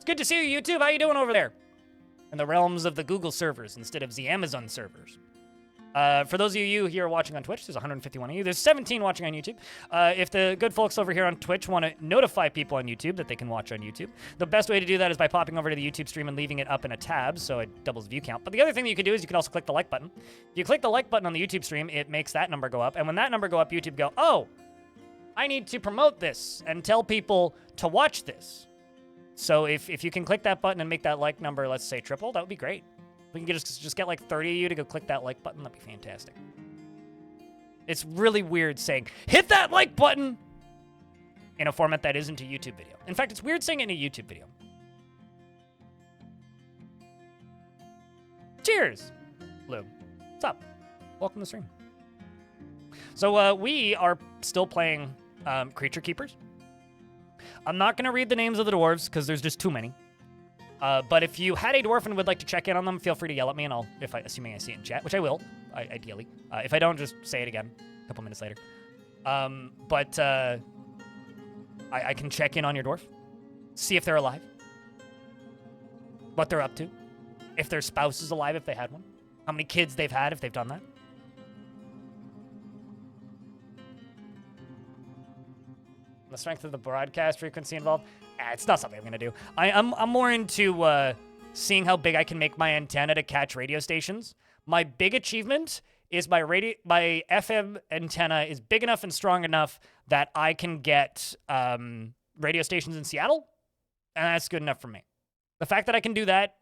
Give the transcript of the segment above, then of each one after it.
good to see you, YouTube. How you doing over there? In the realms of the Google servers instead of the Amazon servers. For those of you here watching on Twitch, there's 151 of you. There's 17 watching on YouTube. If the good folks over here on Twitch want to notify people on YouTube that they can watch on YouTube, the best way to do that is by popping over to the YouTube stream and leaving it up in a tab, so it doubles view count. But the other thing that you can do is you can also click the like button. If you click the like button on the YouTube stream, it makes that number go up. And when that number go up, YouTube go, oh, I need to promote this and tell people to watch this. So if you can click that button and make that like number, let's say triple, that would be great. We can just get like 30 of you to go click that like button. That'd be fantastic. It's really weird saying, hit that like button in a format that isn't a YouTube video. In fact, it's weird saying it in a YouTube video. Cheers, Lou. What's up? Welcome to the stream. So we are still playing Creaturekeepers. I'm not going to read the names of the dwarves because there's just too many. But if you had a dwarf and would like to check in on them, feel free to yell at me, and assuming I see it in chat, which I will, ideally. If I don't, just say it again a couple minutes later. I can check in on your dwarf, see if they're alive, what they're up to, if their spouse is alive, if they had one, how many kids they've had, if they've done that. The strength of the broadcast frequency involved. It's not something I'm gonna do. I'm more into seeing how big I can make my antenna to catch radio stations. My big achievement is my FM antenna is big enough and strong enough that I can get radio stations in Seattle, and that's good enough for me. The fact that I can do that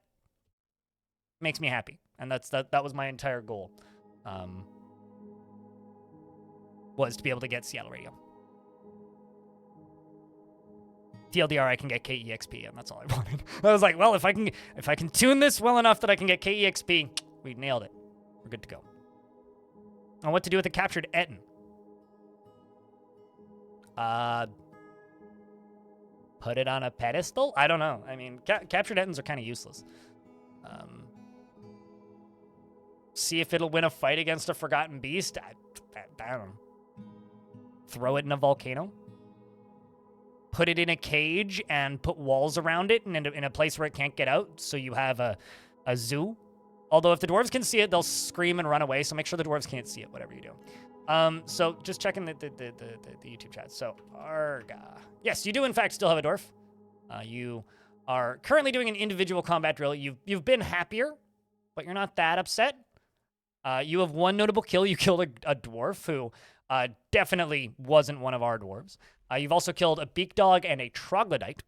makes me happy, and that was my entire goal. Was to be able to get Seattle radio. TLDR, I can get KEXP, and that's all I wanted. I was like, well, if I can tune this well enough that I can get KEXP, we nailed it. We're good to go. And what to do with a captured Etten? Put it on a pedestal? I don't know. I mean, captured Ettins are kind of useless. See if it'll win a fight against a forgotten beast? I don't know. Throw it in a volcano? Put it in a cage and put walls around it and in a place where it can't get out, so you have a zoo. Although if the dwarves can see it, they'll scream and run away, so make sure the dwarves can't see it, whatever you do. So just checking the YouTube chat. So, Arga. Yes, you do in fact still have a dwarf. You are currently doing an individual combat drill. You've been happier, but you're not that upset. You have one notable kill. You killed a dwarf who definitely wasn't one of our dwarves. You've also killed a beak dog and a troglodyte.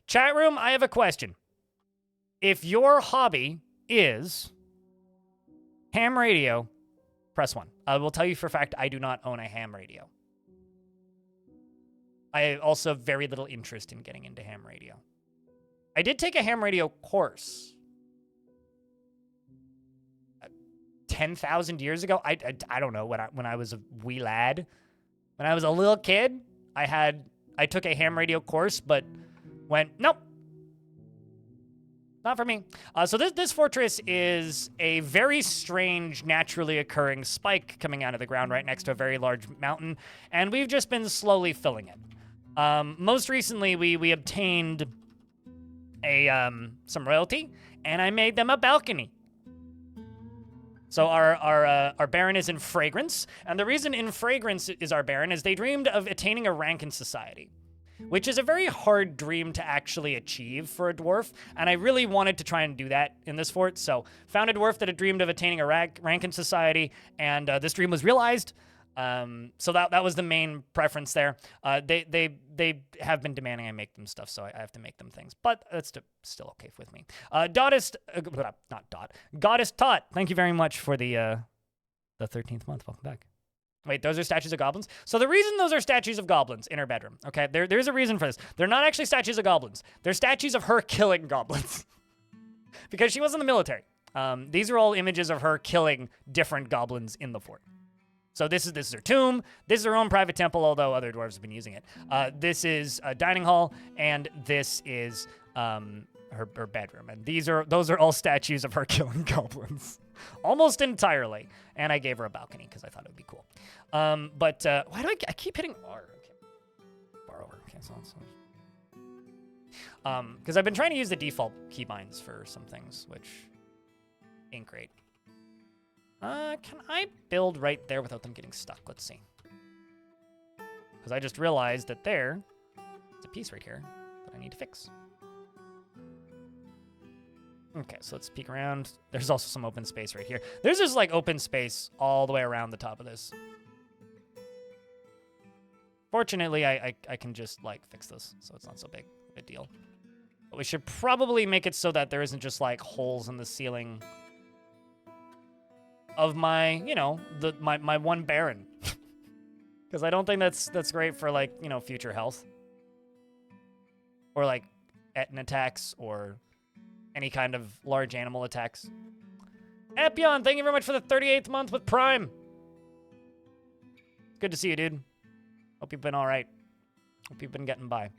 Chat room, I have a question. If your hobby is ham radio, press 1. I will tell you for a fact I do not own a ham radio. I also have very little interest in getting into ham radio. I did take a ham radio course 10,000 years ago. I don't know, when I was a wee lad. When I was a little kid, I took a ham radio course, but went, nope, not for me. So this fortress is a very strange, naturally occurring spike coming out of the ground right next to a very large mountain, and we've just been slowly filling it. Most recently, we obtained some royalty, and I made them a balcony. So our Baron is in Fragrance, and the reason in Fragrance is our Baron is they dreamed of attaining a rank in society, which is a very hard dream to actually achieve for a dwarf, and I really wanted to try and do that in this fort, so found a dwarf that had dreamed of attaining a rank in society, and this dream was realized. So that was the main preference there. They have been demanding I make them stuff, so I have to make them things, but that's still okay with me. Goddess Tot, thank you very much for the 13th month. Welcome back. Wait, those are statues of goblins? So the reason those are statues of goblins in her bedroom, okay, there's a reason for this. They're not actually statues of goblins. They're statues of her killing goblins. Because she was in the military. These are all images of her killing different goblins in the fort. So this is her tomb. This is her own private temple, although other dwarves have been using it. This is a dining hall, and this is her bedroom. And those are all statues of her killing goblins, almost entirely. And I gave her a balcony because I thought it would be cool. Why do I keep hitting R? Okay. cancel. Because I've been trying to use the default keybinds for some things, which ain't great. Can I build right there without them getting stuck? Let's see. Because I just realized that there's a piece right here that I need to fix. Okay, so let's peek around. There's also some open space right here. There's just like open space all the way around the top of this. Fortunately, I can just like fix this, so it's not so big of a deal. But we should probably make it so that there isn't just like holes in the ceiling of my, you know, my one Baron. Because I don't think that's great for like, you know, future health. Or like Etna attacks or any kind of large animal attacks. Epion, thank you very much for the 38th month with Prime. Good to see you, dude. Hope you've been all right. Hope you've been getting by.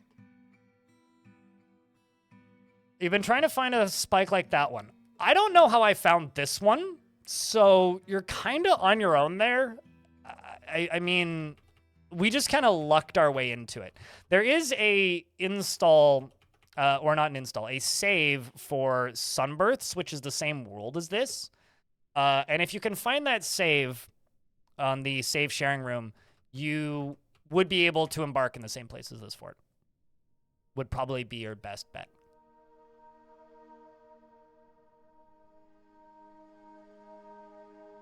You've been trying to find a spike like that one. I don't know how I found this one, so you're kind of on your own there. I mean, we just kind of lucked our way into it. There is a install, or not an install, a save for Sunbirths, which is the same world as this. And if you can find that save on the save sharing room, you would be able to embark in the same place as this fort. Would probably be your best bet.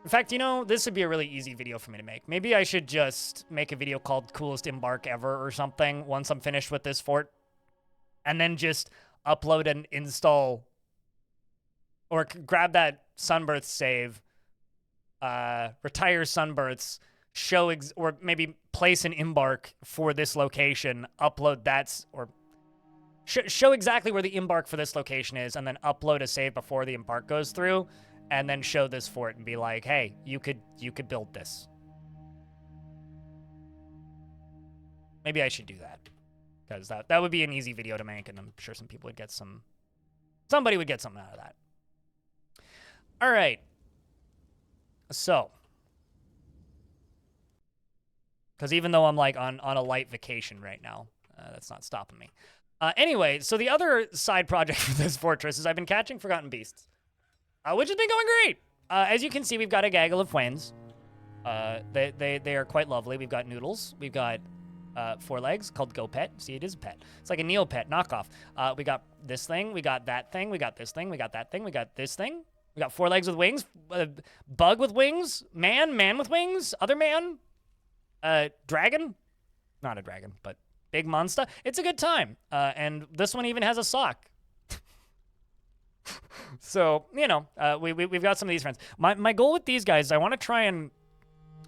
In fact, you know, this would be a really easy video for me to make. Maybe I should just make a video called Coolest Embark Ever or something once I'm finished with this fort. And then just upload and install or grab that Sunbirth save, retire Sunbirths, show or maybe place an embark for this location, upload that, or show exactly where the embark for this location is, and then upload a save before the embark goes through, and then show this fort and be like, hey, you could build this. Maybe I should do that, because that would be an easy video to make, and I'm sure some people would get somebody would get something out of that. All right. So, because even though I'm like on a light vacation right now, that's not stopping me. Anyway, so the other side project for this fortress is I've been catching forgotten beasts, which has been going great. As you can see, we've got a gaggle of Fwans. They are quite lovely. We've got Noodles. We've got 4 legs called Go Pet. See, it is a pet. It's like a Neopet knockoff. We got this thing. We got that thing. We got this thing. We got that thing. We got this thing. We got 4 legs with wings. Bug with wings. Man with wings. Other man. Dragon. Not a dragon, but big monster. It's a good time. And this one even has a sock. So, you know, we've got some of these friends. My goal with these guys is I want to try and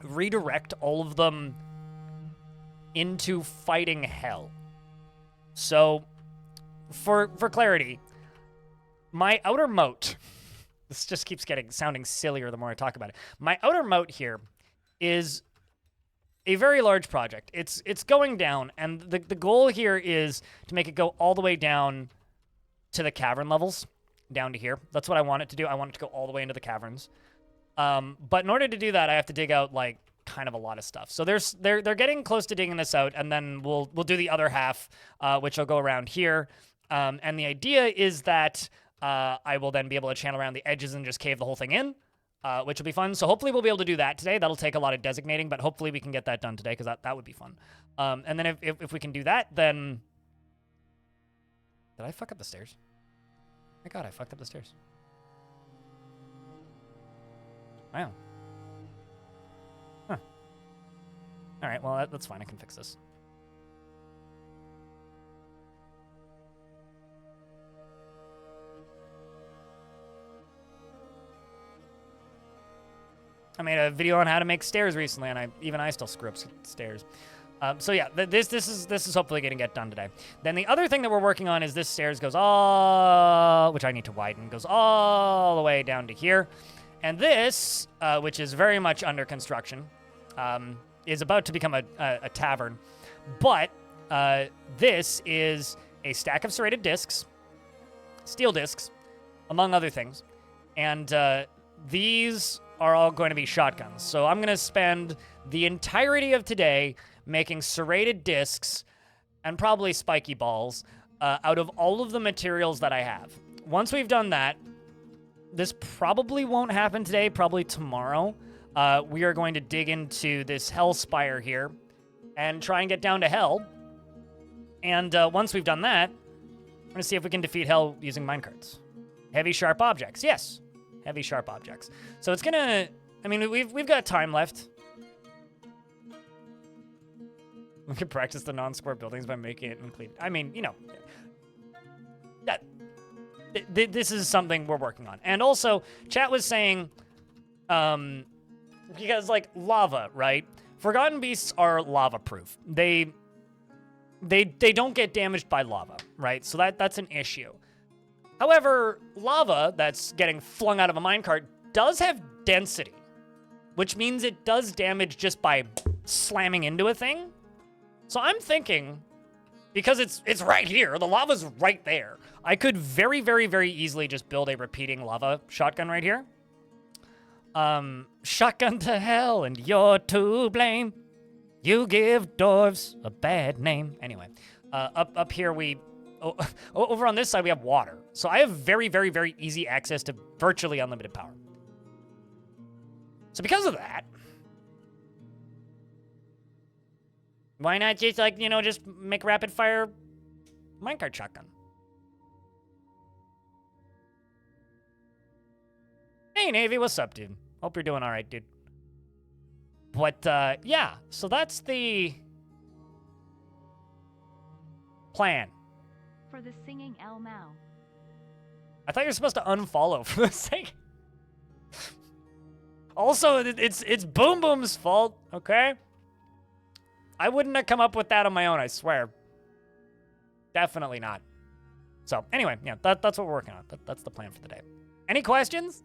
redirect all of them into fighting hell. So, for clarity, my outer moat, this just keeps sounding sillier the more I talk about it. My outer moat here is a very large project. It's going down, and the goal here is to make it go all the way down to the cavern levels, down to here. That's what I want it to do. I want it to go all the way into the caverns. But in order to do that, I have to dig out like kind of a lot of stuff. So they're getting close to digging this out, and then we'll do the other half, which will go around here. And the idea is that I will then be able to channel around the edges and just cave the whole thing in, which will be fun. So hopefully we'll be able to do that today. That'll take a lot of designating, but hopefully we can get that done today, because that would be fun. And then if we can do that, then... Did I fuck up the stairs? My God, I fucked up the stairs. Wow. Huh. All right, well, that's fine. I can fix this. I made a video on how to make stairs recently, and even I still screw up stairs. So yeah, this is hopefully going to get done today. Then the other thing that we're working on is this stairs goes all, which I need to widen, goes all the way down to here. And this, which is very much under construction, is about to become a tavern. But this is a stack of serrated discs, steel discs, among other things. And these are all going to be shotguns. So I'm going to spend the entirety of today making serrated discs and probably spiky balls out of all of the materials that I have. Once we've done that, this probably won't happen today, probably tomorrow. We are going to dig into this Hell Spire here and try and get down to Hell. And once we've done that, we're going to see if we can defeat Hell using minecarts. Heavy, sharp objects. Yes, heavy, sharp objects. So it's going to... I mean, we've got time left. We can practice the non-square buildings by making it clean. I mean, you know... This is something we're working on. And also, chat was saying... because, like, lava, right? Forgotten Beasts are lava-proof. They don't get damaged by lava, right? So that's an issue. However, lava that's getting flung out of a minecart does have density, which means it does damage just by slamming into a thing. So I'm thinking, because it's right here, the lava's right there, I could very, very, very easily just build a repeating lava shotgun right here. Shotgun to hell and you're to blame. You give dwarves a bad name. Anyway, up here over on this side we have water. So I have very, very, very easy access to virtually unlimited power. So because of that, why not just, like, you know, just make rapid fire minecart shotgun? Hey, Navy, what's up, dude? Hope you're doing all right, dude. But, yeah, so that's the plan. For the singing El Mao. I thought you were supposed to unfollow for the sake. Also, it's Boom Boom's fault, okay? I wouldn't have come up with that on my own, I swear. Definitely not. So, anyway, yeah, that's what we're working on. That's the plan for the day. Any questions?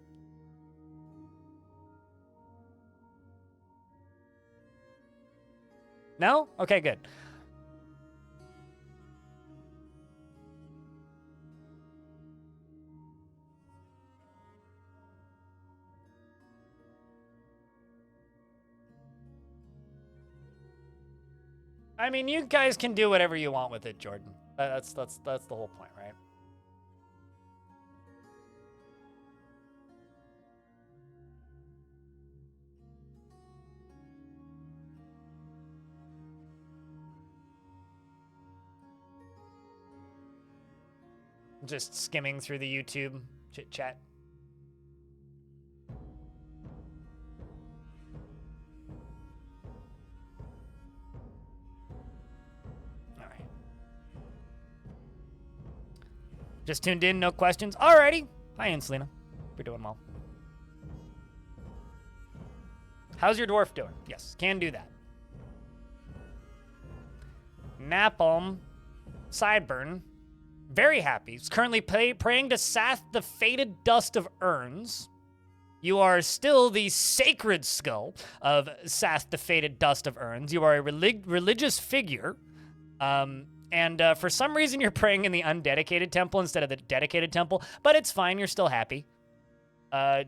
No? Okay, good. I mean, you guys can do whatever you want with it, Jordan. That's the whole point, right? Just skimming through the YouTube chit chat. All right. Just tuned in, no questions. Alrighty. Hi, Anselina. We're doing well. How's your dwarf doing? Yes, can do that. Napalm, Sideburn. Very happy. He's currently praying to Sath, the fated dust of urns. You are still the sacred skull of Sath, the fated dust of urns. You are a religious figure. And for some reason, you're praying in the undedicated temple instead of the dedicated temple. But it's fine. You're still happy. No,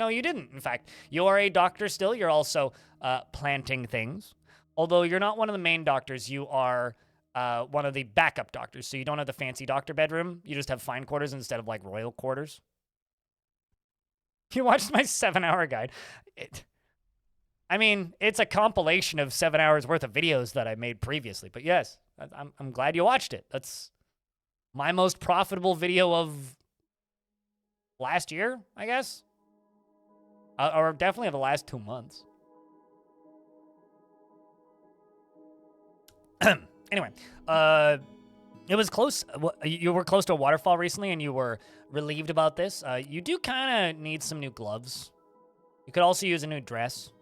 you didn't, in fact. You are a doctor still. You're also planting things. Although you're not one of the main doctors, you are one of the backup doctors. So you don't have the fancy doctor bedroom. You just have fine quarters instead of, like, royal quarters. You watched my 7-hour guide. I mean, it's a compilation of 7 hours worth of videos that I made previously. But yes, I'm glad you watched it. That's my most profitable video of last year, I guess. Or definitely of the last 2 months. Anyway, it was close. You were close to a waterfall recently, and you were relieved about this. You do kind of need some new gloves. You could also use a new dress.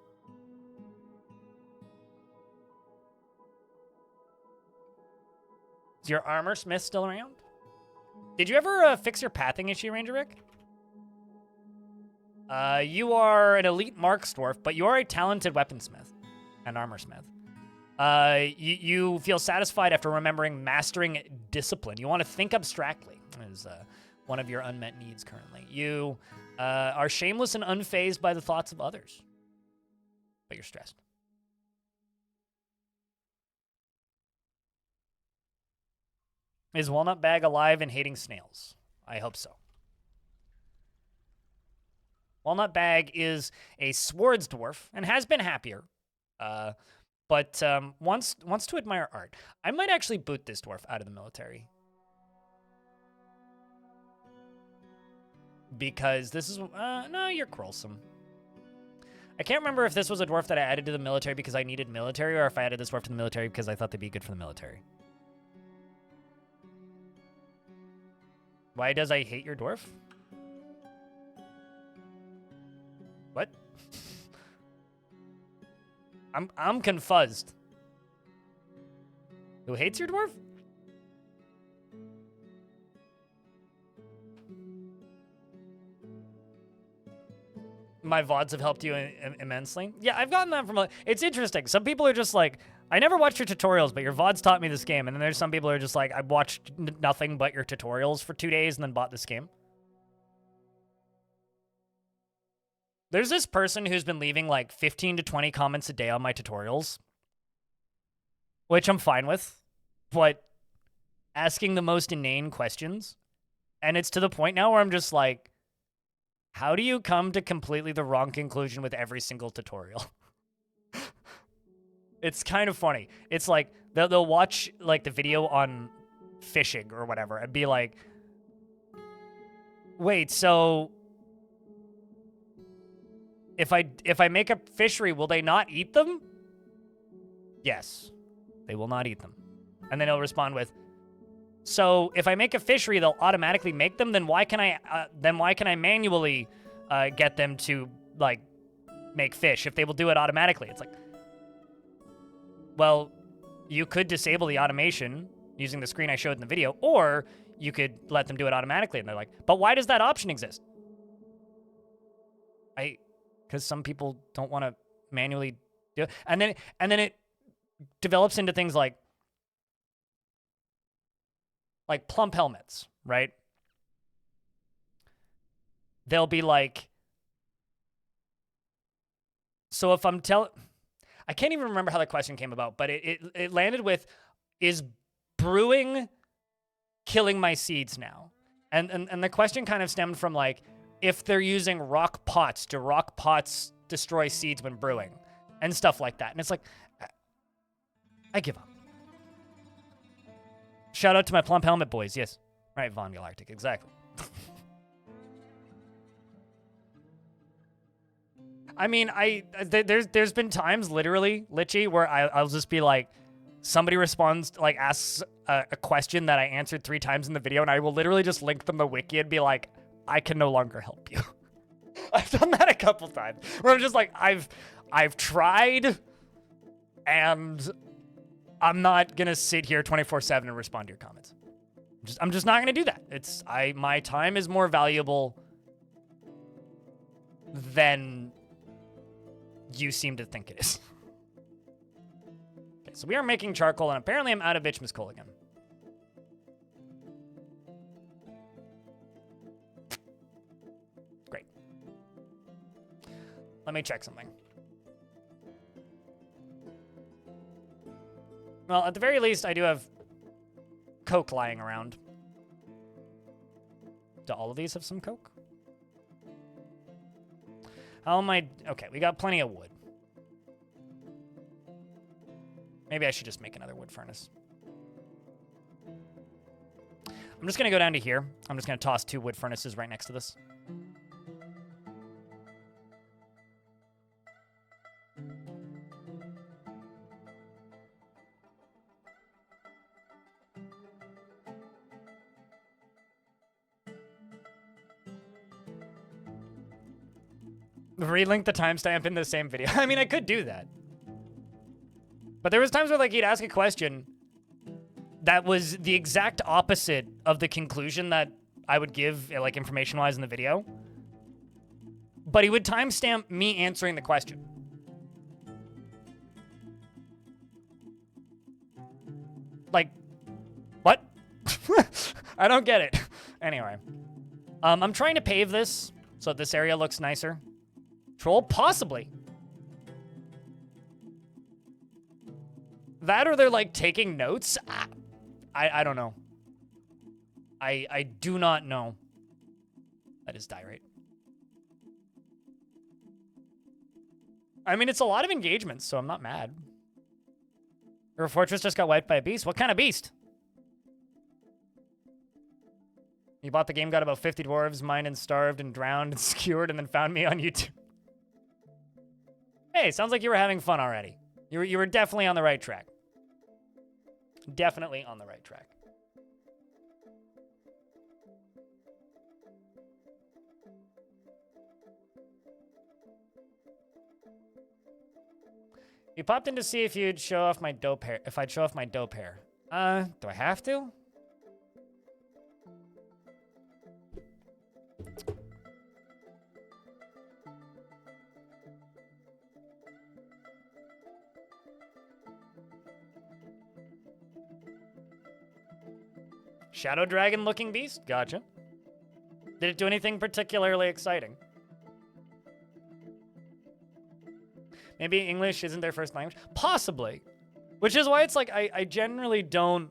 Is your armor smith still around? Did you ever fix your pathing issue, Ranger Rick? You are an elite marks dwarf, but you are a talented weaponsmith and armorsmith. You feel satisfied after remembering mastering discipline. You want to think abstractly is one of your unmet needs currently. You are shameless and unfazed by the thoughts of others. but you're stressed. Is Walnut Bag alive and hating snails? I hope so. Walnut Bag is a swords dwarf and has been happier, but wants to admire art. I might actually boot this dwarf out of the military. Because this is... no, you're quarrelsome. I can't remember if this was a dwarf that I added to the military because I needed military, or if I added this dwarf to the military because I thought they'd be good for the military. Why does I hate your dwarf? What? I'm confused. Who hates your dwarf? My VODs have helped you immensely. Yeah, I've gotten that from... It's interesting. Some people are just like, I never watched your tutorials, but your VODs taught me this game. And then there's some people who are just like, I watched nothing but your tutorials for 2 days and then bought this game. There's this person who's been leaving like 15 to 20 comments a day on my tutorials, which I'm fine with, but asking the most inane questions. And it's to the point now where I'm just like, how do you come to completely the wrong conclusion with every single tutorial? It's kind of funny. It's like they'll watch like the video on fishing or whatever and be like, wait, so if I make a fishery, will they not eat them? Yes, they will not eat them. And then he'll respond with, so if I make a fishery, they'll automatically make them. Then why can I manually get them to like make fish if they will do it automatically? It's like, well, you could disable the automation using the screen I showed in the video, or you could let them do it automatically. And they're like, but why does that option exist? Because some people don't want to manually do it, and then it develops into things like plump helmets, right? They'll be like, so if I'm I can't even remember how the question came about, but it landed with, is brewing killing my seeds now? And the question kind of stemmed from like, if they're using rock pots, do rock pots destroy seeds when brewing? And stuff like that. And it's like, I give up. Shout out to my plump helmet boys. Yes. Right, Von Galactic. Exactly. I mean, there's been times, literally, Litchy, where I'll just be like, somebody responds, like, asks a question that I answered 3 times in the video, and I will literally just link them the wiki and be like, I can no longer help you. I've done that a couple times, where I'm just like, I've tried, and I'm not gonna sit here 24/7 and respond to your comments. I'm just not gonna do that. My time is more valuable than you seem to think it is. Okay, so we are making charcoal, and apparently I'm out of bituminous coal again. Great. Let me check something. Well, at the very least, I do have coke lying around. Do all of these have some coke? How am I... Okay, we got plenty of wood. Maybe I should just make another wood furnace. I'm just going to go down to here. I'm just going to toss 2 wood furnaces right next to this. Relink the timestamp in the same video. I mean, I could do that. But there was times where, like, he'd ask a question that was the exact opposite of the conclusion that I would give, like, information-wise in the video. But he would timestamp me answering the question. Like, what? I don't get it. Anyway. I'm trying to pave this so this area looks nicer. Troll? Possibly. That or they're like taking notes. I don't know. I do not know. That is die rate. I mean, it's a lot of engagements, so I'm not mad. Your fortress just got wiped by a beast? What kind of beast? You bought the game, got about 50 dwarves, mined and starved and drowned and skewered, and then found me on YouTube. Hey, sounds like you were having fun already. You were definitely on the right track. Definitely on the right track. You popped in to see if you'd show off my dope hair. If I'd show off my dope hair. Do I have to? Shadow dragon looking beast? Gotcha. Did it do anything particularly exciting? Maybe English isn't their first language? Possibly. Which is why it's like, I generally don't,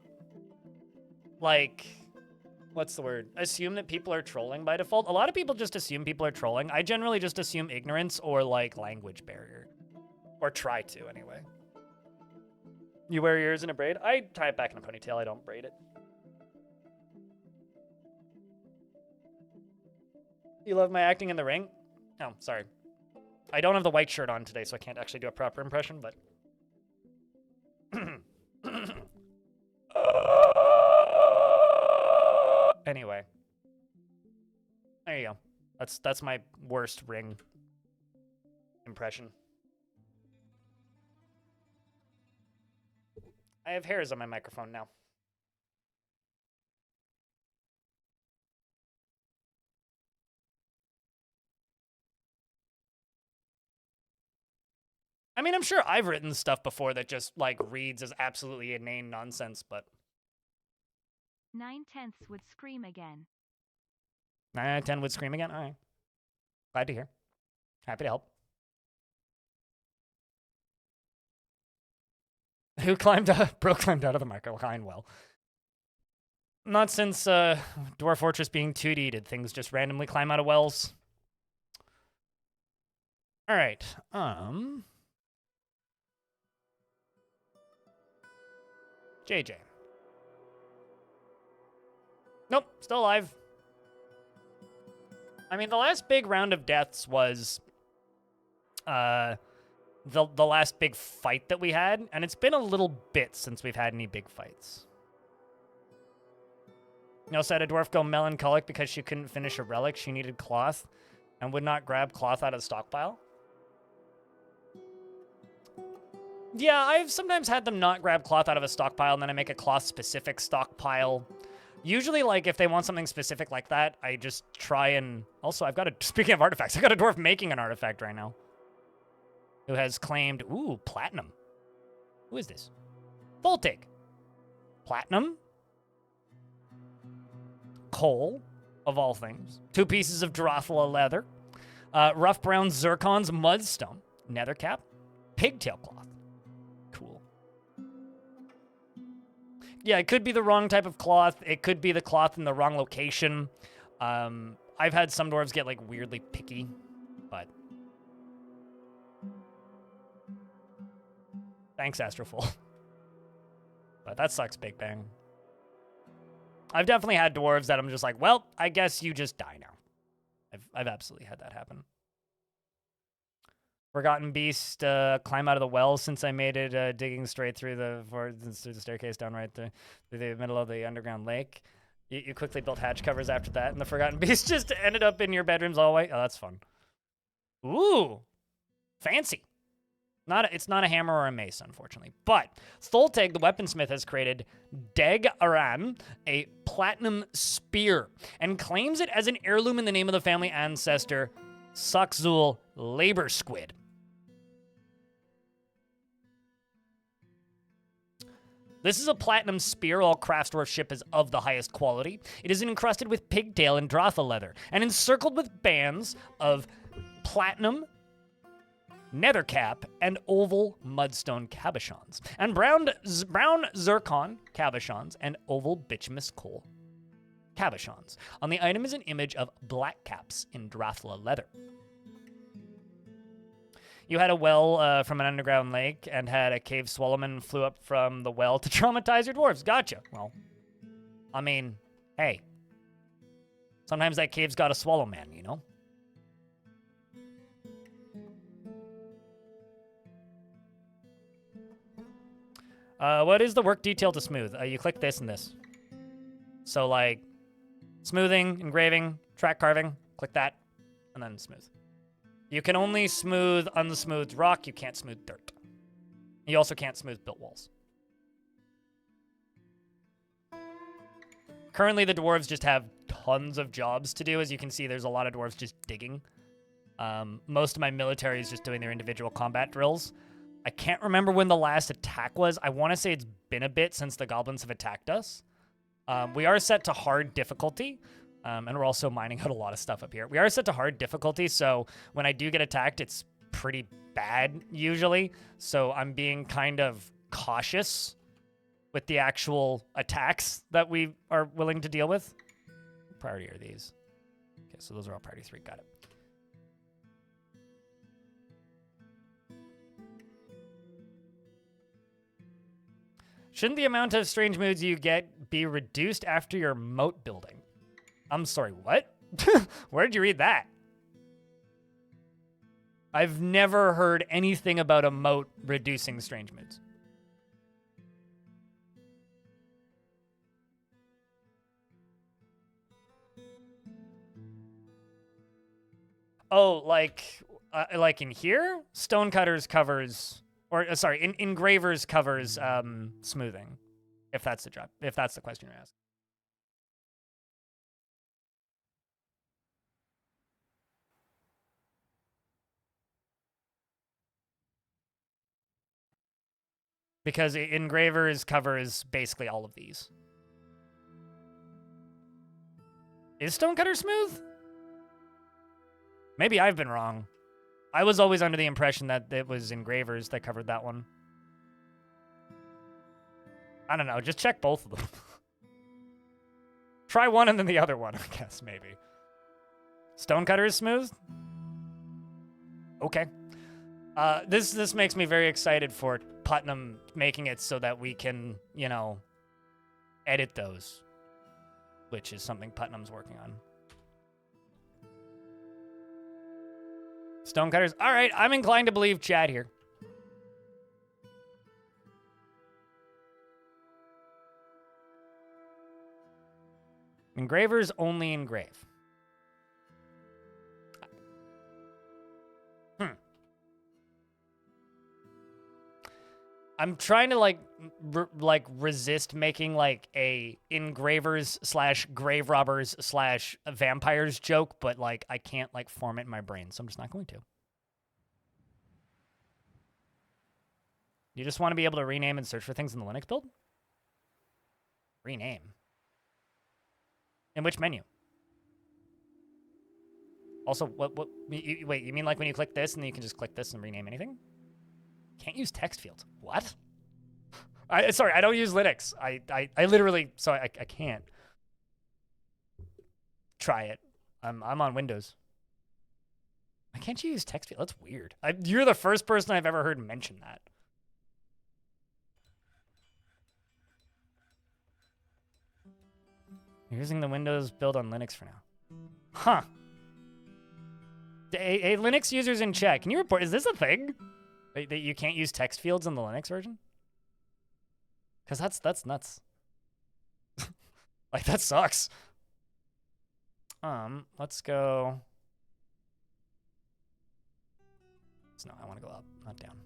like, what's the word? Assume that people are trolling by default. A lot of people just assume people are trolling. I generally just assume ignorance or, like, language barrier. Or try to, anyway. You wear yours in a braid? I tie it back in a ponytail. I don't braid it. You love my acting in the ring? Oh, sorry. I don't have the white shirt on today, so I can't actually do a proper impression, but... Anyway. There you go. That's my worst ring impression. I have hairs on my microphone now. I mean, I'm sure I've written stuff before that just, like, reads as absolutely inane nonsense, but... 9/10 would scream again. 9 out of 10 would scream again? All right. Glad to hear. Happy to help. Who climbed out? Bro climbed out of the microline well. Not since Dwarf Fortress being 2D did things just randomly climb out of wells. All right. JJ. Nope, still alive. I mean, the last big round of deaths was the last big fight that we had, and it's been a little bit since we've had any big fights. You also had a dwarf go melancholic because she couldn't finish a relic. She needed cloth and would not grab cloth out of the stockpile. Yeah, I've sometimes had them not grab cloth out of a stockpile, and then I make a cloth-specific stockpile. Usually, like, if they want something specific like that, I just try and... Also, I've got a... Speaking of artifacts, I got a dwarf making an artifact right now. Who has claimed... Ooh, platinum. Who is this? Voltic. Platinum. Coal, of all things. 2 pieces of Drothla leather. Rough brown zircons mudstone. Nether cap. Pigtail cloth. Cool. Yeah, it could be the wrong type of cloth. It could be the cloth in the wrong location. I've had some dwarves get, like, weirdly picky, but... Thanks, Astroful. But that sucks, Big Bang. I've definitely had dwarves that I'm just like, well, I guess you just die now. I've absolutely had that happen. Forgotten Beast, climb out of the well since I made it digging straight through the staircase down right through the middle of the underground lake. You quickly built hatch covers after that, and the Forgotten Beast just ended up in your bedroom's hallway. Oh, that's fun. Ooh, fancy. It's not a hammer or a mace, unfortunately. But Stolteg, the weaponsmith, has created Deg Aran, a platinum spear, and claims it as an heirloom in the name of the family ancestor, Suxzul Labor Squid. This is a platinum spear. All Craftsdwarf ship is of the highest quality. It is encrusted with pigtail and Drotha leather, and encircled with bands of platinum nethercap, and oval mudstone cabochons, and brown zircon cabochons, and oval bituminous coal cabochons. On the item is an image of black caps in Drathla leather. You had a well from an underground lake and had a cave swallowman flew up from the well to traumatize your dwarves. Gotcha. Well, I mean, hey. Sometimes that cave's got a swallow man, you know? What is the work detail to smooth? You click this and this. So, like, smoothing, engraving, track carving, click that, and then smooth. You can only smooth unsmoothed rock. You can't smooth dirt. You also can't smooth built walls. Currently, the dwarves just have tons of jobs to do. As you can see, there's a lot of dwarves just digging. Most of my military is just doing their individual combat drills. I can't remember when the last attack was. I want to say it's been a bit since the goblins have attacked us. We are set to hard difficulty. And we're also mining out a lot of stuff up here. We are set to hard difficulty, so when I do get attacked, it's pretty bad usually. So I'm being kind of cautious with the actual attacks that we are willing to deal with. What priority are these? Okay, so those are all priority 3. Got it. Shouldn't the amount of strange moods you get be reduced after your moat building? I'm sorry, what? Where did you read that? I've never heard anything about a moat reducing strange moods. Oh, like in here? Stonecutters covers, or sorry, engravers covers smoothing. If that's the job, if that's the question you're asking. Because engravers covers basically all of these. Is stonecutter smooth? Maybe I've been wrong. I was always under the impression that it was engravers that covered that one. I don't know, just check both of them. Try one and then the other one, I guess, maybe. Stonecutter is smooth? Okay. This makes me very excited for Putnam making it so that we can, you know, edit those, which is something Putnam's working on. Stonecutters. All right, I'm inclined to believe Chad here. Engravers only engrave. I'm trying to like resist making like a engravers / grave robbers / vampires joke, but like I can't like form it in my brain, so I'm just not going to. You just want to be able to rename and search for things in the Linux build? Rename. In which menu? Also, wait, you mean like when you click this and then you can just click this and rename anything? Can't use text fields. What? Sorry, I don't use Linux. I literally, so I can't. Try it. I'm on Windows. Why can't you use text field? That's weird. You're the first person I've ever heard mention that. You're using the Windows build on Linux for now. Huh. Hey, Linux users in chat, can you report, is this a thing? That you can't use text fields in the Linux version? Because that's nuts. Like, that sucks. Let's go. No, I want to go up, not down.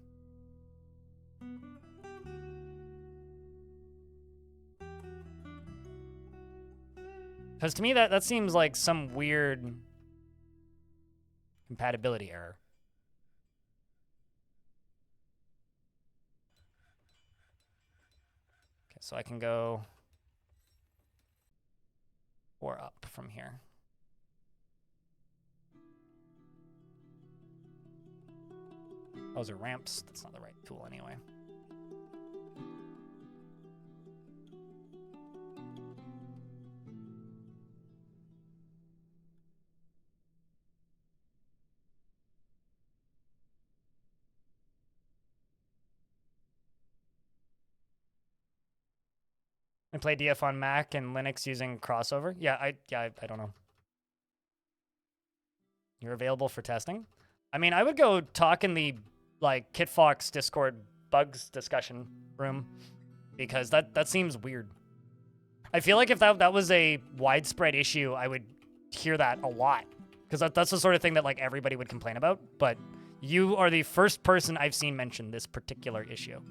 Because to me, that seems like some weird compatibility error. Okay, so I can go or up from here. Those are ramps. That's not the right tool anyway. I play DF on Mac and Linux using crossover. Yeah, I don't know. You're available for testing? I mean, I would go talk in the like KitFox Discord bugs discussion room because that seems weird. I feel like if that was a widespread issue, I would hear that a lot because that's the sort of thing that like everybody would complain about. But you are the first person I've seen mention this particular issue.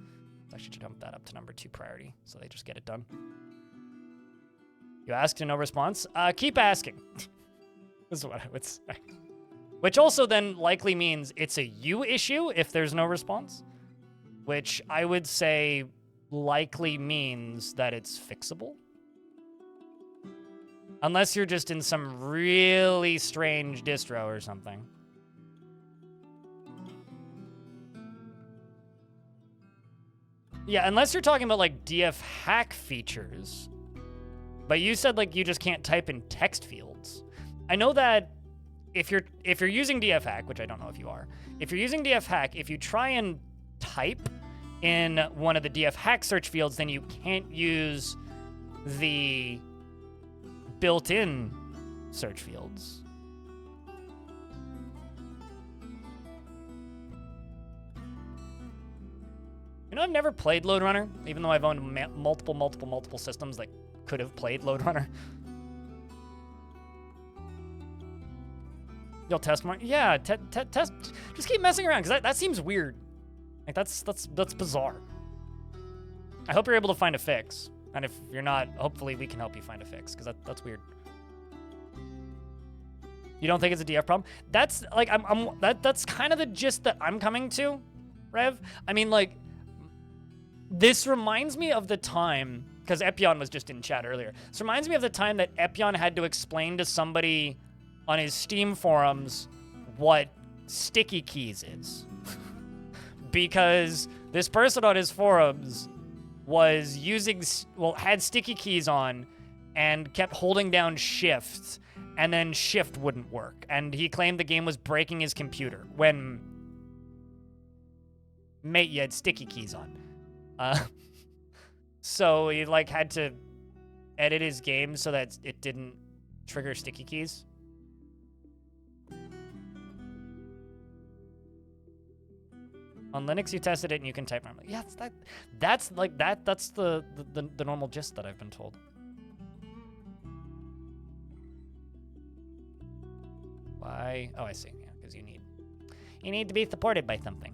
I should jump that up to number 2 priority so they just get it done. You asked and no response? Keep asking. This is what I would say. Which also then likely means it's a you issue if there's no response. Which I would say likely means that it's fixable. Unless you're just in some really strange distro or something. Yeah, unless you're talking about like DF hack features. But you said like you just can't type in text fields. I know that if you're using DF hack, which I don't know if you are, if you're using DF hack, if you try and type in one of the DF hack search fields, then you can't use the built-in search fields. You know, I've never played Load Runner, even though I've owned multiple systems that could have played Load Runner. You'll test more? Yeah, test. Just keep messing around, because that seems weird. Like, that's bizarre. I hope you're able to find a fix. And if you're not, hopefully we can help you find a fix, because that's weird. You don't think it's a DF problem? That's, like, that's kind of the gist that I'm coming to, Rev. I mean, like, this reminds me of the time, because Epion was just in chat earlier. This reminds me of the time that Epion had to explain to somebody on his Steam forums what sticky keys is. Because this person on his forums was had sticky keys on and kept holding down shift, and then shift wouldn't work. And he claimed the game was breaking his computer when, mate, you had sticky keys on. So he like had to edit his game so that it didn't trigger sticky keys. On Linux, you tested it and you can type normally. Yeah, that's the normal gist that I've been told. Why? Oh, I see. Yeah, because you need to be supported by something.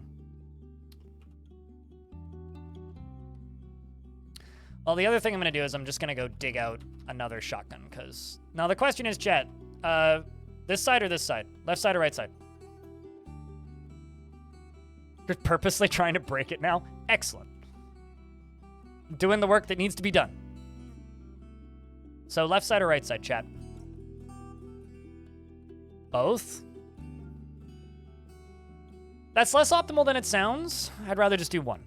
Well, the other thing I'm going to do is I'm just going to go dig out another shotgun, because... Now, the question is, chat, this side or this side? Left side or right side? You're purposely trying to break it now? Excellent. Doing the work that needs to be done. So, left side or right side, chat? Both? That's less optimal than it sounds. I'd rather just do one.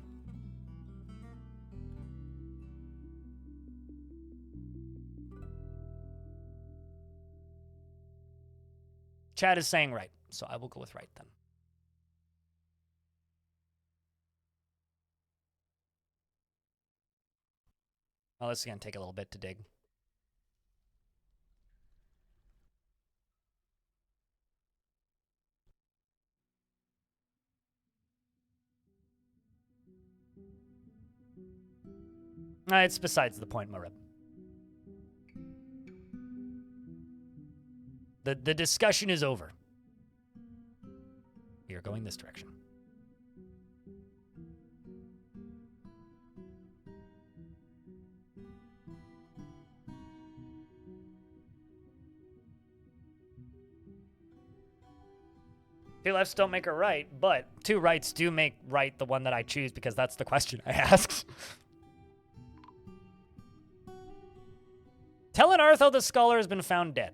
Chat is saying right, so I will go with right then. Well, this is going to take a little bit to dig. It's besides the point, Marib. The discussion is over. We are going this direction. Two lefts don't make a right, but two rights do make right the one that I choose, because that's the question I asked. Tell an Artho the scholar has been found dead.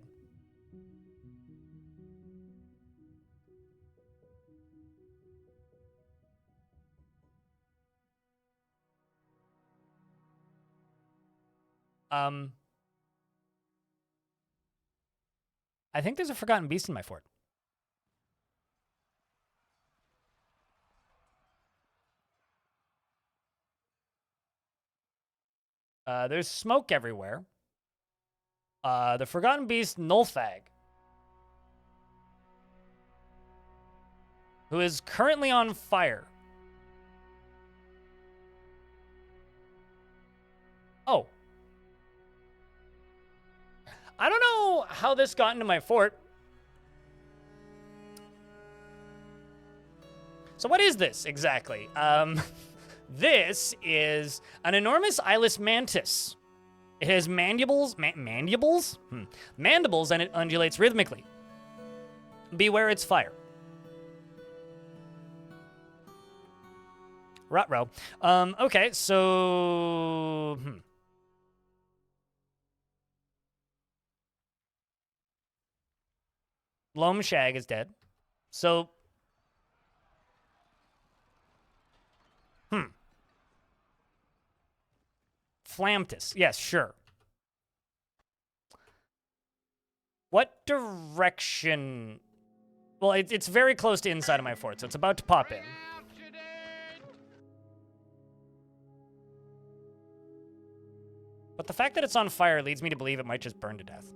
I think there's a forgotten beast in my fort. There's smoke everywhere. The forgotten beast, Nulthag, who is currently on fire. Oh. I don't know how this got into my fort. So what is this exactly? This is an enormous eyeless mantis. It has mandibles, mandibles, and it undulates rhythmically. Beware its fire. Ruh-roh. Okay, so... Loam Shag is dead. So... Flamtus. Yes, sure. What direction... Well, it's very close to inside of my fort, so it's about to pop in. But the fact that it's on fire leads me to believe it might just burn to death.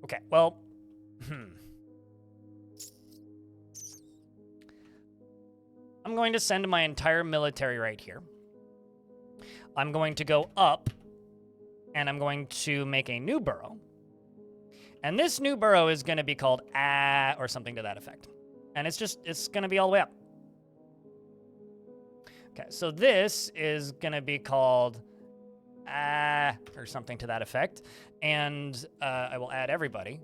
Okay, well... I'm going to send my entire military right here. I'm going to go up, and I'm going to make a new burrow. And this new burrow is going to be called or something to that effect. And it's going to be all the way up. Okay, so this is going to be called or something to that effect. And I will add everybody.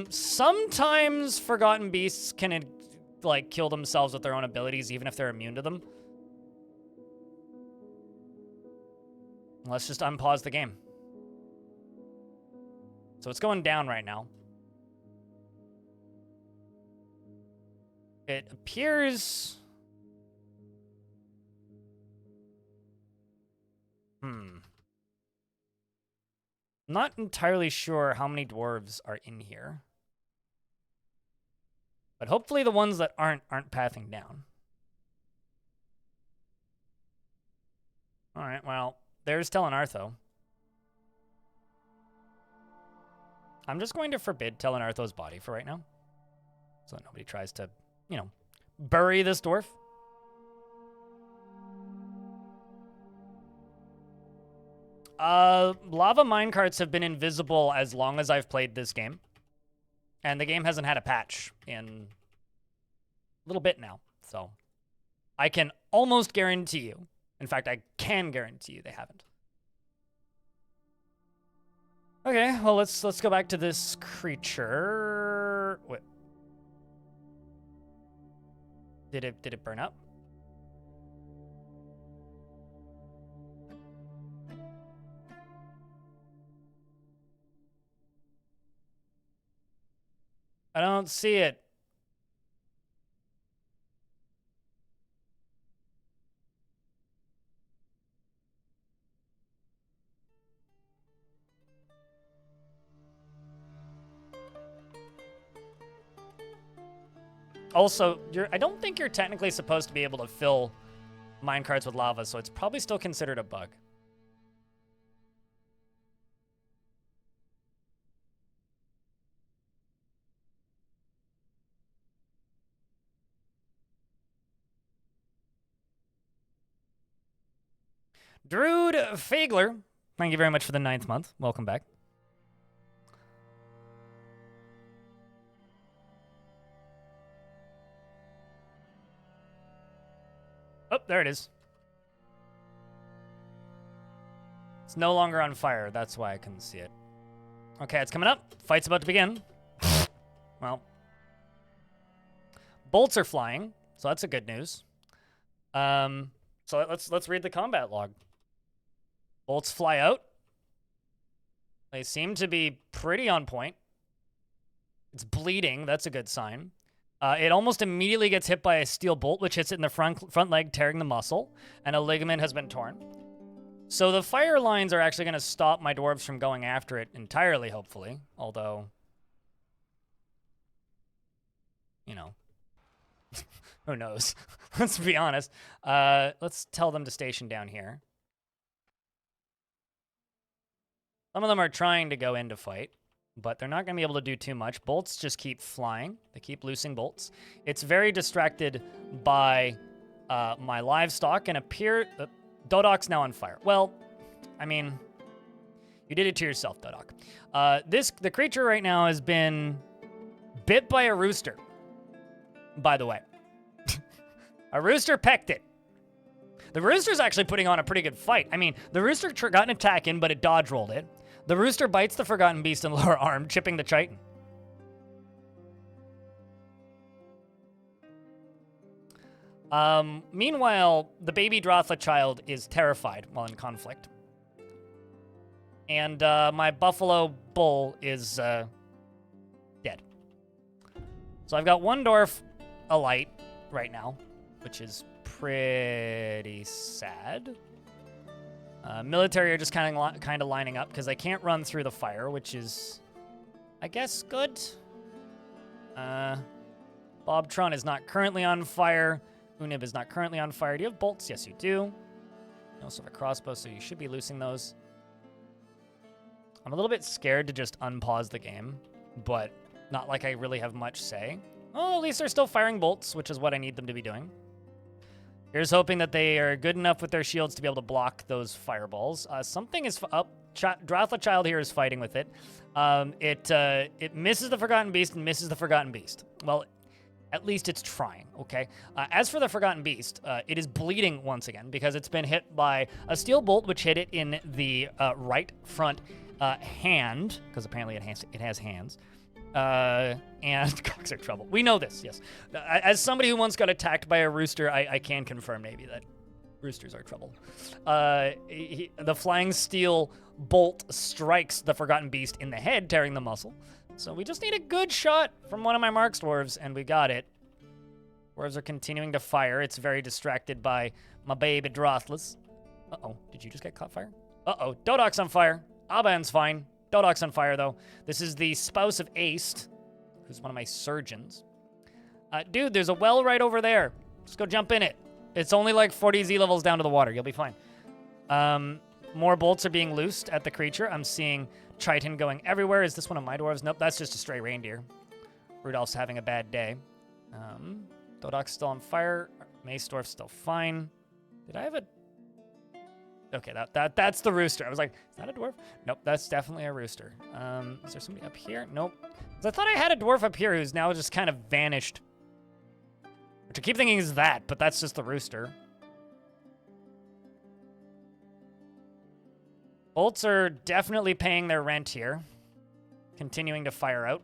Sometimes forgotten beasts can like kill themselves with their own abilities, even if they're immune to them. Let's just unpause the game. So it's going down right now. It appears... Not entirely sure how many dwarves are in here. But hopefully the ones that aren't pathing down. Alright, well, there's Telenartho. I'm just going to forbid Telenartho's body for right now. So that nobody tries to, you know, bury this dwarf. Lava minecarts have been invisible as long as I've played this game. And the game hasn't had a patch in a little bit now. So I can almost guarantee you. In fact, I can guarantee you they haven't. Okay, well, let's go back to this creature. Wait. Did it burn up? I don't see it. Also, I don't think you're technically supposed to be able to fill minecarts with lava, so it's probably still considered a bug. Druid Fagler, thank you very much for the 9th month. Welcome back. Oh, there it is. It's no longer on fire. That's why I couldn't see it. Okay, it's coming up. Fight's about to begin. Well. Bolts are flying, so that's a good news. So let's read the combat log. Bolts fly out. They seem to be pretty on point. It's bleeding. That's a good sign. It almost immediately gets hit by a steel bolt, which hits it in the front leg, tearing the muscle, and a ligament has been torn. So the fire lines are actually going to stop my dwarves from going after it entirely, hopefully. Although, you know, who knows? Let's be honest. Let's tell them to station down here. Some of them are trying to go in to fight, but they're not going to be able to do too much. Bolts just keep flying. They keep loosing bolts. It's very distracted by my livestock, and Dodok's now on fire. Well, I mean, you did it to yourself, Dodok. The creature right now has been bit by a rooster, by the way. A rooster pecked it. The rooster's actually putting on a pretty good fight. I mean, the rooster got an attack in, but it dodge rolled it. The rooster bites the Forgotten Beast in the lower arm, chipping the chitin. Meanwhile, the baby Drothla child is terrified while in conflict. And my buffalo bull is dead. So I've got one dwarf alight right now, which is pretty sad. Military are just kind of lining up because I can't run through the fire, which is, I guess, good. Bobtron is not currently on fire. Unib is not currently on fire. Do you have bolts? Yes, you do. You also have a crossbow, so you should be loosing those. I'm a little bit scared to just unpause the game, but not like I really have much say. Well, at least they're still firing bolts, which is what I need them to be doing. Here's hoping that they are good enough with their shields to be able to block those fireballs. Something is up. Drothla Child here is fighting with it. It misses the Forgotten Beast and misses the Forgotten Beast. Well, at least it's trying, okay? As for the Forgotten Beast, it is bleeding once again because it's been hit by a steel bolt, which hit it in the right front hand, because apparently it has hands. And cocks are trouble. We know this, yes. As somebody who once got attacked by a rooster, I can confirm maybe that roosters are trouble. The flying steel bolt strikes the Forgotten Beast in the head, tearing the muscle. So we just need a good shot from one of my Marks dwarves, and we got it. Dwarves are continuing to fire. It's very distracted by my baby Drothlas. Uh-oh, did you just get caught fire? Uh-oh, Dodok's on fire. Aban's fine. Dodok's on fire, though. This is the spouse of Ace, who's one of my surgeons. Dude, there's a well right over there. Just go jump in it. It's only like 40 Z levels down to the water. You'll be fine. More bolts are being loosed at the creature. I'm seeing chitin going everywhere. Is this one of my dwarves? Nope, that's just a stray reindeer. Rudolph's having a bad day. Dodok's still on fire. Mace dwarf's still fine. Did I have a... Okay, that's the rooster. I was like, is that a dwarf? Nope, that's definitely a rooster. Is there somebody up here? Nope. 'Cause I thought I had a dwarf up here who's now just kind of vanished. Which I keep thinking is that, but that's just the rooster. Bolts are definitely paying their rent here. Continuing to fire out.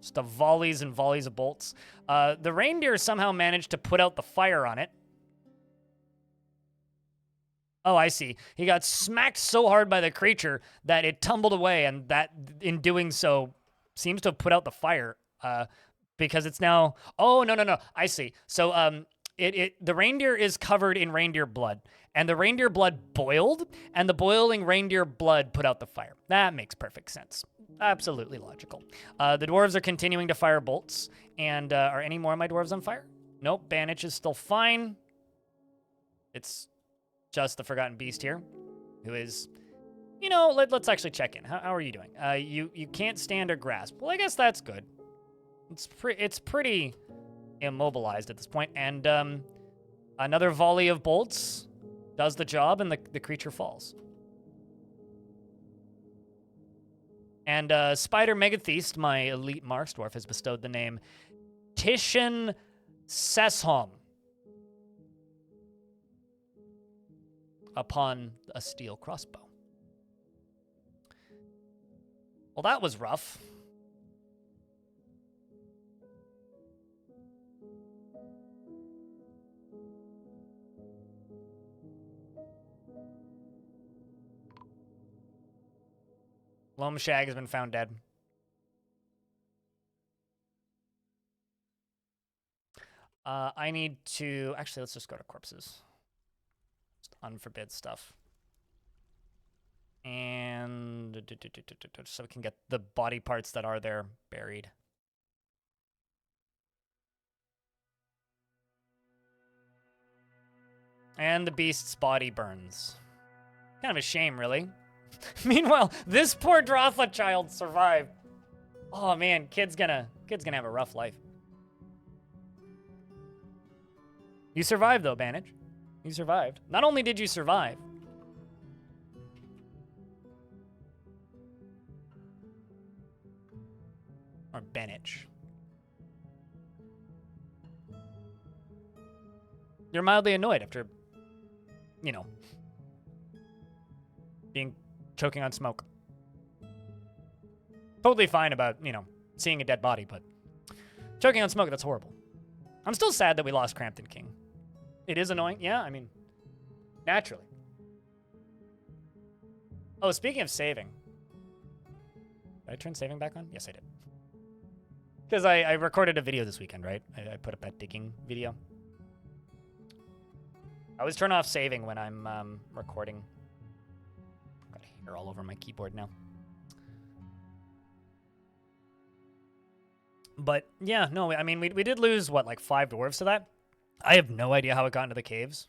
Just the volleys and volleys of bolts. The reindeer somehow managed to put out the fire on it. Oh, I see. He got smacked so hard by the creature that it tumbled away, and that, in doing so, seems to have put out the fire. Because it's now... Oh, no. I see. So, the reindeer is covered in reindeer blood, and the reindeer blood boiled, and the boiling reindeer blood put out the fire. That makes perfect sense. Absolutely logical. The dwarves are continuing to fire bolts, and are any more of my dwarves on fire? Nope, Banich is still fine. It's just the Forgotten Beast here, who is, you know, let's actually check in. How are you doing? You can't stand or grasp. Well, I guess that's good. It's pretty immobilized at this point, and another volley of bolts does the job, and the creature falls. And Spider Megatheist, my elite Marks dwarf, has bestowed the name Titian Sesshom upon a steel crossbow. Well, that was rough. Loam Shag has been found dead. I need to... Actually, let's just go to corpses. Just unforbid stuff. And... So we can get the body parts that are there buried. And the beast's body burns. Kind of a shame, really. Meanwhile, this poor Dwarf child survived. Oh man, kid's gonna have a rough life. You survived though, Bandage. You survived. Not only did you survive, or Benich. You're mildly annoyed after, you know, choking on smoke. Totally fine about, you know, seeing a dead body, but choking on smoke, that's horrible. I'm still sad that we lost Crampton King. It is annoying. Yeah, I mean, naturally. Oh, speaking of saving. Did I turn saving back on? Yes, I did. Because I recorded a video this weekend, right? I put up that digging video. I always turn off saving when I'm recording. Got hair all over my keyboard now. But yeah, no, I mean, we did lose, what, like 5 dwarves to that? I have no idea how it got into the caves.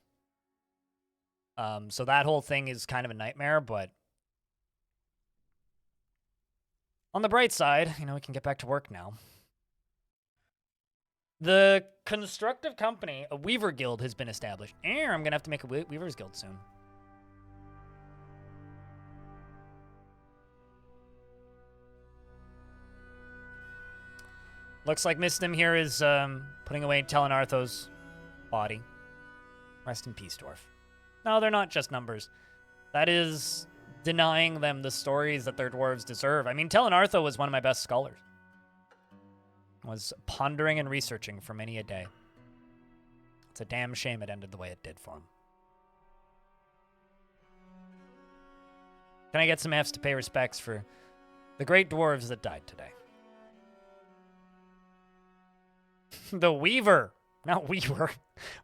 So that whole thing is kind of a nightmare, but on the bright side, you know, we can get back to work now. The constructive company, a Weaver Guild, has been established. I'm going to have to make a Weaver's Guild soon. Looks like Mistim here is putting away Telenartho's body. Rest in peace, Dwarf. No, they're not just numbers. That is denying them the stories that their dwarves deserve. I mean, Telenartho was one of my best scholars. Was pondering and researching for many a day. It's a damn shame it ended the way it did for him. Can I get some Fs to pay respects for the great dwarves that died today? The Weaver, not Weaver.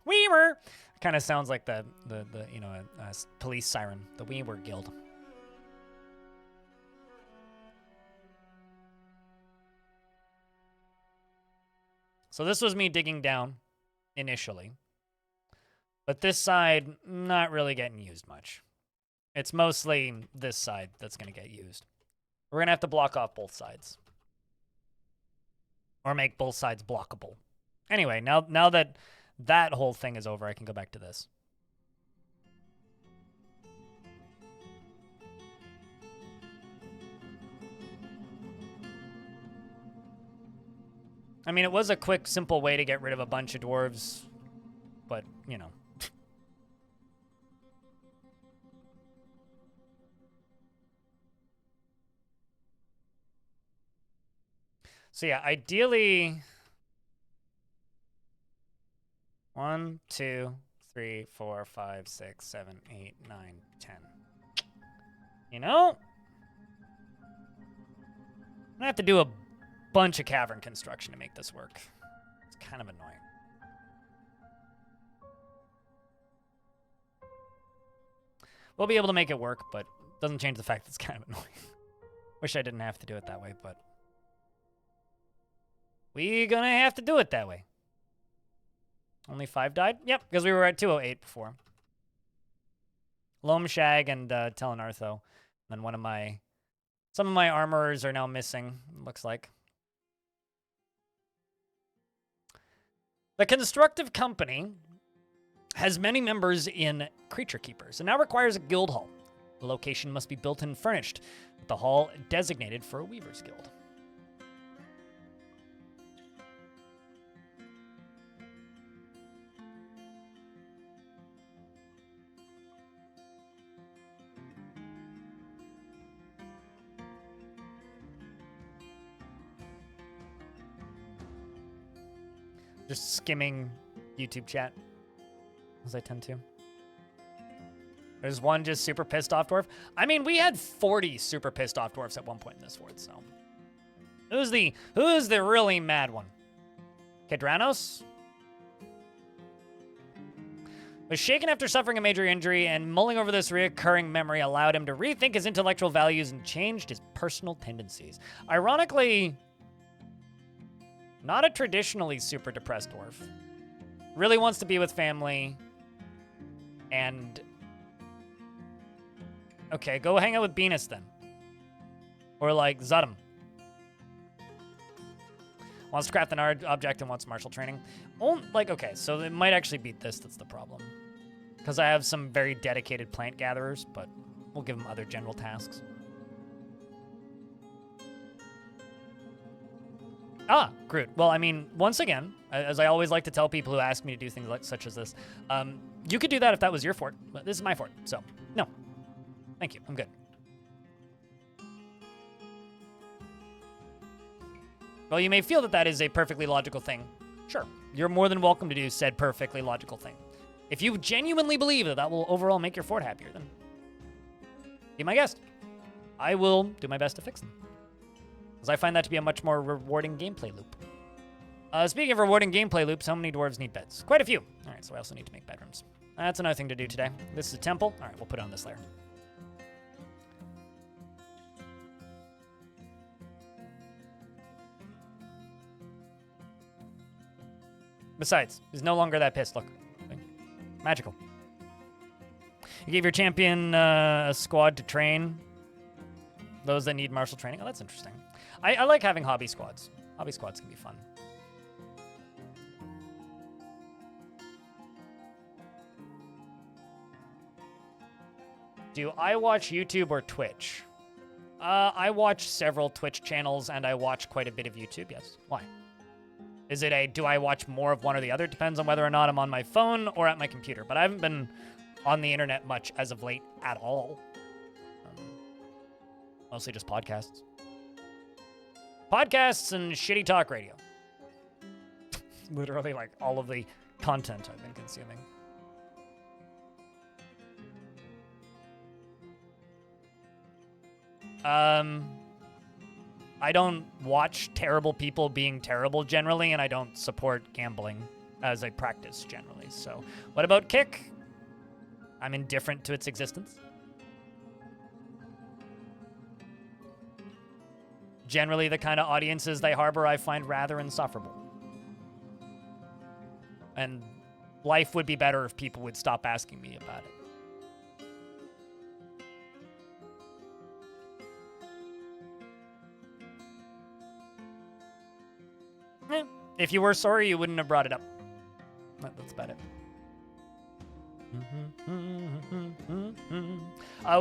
Weaver kind of sounds like the you know, a police siren. The Weaver Guild. So this was me digging down initially. But this side, not really getting used much. It's mostly this side that's going to get used. We're going to have to block off both sides. Or make both sides blockable. Anyway, now that that whole thing is over, I can go back to this. I mean, it was a quick, simple way to get rid of a bunch of dwarves, but, you know. So yeah, ideally... 1, 2, 3, 4, 5, 6, 7, 8, 9, 10. You know? I'm gonna have to do a bunch of cavern construction to make this work. It's kind of annoying. We'll be able to make it work, but it doesn't change the fact that it's kind of annoying. Wish I didn't have to do it that way, but we're gonna have to do it that way. Only 5 died? Yep, because we were at 208 before. Loam Shag and Telenartho. And then some of my armorers are now missing, looks like. The Constructive Company has many members in Creaturekeepers and now requires a guild hall. The location must be built and furnished, with the hall designated for a Weaver's Guild. Just skimming YouTube chat, as I tend to. There's one just super pissed off dwarf. I mean, we had 40 super pissed off dwarfs at one point in this fort, so. Who's the really mad one? Kedranos? Was shaken after suffering a major injury, and mulling over this reoccurring memory allowed him to rethink his intellectual values and changed his personal tendencies. Ironically, not a traditionally super depressed dwarf. Really wants to be with family, and... Okay, go hang out with Venus then. Or like Zudum. Wants to craft an art object and wants martial training. Oh, like, okay, so it might actually be this that's the problem. Because I have some very dedicated plant gatherers, but we'll give them other general tasks. Ah, Groot. Well, I mean, once again, as I always like to tell people who ask me to do things like such as this, you could do that if that was your fort, but this is my fort, so no. Thank you, I'm good. Well, you may feel that that is a perfectly logical thing. Sure, you're more than welcome to do said perfectly logical thing. If you genuinely believe that that will overall make your fort happier, then be my guest. I will do my best to fix them, because I find that to be a much more rewarding gameplay loop. Speaking of rewarding gameplay loops, how many dwarves need beds? Quite a few. All right, so I also need to make bedrooms. That's another thing to do today. This is a temple. All right, we'll put it on this layer. Besides, he's no longer that pissed. Look. Magical. You gave your champion a squad to train those that need martial training. Oh, that's interesting. I like having hobby squads. Hobby squads can be fun. Do I watch YouTube or Twitch? I watch several Twitch channels, and I watch quite a bit of YouTube, yes. Why? Is it a, do I watch more of one or the other? Depends on whether or not I'm on my phone or at my computer. But I haven't been on the internet much as of late at all. Mostly just podcasts. Podcasts and shitty talk radio. Literally like all of the content I've been consuming. I don't watch terrible people being terrible generally, and I don't support gambling as a practice generally. So, what about Kick? I'm indifferent to its existence. Generally, the kind of audiences they harbor I find rather insufferable. And life would be better if people would stop asking me about it. If you were sorry, you wouldn't have brought it up. That's about it.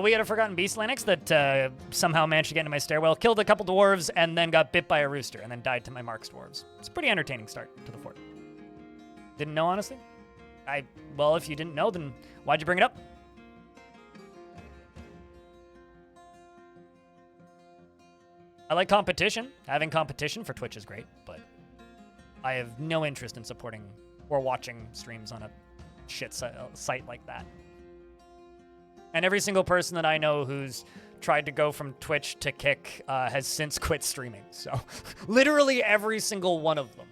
We had a Forgotten Beast Linux that somehow managed to get into my stairwell, killed a couple dwarves, and then got bit by a rooster, and then died to my Mark's dwarves. It's a pretty entertaining start to the fort. Didn't know, honestly? Well, if you didn't know, then why'd you bring it up? I like competition. Having competition for Twitch is great, but I have no interest in supporting or watching streams on a shit site like that. And every single person that I know who's tried to go from Twitch to Kick has since quit streaming. So literally every single one of them.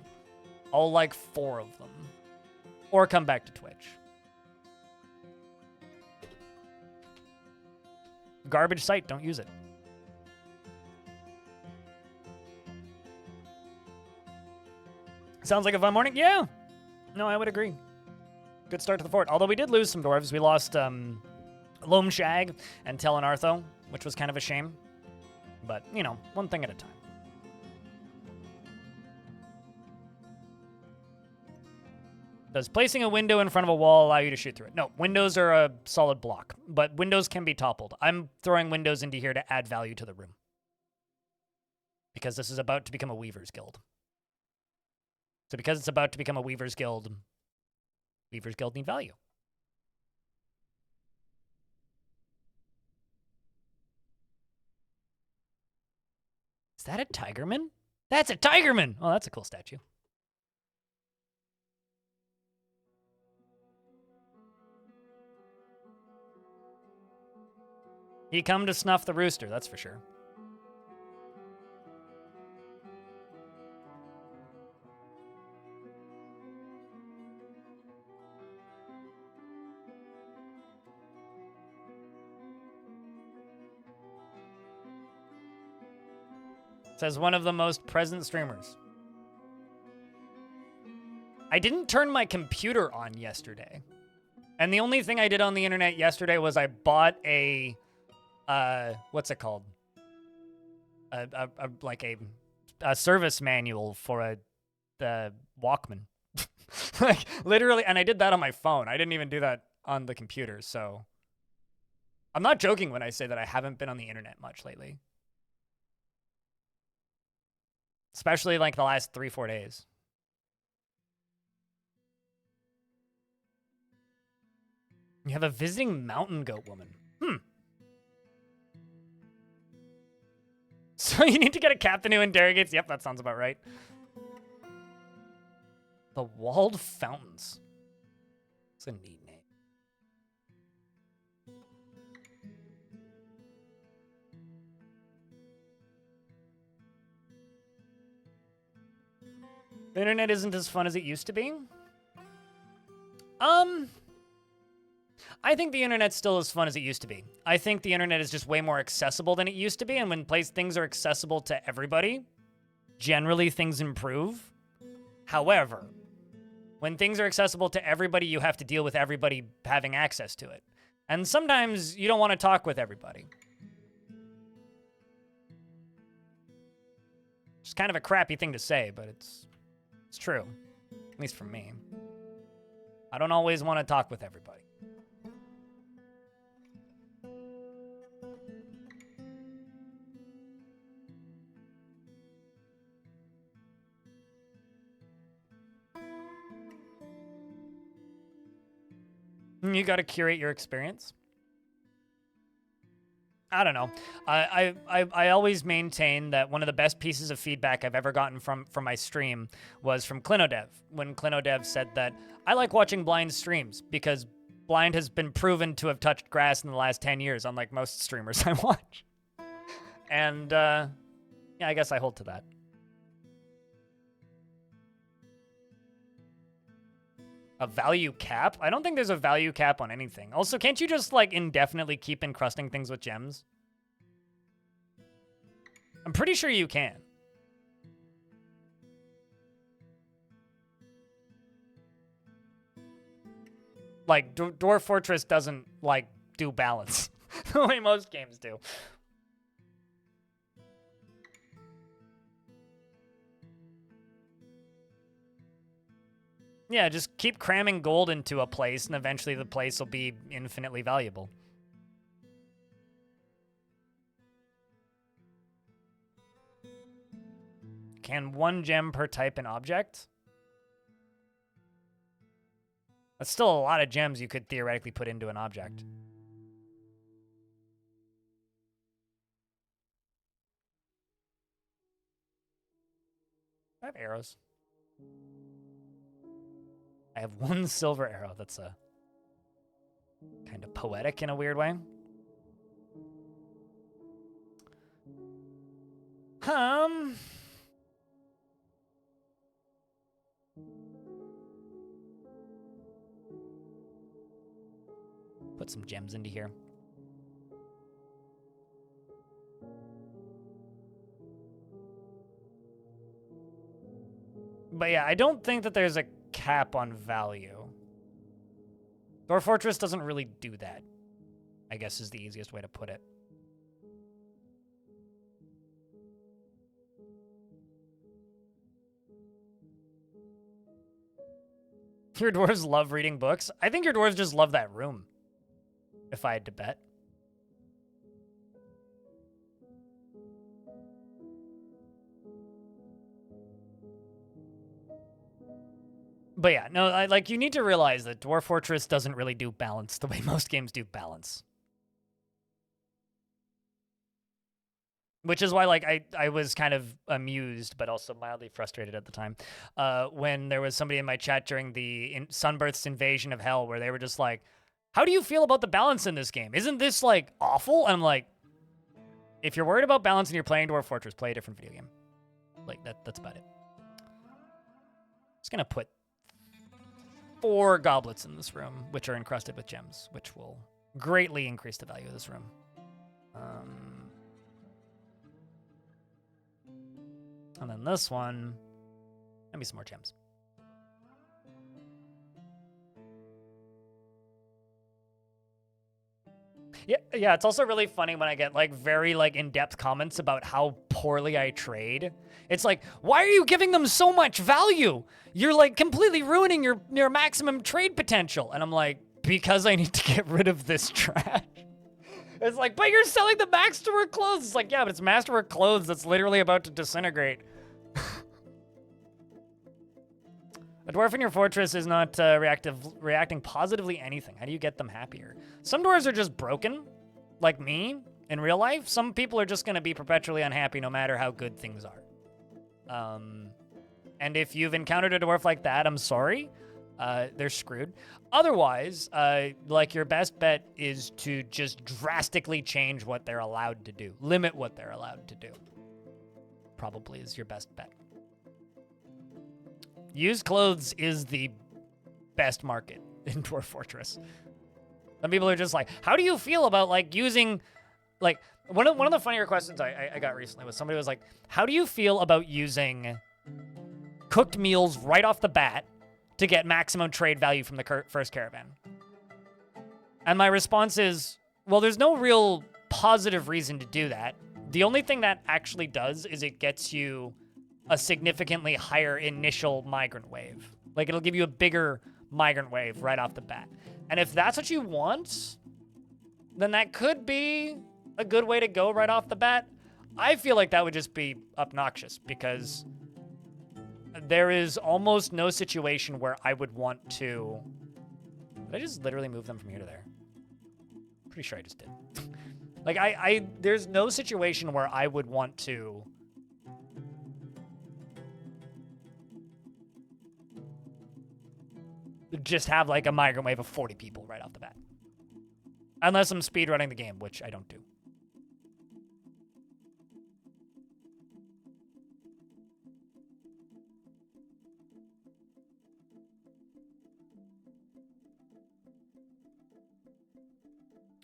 All like 4 of them. Or come back to Twitch. Garbage site, don't use it. Sounds like a fun morning? Yeah. No, I would agree. Good start to the fort. Although we did lose some dwarves. We lost Loam Shag and Telenartho, which was kind of a shame. But, you know, one thing at a time. Does placing a window in front of a wall allow you to shoot through it? No, windows are a solid block, but windows can be toppled. I'm throwing windows into here to add value to the room. Because this is about to become a Weaver's Guild. So because it's about to become a Weaver's Guild need value. Is that a Tigerman? That's a Tigerman! Oh, that's a cool statue. He come to snuff the rooster, that's for sure. Says one of the most present streamers. I didn't turn my computer on yesterday. And the only thing I did on the internet yesterday was I bought a, what's it called? A service manual for the Walkman. Like, literally, and I did that on my phone. I didn't even do that on the computer, so. I'm not joking when I say that I haven't been on the internet much lately. Especially like the last 3-4 days. You have a visiting mountain goat woman. So you need to get a captain who interrogates. Yep, that sounds about right. The Walled Fountains. It's a neat name. The internet isn't as fun as it used to be. I think the internet's still as fun as it used to be. I think the internet is just way more accessible than it used to be, and when things are accessible to everybody, generally things improve. However, when things are accessible to everybody, you have to deal with everybody having access to it. And sometimes you don't want to talk with everybody. It's kind of a crappy thing to say, but it's true. At least for me. I don't always want to talk with everybody. You got to curate your experience. I don't know. I always maintain that one of the best pieces of feedback I've ever gotten from my stream was from Clinodev, when Clinodev said that I like watching Blind streams because Blind has been proven to have touched grass in the last 10 years, unlike most streamers I watch. And yeah, I guess I hold to that. A value cap? I don't think there's a value cap on anything. Also, can't you just, like, indefinitely keep encrusting things with gems? I'm pretty sure you can. Like, Dwarf Fortress doesn't, like, do balance the way most games do. Yeah, just keep cramming gold into a place, and eventually the place will be infinitely valuable. Can 1 gem per type and object? That's still a lot of gems you could theoretically put into an object. I have arrows. I have 1 silver arrow. That's a kind of poetic in a weird way. Put some gems into here. But yeah, I don't think that there's a cap on value. Dwarf Fortress doesn't really do that, I guess is the easiest way to put it. Your dwarves love reading books? I think your dwarves just love that room, if I had to bet. But yeah, no, like, you need to realize that Dwarf Fortress doesn't really do balance the way most games do balance. Which is why, like, I was kind of amused, but also mildly frustrated at the time, when there was somebody in my chat during the Sunbirth's Invasion of Hell, where they were just like, how do you feel about the balance in this game? Isn't this, like, awful? And I'm like, if you're worried about balance and you're playing Dwarf Fortress, play a different video game. Like, that's about it. Just gonna put 4 goblets in this room, which are encrusted with gems, which will greatly increase the value of this room. And then this one, maybe some more gems. Yeah, it's also really funny when I get like very like in-depth comments about how poorly I trade. It's like, why are you giving them so much value? You're like completely ruining your maximum trade potential. And I'm like, because I need to get rid of this trash. It's like, but you're selling the masterwork clothes. It's like, yeah, but it's masterwork clothes that's literally about to disintegrate. A dwarf in your fortress is not reacting positively anything. How do you get them happier? Some dwarves are just broken, like me, in real life. Some people are just going to be perpetually unhappy no matter how good things are. And if you've encountered a dwarf like that, I'm sorry. They're screwed. Otherwise, like your best bet is to just drastically change what they're allowed to do. Limit what they're allowed to do. Probably is your best bet. Used clothes is the best market in Dwarf Fortress. Some people are just like, how do you feel about like using, like, one of the funnier questions I got recently was somebody was like, how do you feel about using cooked meals right off the bat to get maximum trade value from the first caravan? And my response is, well, there's no real positive reason to do that. The only thing that actually does is it gets you a significantly higher initial migrant wave. Like, it'll give you a bigger migrant wave right off the bat. And if that's what you want, then that could be a good way to go right off the bat. I feel like that would just be obnoxious because there is almost no situation where I would want to... Did I just literally move them from here to there? Pretty sure I just did. Like, there's no situation where I would want to just have like a migrant wave of 40 people right off the bat. Unless I'm speedrunning the game, which I don't do.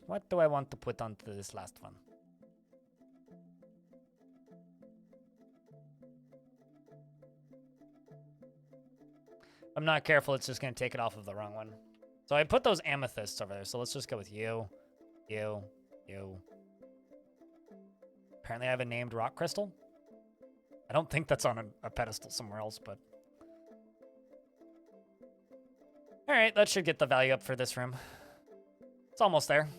What do I want to put onto this last one? If I'm not careful, it's just going to take it off of the wrong one. So I put those amethysts over there, so let's just go with you, you, you. Apparently I have a named rock crystal. I don't think that's on a pedestal somewhere else, but... Alright, that should get the value up for this room. It's almost there.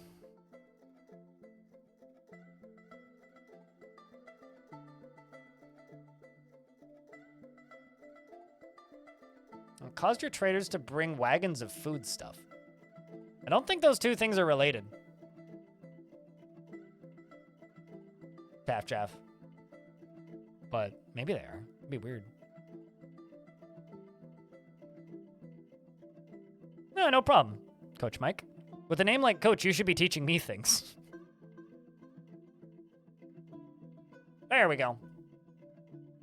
Caused your traders to bring wagons of food stuff. I don't think those two things are related. Taff Chaff. But maybe they are. It'd be weird. No problem, Coach Mike. With a name like Coach, you should be teaching me things. There we go.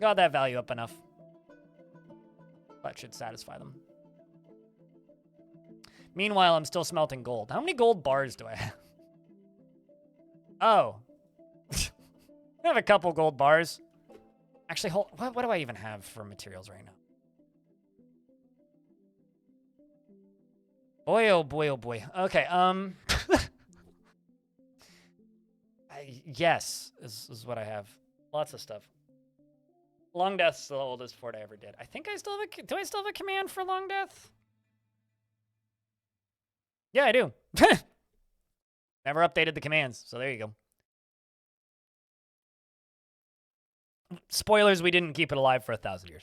Got that value up enough. That should satisfy them. Meanwhile, I'm still smelting gold. How many gold bars do I have? Oh. I have a couple gold bars. Actually, hold, what do I even have for materials right now? Boy, oh boy, oh boy. Okay, yes, is what I have. Lots of stuff. Long Death's the oldest fort I ever did. I think I still have a... Do I still have a command for Long Death? Yeah, I do. Never updated the commands, so there you go. Spoilers, we didn't keep it alive for 1,000 years.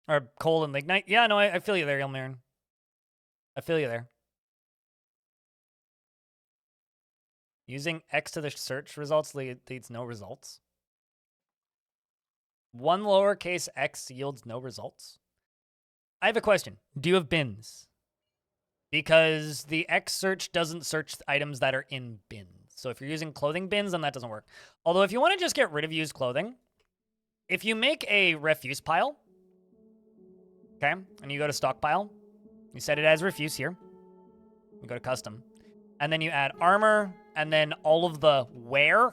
Or coal and lignite. Yeah, no, I feel you there, Ilmarin. I feel you there. Using X to the search results leads no results. One lowercase x yields no results. I have a question. Do you have bins? Because the X search doesn't search items that are in bins. So if you're using clothing bins, then that doesn't work. Although if you want to just get rid of used clothing, if you make a refuse pile, okay, and you go to stockpile, you set it as refuse here. You go to custom, and then you add armor, and then all of the wear,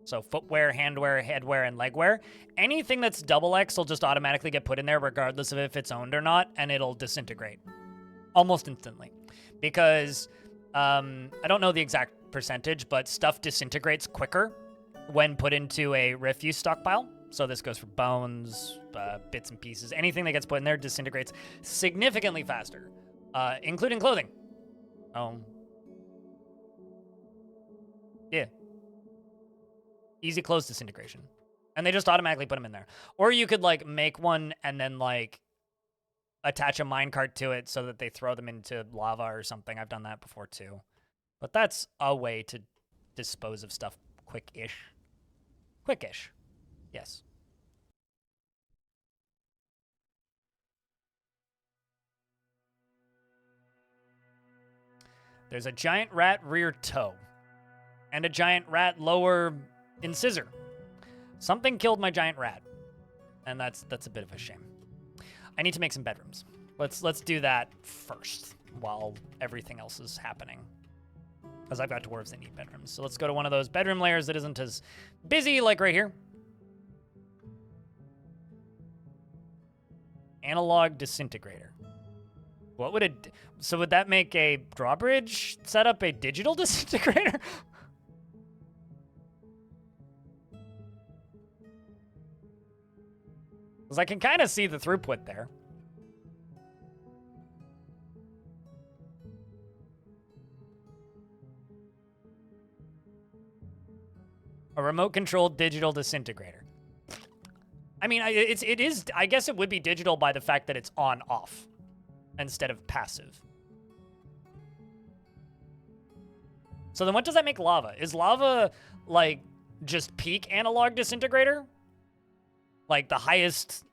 so footwear, handwear, headwear, and legwear. Anything that's double X will just automatically get put in there regardless of if it's owned or not, and it'll disintegrate almost instantly. Because I don't know the exact percentage, but stuff disintegrates quicker when put into a refuse stockpile. So this goes for bones, bits and pieces. Anything that gets put in there disintegrates significantly faster, including clothing. Yeah. Easy close disintegration. And they just automatically put them in there. Or you could, like, make one and then, like, attach a minecart to it so that they throw them into lava or something. I've done that before, too. But that's a way to dispose of stuff quick-ish. Quick-ish. Yes. There's a giant rat rear toe. And a giant rat lower incisor. Something killed my giant rat. And that's a bit of a shame. I need to make some bedrooms. Let's do that first while everything else is happening. Because I've got dwarves that need bedrooms. So let's go to one of those bedroom layers that isn't as busy, like right here. Analog disintegrator. What would it... So would that make a drawbridge setup a digital disintegrator? Because I can kind of see the throughput there. A remote-controlled digital disintegrator. I mean, it is. I guess it would be digital by the fact that it's on-off instead of passive. So then what does that make lava? Is lava, like, just peak analog disintegrator? Like the highest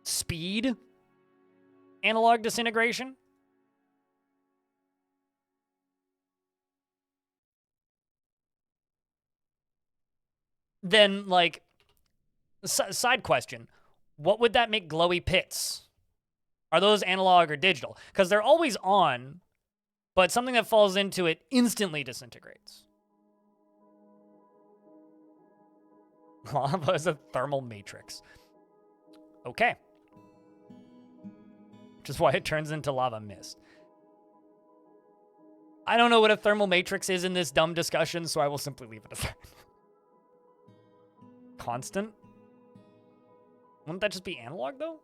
speed analog disintegration? Then, like, side question, what would that make glowy pits? Are those analog or digital? Because they're always on, but something that falls into it instantly disintegrates. Lava is a thermal matrix. Okay. Which is why it turns into lava mist. I don't know what a thermal matrix is in this dumb discussion, so I will simply leave it at that. Constant? Wouldn't that just be analog, though?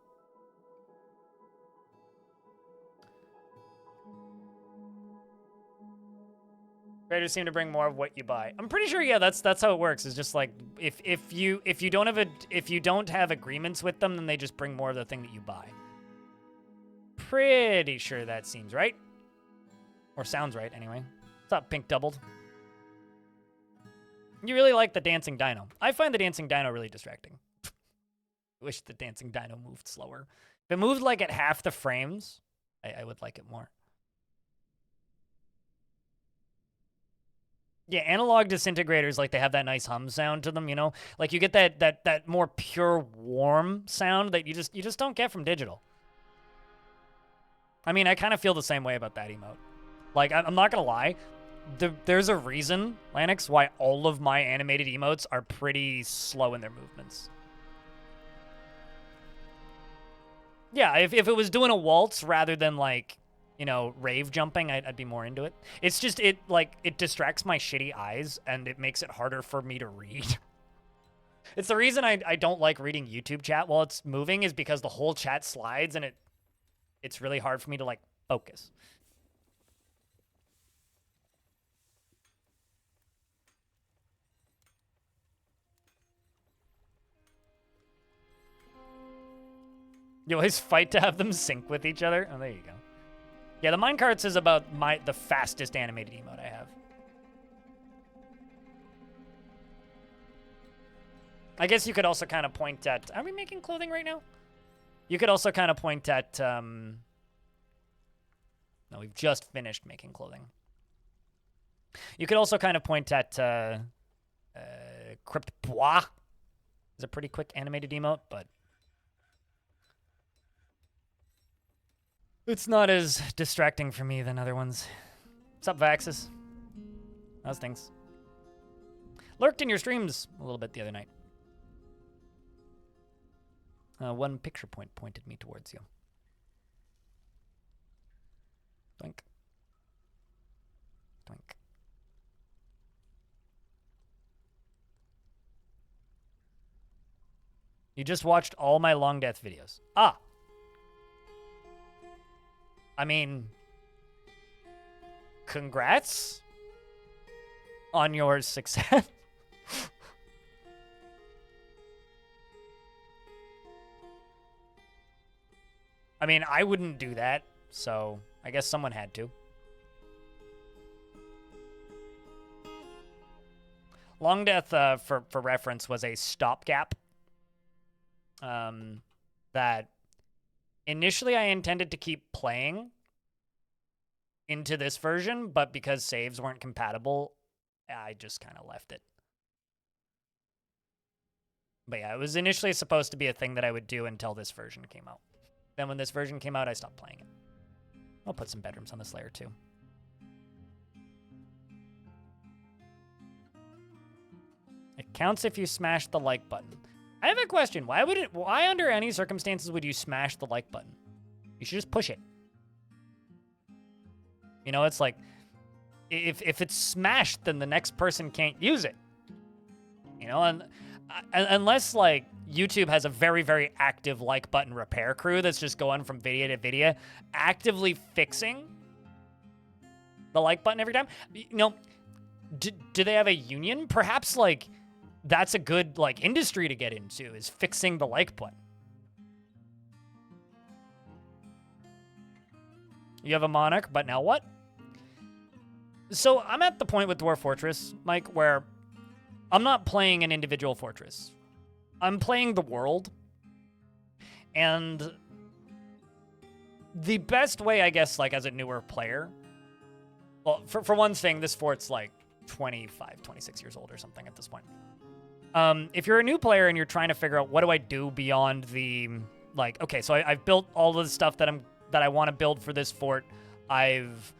Traders seem to bring more of what you buy. I'm pretty sure, yeah, that's how it works. It's just like if you don't have agreements with them, then they just bring more of the thing that you buy. Pretty sure that seems right. Or sounds right, anyway. What's up, Pink Doubled? You really like the dancing dino. I find the dancing dino really distracting. I wish the dancing dino moved slower. If it moved like at half the frames, I would like it more. Yeah, analog disintegrators, like, they have that nice hum sound to them, you know? Like, you get that more pure, warm sound that you just don't get from digital. I mean, I kind of feel the same way about that emote. Like, I'm not gonna lie. There's a reason, Lanix, why all of my animated emotes are pretty slow in their movements. Yeah, if it was doing a waltz rather than, like, you know, rave jumping, I'd be more into it. It's just, it distracts my shitty eyes, and it makes it harder for me to read. It's the reason I don't like reading YouTube chat while it's moving, is because the whole chat slides, and it's really hard for me to, like, focus. You always fight to have them sync with each other? Oh, there you go. Yeah, the minecarts is about the fastest animated emote I have. I guess you could also kind of point at... Are we making clothing right now? You could also kind of point at... no, we've just finished making clothing. You could also kind of point at Crypt Bois. It's a pretty quick animated emote, but it's not as distracting for me than other ones. What's up, Vaxis? How's things? Lurked in your streams a little bit the other night. One picture point pointed me towards you. Doink. Doink. You just watched all my long death videos. Ah! I mean, congrats on your success. I mean, I wouldn't do that, so I guess someone had to. Long Death, for reference, was a stopgap that initially I intended to keep playing into this version, but because saves weren't compatible, I just kind of left it. But yeah, it was initially supposed to be a thing that I would do until this version came out. Then when this version came out, I stopped playing it. I'll put some bedrooms on this layer too. It counts if you smash the like button. I have a question. Why under any circumstances would you smash the like button? You should just push it. You know, it's like, if it's smashed, then the next person can't use it. You know, and unless, like, YouTube has a very, very active like button repair crew that's just going from video to video, actively fixing the like button every time. You know, do they have a union? Perhaps, like, that's a good, like, industry to get into, is fixing the like button. You have a monarch, but now what? So I'm at the point with Dwarf Fortress, Mike, where I'm not playing an individual fortress. I'm playing the world. And the best way, I guess, like, as a newer player, well, for one thing, this fort's like 25, 26 years old or something at this point. If you're a new player and you're trying to figure out what do I do beyond the, like, okay, so I've built all of the stuff that I want to build for this fort. I've,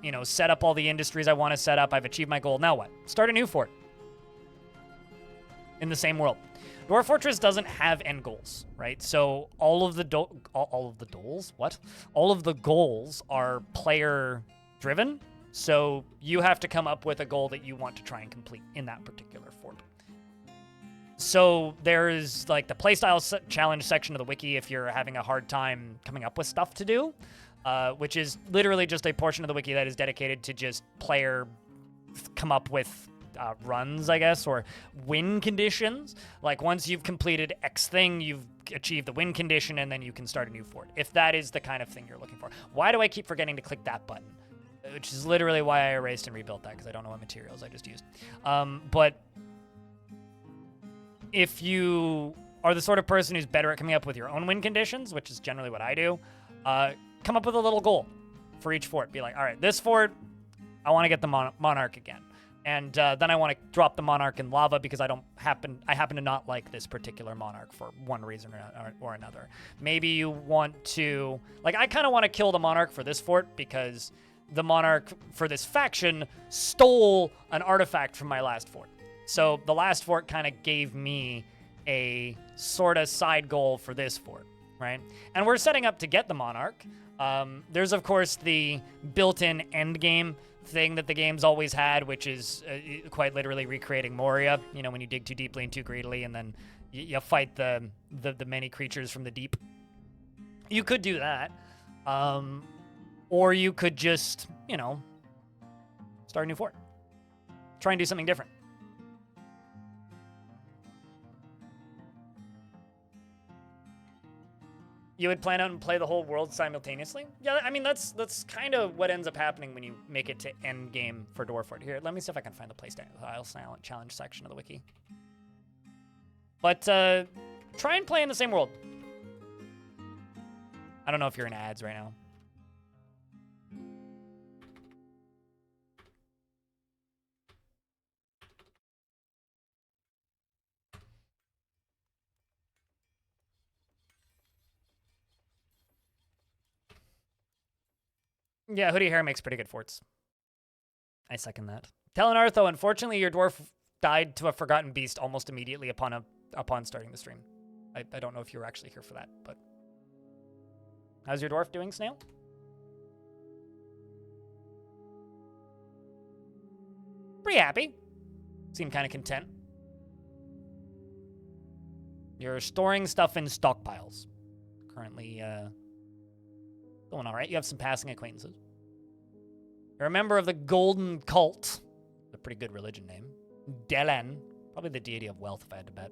you know, set up all the industries I want to set up. I've achieved my goal. Now what? Start a new fort in the same world. Dwarf Fortress doesn't have end goals, right? So all of the goals are player driven. So you have to come up with a goal that you want to try and complete in that particular fort. So there's, like, the playstyle challenge section of the wiki if you're having a hard time coming up with stuff to do, which is literally just a portion of the wiki that is dedicated to just player come up with runs, I guess, or win conditions. Like, once you've completed X thing, you've achieved the win condition, and then you can start a new fort, if that is the kind of thing you're looking for. Why do I keep forgetting to click that button? Which is literally why I erased and rebuilt that, because I don't know what materials I just used. But if you are the sort of person who's better at coming up with your own win conditions, which is generally what I do, come up with a little goal for each fort. Be like, all right, this fort, I want to get the monarch again. And then I want to drop the monarch in lava because I happen to not like this particular monarch for one reason or another. Maybe you want to, like, I kind of want to kill the monarch for this fort because the monarch for this faction stole an artifact from my last fort. So the last fort kind of gave me a sort of side goal for this fort, right? And we're setting up to get the monarch. There's, of course, the built-in end game thing that the game's always had, which is quite literally recreating Moria. You know, when you dig too deeply and too greedily, and then you fight the many creatures from the deep. You could do that. Or you could just, you know, start a new fort. Try and do something different. You would plan out and play the whole world simultaneously? Yeah, I mean, that's kind of what ends up happening when you make it to end game for Dwarf Fort. Here, let me see if I can find the playstyle challenge section of the wiki. But try and play in the same world. I don't know if you're in ads right now. Yeah, hoodie hair makes pretty good forts. I second that. Telenartho, unfortunately, your dwarf died to a forgotten beast almost immediately upon starting the stream. I don't know if you were actually here for that, but how's your dwarf doing, Snail? Pretty happy. Seem kind of content. You're storing stuff in stockpiles. Currently, going all right. You have some passing acquaintances. You're a member of the Golden Cult. A pretty good religion name. Delan. Probably the deity of wealth, if I had to bet.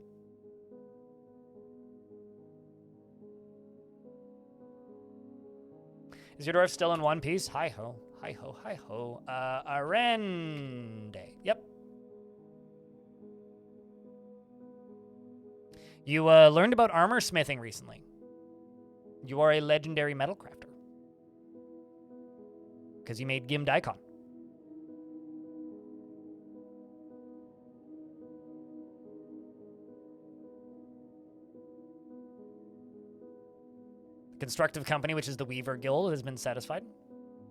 Is your dwarf still in one piece? Hi-ho. Hi-ho. Hi-ho. Arende. Yep. You learned about armor smithing recently. You are a legendary metal crafter. Because you made Gim Daikon. The constructive company, which is the Weaver Guild, has been satisfied.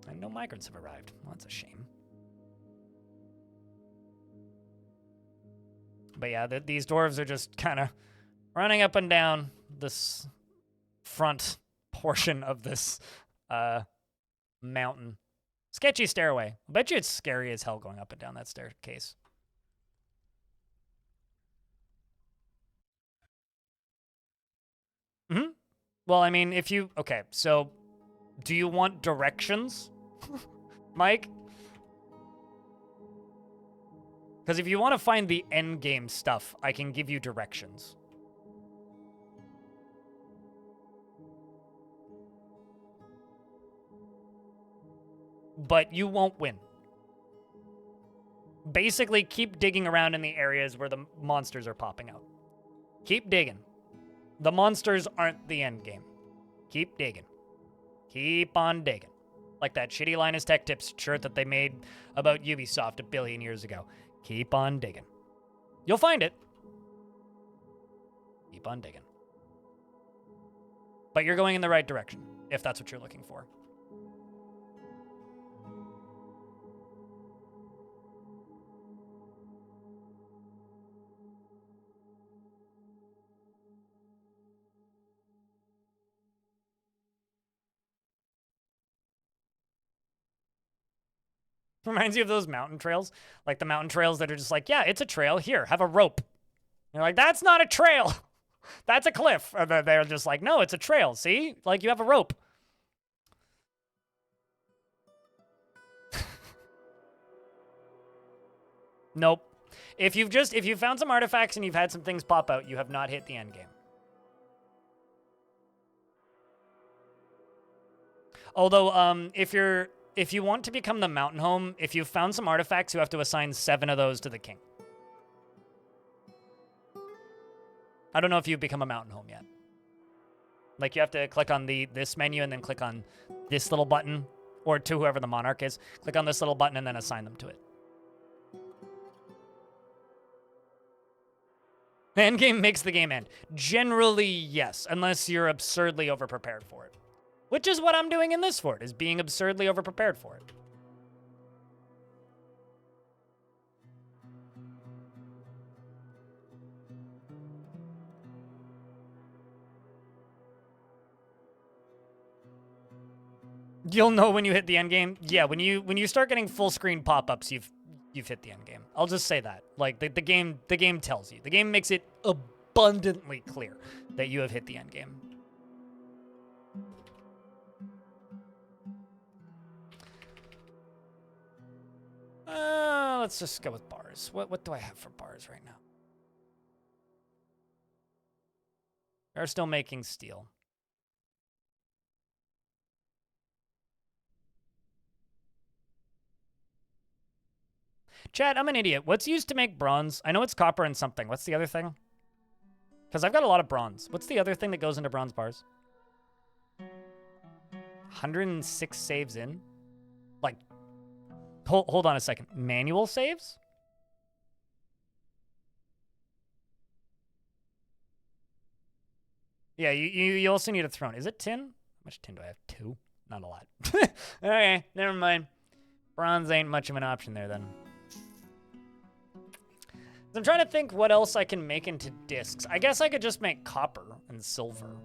And no migrants have arrived. Well, that's a shame. But yeah, these dwarves are just kind of running up and down this front portion of this mountain. Sketchy stairway. I bet you it's scary as hell going up and down that staircase. Mm-hmm. Well, I mean, if you... Okay, so do you want directions, Mike? Because if you want to find the end game stuff, I can give you directions. But you won't win. Basically, keep digging around in the areas where the monsters are popping out. Keep digging. The monsters aren't the end game. Keep digging. Keep on digging. Like that shitty Linus Tech Tips shirt that they made about Ubisoft a billion years ago. Keep on digging. You'll find it. Keep on digging. But you're going in the right direction, if that's what you're looking for. Reminds you of those mountain trails. Like the mountain trails that are just like, yeah, it's a trail. Here, have a rope. You're like, that's not a trail. That's a cliff. Or they're just like, no, it's a trail. See? Like you have a rope. Nope. If you've found some artifacts and you've had some things pop out, you have not hit the end game. Although, if you want to become the mountain home, if you've found some artifacts, you have to assign 7 of those to the king. I don't know if you've become a mountain home yet. Like, you have to click on this menu and then click on this little button, or to whoever the monarch is. Click on this little button and then assign them to it. The end game makes the game end. Generally, yes, unless you're absurdly overprepared for it. Which is what I'm doing in this fort, is being absurdly overprepared for it. You'll know when you hit the end game. Yeah, when you start getting full screen pop-ups, you've hit the end game. I'll just say that. Like the game tells you. The game makes it abundantly clear that you have hit the end game. Let's just go with bars. What do I have for bars right now? They're still making steel. Chad, I'm an idiot. What's used to make bronze? I know it's copper and something. What's the other thing? Because I've got a lot of bronze. What's the other thing that goes into bronze bars? 106 saves in? Like, hold on a second. Manual saves? Yeah, you also need a throne. Is it tin? How much tin do I have? 2? Not a lot. Okay, never mind. Bronze ain't much of an option there then. I'm trying to think what else I can make into discs. I guess I could just make copper and silver.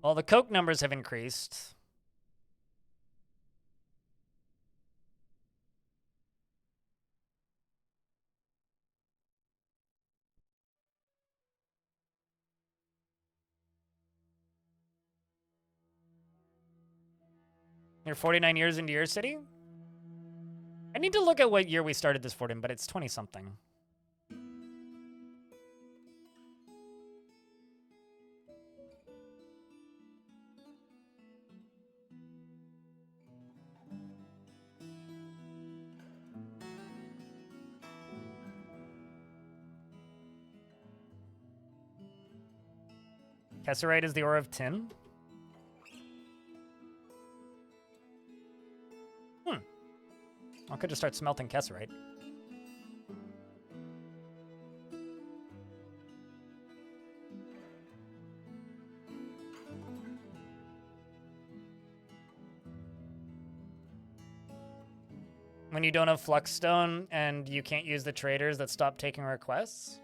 Well, the coke numbers have increased. You're 49 years into your city? I need to look at what year we started this fort in, but it's 20-something. Kesserite is the ore of tin? I could just start smelting Kesserite. When you don't have Fluxstone and you can't use the traders that stop taking requests?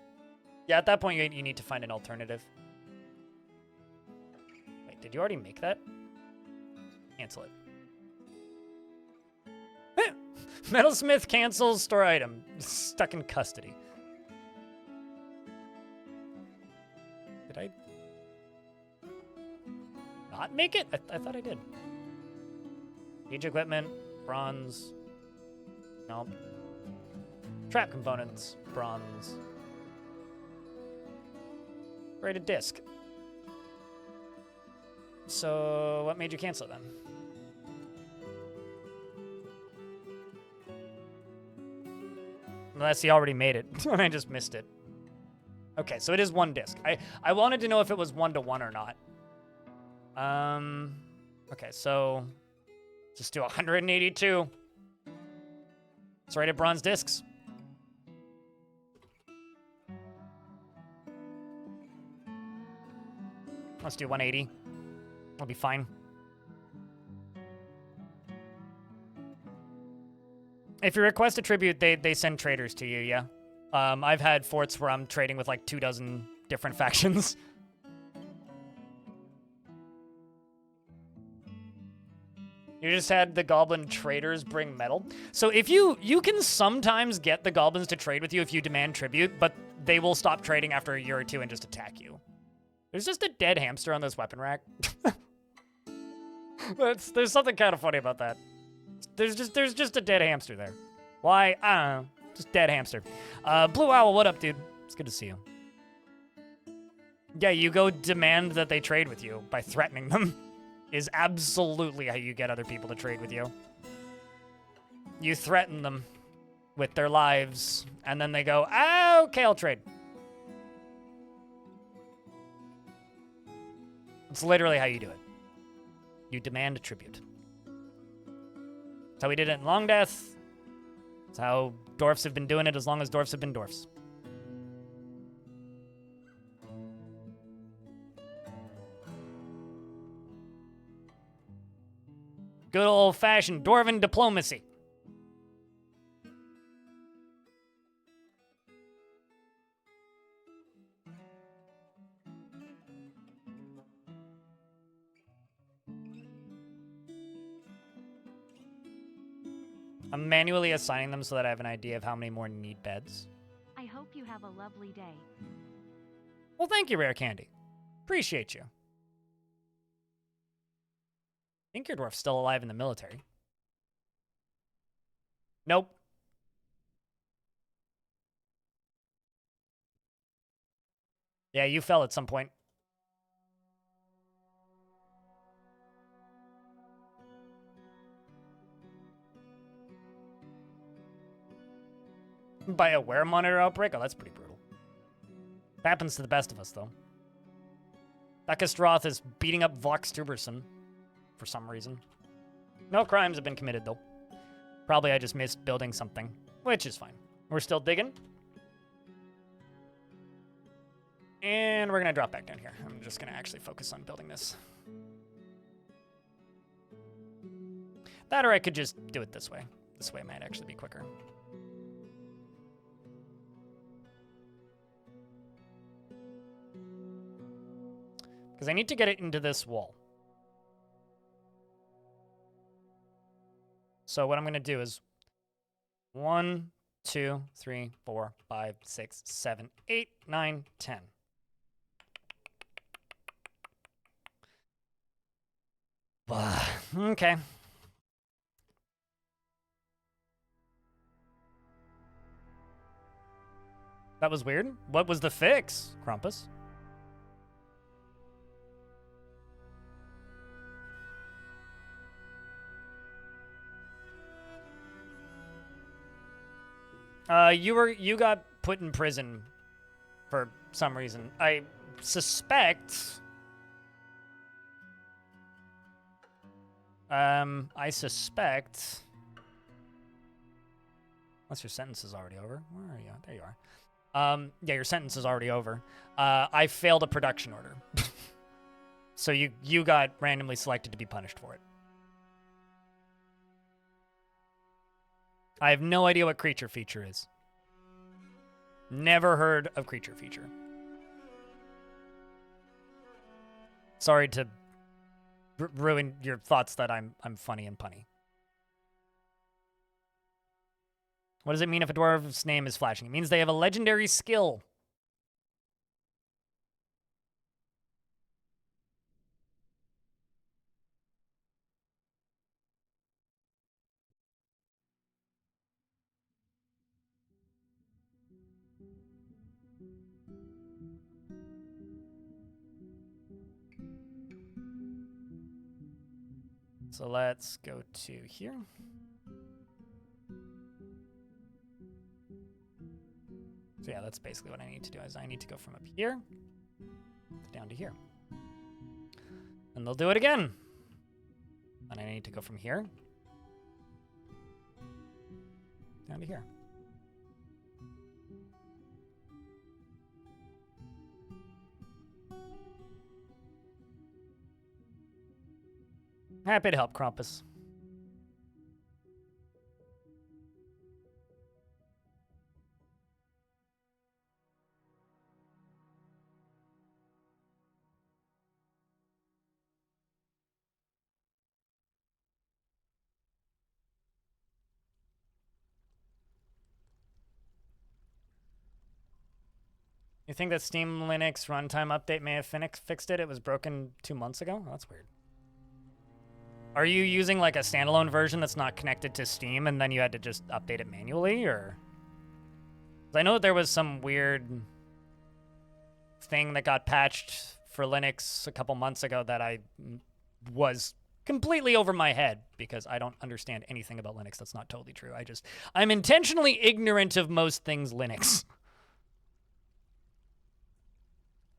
Yeah, at that point you need to find an alternative. Wait, did you already make that? Cancel it. Metalsmith cancels store item. Stuck in custody. Did I not make it? I thought I did. Siege equipment, bronze. Nope. Trap components, bronze. Rated disc. So what made you cancel it then? Unless he already made it, and I just missed it. Okay, so it is 1 disc. I wanted to know if it was 1-to-1 or not. Okay, so just do 182. It's rated bronze discs. Let's do 180. I'll be fine. If you request a tribute, they send traders to you, yeah. I've had forts where I'm trading with like 24 different factions. You just had the goblin traders bring metal. So if you can sometimes get the goblins to trade with you if you demand tribute, but they will stop trading after a year or 2 and just attack you. There's just a dead hamster on this weapon rack. There's something kind of funny about that. There's just a dead hamster there. Why? I don't know. Just dead hamster. Blue Owl, what up, dude? It's good to see you. Yeah, you go demand that they trade with you by threatening them. Is absolutely how you get other people to trade with you. You threaten them with their lives, and then they go, ah, okay, I'll trade. It's literally how you do it. You demand a tribute. That's how we did it in Long Death. That's how dwarfs have been doing it as long as dwarfs have been dwarfs. Good old-fashioned dwarven diplomacy. I'm manually assigning them so that I have an idea of how many more need beds. I hope you have a lovely day. Well, thank you, Rare Candy. Appreciate you. I think your dwarf's still alive in the military. Nope. Yeah, you fell at some point. By a wear monitor outbreak? Oh, that's pretty brutal. Happens to the best of us, though. Bekestroth is beating up Vox Tuberson for some reason. No crimes have been committed, though. Probably I just missed building something, which is fine. We're still digging. And we're going to drop back down here. I'm just going to actually focus on building this. That, or I could just do it this way. This way might actually be quicker. Because I need to get it into this wall. So what I'm going to do is 1, 2, 3, 4, 5, 6, 7, 8, 9, 10. Okay. That was weird. What was the fix, Krampus? You got put in prison for some reason. I suspect. Unless your sentence is already over. Where are you? There you are. Yeah, your sentence is already over. I failed a production order. So you got randomly selected to be punished for it. I have no idea what creature feature is. Never heard of creature feature. Sorry to ruin your thoughts that I'm funny and punny. What does it mean if a dwarf's name is flashing? It means they have a legendary skill. So let's go to here. So yeah, that's basically what I need to do. Is I need to go from up here down to here. And they'll do it again. And I need to go from here down to here. Happy to help, Krampus. You think that Steam Linux runtime update may have fixed it? It was broken 2 months ago? Oh, that's weird. Are you using like a standalone version that's not connected to Steam and then you had to just update it manually, or? 'Cause I know that there was some weird thing that got patched for Linux a couple months ago that I was completely over my head because I don't understand anything about Linux. That's not totally true. I'm intentionally ignorant of most things Linux.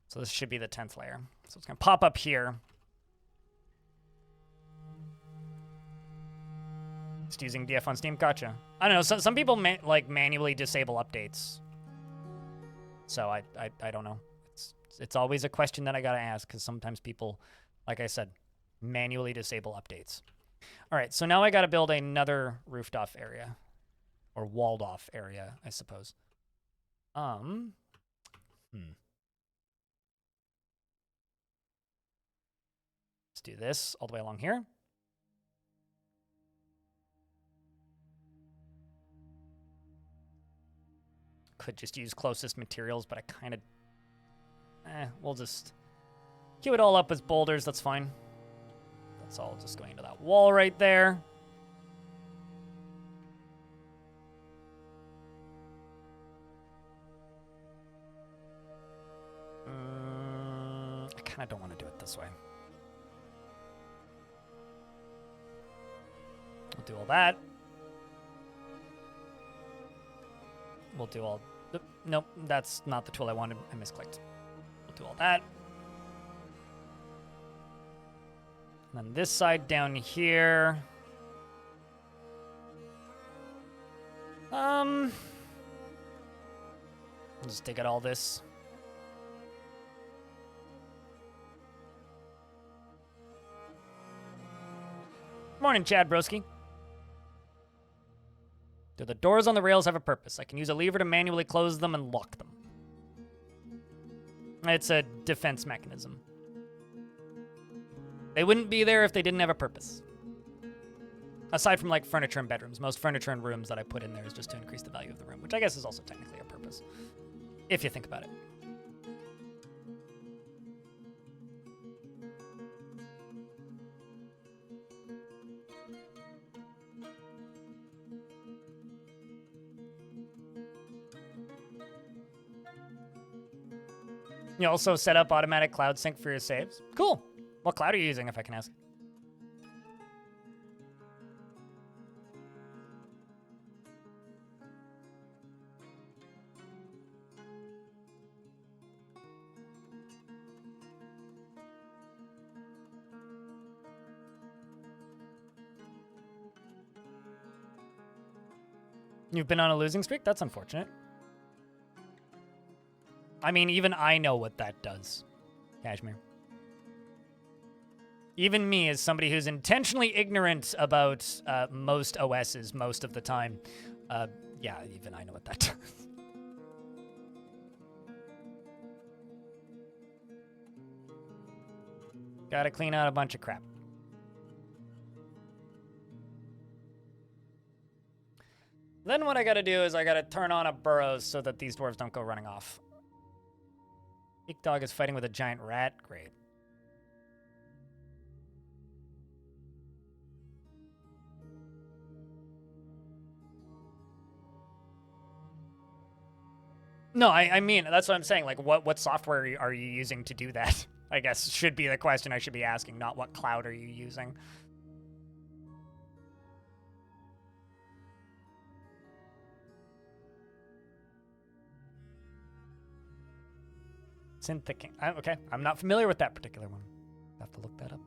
So this should be the 10th layer. So it's going to pop up here. Just using DF on Steam? Gotcha. I don't know. Some people manually disable updates. So I don't know. It's always a question that I got to ask because sometimes people, like I said, manually disable updates. All right, so now I got to build another roofed off area or walled off area, I suppose. Let's do this all the way along here. Could just use closest materials, but I kind of... we'll just queue it all up as boulders. That's fine. That's all just going into that wall right there. I kind of don't want to do it this way. We'll do all that. We'll do all... Nope, that's not the tool I wanted. I misclicked. We'll do all that. And then this side down here. I'll just dig at all this. Morning, Chad Broski. Do the doors on the rails have a purpose? I can use a lever to manually close them and lock them. It's a defense mechanism. They wouldn't be there if they didn't have a purpose. Aside from like furniture and bedrooms, most furniture and rooms that I put in there is just to increase the value of the room, which I guess is also technically a purpose, if you think about it. You also set up automatic cloud sync for your saves. Cool. What cloud are you using, if I can ask? You've been on a losing streak? That's unfortunate. I mean, even I know what that does, Kashmir. Even me, as somebody who's intentionally ignorant about most OSs most of the time, yeah, even I know what that does. Gotta clean out a bunch of crap. Then what I gotta do is I gotta turn on a burrows so that these dwarves don't go running off. Geek Dog is fighting with a giant rat. Great. No, I mean, that's what I'm saying. Like, what software are you using to do that? I guess should be the question I should be asking, not what cloud are you using. Synthic. Okay, I'm not familiar with that particular one. I have to look that up.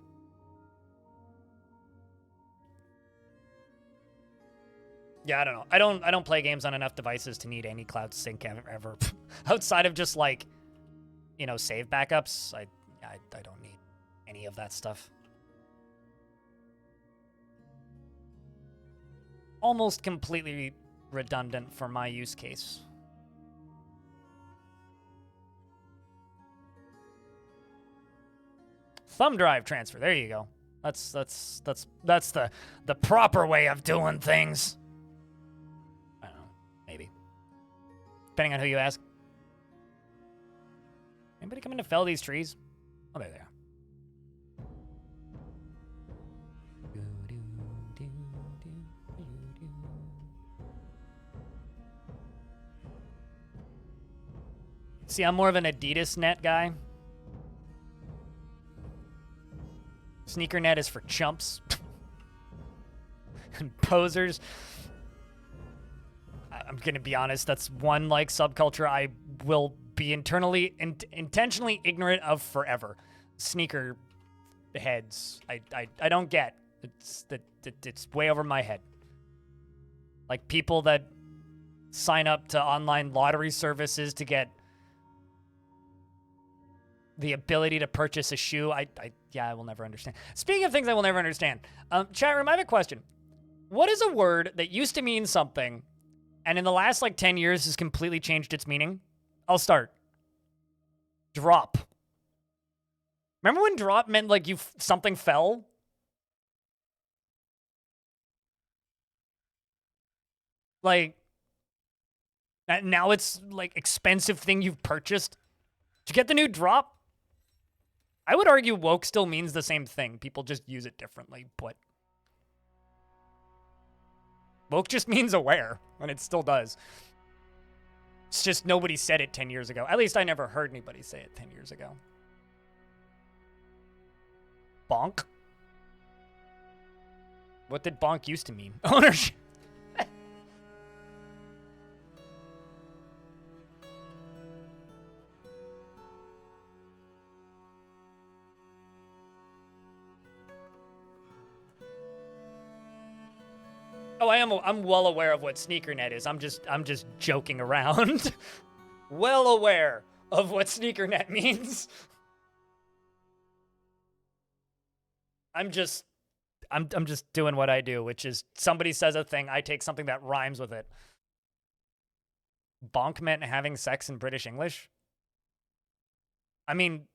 Yeah, I don't know. I don't play games on enough devices to need any cloud sync ever. Outside of just like, you know, save backups. I don't need any of that stuff. Almost completely redundant for my use case. Thumb drive transfer. There you go. That's the proper way of doing things. I don't know. Maybe. Depending on who you ask. Anybody coming to fell these trees? Oh, there they are. See, I'm more of an Adidas net guy. Sneaker net is for chumps and posers. I'm gonna be honest. That's one like subculture I will be intentionally ignorant of forever. Sneaker heads. I don't get. It's way over my head. Like people that sign up to online lottery services to get the ability to purchase a shoe. Yeah, I will never understand. Speaking of things I will never understand, chat room, I have a question. What is a word that used to mean something and in the last like 10 years has completely changed its meaning? I'll start. Drop. Remember when drop meant like something fell? Like, now it's like expensive thing you've purchased. Did you get the new drop? I would argue woke still means the same thing. People just use it differently, but woke just means aware, and it still does. It's just nobody said it 10 years ago. At least I never heard anybody say it 10 years ago. Bonk? What did bonk used to mean? Ownership. Oh, I'm well aware of what sneakernet is. I'm just joking around. Well aware of what sneakernet means. I'm just doing what I do, which is somebody says a thing, I take something that rhymes with it. Bonk meant having sex in British English? I mean,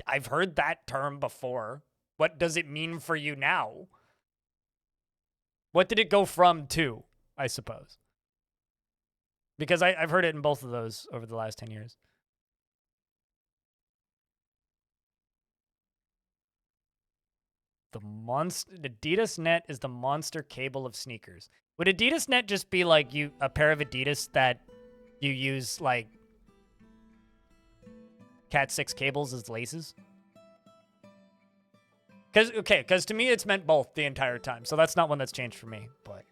I've heard that term before. What does it mean for you now? What did it go from to, I suppose? Because I've heard it in both of those over the last 10 years. Adidas Net is the monster cable of sneakers. Would Adidas Net just be like a pair of Adidas that you use like Cat 6 cables as laces? Because to me it's meant both the entire time, so that's not one that's changed for me. But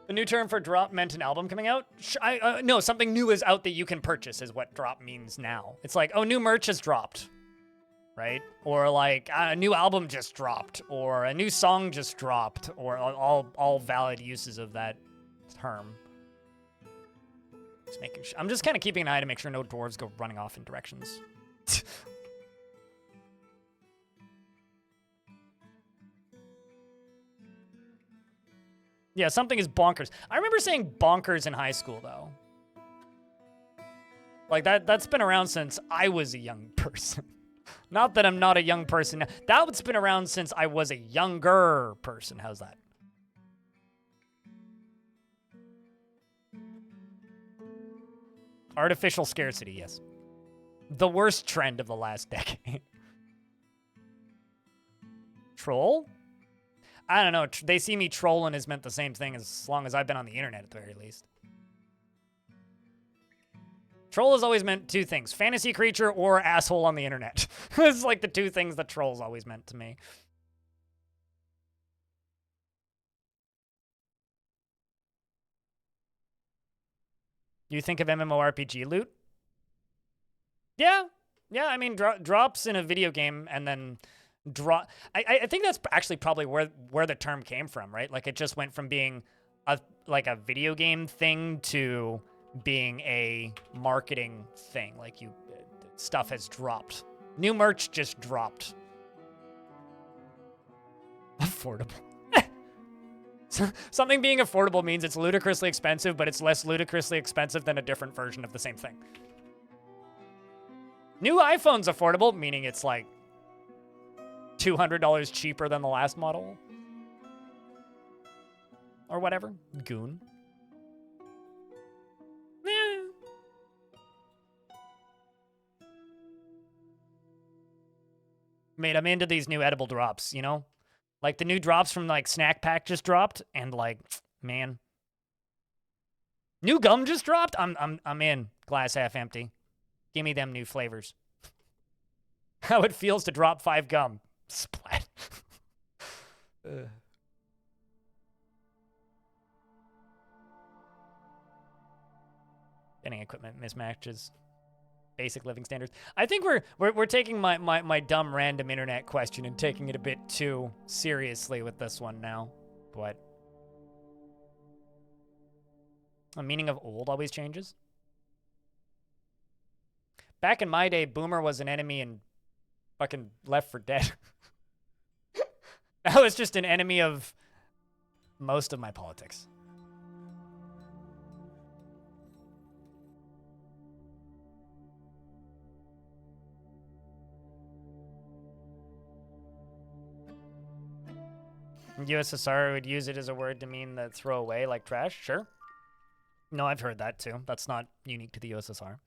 the new term for drop meant an album coming out? No, something new is out that you can purchase is what drop means now. It's like, oh, new merch has dropped, right? Or like a new album just dropped, or a new song just dropped, or all valid uses of that term. Just making sure. I'm just kind of keeping an eye to make sure no dwarves go running off in directions. Yeah, something is bonkers. I remember saying bonkers in high school, though. Like, that's been around since I was a young person. Not that I'm not a young person now. That's been around since I was a younger person. How's that? Artificial scarcity, yes. The worst trend of the last decade. Troll? I don't know. They see me trolling has meant the same thing as long as I've been on the internet, at the very least. Troll has always meant two things. Fantasy creature or asshole on the internet. It's like the two things that troll's always meant to me. You think of MMORPG loot? Yeah. Yeah, I mean, drops in a video game and then... I think that's actually probably where the term came from, right? Like it just went from being a video game thing to being a marketing thing. Like stuff has dropped. New merch just dropped. Affordable. Something being affordable means it's ludicrously expensive, but it's less ludicrously expensive than a different version of the same thing. New iPhone's affordable, meaning it's like $200 cheaper than the last model. Or whatever. Goon. Eh. Mate, I'm into these new edible drops, you know? Like the new drops from like Snack Pack just dropped, and like, man. New gum just dropped? I'm in. Glass half empty. Give me them new flavors. How it feels to drop 5 gum. Splat. Getting equipment mismatches. Basic living standards. I think we're taking my dumb random internet question and taking it a bit too seriously with this one now. But the meaning of old always changes. Back in my day, boomer was an enemy and fucking Left 4 Dead. Now it's just an enemy of most of my politics. USSR would use it as a word to mean that throw away, like trash. Sure. No, I've heard that too. That's not unique to the USSR.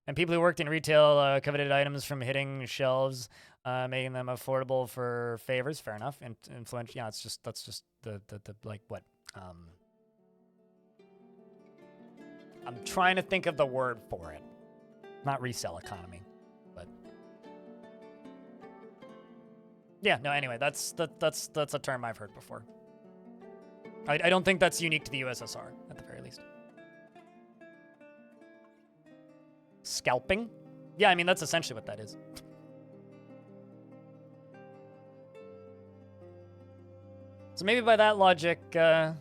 And people who worked in retail coveted items from hitting shelves, making them affordable for favors. Fair enough. Influential. Yeah, that's just the like what? I'm trying to think of the word for it. Not resale economy, but yeah. No. Anyway, that's a term I've heard before. I don't think that's unique to the USSR at the very least. Scalping? Yeah, I mean, that's essentially what that is. So maybe by that logic, because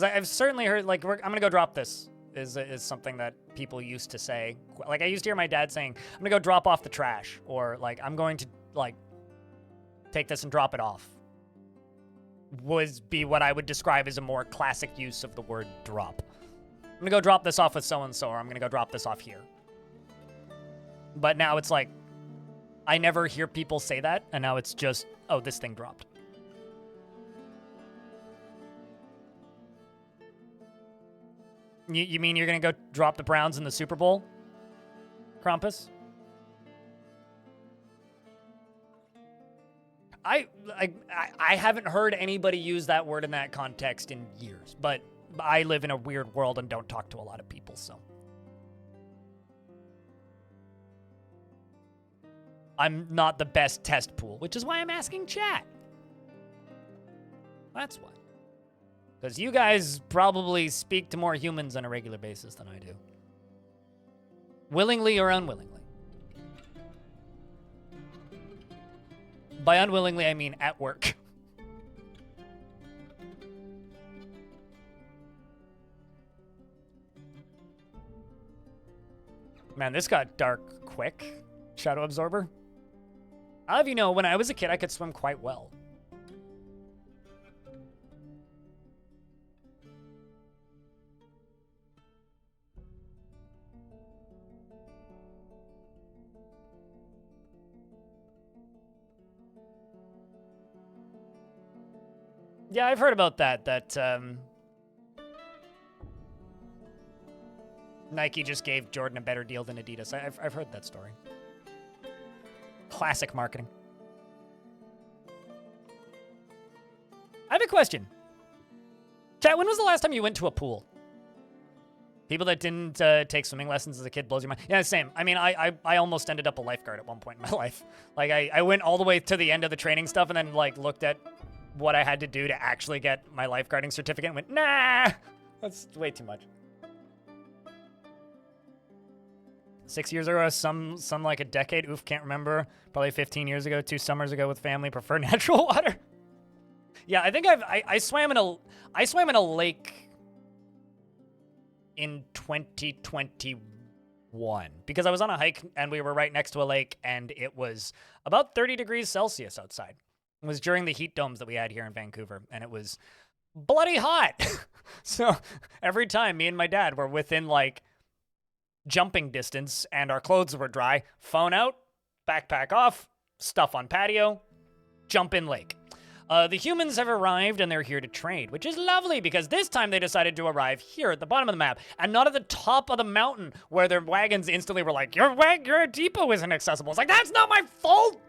I've certainly heard, like, I'm gonna go drop this is something that people used to say. Like, I used to hear my dad saying, I'm gonna go drop off the trash, or like, I'm going to like take this and drop it off. Would be what I would describe as a more classic use of the word drop. I'm gonna go drop this off with so-and-so, or I'm gonna go drop this off here. But now it's like, I never hear people say that, and now it's just, oh, this thing dropped. You mean you're gonna go drop the Browns in the Super Bowl, Krampus? I haven't heard anybody use that word in that context in years, but I live in a weird world and don't talk to a lot of people, so. I'm not the best test pool, which is why I'm asking chat. That's why. Because you guys probably speak to more humans on a regular basis than I do. Willingly or unwillingly. By unwillingly, I mean at work. Man, this got dark quick. Shadow Absorber. I'll have you know, when I was a kid, I could swim quite well. Yeah, I've heard about that. Nike just gave Jordan a better deal than Adidas. I've heard that story. Classic marketing. I have a question. Chat, when was the last time you went to a pool? People that didn't take swimming lessons as a kid blows your mind. Yeah, same. I mean, I almost ended up a lifeguard at one point in my life. Like, I went all the way to the end of the training stuff and then, like, looked at what I had to do to actually get my lifeguarding certificate and went, nah, that's way too much. 6 years ago, some like a decade, oof, can't remember. Probably 15 years ago, 2 summers ago with family, prefer natural water. Yeah, I think I swam in a lake in 2021 because I was on a hike and we were right next to a lake and it was about 30 degrees Celsius outside. It was during the heat domes that we had here in Vancouver, and it was bloody hot. So every time me and my dad were within, like, jumping distance and our clothes were dry, phone out, backpack off, stuff on patio, jump in lake. The humans have arrived, and they're here to trade, which is lovely because this time they decided to arrive here at the bottom of the map and not at the top of the mountain where their wagons instantly were like, your depot isn't accessible. It's like, that's not my fault!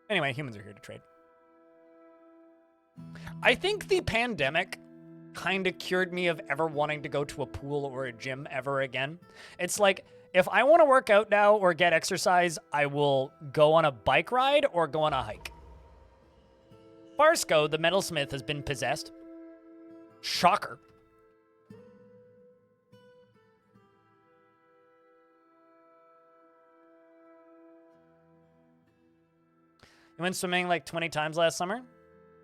Anyway, humans are here to trade. I think the pandemic kind of cured me of ever wanting to go to a pool or a gym ever again. It's like, if I want to work out now or get exercise, I will go on a bike ride or go on a hike. Barsco, the metalsmith, has been possessed. Shocker. You went swimming like 20 times last summer?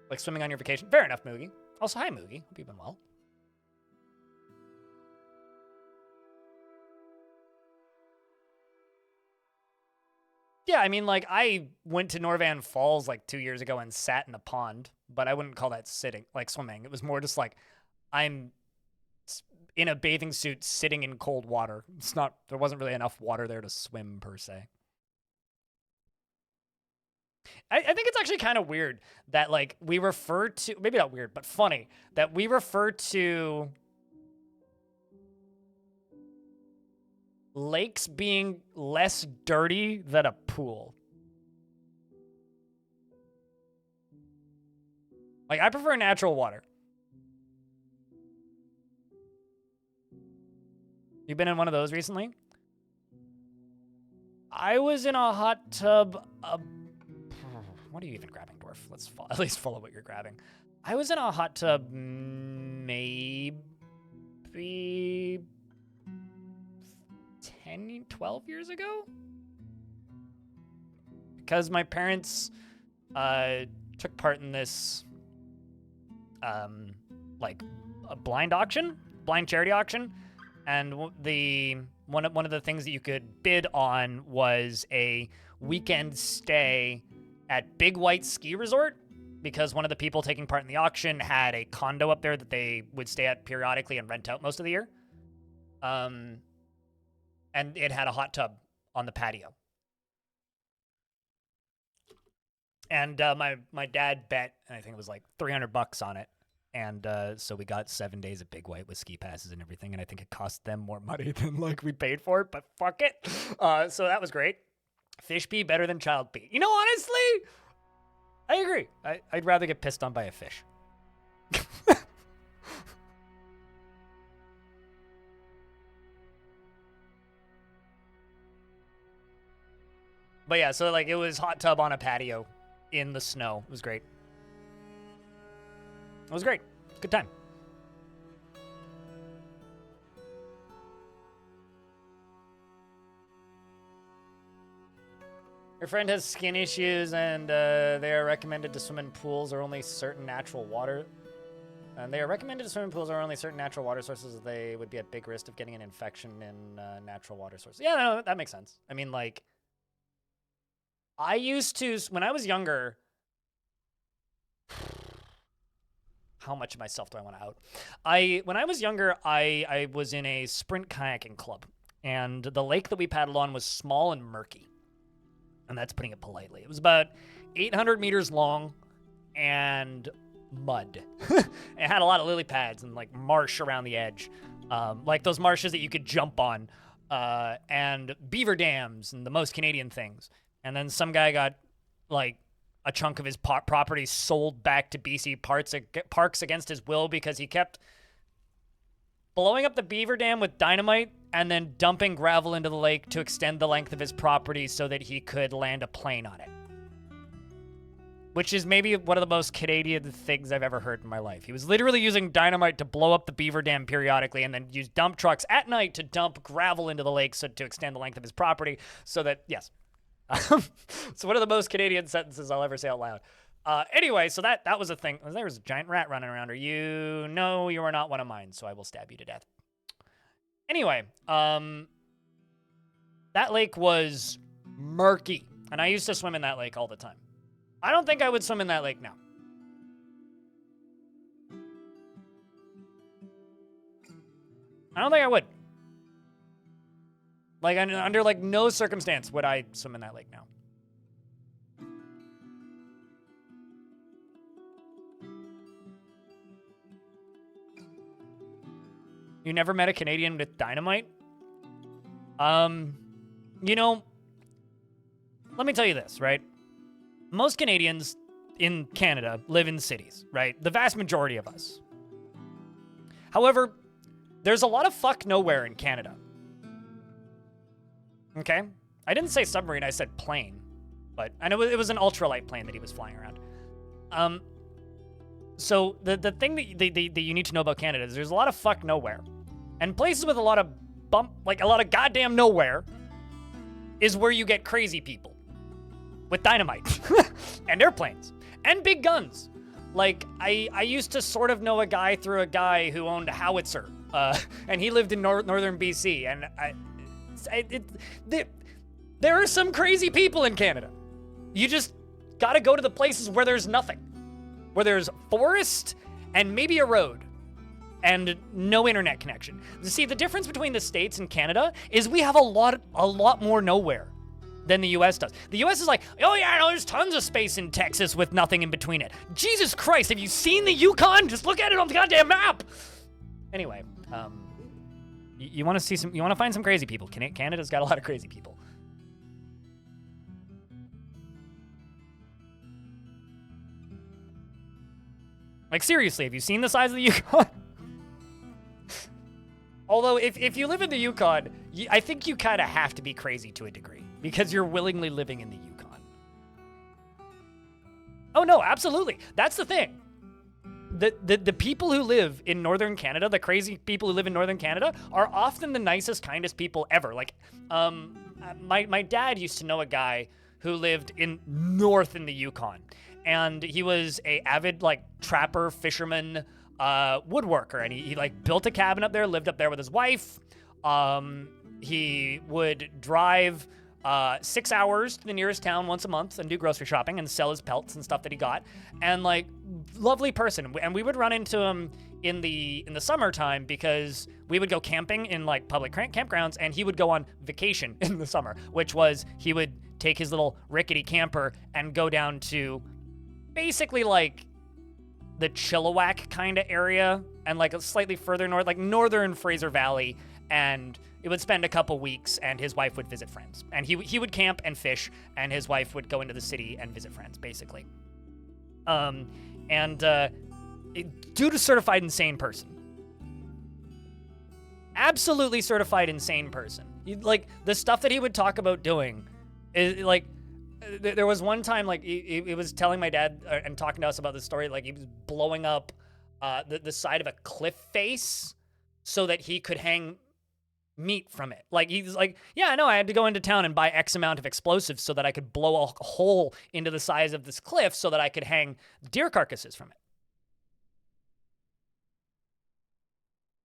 Like swimming on your vacation? Fair enough, Moogie. Also, hi, Moogie. Hope you've been well. Yeah, I mean, like, I went to Norvan Falls like 2 years ago and sat in a pond, but I wouldn't call that swimming. It was more just like, I'm in a bathing suit sitting in cold water. There wasn't really enough water there to swim per se. I think it's actually kind of weird that, like, we refer to, maybe not weird, but funny, that we refer to lakes being less dirty than a pool. Like, I prefer natural water. You been in one of those recently? I was in a hot tub. What are you even grabbing, Dwarf? Let's at least follow what you're grabbing. I was in a hot tub maybe 10, 12 years ago? because my parents took part in this like a blind charity auction, and one of the things that you could bid on was a weekend stay at Big White Ski Resort, because one of the people taking part in the auction had a condo up there that they would stay at periodically and rent out most of the year. And it had a hot tub on the patio. And my dad bet, I think it was like $300 on it. And so we got 7 days at Big White with ski passes and everything. And I think it cost them more money than like we paid for it, but fuck it. So that was great. Fish pee better than child pee. You know, honestly, I agree. I'd rather get pissed on by a fish. But yeah, so like it was hot tub on a patio in the snow. It was great. It was great. Good time. Your friend has skin issues and they are recommended to swim in pools or only certain natural water. And they are recommended to swim in pools or only certain natural water sources. They would be at big risk of getting an infection in natural water sources. Yeah, no, that makes sense. I mean, like, I used to, when I was younger, how much of myself do I want to out? When I was younger, I was in a sprint kayaking club, and the lake that we paddled on was small and murky. And that's putting it politely. It was about 800 meters long and mud. It had a lot of lily pads and like marsh around the edge. Like those marshes that you could jump on, and beaver dams and the most Canadian things. And then some guy got like a chunk of his property sold back to BC Parks against his will because he kept blowing up the beaver dam with dynamite and then dumping gravel into the lake to extend the length of his property so that he could land a plane on it. Which is maybe one of the most Canadian things I've ever heard in my life. He was literally using dynamite to blow up the beaver dam periodically and then use dump trucks at night to dump gravel into the lake so to extend the length of his property so that, yes. It's one of the most Canadian sentences I'll ever say out loud. Anyway, so that was a thing. There was a giant rat running around her. You know you are not one of mine, so I will stab you to death. Anyway, that lake was murky, and I used to swim in that lake all the time. I don't think I would swim in that lake now. I don't think I would. Like, under like no circumstance would I swim in that lake now. You never met a Canadian with dynamite? You know, let me tell you this, right? Most Canadians in Canada live in cities, right? The vast majority of us. However, there's a lot of fuck nowhere in Canada. Okay? I didn't say submarine, I said plane. But I know it was an ultralight plane that he was flying around. So the thing that you need to know about Canada is there's a lot of fuck nowhere. And places with a lot of like a lot of goddamn nowhere is where you get crazy people. With dynamite. And airplanes. And big guns. Like, I used to sort of know a guy through a guy who owned a howitzer. And he lived in northern BC. And there are some crazy people in Canada. You just gotta go to the places where there's nothing. Where there's forest and maybe a road. And no internet connection. See, the difference between the States and Canada is we have a lot more nowhere than the US does. The US is like, oh yeah, no, there's tons of space in Texas with nothing in between it. Jesus Christ, have you seen the Yukon? Just look at it on the goddamn map. Anyway, you want to find some crazy people. Canada's got a lot of crazy people. Like seriously, have you seen the size of the Yukon? Although, if you live in the Yukon, I think you kind of have to be crazy to a degree. Because you're willingly living in the Yukon. Oh, no, absolutely. That's the thing. The people who live in northern Canada, the crazy people who live in northern Canada, are often the nicest, kindest people ever. Like, my dad used to know a guy who lived in north in the Yukon. And he was a avid, like, trapper, fisherman, woodworker. And he like, built a cabin up there, lived up there with his wife. He would drive 6 hours to the nearest town once a month and do grocery shopping and sell his pelts and stuff that he got. And, like, lovely person. And we would run into him in the summertime because we would go camping in, like, public campgrounds, and he would go on vacation in the summer, which was he would take his little rickety camper and go down to basically, like, the Chilliwack kind of area and, like, slightly further north, like northern Fraser Valley, and it would spend a couple weeks, and his wife would visit friends. And he would camp and fish, and his wife would go into the city and visit friends, basically. Dude, a certified insane person. Absolutely certified insane person. Like, the stuff that he would talk about doing is, like, there was one time, like, he was telling my dad and talking to us about this story, like, he was blowing up the side of a cliff face so that he could hang meat from it. Like, he's like, yeah, I know, I had to go into town and buy X amount of explosives so that I could blow a hole into the size of this cliff so that I could hang deer carcasses from it.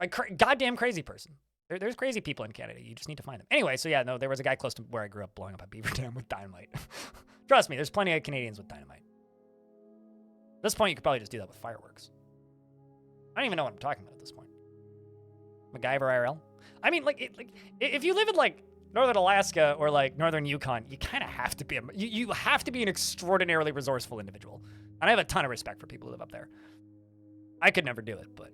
Like, goddamn crazy person. There's crazy people in Canada. You just need to find them. Anyway, so yeah, no, there was a guy close to where I grew up blowing up a beaver dam with dynamite. Trust me, there's plenty of Canadians with dynamite. At this point, you could probably just do that with fireworks. I don't even know what I'm talking about at this point. MacGyver IRL? I mean, like, if you live in, like, northern Alaska or, like, northern Yukon, you kind of have to be you have to be an extraordinarily resourceful individual. And I have a ton of respect for people who live up there. I could never do it, but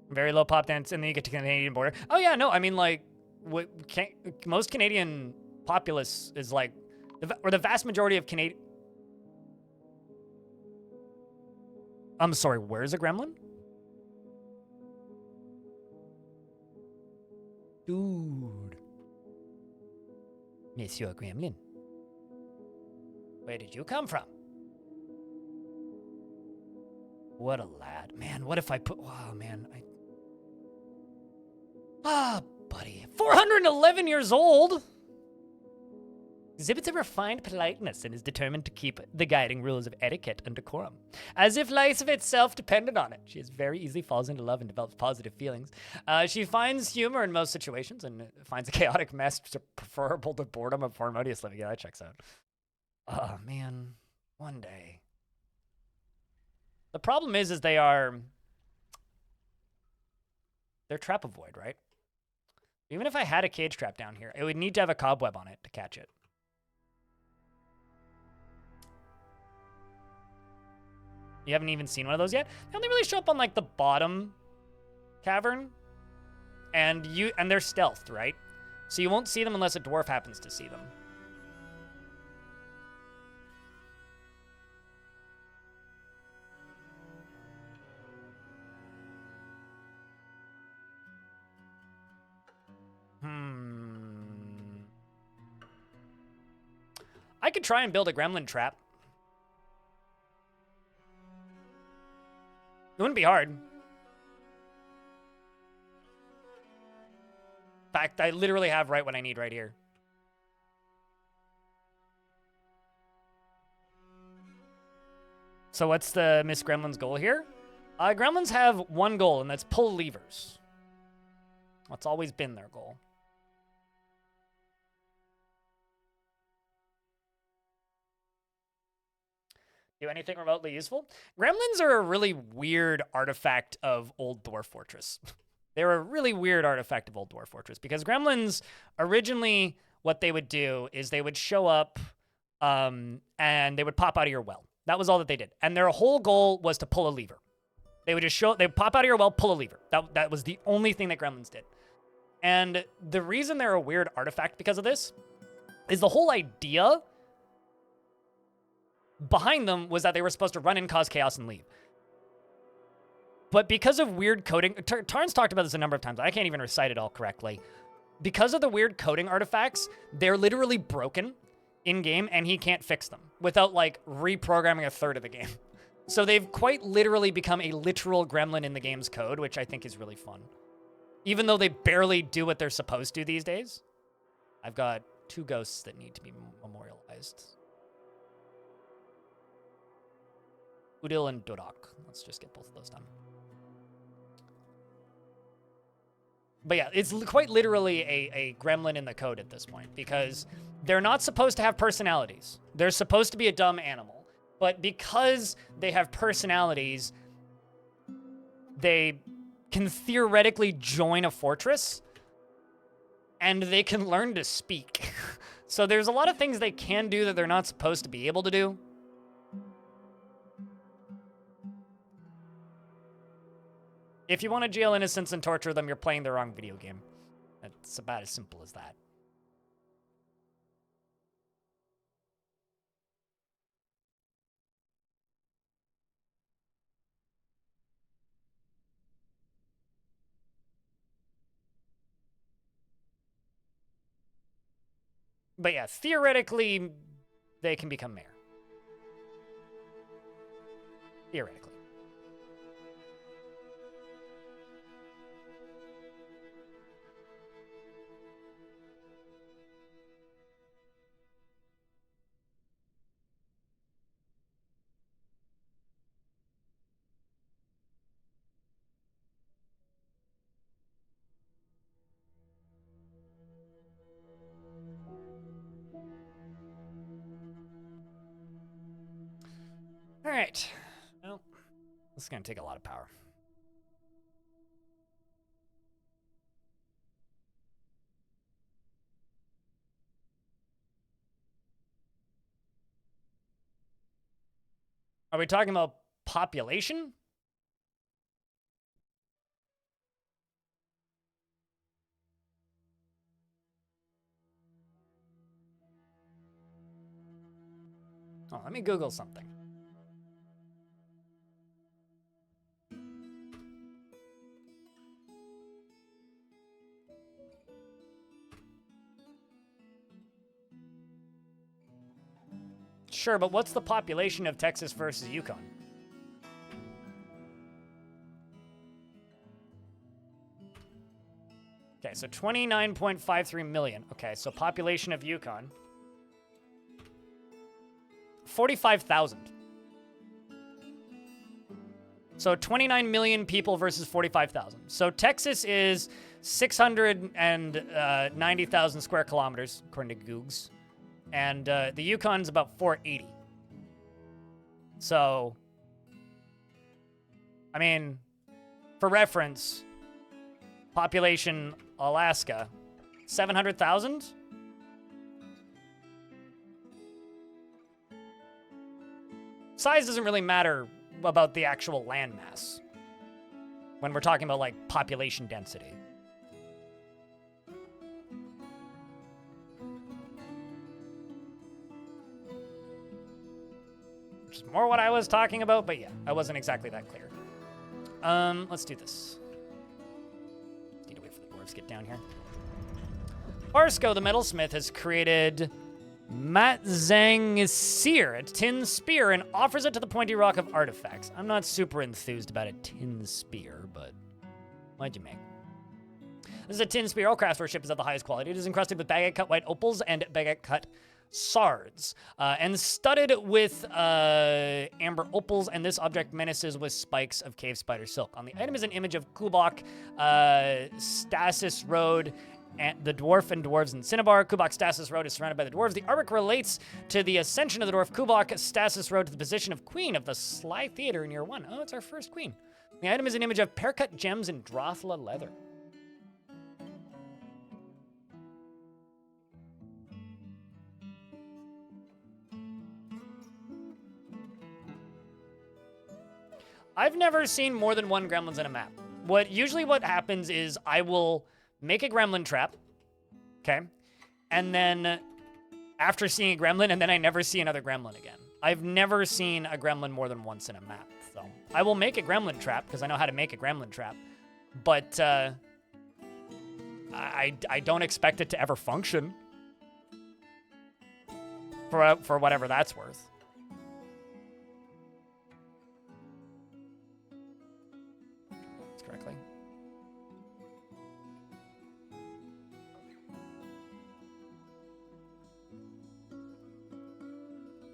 very low pop dance, and then you get to the Canadian border. Oh yeah, no, I mean, like, most Canadian populace is, like, or the vast majority of Canadian. I'm sorry, where's a gremlin? Dude. Monsieur Gremlin. Where did you come from? What a lad. Man, what if I put... Oh, man. Buddy. 411 years old! Exhibits a refined politeness and is determined to keep the guiding rules of etiquette and decorum, as if life itself depended on it. She very easily falls into love and develops positive feelings. She finds humor in most situations and finds a chaotic mess preferable to boredom of harmonious living. Yeah, that checks out. Oh, man. One day. The problem is they're trap-avoid, right? Even if I had a cage trap down here, it would need to have a cobweb on it to catch it. You haven't even seen one of those yet? They only really show up on, like, the bottom cavern. And they're stealthed, right? So you won't see them unless a dwarf happens to see them. I could try and build a gremlin trap. It wouldn't be hard. In fact, I literally have right what I need right here. So what's the Miss Gremlin's goal here? Gremlins have one goal, and that's pull levers. That's always been their goal. Do anything remotely useful? Gremlins are a really weird artifact of Old Dwarf Fortress. They're a really weird artifact of Old Dwarf Fortress because gremlins, originally, what they would do is they would show up and they would pop out of your well. That was all that they did. And their whole goal was to pull a lever. They would just they'd pop out of your well, pull a lever. That was the only thing that gremlins did. And the reason they're a weird artifact because of this is the whole idea behind them was that they were supposed to run in, cause chaos, and leave. But because of weird coding, Tarn's talked about this a number of times. I can't even recite it all correctly. Because of the weird coding artifacts, they're literally broken in-game, and he can't fix them without, like, reprogramming a third of the game. So they've quite literally become a literal gremlin in the game's code, which I think is really fun. Even though they barely do what they're supposed to these days. I've got 2 ghosts that need to be memorialized. Udil and Dodok. Let's just get both of those done. But yeah, it's quite literally a gremlin in the code at this point, because they're not supposed to have personalities. They're supposed to be a dumb animal. But because they have personalities, they can theoretically join a fortress, and they can learn to speak. So there's a lot of things they can do that they're not supposed to be able to do. If you want to jail innocents and torture them, you're playing the wrong video game. It's about as simple as that. But yeah, theoretically, they can become mayor. Theoretically. All right. Well, this is going to take a lot of power. Are we talking about population? Oh, let me Google something. Sure, but what's the population of Texas versus Yukon? Okay, so 29.53 million. Okay, so population of Yukon. 45,000. So 29 million people versus 45,000. So Texas is 690,000 square kilometers, according to Googs. And the Yukon's about 480. So, I mean, for reference, population Alaska, 700,000? Size doesn't really matter about the actual landmass when we're talking about, like, population density. Which is more what I was talking about, but yeah, I wasn't exactly that clear. Let's do this. Need to wait for the dwarves to get down here. Barsko, the metalsmith, has created Matzang-Seer, a tin spear, and offers it to the pointy rock of artifacts. I'm not super enthused about a tin spear, but what'd you make? This is a tin spear. All craftsmanship is of the highest quality. It is encrusted with baguette-cut white opals and baguette-cut sards, and studded with amber opals, and this object menaces with spikes of cave spider silk. On the item is an image of Kubok, Stasis Road, and the dwarf and dwarves in Cinnabar. Kubok Stasis Road is surrounded by the dwarves. The artwork relates to the ascension of the dwarf Kubok Stasis Road to the position of queen of the Sly Theater in year 1. Oh, it's our first queen. The item is an image of pear-cut gems and Drothla leather. I've never seen more than one gremlins in a map. Usually what happens is I will make a gremlin trap, okay? And then after seeing a gremlin, and then I never see another gremlin again. I've never seen a gremlin more than once in a map, so. I will make a gremlin trap, because I know how to make a gremlin trap, but I don't expect it to ever function. For whatever that's worth.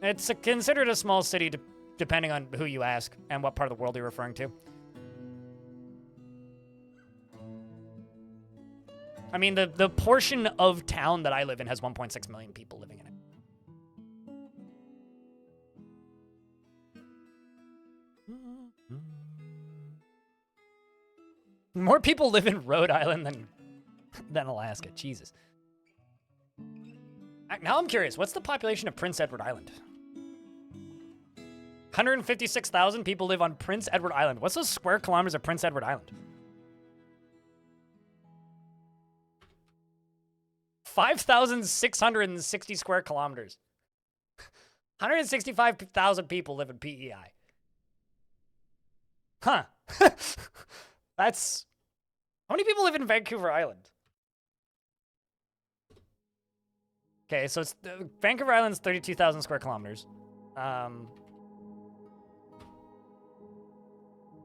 It's considered a small city depending on who you ask and what part of the world you're referring to. I mean, the portion of town that I live in has 1.6 million people living in it. More people live in Rhode Island than Alaska. Jesus. Now I'm curious. What's the population of Prince Edward Island? 156,000 people live on Prince Edward Island. What's the square kilometers of Prince Edward Island? 5,660 square kilometers. 165,000 people live in PEI. Huh. That's... How many people live in Vancouver Island? Okay, so it's Vancouver Island's 32,000 square kilometers.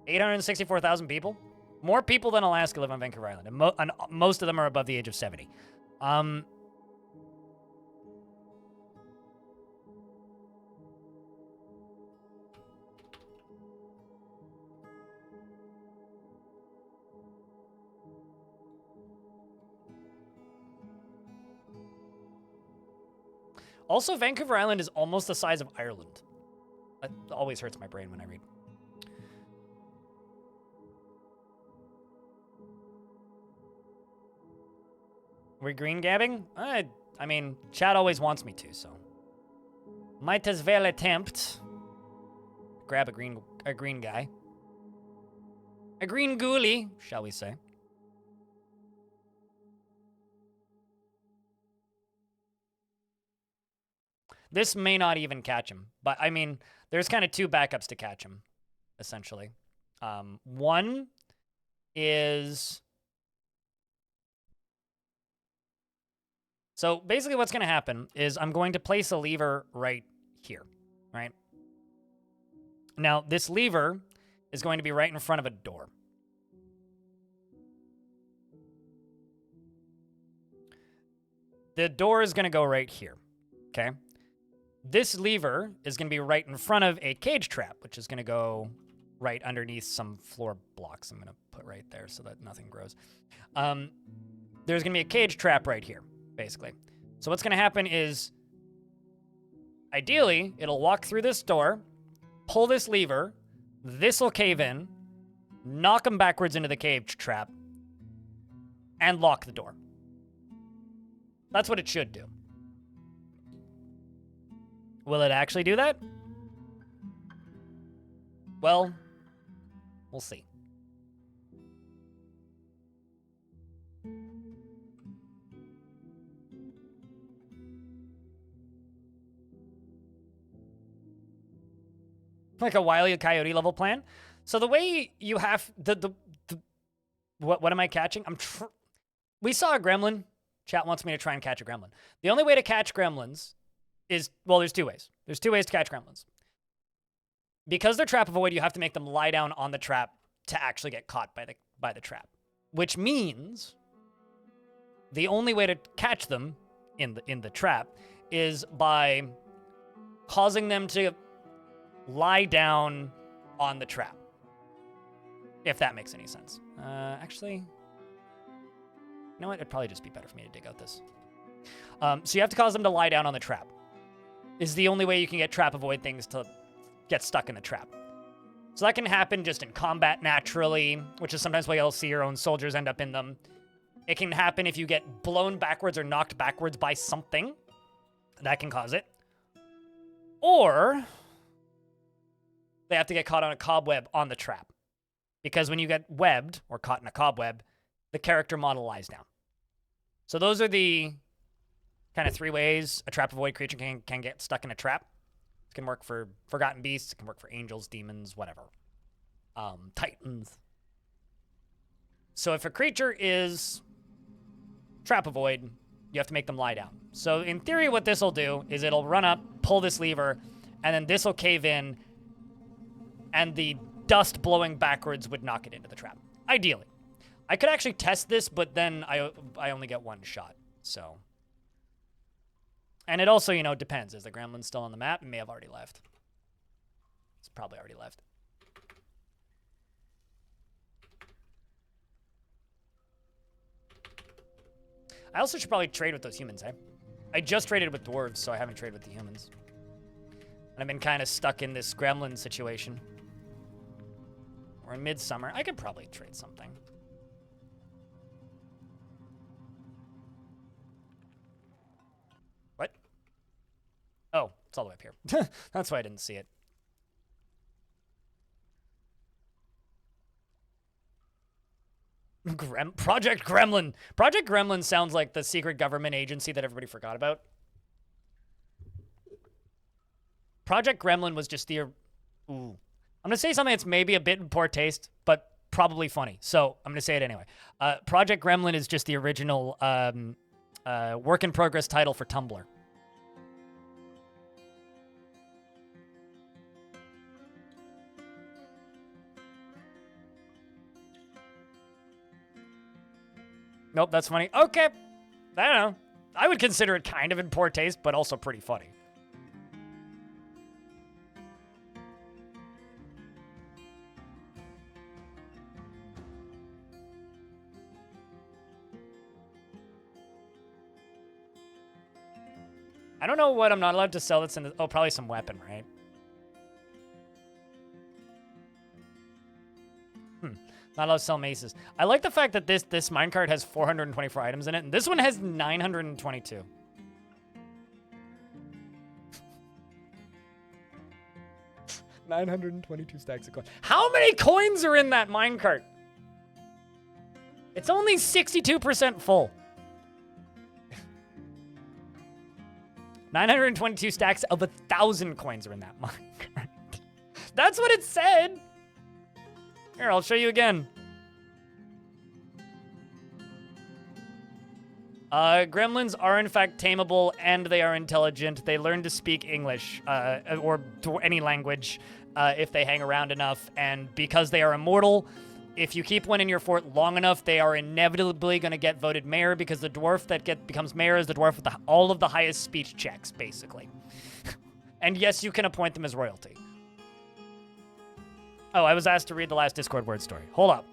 864,000 people. More people than Alaska live on Vancouver Island, and most of them are above the age of 70. Also, Vancouver Island is almost the size of Ireland. That always hurts my brain when I read. We're green gabbing? I mean, chat always wants me to, so. Might as well attempt. Grab a green guy. A green ghoulie, shall we say. This may not even catch him, but I mean, there's kind of two backups to catch him, essentially. One is... So basically what's going to happen is I'm going to place a lever right here, right? Now, this lever is going to be right in front of a door. The door is going to go right here, okay? This lever is going to be right in front of a cage trap, which is going to go right underneath some floor blocks. I'm going to put right there so that nothing grows. There's going to be a cage trap right here, basically. So what's going to happen is, ideally, it'll walk through this door, pull this lever, this will cave in, knock him backwards into the cage trap, and lock the door. That's what it should do. Will it actually do that? Well, we'll see. Like a Wile E. Coyote level plan. So the way you have what am I catching? We saw a gremlin. Chat wants me to try and catch a gremlin. The only way to catch gremlins is, well, there's two ways. There's two ways to catch gremlins. Because they're trap avoid, you have to make them lie down on the trap to actually get caught by the trap. Which means the only way to catch them in the trap is by causing them to lie down on the trap. If that makes any sense. Actually, you know what? It'd probably just be better for me to dig out this. So you have to cause them to lie down on the trap. Is the only way you can get trap avoid things to get stuck in the trap. So that can happen just in combat naturally, which is sometimes why you'll see your own soldiers end up in them. It can happen if you get blown backwards or knocked backwards by something. That can cause it. Or they have to get caught on a cobweb on the trap. Because when you get webbed or caught in a cobweb, the character model lies down. So those are the kind of three ways a trap avoid creature can get stuck in a trap. It can work for forgotten beasts. It can work for angels, demons, whatever. Titans. So if a creature is trap avoid, you have to make them lie down. So in theory, what this will do is it'll run up, pull this lever, and then this will cave in, and the dust blowing backwards would knock it into the trap. Ideally. I could actually test this, but then I only get one shot. So And it also, you know, depends. Is the gremlin still on the map? It may have already left. It's probably already left. I also should probably trade with those humans, eh? I just traded with dwarves, so I haven't traded with the humans. And I've been kind of stuck in this gremlin situation. We're in midsummer. I could probably trade something. What? Oh, it's all the way up here. That's why I didn't see it. Project Gremlin. Project Gremlin sounds like the secret government agency that everybody forgot about. Project Gremlin was just the... Ooh. I'm going to say something that's maybe a bit in poor taste, but probably funny. So I'm going to say it anyway. Project Gremlin is just the original work-in-progress title for Tumblr. Nope, that's funny. Okay. I don't know. I would consider it kind of in poor taste, but also pretty funny. I don't know what I'm not allowed to sell that's in the... Oh, probably some weapon, right? Not allowed to sell maces. I like the fact that this minecart has 424 items in it, and this one has 922. $922 stacks of coins. How many coins are in that minecart? It's only 62% full. 922 stacks of 1,000 coins are in that minecart. That's what it said. Here, I'll show you again. Gremlins are in fact tameable, and they are intelligent. They learn to speak English, or any language, if they hang around enough. And because they are immortal, if you keep one in your fort long enough, they are inevitably going to get voted mayor, because the dwarf that becomes mayor is the dwarf with all of the highest speech checks, basically. And yes, you can appoint them as royalty. Oh, I was asked to read the last Discord word story. Hold up.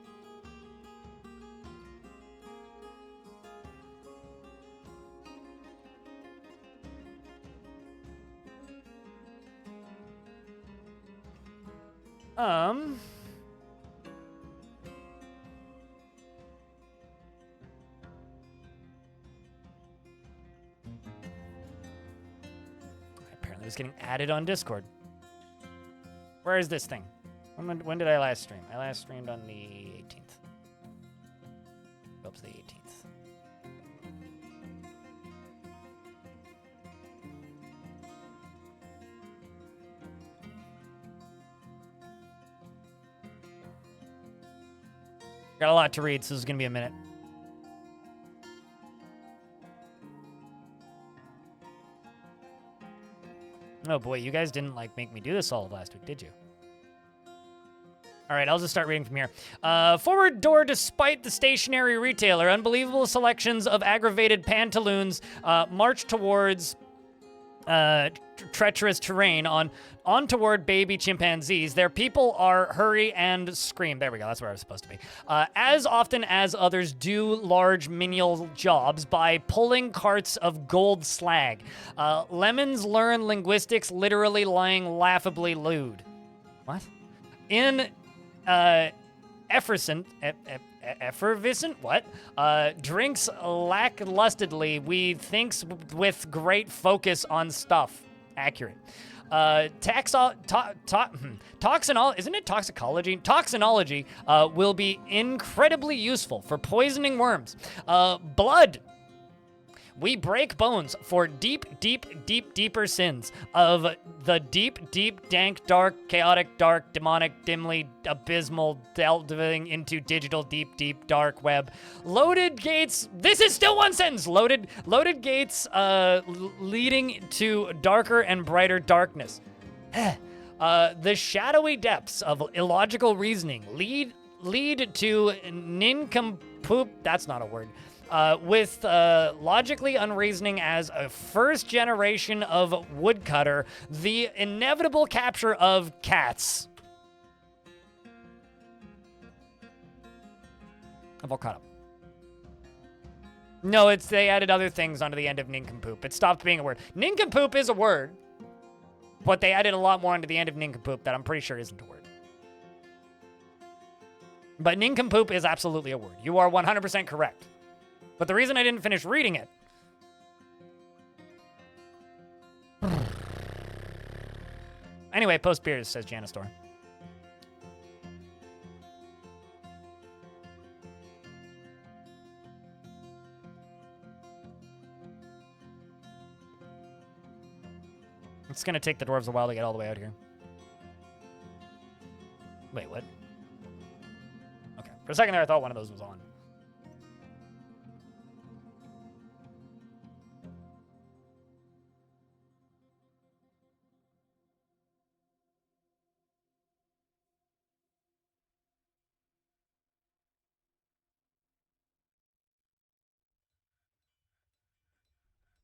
Apparently it's getting added on Discord. Where is this thing? When did I last stream? I last streamed on the 18th. Oops, the 18th. Got a lot to read, so this is going to be a minute. Oh boy, you guys didn't make me do this all of last week, did you? All right, I'll just start reading from here. Forward door, despite the stationary retailer, unbelievable selections of aggravated pantaloons march towards treacherous terrain on toward baby chimpanzees. Their people are hurry and scream. There we go. That's where I was supposed to be. As often as others do large menial jobs by pulling carts of gold slag. Lemons learn linguistics, literally lying laughably lewd. What? In effervescent, what? Drinks lacklustedly, we thinks with great focus on stuff. Accurate. Isn't it toxicology? Toxinology will be incredibly useful for poisoning worms. Blood. We break bones for deeper sins of the deep, dank, dark, chaotic, dark, demonic, dimly, abysmal, delving into digital, deep, dark web. Loaded gates. This is still one sentence. Loaded gates leading to darker and brighter darkness. The shadowy depths of illogical reasoning lead to nincompoop. That's not a word. with logically unreasoning as a first generation of woodcutter, the inevitable capture of cats. I've all caught up. No, they added other things onto the end of nincompoop. It stopped being a word. Nincompoop is a word, but they added a lot more onto the end of nincompoop that I'm pretty sure isn't a word. But nincompoop is absolutely a word. You are 100% correct. But the reason I didn't finish reading it... Anyway, post beers, says Janistor. It's gonna take the dwarves a while to get all the way out here. Wait, what? Okay. For a second there, I thought one of those was on.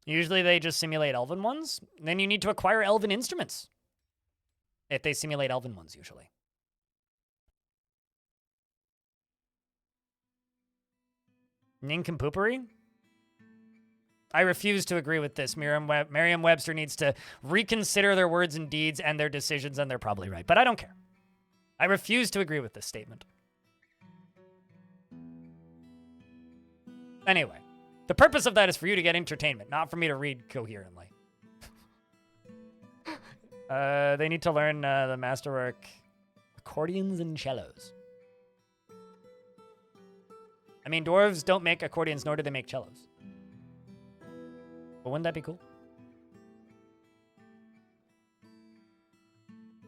Usually they just simulate elven ones. Then you need to acquire elven instruments. If they simulate elven ones, usually. Nincompoopery? I refuse to agree with this. Merriam-Webster needs to reconsider their words and deeds and their decisions, and they're probably right. But I don't care. I refuse to agree with this statement. Anyway. The purpose of that is for you to get entertainment, not for me to read coherently. They need to learn the masterwork accordions and cellos. I mean, dwarves don't make accordions, nor do they make cellos. But wouldn't that be cool?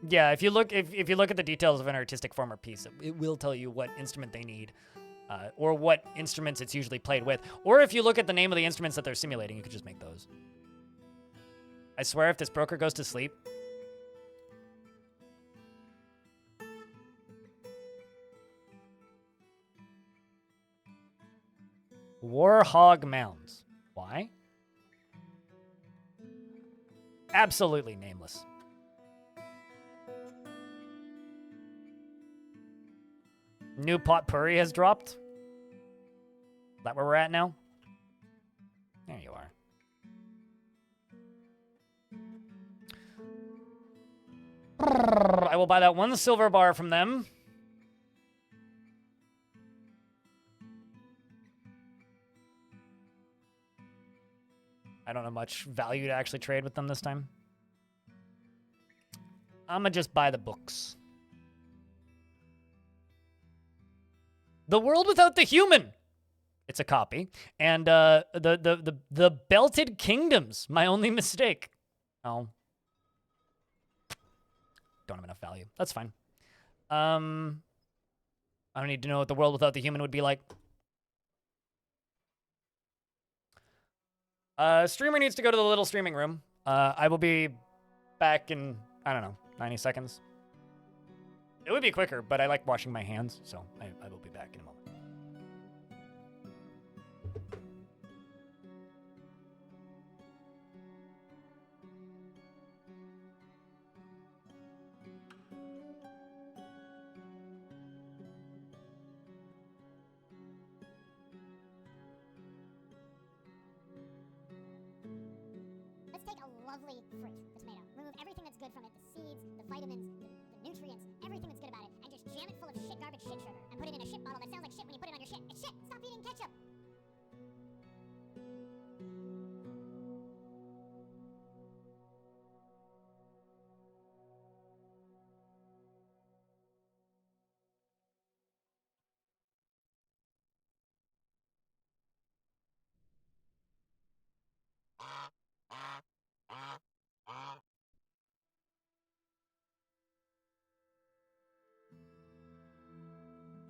Yeah, if you look at the details of an artistic form or piece, it will tell you what instrument they need. Or what instruments it's usually played with. Or if you look at the name of the instruments that they're simulating, you could just make those. I swear if this broker goes to sleep... Warhog Mounds. Why? Absolutely nameless. New potpourri has dropped. Is that where we're at now? There you are. I will buy that one silver bar from them. I don't have much value to actually trade with them this time. I'm gonna just buy the books. The World Without the Human. It's a copy. And the Belted Kingdoms. My only mistake. Oh. Don't have enough value. That's fine. I don't need to know what the World Without the Human would be like. Streamer needs to go to the little streaming room. I will be back in, I don't know, 90 seconds. It would be quicker, but I like washing my hands, so I will be back in a moment. Let's take a lovely fruit, the tomato, remove everything that's good from it, the seeds, the vitamins, the nutrients, everything that's good about it, and just jam it full of shit, garbage, shit sugar, and put it in a shit bottle that sounds like shit when you put it on your shit. It's shit! Stop eating ketchup!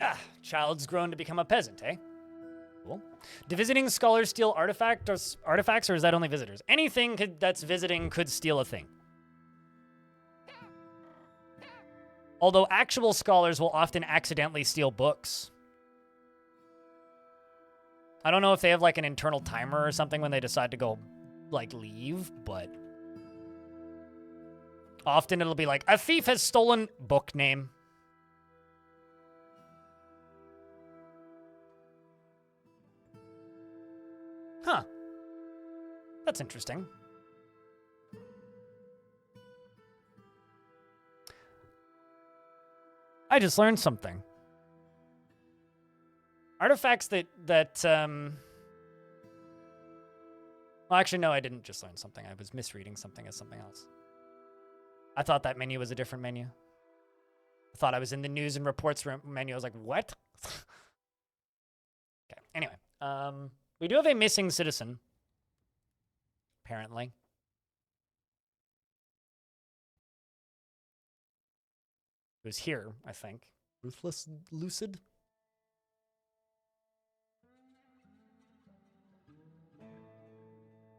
Ah, child's grown to become a peasant, eh? Cool. Do visiting scholars steal artifacts, or is that only visitors? Anything that's visiting could steal a thing. Although actual scholars will often accidentally steal books. I don't know if they have like an internal timer or something when they decide to go like leave, but often it'll be like, a thief has stolen book name. Huh. That's interesting. I just learned something. Artifacts that well, actually, no, I didn't just learn something. I was misreading something as something else. I thought that menu was a different menu. I thought I was in the news and reports menu. I was like, what? Okay, anyway. We do have a missing citizen, apparently. It was here, I think. Ruthless Lucid?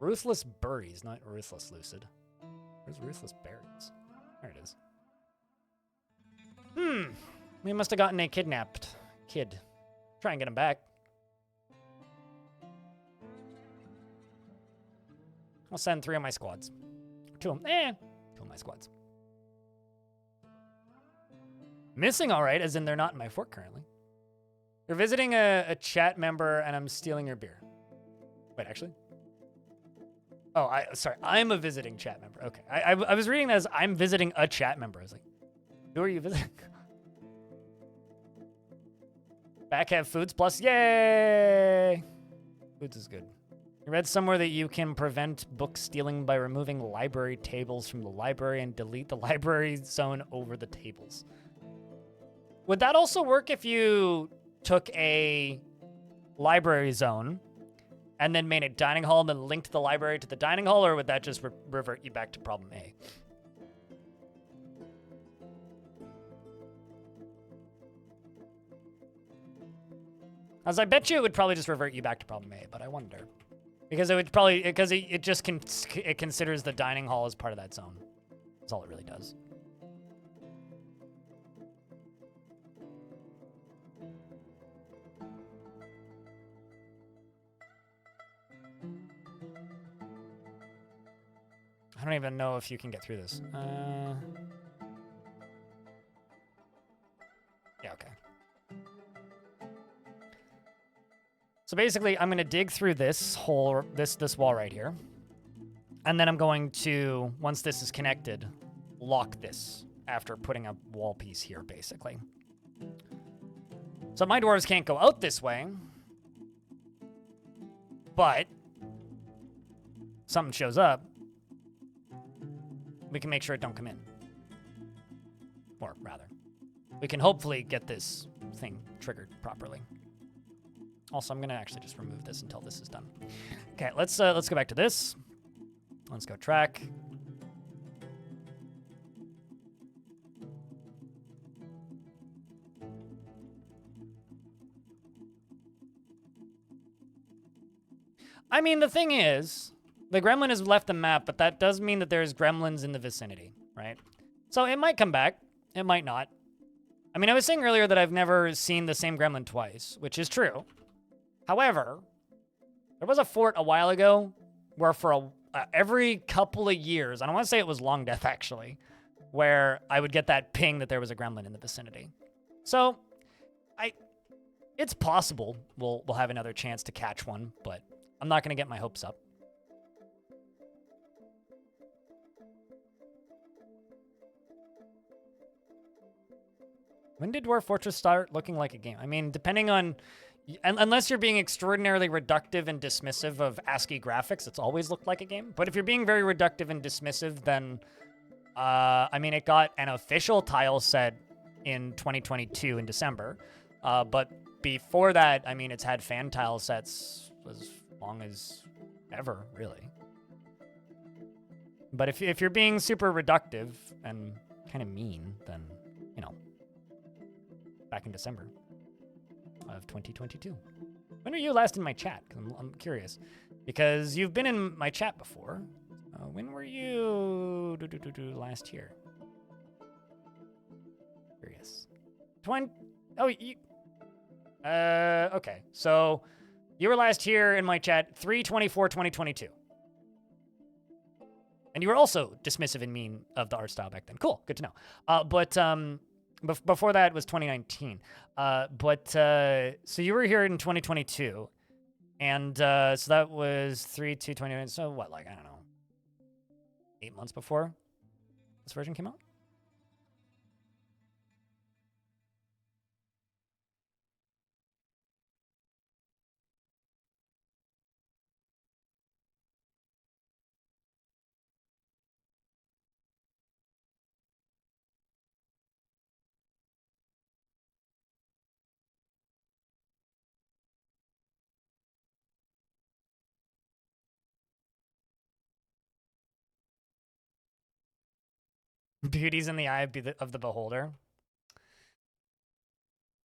Ruthless Berries, not Ruthless Lucid. Where's Ruthless Berries? There it is. We must have gotten a kidnapped kid. Try and get him back. I'll send 3 of my squads. 2 of them. 2 of my squads. Missing, all right, as in they're not in my fort currently. You're visiting a chat member and I'm stealing your beer. Wait, actually? Oh, sorry. I'm a visiting chat member. Okay. I was reading that as I'm visiting a chat member. I was like, who are you visiting? Back have foods plus. Yay! Foods is good. I read somewhere that you can prevent book stealing by removing library tables from the library and delete the library zone over the tables. Would that also work if you took a library zone and then made a dining hall and then linked the library to the dining hall, or would that just revert you back to problem A? As I bet you it would probably just revert you back to problem A, but I wonder. Because it would probably, because it just it considers the dining hall as part of that zone. That's all it really does. I don't even know if you can get through this. Yeah, okay. So basically, I'm going to dig through this hole, this wall right here. And then I'm going to, once this is connected, lock this after putting a wall piece here, basically. So my dwarves can't go out this way. But something shows up, we can make sure it don't come in. Or rather, we can hopefully get this thing triggered properly. Also, I'm gonna actually just remove this until this is done. Okay, let's go back to this. Let's go track. I mean, the thing is, the gremlin has left the map, but that does mean that there's gremlins in the vicinity, right? So it might come back. It might not. I mean, I was saying earlier that I've never seen the same gremlin twice, which is true. However, there was a fort a while ago where for every couple of years, and I want to say it was Long Death actually, where I would get that ping that there was a gremlin in the vicinity. So, it's possible we'll have another chance to catch one, but I'm not going to get my hopes up. When did Dwarf Fortress start looking like a game? I mean, depending on... Unless you're being extraordinarily reductive and dismissive of ASCII graphics, it's always looked like a game. But if you're being very reductive and dismissive, then... I mean, it got an official tile set in 2022 in December. But before that, I mean, it's had fan tile sets as long as ever, really. But if you're being super reductive and kind of mean, then, you know, back in December of 2022. When were you last in my chat? 'Cause I'm curious. Because you've been in my chat before. When were you last year? Curious. Oh, you... okay. So, You were last here in my chat 3/24/2022. And you were also dismissive and mean of the art style back then. Cool, good to know. But before that was 2019. So you were here in 2022. And so that was 3/2/2019. So what, like, I don't know, 8 months before this version came out? Beauty's in the eye of the beholder.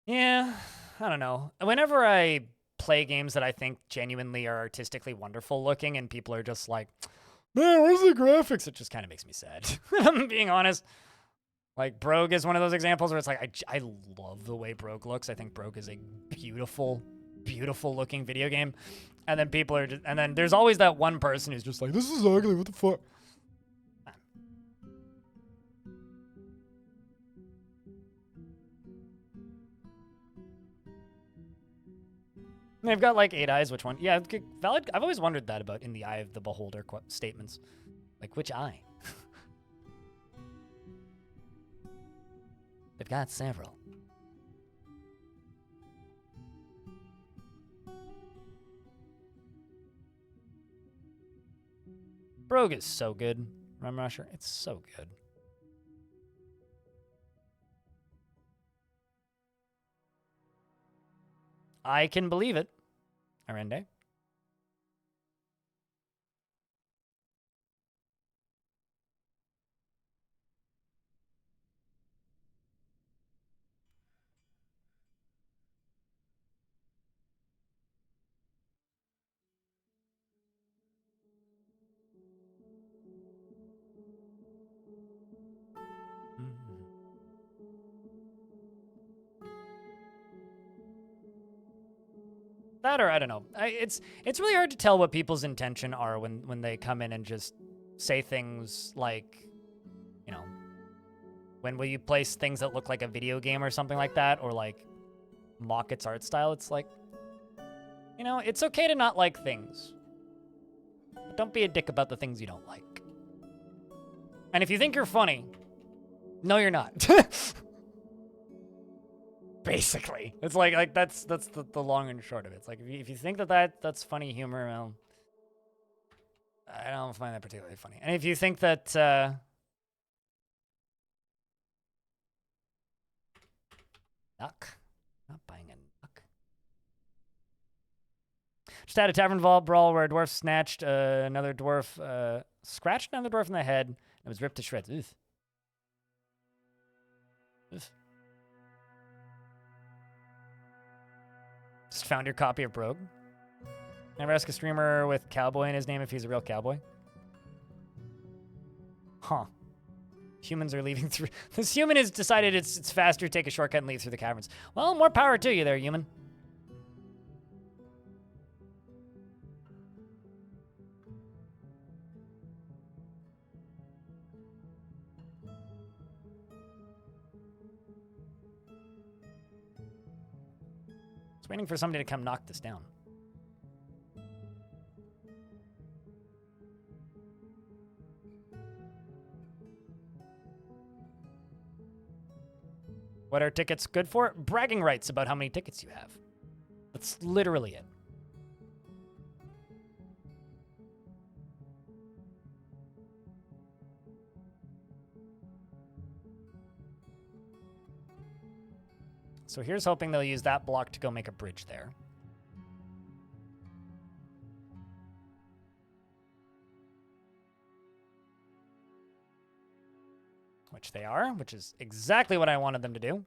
Yeah, I don't know. Whenever I play games that I think genuinely are artistically wonderful looking and people are just like, man, where's the graphics? It just kind of makes me sad. I'm being honest. Like, Brogue is one of those examples where it's like, I love the way Brogue looks. I think Brogue is a beautiful, beautiful looking video game. And then people are just, and then there's always that one person who's just like, this is ugly, what the fuck? They've got like 8 eyes. Which one? Yeah, valid. I've always wondered that about in the eye of the beholder statements. Like, which eye? They've got several. Brogue is so good. Rum Rusher, it's so good. I can believe it. Arende. That, or I don't know. It's really hard to tell what people's intention are when they come in and just say things like, you know, when will you place things that look like a video game or something like that, or like mock its art style. It's like, you know, it's okay to not like things, but don't be a dick about the things you don't like. And if you think you're funny, no, you're not. Basically, it's like that's the long and short of it. It's like if you think that's funny humor, well, I don't find that particularly funny. And if you think that Nuck, not buying a Nuck. Just had a tavern brawl where a dwarf snatched another dwarf, scratched another dwarf in the head and was ripped to shreds. Ugh. Ugh. Just found your copy of Brogue. Never ask a streamer with cowboy in his name if he's a real cowboy. Huh. Humans are leaving through... This human has decided it's faster to take a shortcut and leave through the caverns. Well, more power to you there, human. Just waiting for somebody to come knock this down. What are tickets good for? Bragging rights about how many tickets you have. That's literally it. So here's hoping they'll use that block to go make a bridge there. Which they are, which is exactly what I wanted them to do.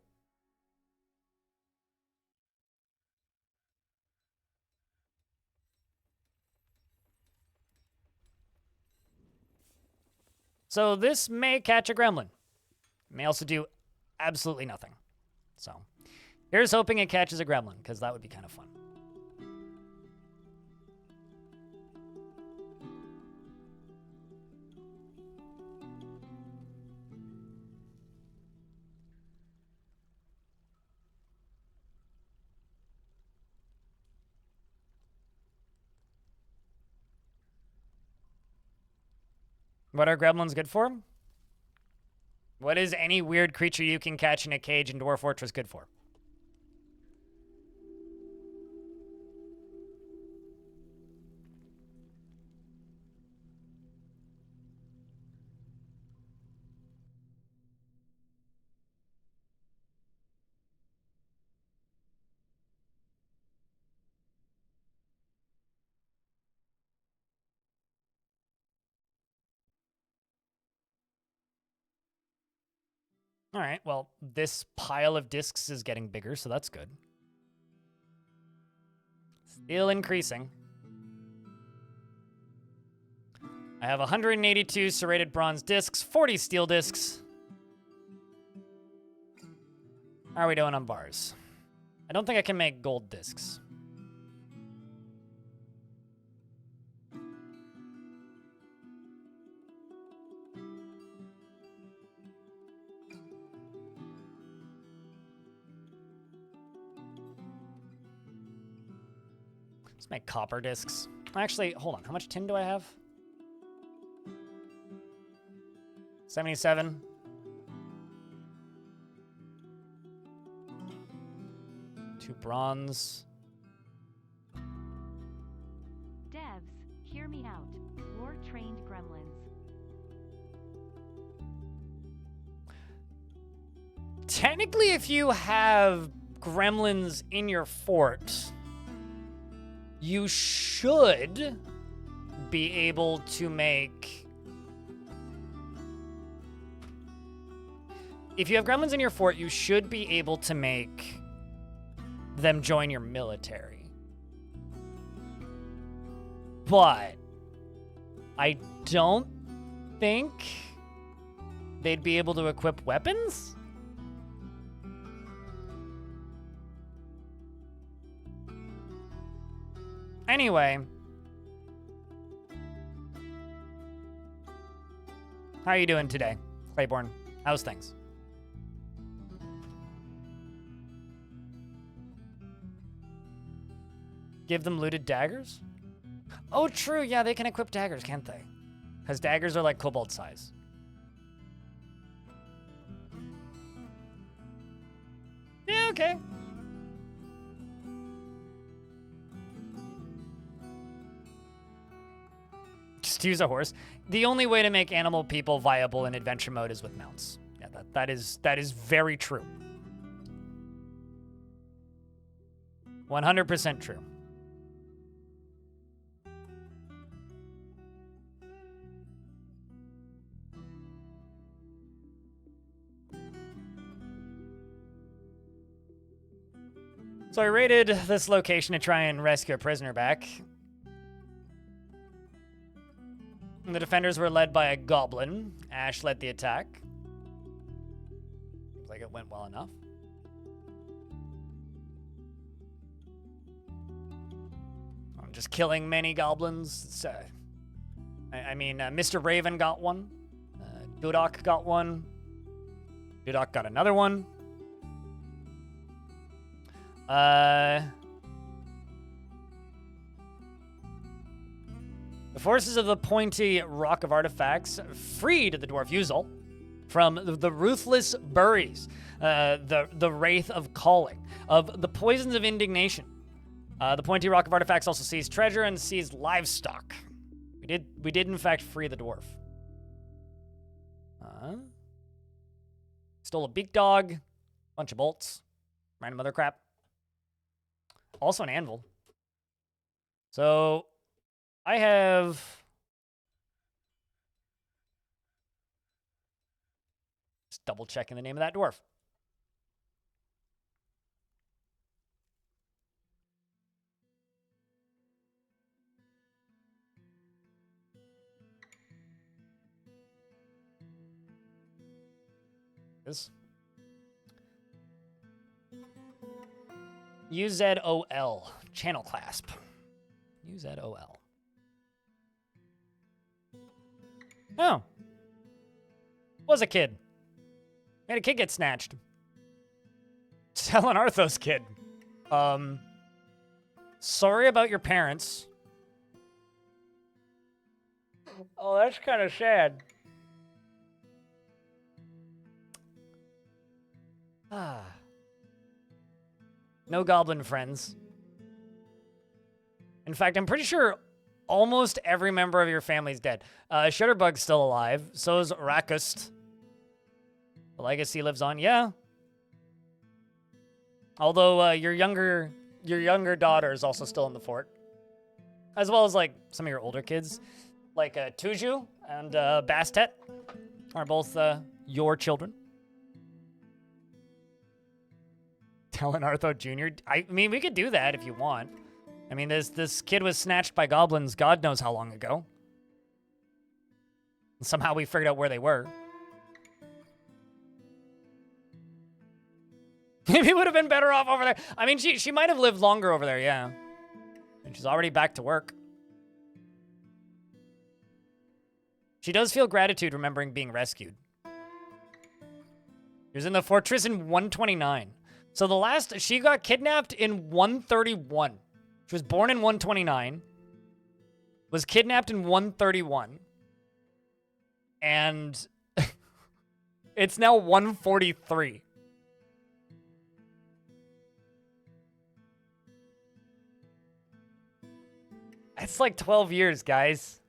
So this may catch a gremlin. It may also do absolutely nothing. So here's hoping it catches a gremlin, because that would be kind of fun. What are gremlins good for? What is any weird creature you can catch in a cage in Dwarf Fortress good for? All right, well, this pile of discs is getting bigger, so that's good. Still increasing. I have 182 serrated bronze discs, 40 steel discs. How are we doing on bars? I don't think I can make gold discs. Let's make copper discs. Actually, hold on. How much tin do I have? 77. Two bronze. Devs, hear me out. War-trained gremlins. Technically, if you have gremlins in your fort, you should be able to make... If you have gremlins in your fort, you should be able to make them join your military. But I don't think they'd be able to equip weapons? Anyway. How are you doing today, Claiborne? How's things? Give them looted daggers? Oh, true. Yeah, they can equip daggers, can't they? Because daggers are like kobold size. Yeah, okay. Just use a horse. The only way to make animal people viable in adventure mode is with mounts. Yeah, that is very true. 100% true. So I raided this location to try and rescue a prisoner back. The defenders were led by a goblin. Ash led the attack. Seems like it went well enough. I'm just killing many goblins. It's, Mr. Raven got one. Dudok got one. Dudok got another one. The forces of the pointy Rock of Artifacts freed the Dwarf Yuzal from the ruthless Buries, the Wraith of Calling, of the Poisons of Indignation. The pointy Rock of Artifacts also seized treasure and seized livestock. We did in fact free the Dwarf. Stole a beak dog, bunch of bolts, random other crap. Also an anvil. So I have just double checking the name of that dwarf. This UZOL channel clasp. UZOL. Oh. Was a kid. Had a kid get snatched. Selling Arthos kid. Sorry about your parents. Oh, that's kind of sad. Ah. No goblin friends. In fact, I'm pretty sure almost every member of your family's dead. Shutterbug's still alive. So is Rakust. The legacy lives on. Yeah. Although your younger daughter is also still in the fort, as well as like some of your older kids, like Tuju and Bastet, are both your children. Telenartho Jr. I mean, we could do that if you want. I mean, this kid was snatched by goblins God knows how long ago. And somehow we figured out where they were. Maybe it would have been better off over there. I mean, she might have lived longer over there, yeah. And she's already back to work. She does feel gratitude remembering being rescued. She was in the fortress in 129. So the last, she got kidnapped in 131. She was born in 129. Was kidnapped in 131. And it's now 143. That's like 12 years, guys.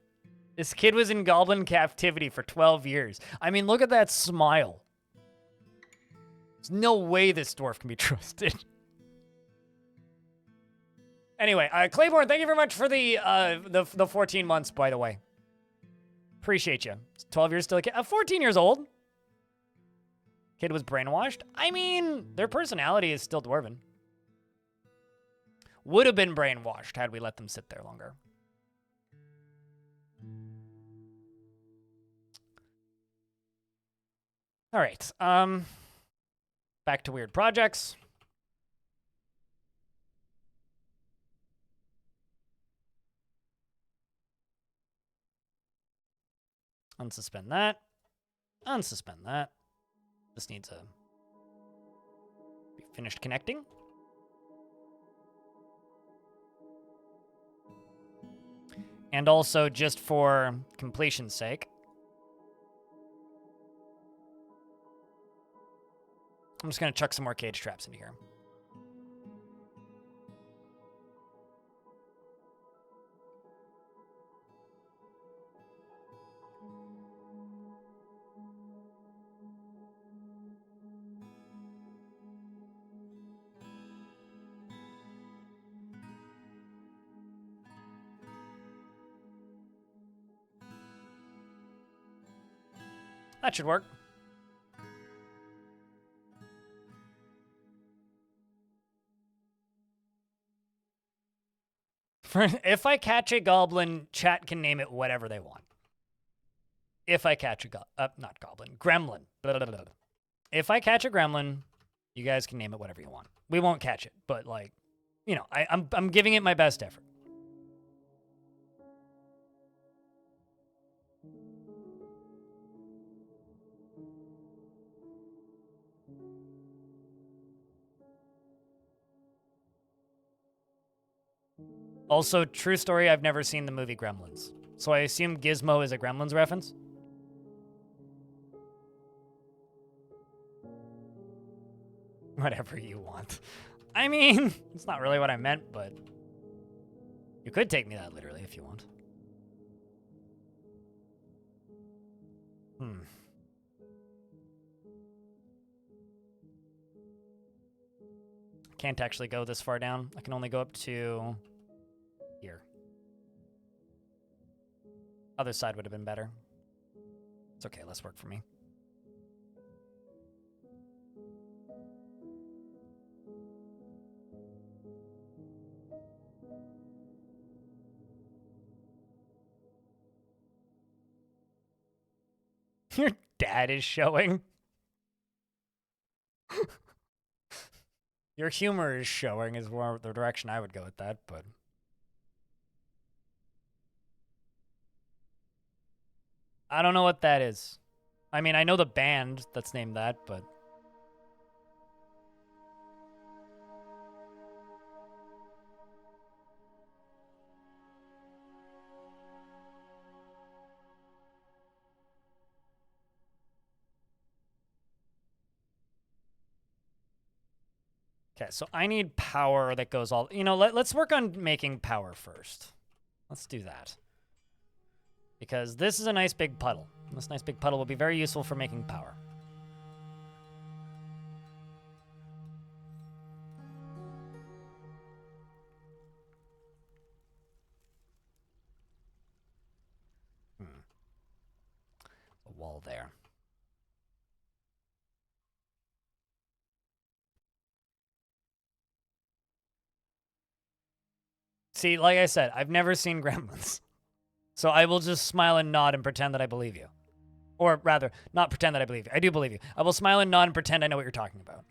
This kid was in goblin captivity for 12 years. I mean, look at that smile. There's no way this dwarf can be trusted. Anyway, Claiborne, thank you very much for the 14 months, by the way. Appreciate you. 12 years still a kid. 14 years old. Kid was brainwashed. I mean, their personality is still dwarven. Would have been brainwashed had we let them sit there longer. All right. Back to weird projects. Unsuspend that. Unsuspend that. This needs to be finished connecting. And also, just for completion's sake, I'm just going to chuck some more cage traps into here. That should work. If I catch a goblin, chat can name it whatever they want. If I catch a not goblin, gremlin. Blah, blah, blah. If I catch a gremlin, you guys can name it whatever you want. We won't catch it, but like, you know, I'm giving it my best effort. Also, true story, I've never seen the movie Gremlins. So I assume Gizmo is a Gremlins reference? Whatever you want. I mean, it's not really what I meant, but you could take me that literally if you want. Can't actually go this far down. I can only go up to here. Other side would have been better. It's okay, less work for me. Your dad is showing. Your humor is showing is more the direction I would go with that, but... I don't know what that is. I mean, I know the band that's named that, but... Okay, so I need power that goes all... You know, let's work on making power first. Let's do that. Because this is a nice big puddle. This nice big puddle will be very useful for making power. A wall there. See, like I said, I've never seen gremlins. So I will just smile and nod and pretend that I believe you. Or rather, not pretend that I believe you. I do believe you. I will smile and nod and pretend I know what you're talking about.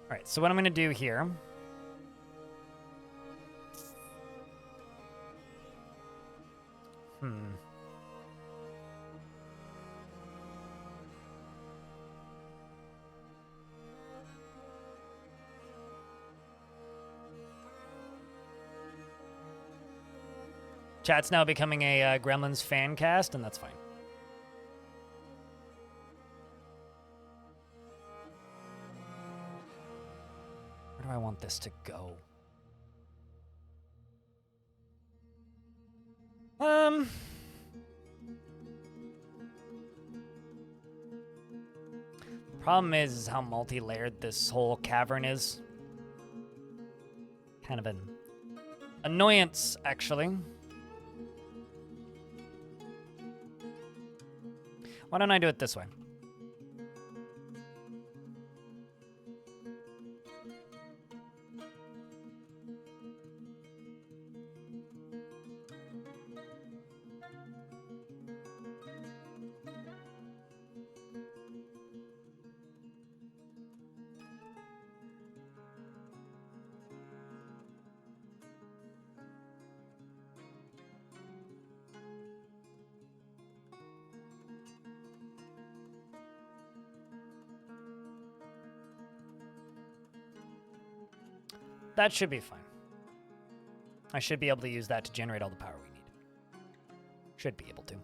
All right, so what I'm going to do here... Chat's now becoming a Gremlins fan cast, and that's fine. Where do I want this to go? Problem is how multi-layered this whole cavern is. Kind of an annoyance, actually. Why don't I do it this way? That should be fine. I should be able to use that to generate all the power we need. Should be able to.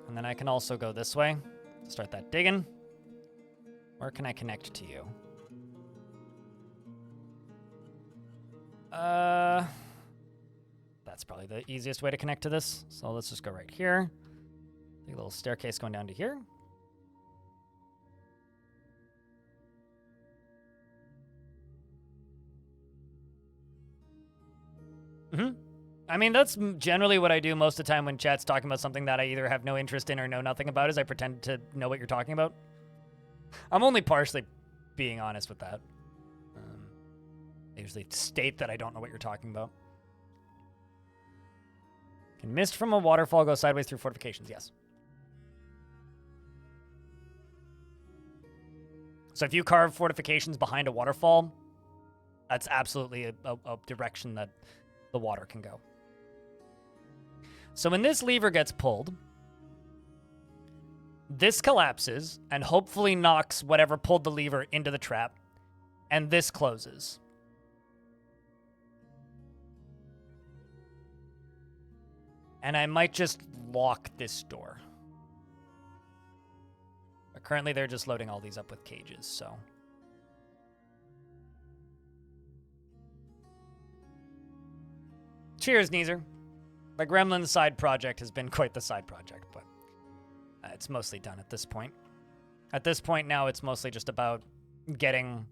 And then I can also go this way. Start that digging. Where can I connect to you? That's probably the easiest way to connect to this. So let's just go right here. A little staircase going down to here. I mean, that's generally what I do most of the time when chat's talking about something that I either have no interest in or know nothing about, is I pretend to know what you're talking about. I'm only partially being honest with that. I usually state that I don't know what you're talking about. Can mist from a waterfall go sideways through fortifications? Yes. So if you carve fortifications behind a waterfall, that's absolutely a direction that the water can go. So when this lever gets pulled, this collapses and hopefully knocks whatever pulled the lever into the trap, and this closes. And I might just lock this door. But currently they're just loading all these up with cages, so. Cheers, Neezer. The Gremlins side project has been quite the side project, but it's mostly done at this point. At this point now, it's mostly just about getting,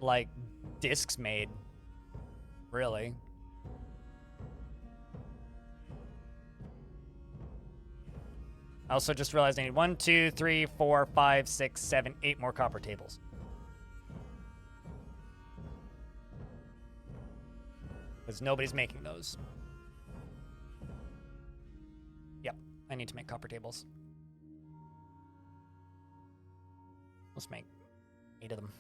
like, discs made, really. I also just realized I need 1, 2, 3, 4, 5, 6, 7, 8 more copper tables. Because nobody's making those. Yep, I need to make copper tables. Let's make 8 of them.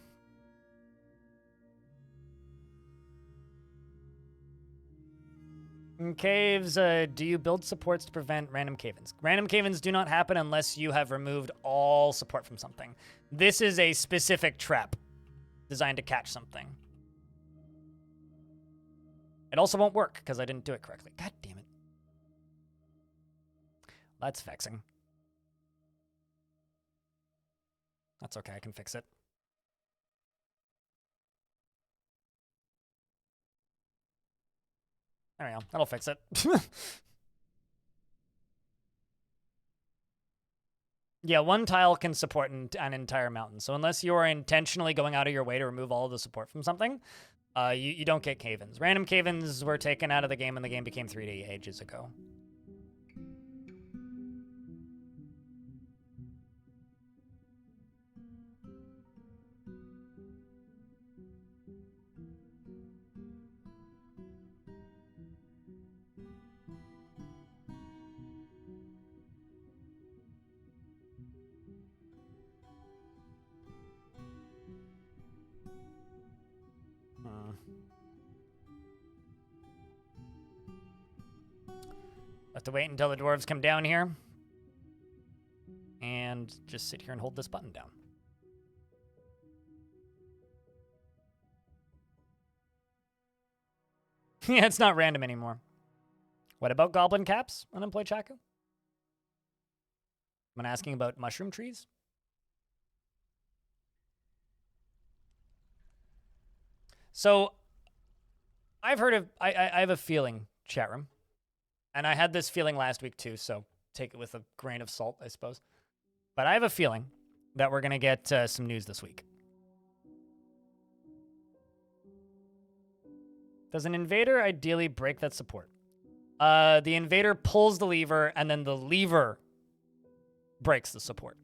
In caves, do you build supports to prevent random cave-ins? Random cave-ins do not happen unless you have removed all support from something. This is a specific trap designed to catch something. It also won't work because I didn't do it correctly. God damn it. That's vexing. That's okay, I can fix it. There we go. That'll fix it. Yeah, one tile can support an entire mountain. So unless you are intentionally going out of your way to remove all of the support from something, you don't get cave-ins. Random cave-ins were taken out of the game when the game became 3D ages ago. Have to wait until the dwarves come down here. And just sit here and hold this button down. Yeah, it's not random anymore. What about goblin caps, unemployed Chaku? I'm asking about mushroom trees. So, I've heard of, I have a feeling, chat room, and I had this feeling last week too, so take it with a grain of salt, I suppose. But I have a feeling that we're going to get some news this week. Does an invader ideally break that support? The invader pulls the lever, and then the lever breaks the support.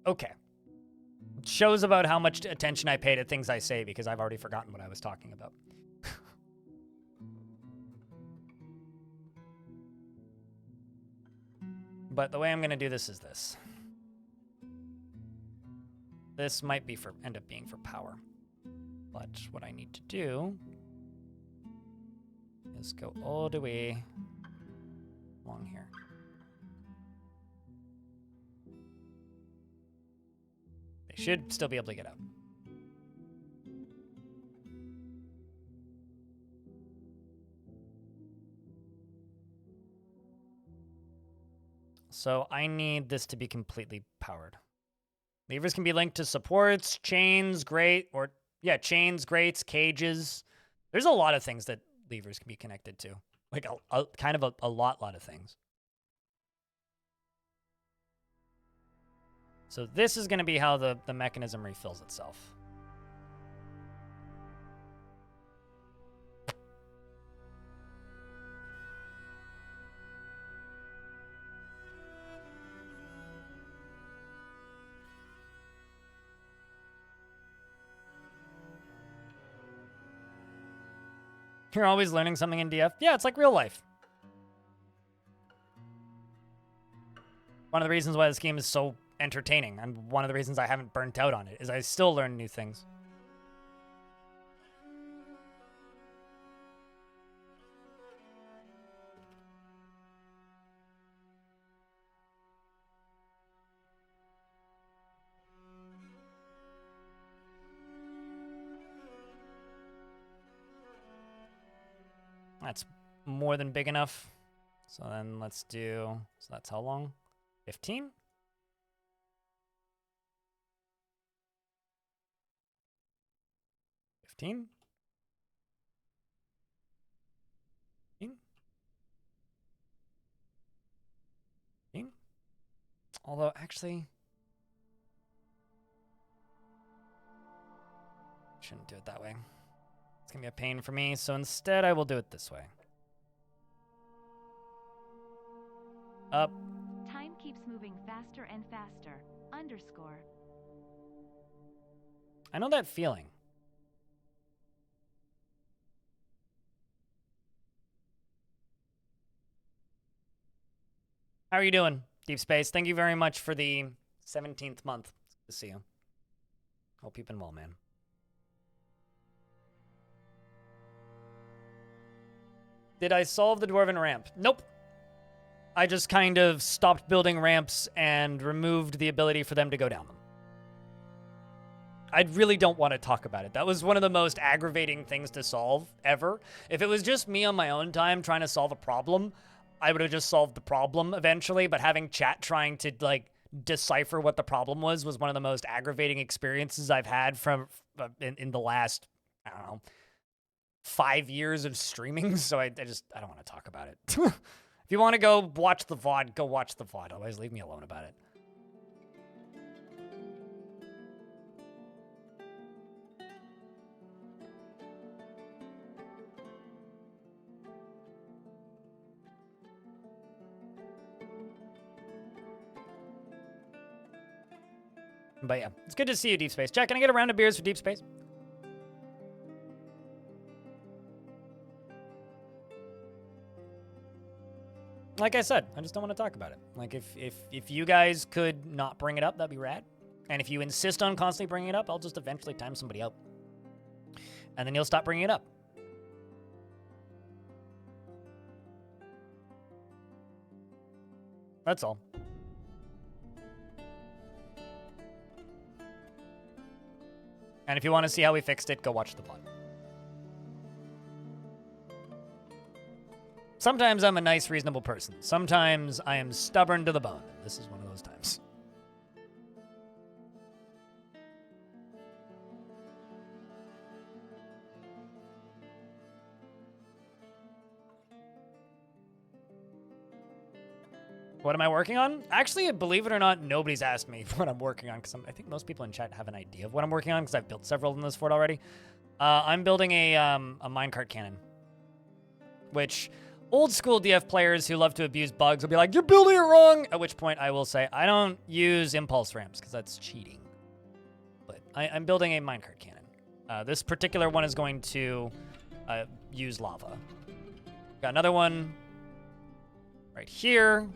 Okay. Shows about how much attention I pay to things I say because I've already forgotten what I was talking about. But the way I'm going to do this is this. This might be end up being for power. But what I need to do is go all the way along here. They should still be able to get out. So I need this to be completely powered. Levers can be linked to supports, chains, chains, grates, cages. There's a lot of things that levers can be connected to. Like kind of a lot of things. So this is going to be how the mechanism refills itself. You're always learning something in DF. Yeah, it's like real life. One of the reasons why this game is so entertaining, and one of the reasons I haven't burnt out on it, is I still learn new things. That's more than big enough. So then let's do, so that's how long? 15? 15? 15? 15? Although, actually, shouldn't do it that way. It's gonna be a pain for me, so instead I will do it this way. Up. Time keeps moving faster and faster. Underscore. I know that feeling. How are you doing, Deep Space? Thank you very much for the 17th month. It's good to see you. Hope you've been well, man. Did I solve the Dwarven ramp? Nope. I just kind of stopped building ramps and removed the ability for them to go down them. I really don't want to talk about it. That was one of the most aggravating things to solve ever. If it was just me on my own time trying to solve a problem, I would have just solved the problem eventually, but having chat trying to, like, decipher what the problem was one of the most aggravating experiences I've had from in the last, I don't know, 5 years of streaming, so I don't want to talk about it. If you want to go watch the VOD, go watch the VOD. Otherwise, leave me alone about it. But yeah, it's good to see you, Deep Space. Jack, can I get a round of beers for Deep Space? Like I said, I just don't want to talk about it. Like, if you guys could not bring it up, that'd be rad. And if you insist on constantly bringing it up, I'll just eventually time somebody out. And then you'll stop bringing it up. That's all. And if you want to see how we fixed it, go watch the VOD. Sometimes I'm a nice, reasonable person. Sometimes I am stubborn to the bone. This is one of those times. What am I working on? Actually, believe it or not, nobody's asked me what I'm working on, because I think most people in chat have an idea of what I'm working on, because I've built several in this fort already. I'm building a minecart cannon, which old school DF players who love to abuse bugs will be like, you're building it wrong! At which point I will say, I don't use impulse ramps, because that's cheating. But I'm building a minecart cannon. This particular one is going to use lava. Got another one right here,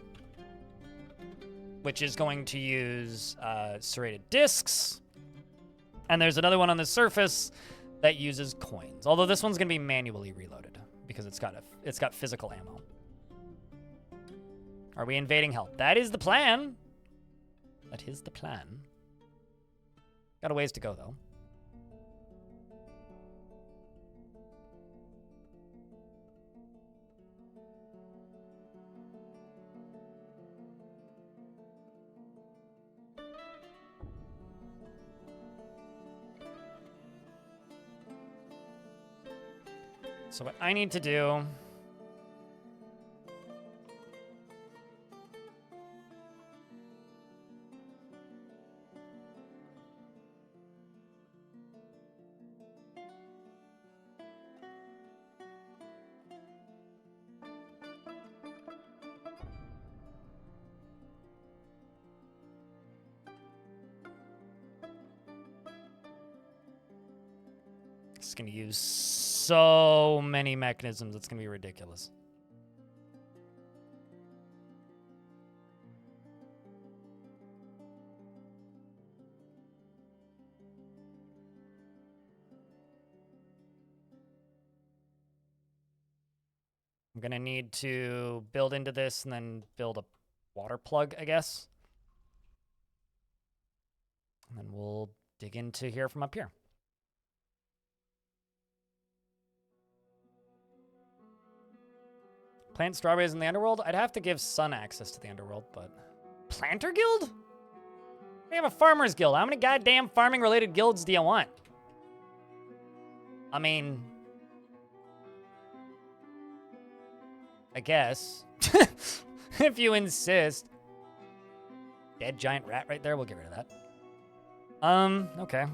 which is going to use serrated discs. And there's another one on the surface that uses coins. Although this one's going to be manually reloaded because it's got physical ammo. Are we invading hell? That is the plan. That is the plan. Got a ways to go, though. So what I need to do it's going to use so many mechanisms, it's going to be ridiculous. I'm going to need to build into this and then build a water plug, I guess. And then we'll dig into here from up here. Plant strawberries in the underworld? I'd have to give Sun access to the underworld, but... Planter guild? We have a farmer's guild. How many goddamn farming-related guilds do you want? I mean... I guess. If you insist. Dead giant rat right there. We'll get rid of that. Okay.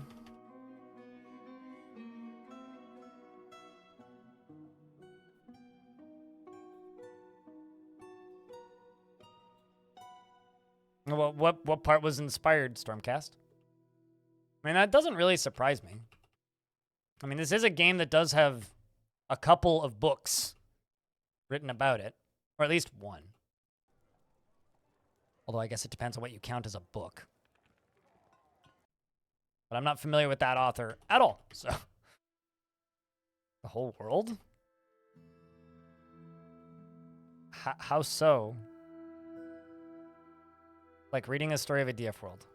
What part was inspired, Stormcast? I mean, that doesn't really surprise me. I mean, this is a game that does have a couple of books written about it, or at least one. Although I guess it depends on what you count as a book. But I'm not familiar with that author at all, so. The whole world? How so? Like reading a story of a DF world.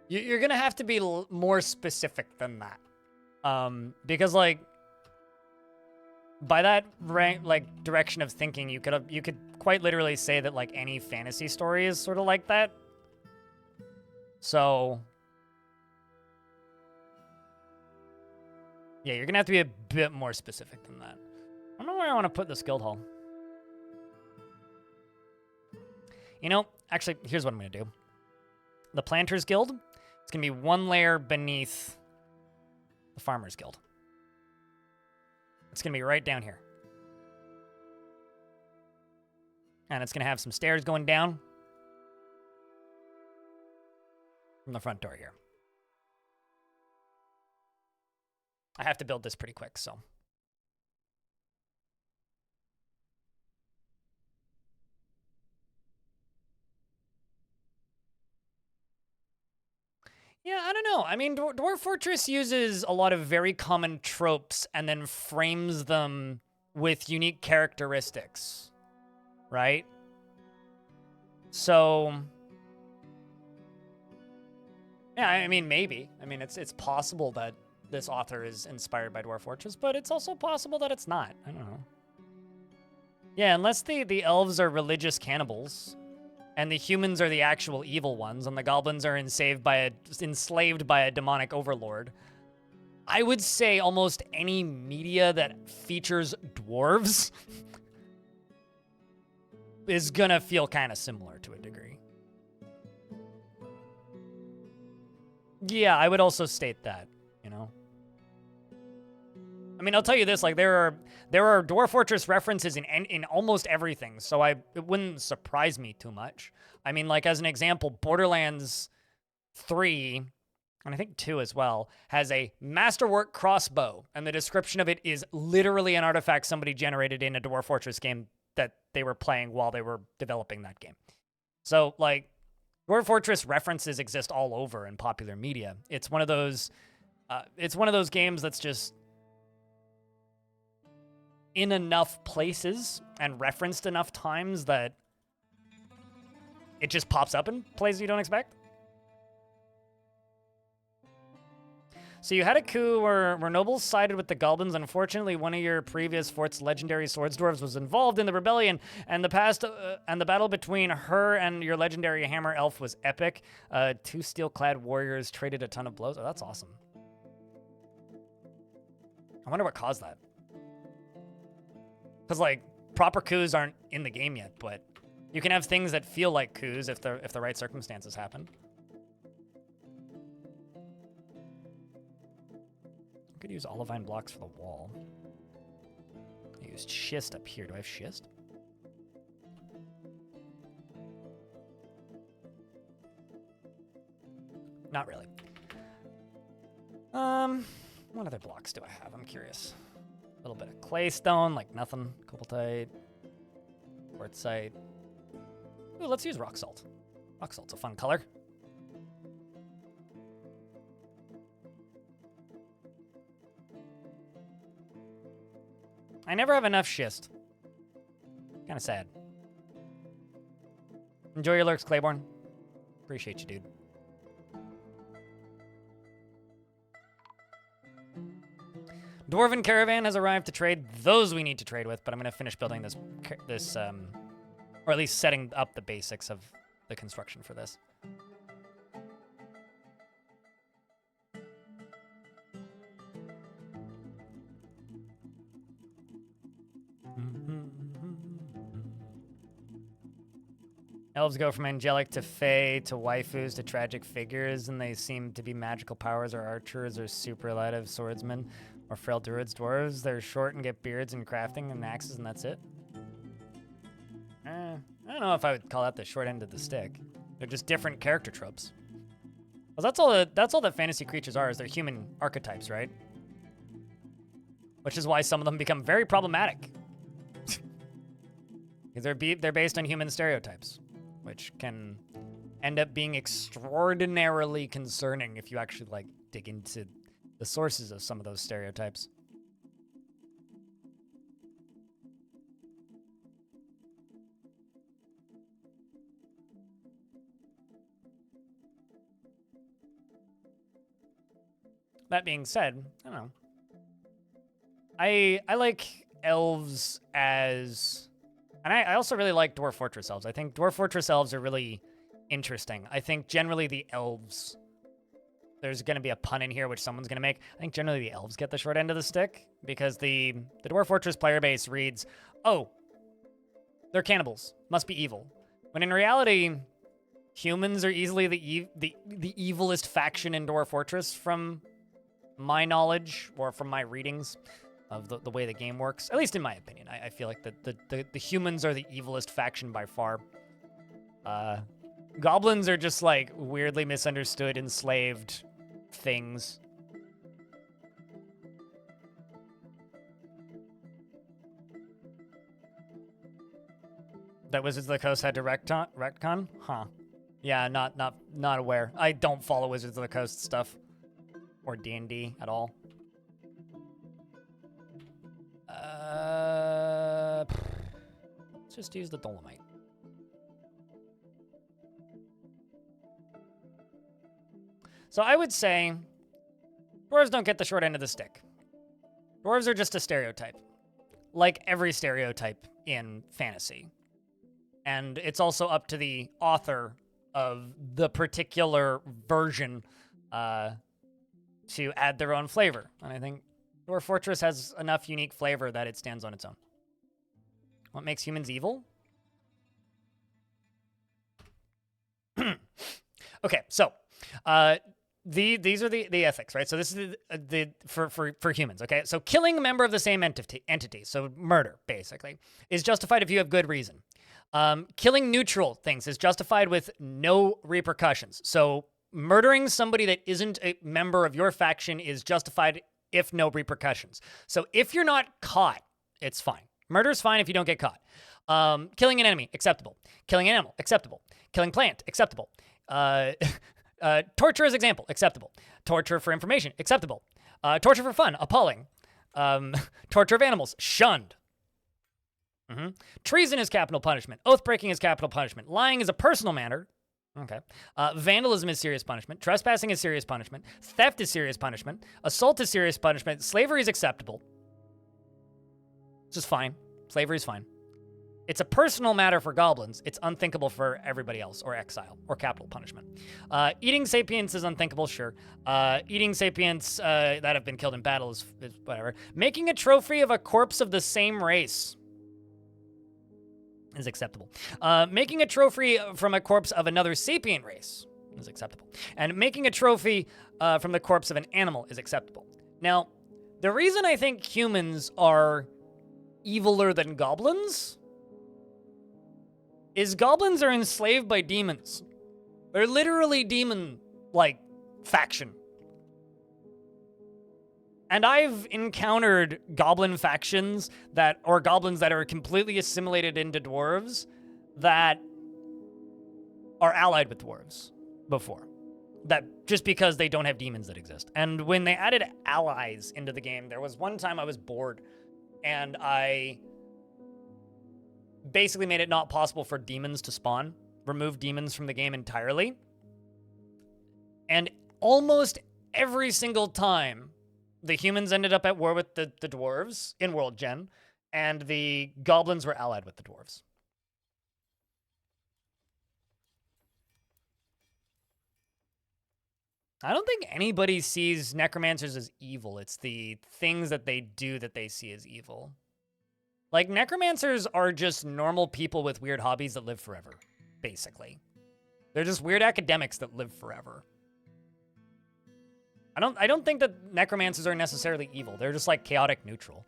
You're gonna have to be more specific than that. Because like, by that direction of thinking, you could quite literally say that like any fantasy story is sort of like that. So yeah, you're gonna have to be a bit more specific than that. I don't know where I want to put this guild hall. You know, actually, here's what I'm gonna do. The Planters Guild, it's gonna be one layer beneath the Farmers Guild. It's gonna be right down here. And it's gonna have some stairs going down from the front door here. I have to build this pretty quick, so. Yeah, I don't know. I mean, Dwarf Fortress uses a lot of very common tropes and then frames them with unique characteristics, right? So, yeah, I mean, maybe. I mean, it's possible that this author is inspired by Dwarf Fortress, but it's also possible that it's not. I don't know. Yeah, unless the elves are religious cannibals, and the humans are the actual evil ones, and the goblins are enslaved by a demonic overlord, I would say almost any media that features dwarves is gonna feel kind of similar to a degree. Yeah, I would also state that, you know? I mean, I'll tell you this, like, there are Dwarf Fortress references in almost everything, so it wouldn't surprise me too much. I mean, like, as an example, Borderlands 3, and I think 2 as well, has a masterwork crossbow, and the description of it is literally an artifact somebody generated in a Dwarf Fortress game that they were playing while they were developing that game. So, like, Dwarf Fortress references exist all over in popular media. It's one of those games that's just in enough places and referenced enough times that it just pops up in places you don't expect. So you had a coup where nobles sided with the goblins. Unfortunately, one of your previous fort's legendary swords dwarves was involved in the rebellion, and the battle between her and your legendary hammer elf was epic. 2 steel-clad warriors traded a ton of blows. Oh, that's awesome. I wonder what caused that. Because, like, proper coups aren't in the game yet, but you can have things that feel like coups if the right circumstances happen. I could use olivine blocks for the wall. I used schist up here. Do I have schist? Not really. What other blocks do I have? I'm curious. A little bit of claystone, like nothing. Cobalt, quartzite. Ooh, let's use rock salt. Rock salt's a fun color. I never have enough schist. Kind of sad. Enjoy your lurks, Claiborne. Appreciate you, dude. Dwarven caravan has arrived to trade. Those we need to trade with, but I'm going to finish building this, or at least setting up the basics of the construction for this. Elves go from angelic to fey to waifus to tragic figures, and they seem to be magical powers or archers or superlative swordsmen or frail druids. Dwarves, they're short and get beards and crafting and axes, and that's it. I don't know if I would call that the short end of the stick. They're just different character tropes. Well, that's all that fantasy creatures are, is they're human archetypes, right? which is why some of them become very problematic. They're based on human stereotypes, which can end up being extraordinarily concerning if you actually like dig into the sources of some of those stereotypes. That being said, I don't know. I like elves as... And I also really like Dwarf Fortress elves. I think Dwarf Fortress elves are really interesting. I think generally the elves... There's going to be a pun in here, which someone's going to make. I think generally the elves get the short end of the stick, because the Dwarf Fortress player base reads, oh, they're cannibals. Must be evil. When in reality, humans are easily the evilest faction in Dwarf Fortress from my knowledge, or from my readings of the way the game works. At least in my opinion. I feel like the humans are the evilest faction by far. Goblins are just like weirdly misunderstood, enslaved things. That Wizards of the Coast had to retcon? Huh. Yeah, not aware. I don't follow Wizards of the Coast stuff. Or D&D at all. Let's just use the Dolomite. So I would say dwarves don't get the short end of the stick. Dwarves are just a stereotype. Like every stereotype in fantasy. And it's also up to the author of the particular version to add their own flavor. And I think Dwarf Fortress has enough unique flavor that it stands on its own. What makes humans evil? Okay, so these are the ethics, right? So this is for humans, okay? So killing a member of the same entity, so murder, basically, is justified if you have good reason. Killing neutral things is justified with no repercussions. So murdering somebody that isn't a member of your faction is justified if no repercussions. So if you're not caught, it's fine. Murder's fine if you don't get caught. Killing an enemy, acceptable. Killing an animal, acceptable. Killing plant, acceptable. Torture as example, acceptable. Torture for information, acceptable. Torture for fun, appalling. Torture of animals, shunned. Treason is capital punishment. Oath breaking is capital punishment. Lying is a personal matter. Okay. Vandalism is serious punishment. Trespassing is serious punishment. Theft is serious punishment. Assault is serious punishment. Slavery is acceptable. This is fine. Slavery is fine. It's a personal matter for goblins. It's unthinkable for everybody else, or exile, or capital punishment. Eating sapients is unthinkable, sure. Eating sapients that have been killed in battle is whatever. Making a trophy of a corpse of the same race is acceptable. Making a trophy from a corpse of another sapient race is acceptable. And making a trophy from the corpse of an animal is acceptable. Now, the reason I think humans are eviler than goblins is goblins are enslaved by demons. They're literally demon-like faction. And I've encountered goblin factions or goblins that are completely assimilated into dwarves that are allied with dwarves before. That just because they don't have demons that exist. And when they added allies into the game, there was one time I was bored and I basically made it not possible for demons to spawn, removed demons from the game entirely. And almost every single time, the humans ended up at war with the dwarves in World Gen, and the goblins were allied with the dwarves. I don't think anybody sees necromancers as evil. It's the things that they do that they see as evil. Like, necromancers are just normal people with weird hobbies that live forever, basically. They're just weird academics that live forever. I don't think that necromancers are necessarily evil. They're just like chaotic neutral.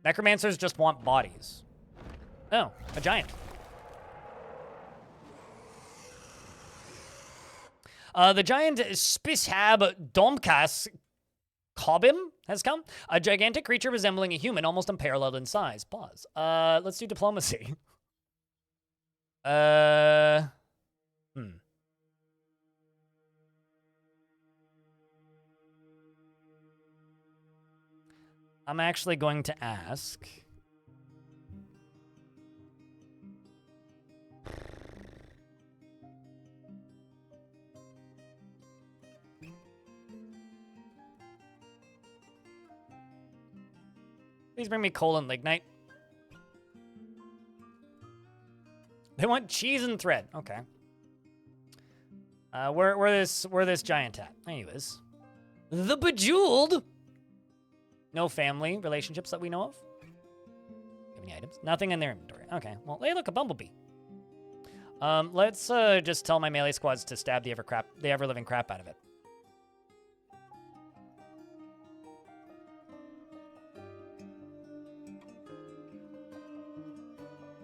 Necromancers just want bodies. Oh, a giant. The giant Spishab Domkas Cobim has come. A gigantic creature resembling a human, almost unparalleled in size. Pause. Let's do diplomacy. I'm actually going to ask. Please bring me coal and lignite. They want cheese and thread. Okay. Where this giant at? There he is. The Bejeweled. No family relationships that we know of. Have any items? Nothing in their inventory. Okay. Well, hey, look, a bumblebee. Let's just tell my melee squads to stab the ever living crap out of it.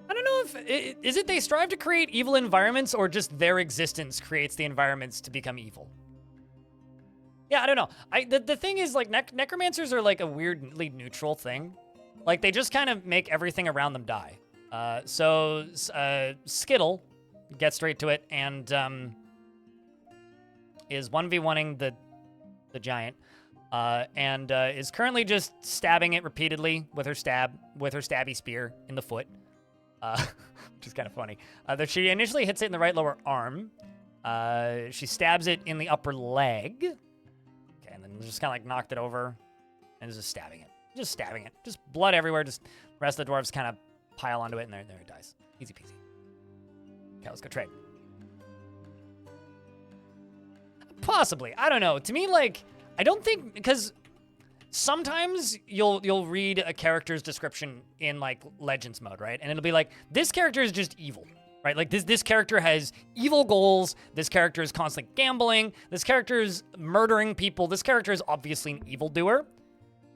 I don't know if is it they strive to create evil environments or just their existence creates the environments to become evil. Yeah, I don't know. The thing is, like, necromancers are like a weirdly neutral thing. Like, they just kind of make everything around them die. So Skittle gets straight to it and is 1v1ing the giant and is currently just stabbing it repeatedly with her stabby spear in the foot. Which is kind of funny. She initially hits it in the right lower arm. She stabs it in the upper leg. Okay, and then just kind of like knocked it over and is just stabbing it. Just stabbing it. Just blood everywhere. Just the rest of the dwarves kind of pile onto it and there it dies. Easy peasy. Okay, let's go trade. Possibly. I don't know. To me, like, I don't think, because sometimes you'll read a character's description in like Legends mode, right? And it'll be like, this character is just evil, right? Like this character has evil goals. This character is constantly gambling. This character is murdering people. This character is obviously an evildoer.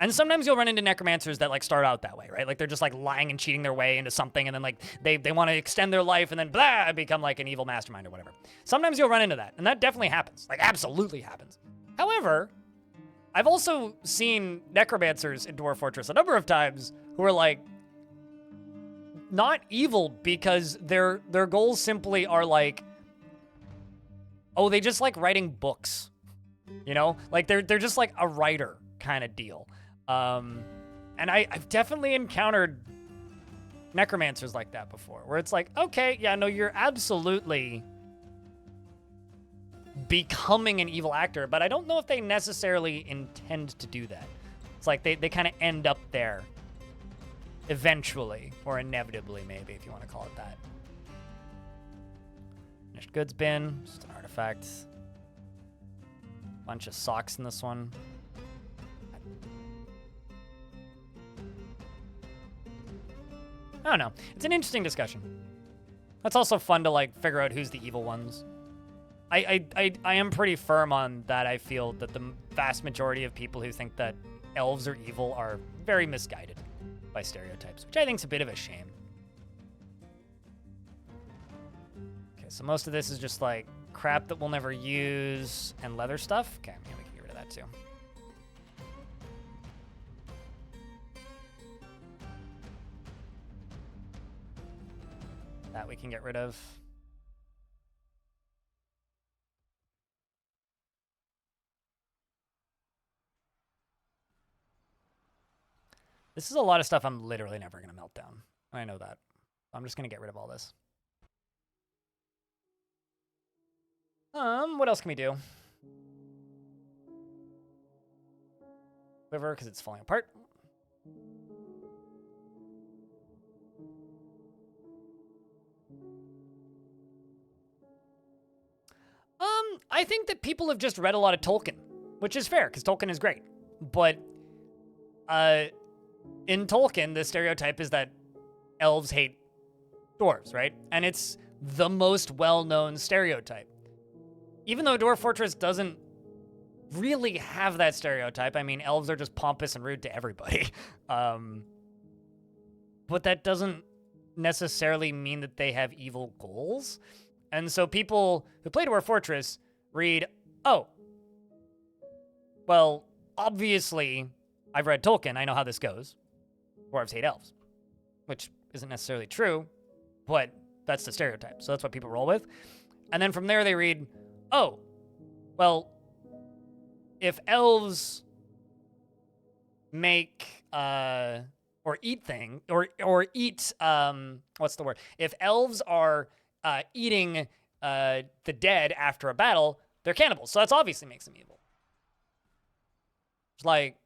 And sometimes you'll run into necromancers that like start out that way, right? Like they're just like lying and cheating their way into something, and then like they want to extend their life and then blah, become like an evil mastermind or whatever. Sometimes you'll run into that, and that definitely happens. Like absolutely happens. However, I've also seen necromancers in Dwarf Fortress a number of times who are like not evil because their goals simply are like, oh, they just like writing books, you know? Like they're just like a writer kind of deal. And I've definitely encountered necromancers like that before, where it's like, okay, yeah, no, you're absolutely becoming an evil actor, but I don't know if they necessarily intend to do that. It's like they kind of end up there eventually, or inevitably, maybe, if you want to call it that. Finished goods bin, just an artifact. Bunch of socks in this one. I don't know. It's an interesting discussion. That's also fun to like figure out who's the evil ones. I am pretty firm on that. I feel that the vast majority of people who think that elves are evil are very misguided by stereotypes, which I think is a bit of a shame. Okay, so most of this is just like crap that we'll never use and leather stuff. Okay, yeah, we can get rid of that too. That we can get rid of. This is a lot of stuff I'm literally never going to melt down. I know that. I'm just going to get rid of all this. What else can we do? Quiver, because it's falling apart. I think that people have just read a lot of Tolkien, which is fair, because Tolkien is great. But, in Tolkien, the stereotype is that elves hate dwarves, right? And it's the most well-known stereotype. Even though Dwarf Fortress doesn't really have that stereotype, I mean, elves are just pompous and rude to everybody. But that doesn't necessarily mean that they have evil goals. And so people who play Dwarf Fortress read, oh, well, obviously, I've read Tolkien. I know how this goes. Dwarves hate elves, which isn't necessarily true, but that's the stereotype. So that's what people roll with. And then from there they read, oh, well, if elves make or eat eat what's the word? If elves are eating the dead after a battle, they're cannibals. So that's obviously makes them evil. It's like,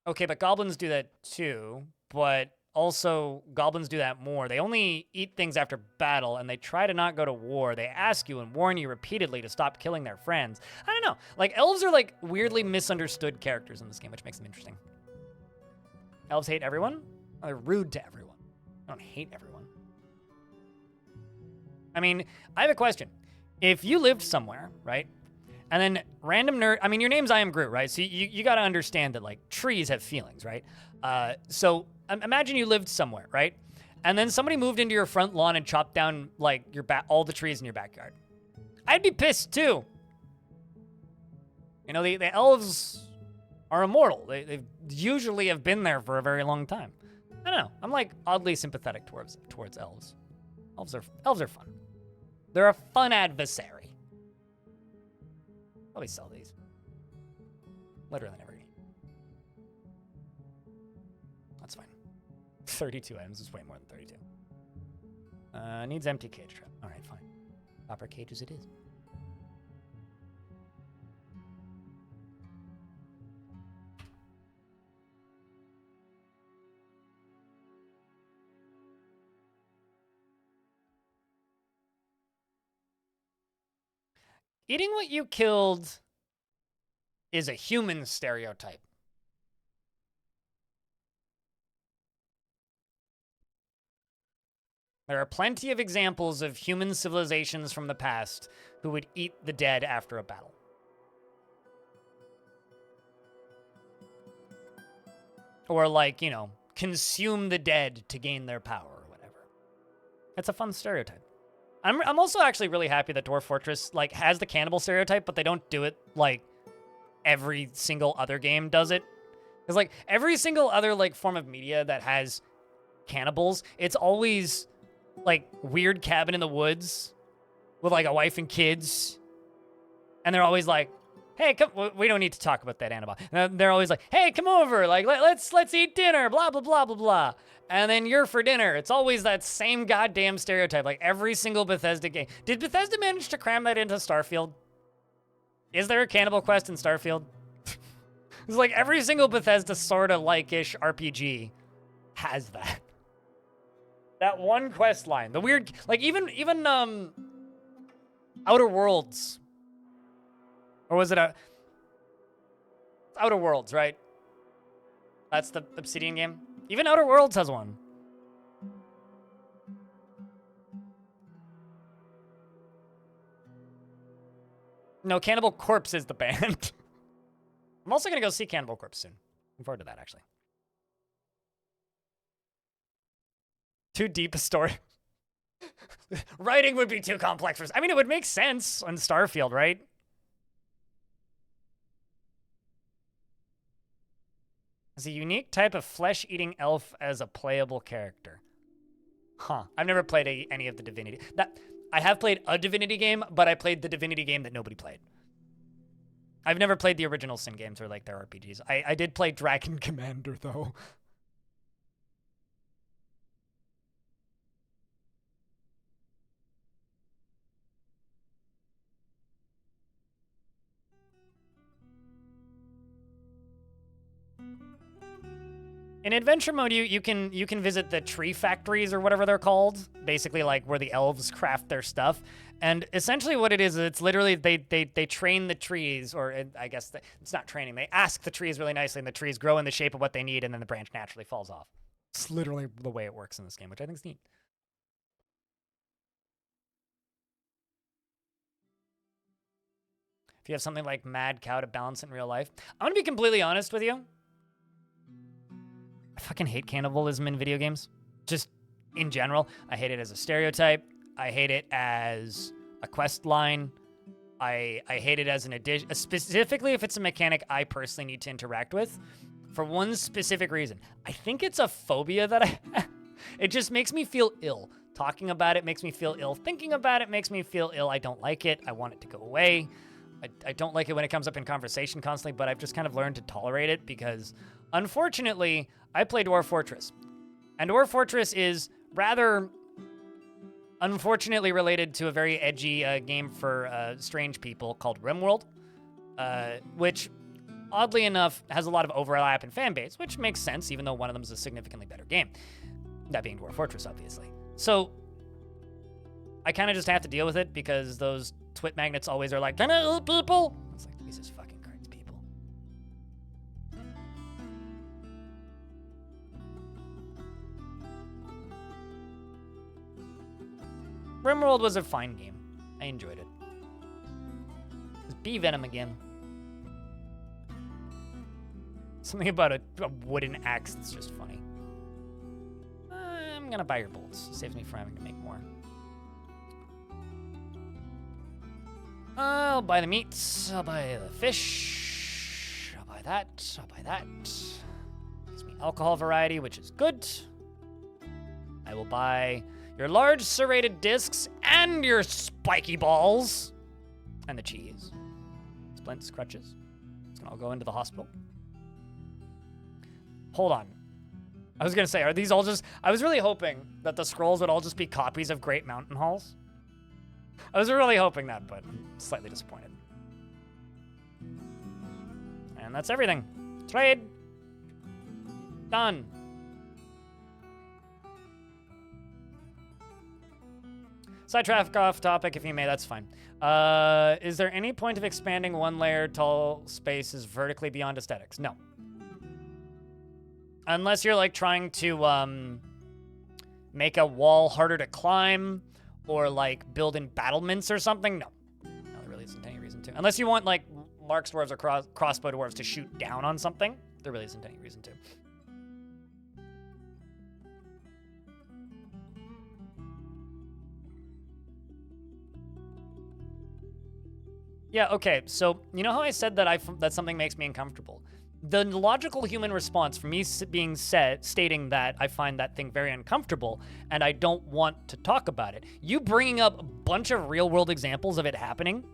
okay, but goblins do that too, but also goblins do that more. They only eat things after battle, and they try to not go to war. They ask you and warn you repeatedly to stop killing their friends. I don't know. Like, elves are like weirdly misunderstood characters in this game, which makes them interesting. Elves hate everyone? Oh, they're rude to everyone. They don't hate everyone. I mean, I have a question. If you lived somewhere, right? And then random nerd, I mean, your name's I Am Groot, right? So you got to understand that, like, trees have feelings, right? So imagine you lived somewhere, right? And then somebody moved into your front lawn and chopped down, like, all the trees in your backyard. I'd be pissed, too. You know, the elves are immortal. They usually have been there for a very long time. I don't know. I'm, like, oddly sympathetic towards elves. Elves are fun. They're a fun adversary. Probably sell these. Literally never game. That's fine. 32 items is way more than 32. Needs empty cage trap. All right, fine. Copper cages it is. Eating what you killed is a human stereotype. There are plenty of examples of human civilizations from the past who would eat the dead after a battle. Or, like, you know, consume the dead to gain their power or whatever. It's a fun stereotype. I'm also actually really happy that Dwarf Fortress, like, has the cannibal stereotype, but they don't do it like every single other game does it. Because, like, every single other, like, form of media that has cannibals, it's always, like, weird cabin in the woods with, like, a wife and kids. And they're always like, hey, come, we don't need to talk about that, Annabelle. They're always like, hey, come over, like, let's eat dinner, blah, blah, blah, blah, blah. And then you're for dinner. It's always that same goddamn stereotype, like every single Bethesda game. Did Bethesda manage to cram that into Starfield? Is there a cannibal quest in Starfield? It's like every single Bethesda sort of like-ish RPG has that. That one quest line. The weird, like even Outer Worlds. Or was it Outer Worlds, right? That's the Obsidian game. Even Outer Worlds has one. No, Cannibal Corpse is the band. I'm also going to go see Cannibal Corpse soon. Looking forward to that, actually. Too deep a story. Writing would be too complex for... I mean, it would make sense on Starfield, right? As a unique type of flesh-eating elf as a playable character. Huh. I've never played any of the Divinity. I have played a Divinity game, but I played the Divinity game that nobody played. I've never played the original Sin games or, like, their RPGs. I did play Dragon Commander, though. In adventure mode, you can visit the tree factories or whatever they're called, basically like where the elves craft their stuff. And essentially what it is, it's literally they train the trees, or I guess it's not training. They ask the trees really nicely, and the trees grow in the shape of what they need, and then the branch naturally falls off. It's literally the way it works in this game, which I think is neat. If you have something like Mad Cow to balance in real life, I'm gonna be completely honest with you. I fucking hate cannibalism in video games. Just in general. I hate it as a stereotype. I hate it as a quest line. I hate it as an addition, specifically if it's a mechanic I personally need to interact with for one specific reason. I think it's a phobia that I have. It just makes me feel ill. Talking about it makes me feel ill. Thinking about it makes me feel ill. I don't like it. I want it to go away. I don't like it when it comes up in conversation constantly, but I've just kind of learned to tolerate it because, unfortunately, I play Dwarf Fortress. And Dwarf Fortress is rather unfortunately related to a very edgy game for strange people called RimWorld, which, oddly enough, has a lot of overlap in fan base, which makes sense, even though one of them is a significantly better game. That being Dwarf Fortress, obviously. So, I kind of just have to deal with it because those twit magnets always are like, can I help people? It's like, Jesus fucking Christ, people. RimWorld was a fine game. I enjoyed it. It's Bee Venom again. Something about a wooden axe that's just funny. I'm gonna buy your bolts. Saves me from having to make more. I'll buy the meats. I'll buy the fish. I'll buy that. I'll buy that. Gives me alcohol variety, which is good. I will buy your large serrated discs and your spiky balls. And the cheese. Splints, crutches. It's gonna all go into the hospital. Hold on. I was gonna say, are these all just... I was really hoping that the scrolls would all just be copies of Great Mountain Halls. I was really hoping that, but I'm slightly disappointed. And that's everything. Trade. Done. Sidetrack off topic if you may, that's fine. Is there any point of expanding one layer tall spaces vertically beyond aesthetics? No. Unless you're like trying to make a wall harder to climb or like build in battlements or something, no. No, there really isn't any reason to. Unless you want like Marks dwarves or crossbow dwarves to shoot down on something, there really isn't any reason to. Yeah, okay, so you know how I said that that something makes me uncomfortable? The logical human response for me stating that I find that thing very uncomfortable and I don't want to talk about it, you bringing up a bunch of real-world examples of it happening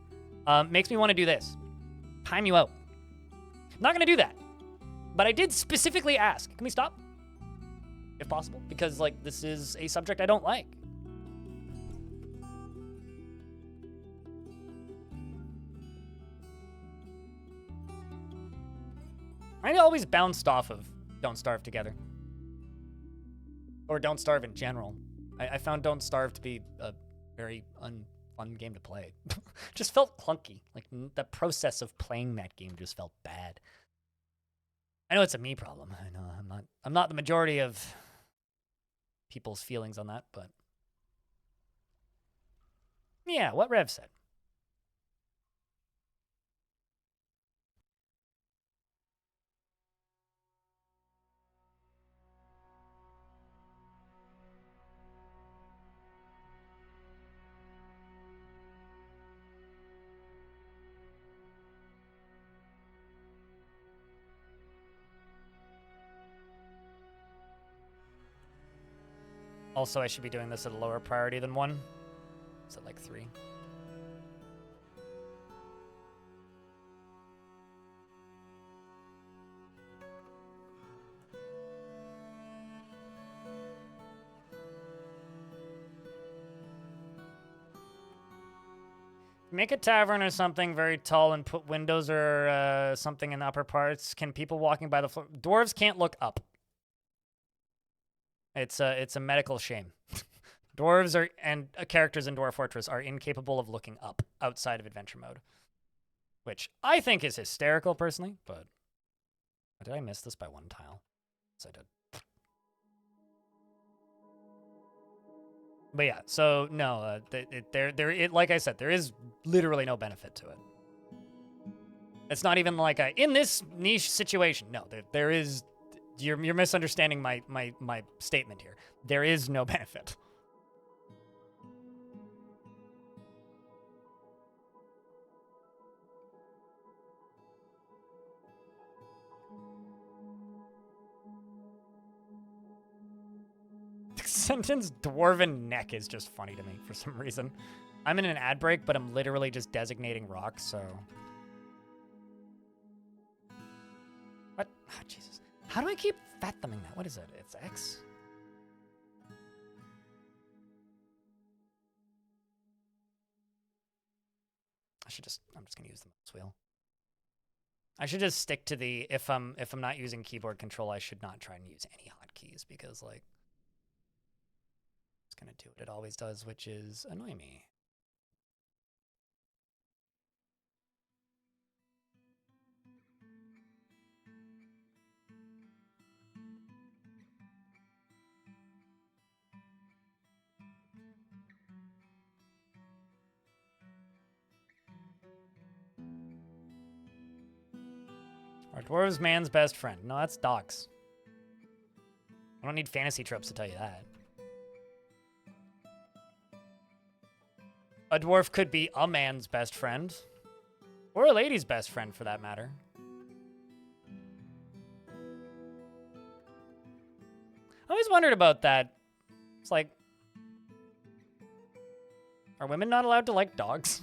makes me want to do this. Time you out. I'm not going to do that. But I did specifically ask, can we stop? If possible, because like this is a subject I don't like. I always bounced off of Don't Starve together. Or Don't Starve in general. I found Don't Starve to be a very unfun game to play. Just felt clunky. Like, the process of playing that game just felt bad. I know it's a me problem. I know I'm not the majority of people's feelings on that, but... yeah, what Rev said. Also, I should be doing this at a lower priority than 1. It's at like 3. Make a tavern or something very tall and put windows or something in the upper parts. Can people walking by the floor... Dwarves can't look up. It's a medical shame. Dwarves and characters in Dwarf Fortress are incapable of looking up outside of adventure mode, which I think is hysterical personally, but did I miss this by 1 tile? Yes, I did. But yeah, so no, like I said, there is literally no benefit to it. It's not even like in this niche situation. No, there is. You're misunderstanding my statement here. There is no benefit. sentence dwarven neck is just funny to me for some reason. I'm in an ad break, but I'm literally just designating rocks, so. What? Oh, Jesus. How do I keep fat thumbing that? What is it? It's X? I'm just gonna use the mouse wheel. I should just stick to the, if I'm not using keyboard control, I should not try and use any hotkeys because like, it's gonna do what it always does, which is annoy me. Our dwarves man's best friend. No, that's dogs. I don't need fantasy tropes to tell you that. A dwarf could be a man's best friend. Or a lady's best friend, for that matter. I always wondered about that. It's like, are women not allowed to like dogs?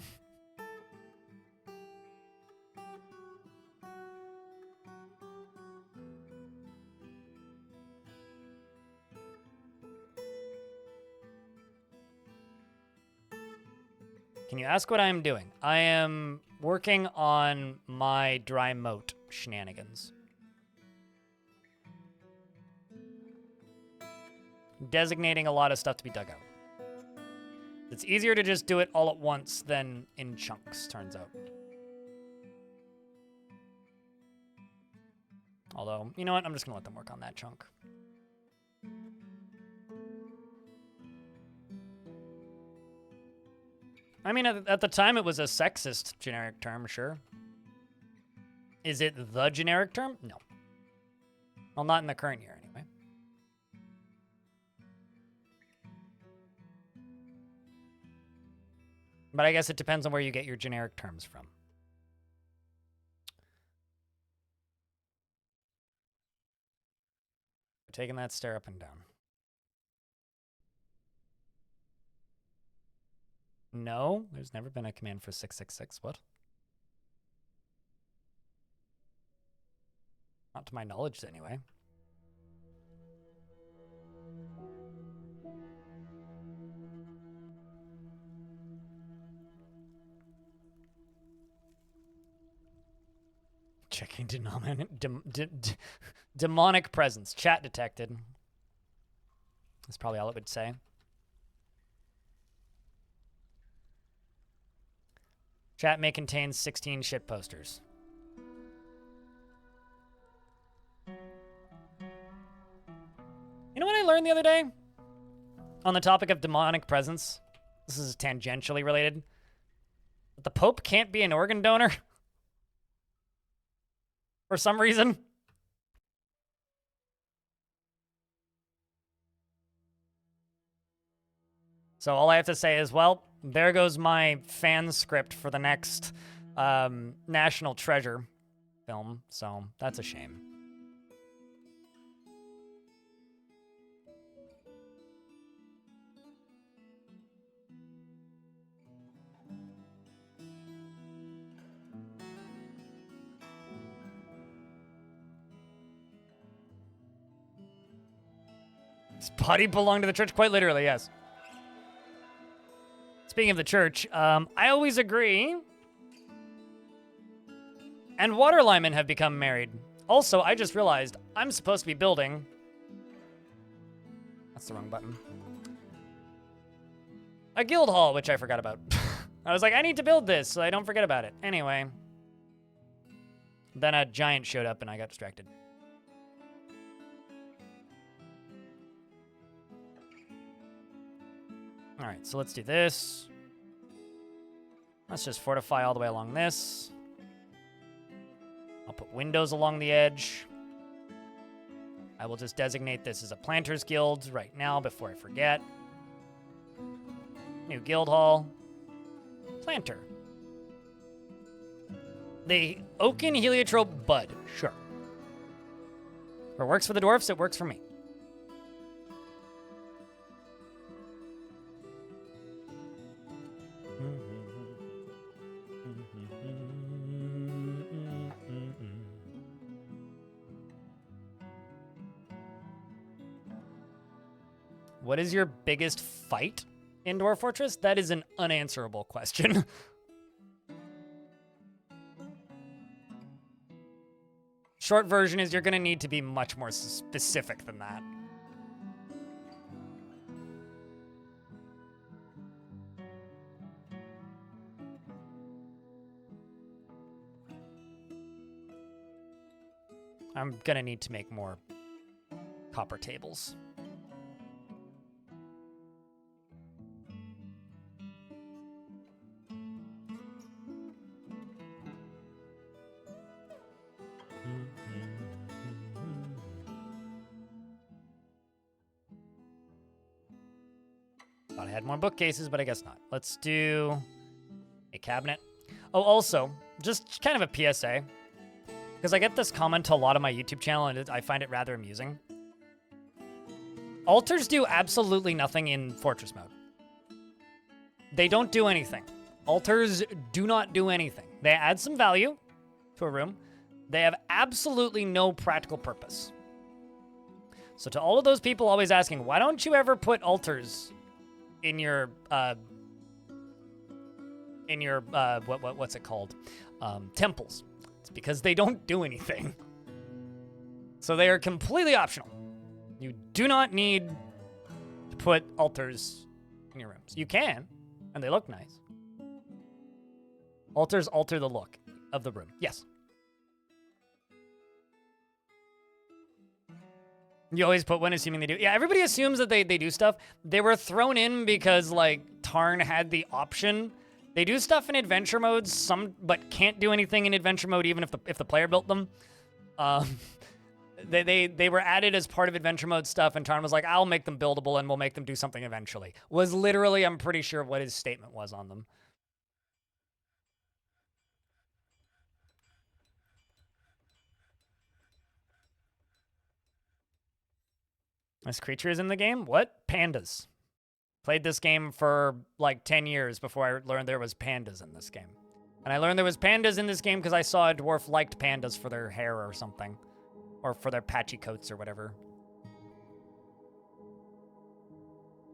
Can you ask what I am doing? I am working on my dry moat shenanigans. Designating a lot of stuff to be dug out. It's easier to just do it all at once than in chunks, turns out. Although, you know what? I'm just going to let them work on that chunk. I mean, at the time, it was a sexist generic term, sure. Is it the generic term? No. Well, not in the current year, anyway. But I guess it depends on where you get your generic terms from. Taking that stair up and down. No, there's never been a command for 666. What? Not to my knowledge, anyway. Checking demonic presence. Chat detected. That's probably all it would say. Chat may contain 16 shit posters. You know what I learned the other day? On the topic of demonic presence. This is tangentially related. But the Pope can't be an organ donor. For some reason. So all I have to say is, well, there goes my fan script for the next National Treasure film. So that's a shame. This body belonged to the church, quite literally, yes. Speaking of the church, I always agree. And water linemen have become married. Also, I just realized I'm supposed to be building. That's the wrong button. A guild hall, which I forgot about. I was like, I need to build this so I don't forget about it. Anyway. Then a giant showed up and I got distracted. All right, so let's do this. Let's just fortify all the way along this. I'll put windows along the edge. I will just designate this as a Planters Guild right now before I forget. New guild hall. Planter. The Oaken Heliotrope Bud. Sure. If it works for the dwarfs, it works for me. What is your biggest fight in Dwarf Fortress? That is an unanswerable question. Short version is you're going to need to be much more specific than that. I'm going to need to make more copper tables. Thought I had more bookcases, but I guess not. Let's do a cabinet. Oh, also, just kind of a PSA, because I get this comment to a lot of my YouTube channel, and I find it rather amusing. Altars do absolutely nothing in Fortress mode. They don't do anything. Altars do not do anything. They add some value to a room. They have absolutely no practical purpose. So to all of those people always asking, why don't you ever put altars in your what's it called? Temples? It's because they don't do anything. So they are completely optional. You do not need to put altars in your rooms. You can, and they look nice. Altars alter the look of the room. Yes. You always put one assuming they do. Yeah, everybody assumes that they do stuff. They were thrown in because, like, Tarn had the option. They do stuff in adventure modes, but can't do anything in adventure mode even if the player built them. They were added as part of adventure mode stuff, and Tarn was like, I'll make them buildable and we'll make them do something eventually. Was literally, I'm pretty sure, what his statement was on them. This creature is in the game? What? Pandas. Played this game for like 10 years before I learned there was pandas in this game. And I learned there was pandas in this game because I saw a dwarf liked pandas for their hair or something. Or for their patchy coats or whatever.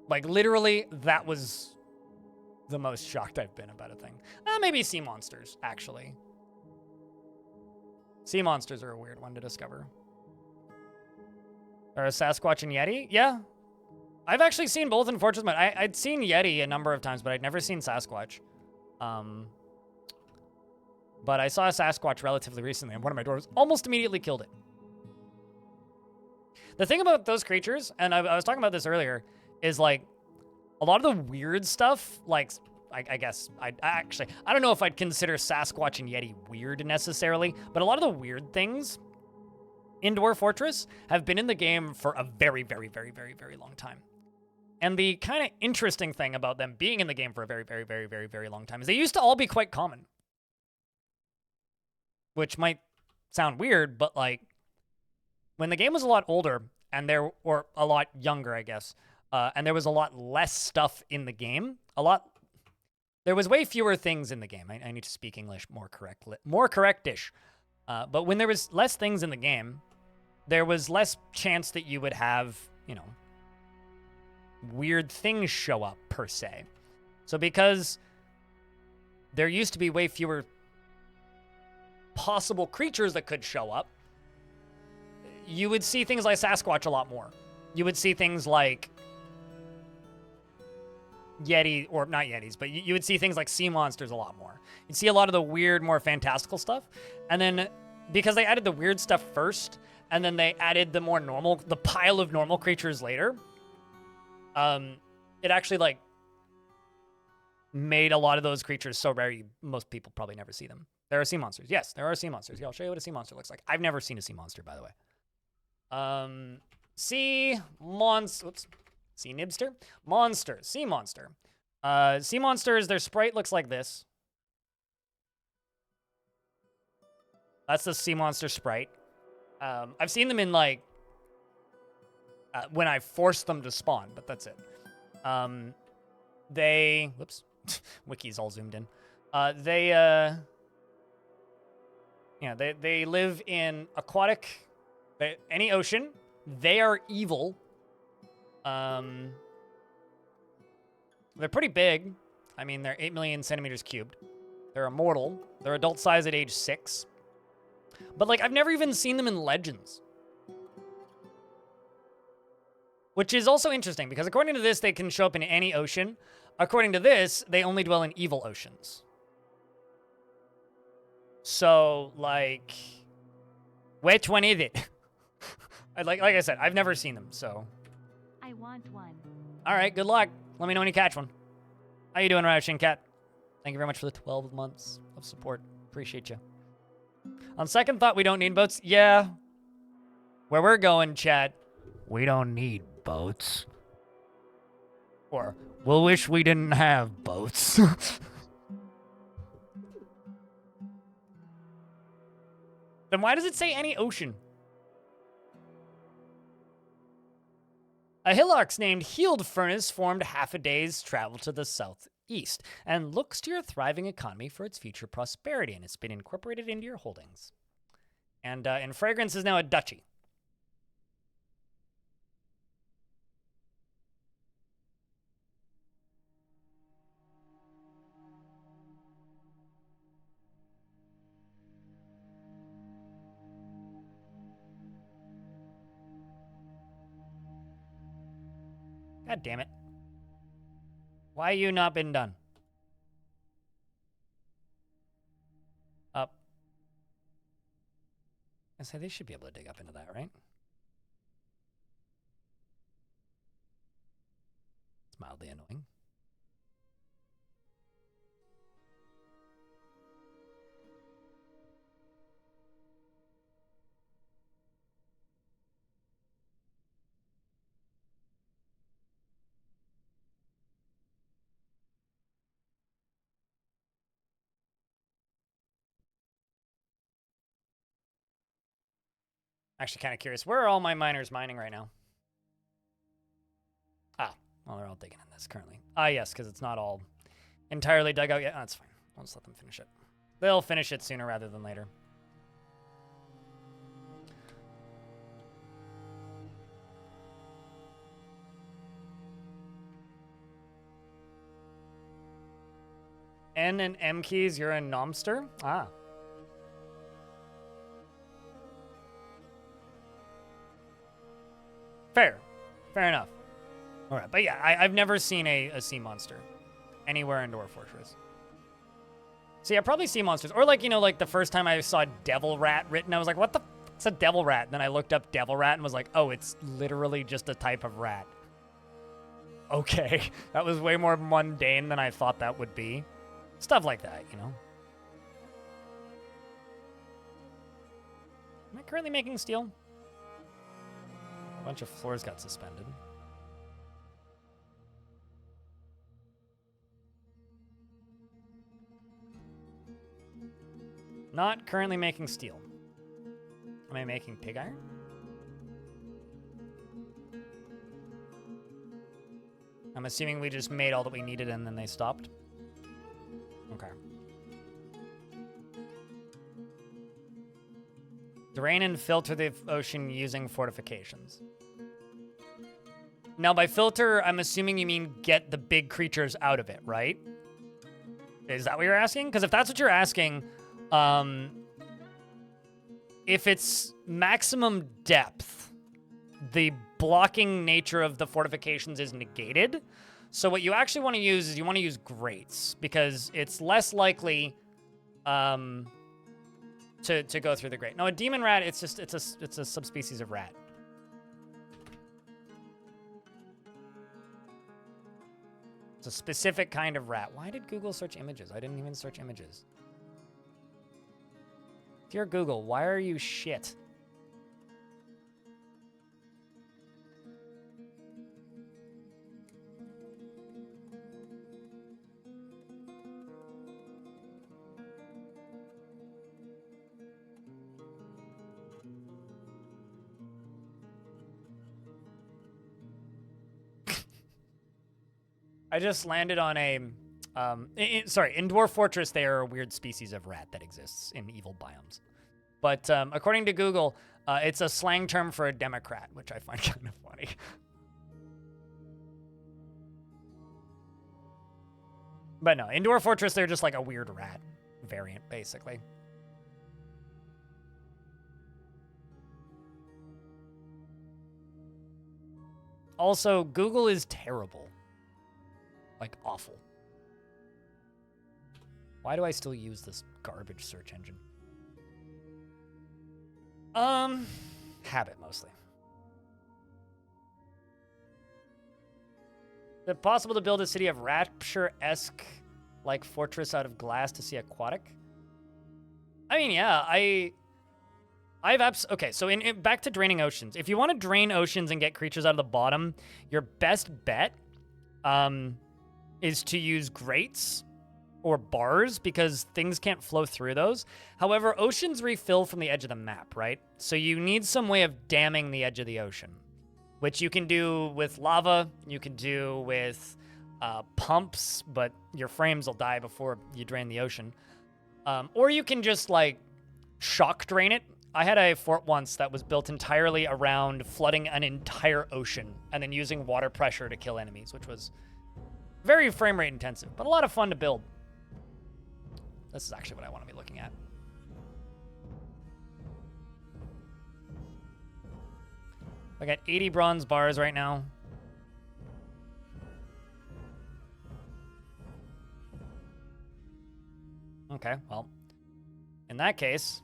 Like, literally, that was the most shocked I've been about a thing. Maybe sea monsters, actually. Sea monsters are a weird one to discover. Or a Sasquatch and Yeti? Yeah. I've actually seen both in Fortress mode. I'd seen Yeti a number of times, but I'd never seen Sasquatch. But I saw a Sasquatch relatively recently, and one of my dwarves almost immediately killed it. The thing about those creatures, and I was talking about this earlier, is like a lot of the weird stuff, like I guess I don't know if I'd consider Sasquatch and Yeti weird necessarily, but a lot of the weird things in Dwarf Fortress have been in the game for a very, very, very, very, very long time. And the kind of interesting thing about them being in the game for a very, very, very, very, very long time is they used to all be quite common. Which might sound weird, but like when the game was a lot older and or a lot younger, I guess, and there was a lot less stuff in the game, there was way fewer things in the game. I need to speak English more correct-ish. But when there was less things in the game, there was less chance that you would have, you know, weird things show up, per se. So because there used to be way fewer possible creatures that could show up, you would see things like Sasquatch a lot more. You would see things like Yeti, or not Yetis, but you would see things like sea monsters a lot more. You'd see a lot of the weird, more fantastical stuff. And then, because they added the weird stuff first, and then they added the pile of normal creatures later, it actually, like, made a lot of those creatures so rare, most people probably never see them. There are sea monsters. Yes, there are sea monsters. Yeah, I'll show you what a sea monster looks like. I've never seen a sea monster, by the way. Sea nibster? Monster. Sea monster. Sea monsters, their sprite looks like this. That's the sea monster sprite. I've seen them in, like, when I forced them to spawn, but that's it. Whoops. Wiki's all zoomed in. They live in aquatic, any ocean. They are evil. They're pretty big. I mean, they're 8 million centimeters cubed. They're immortal. They're adult size at age 6. But, like, I've never even seen them in Legends. Which is also interesting, because according to this, they can show up in any ocean. According to this, they only dwell in evil oceans. So, like, which one is it? like I said, I've never seen them, so. I want one. All right, good luck. Let me know when you catch one. How you doing, Ravishing Cat? Thank you very much for the 12 months of support. Appreciate you. On second thought, we don't need boats. Yeah. Where we're going, chat, we don't need boats. Or, we'll wish we didn't have boats. Then why does it say any ocean? A hillock's named Healed Furnace formed half a day's travel to the southeast and looks to your thriving economy for its future prosperity, and it's been incorporated into your holdings. And Fragrance is now a duchy. God damn it. Why you not been done? Up. I say they should be able to dig up into that, right? It's mildly annoying. Actually kind of curious. Where are all my miners mining right now? Ah, well, they're all digging in this currently. Ah, yes, because it's not all entirely dug out yet. Oh, that's fine. I'll just let them finish it. They'll finish it sooner rather than later. N and M keys, you're a nomster? Ah. Fair. Fair enough. All right. But yeah, I've never seen a sea monster anywhere in Dwarf Fortress. So yeah, probably sea monsters. Or like, you know, like the first time I saw devil rat written, I was like, what the it's a devil rat. And then I looked up devil rat and was like, oh, it's literally just a type of rat. Okay. That was way more mundane than I thought that would be. Stuff like that, you know. Am I currently making steel? A bunch of floors got suspended. Not currently making steel. Am I making pig iron? I'm assuming we just made all that we needed and then they stopped. Okay. Drain and filter the ocean using fortifications. Now, by filter, I'm assuming you mean get the big creatures out of it, right? Is that what you're asking? Because if that's what you're asking, if it's maximum depth, the blocking nature of the fortifications is negated. So what you actually want to use is you want to use grates because it's less likely to go through the grate. No, a demon rat, it's a subspecies of rat. It's a specific kind of rat. Why did Google search images? I didn't even search images. Dear Google, why are you shit? I just landed on a, sorry, in Dwarf Fortress, they are a weird species of rat that exists in evil biomes. But according to Google, it's a slang term for a Democrat, which I find kind of funny. But no, in Dwarf Fortress, they're just like a weird rat variant, basically. Also, Google is terrible. Like, awful. Why do I still use this garbage search engine? Habit, mostly. Is it possible to build a city of Rapture-esque, like, fortress out of glass to see aquatic? I mean, yeah, okay, so back to draining oceans. If you want to drain oceans and get creatures out of the bottom, your best bet is to use grates or bars because things can't flow through those. However, oceans refill from the edge of the map, right? So you need some way of damming the edge of the ocean, which you can do with lava, you can do with pumps, but your frames will die before you drain the ocean. Or you can just, like, shock drain it. I had a fort once that was built entirely around flooding an entire ocean and then using water pressure to kill enemies, which was very frame rate intensive, but a lot of fun to build. This is actually what I want to be looking at. I got 80 bronze bars right now. Okay, well, in that case,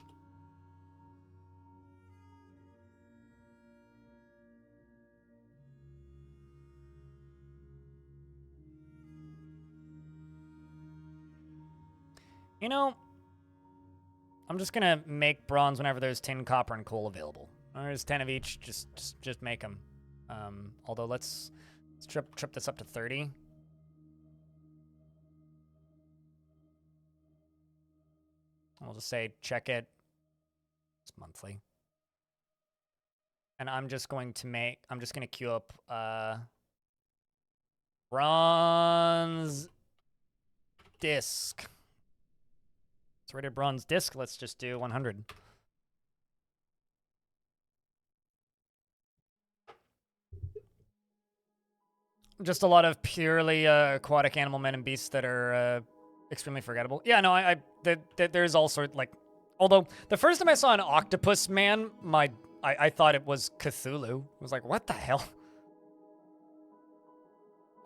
you know, I'm just gonna make bronze whenever there's tin, copper, and coal available. There's 10 of each. Just make them. Although let's trip this up to 30. We'll just say check it. It's monthly. And I'm just going to queue up bronze disc. It's rated bronze disc. Let's just do 100. Just a lot of purely aquatic animal men and beasts that are extremely forgettable. Yeah, no, there's all sorts, like, although the first time I saw an octopus man, I thought it was Cthulhu. I was like, what the hell?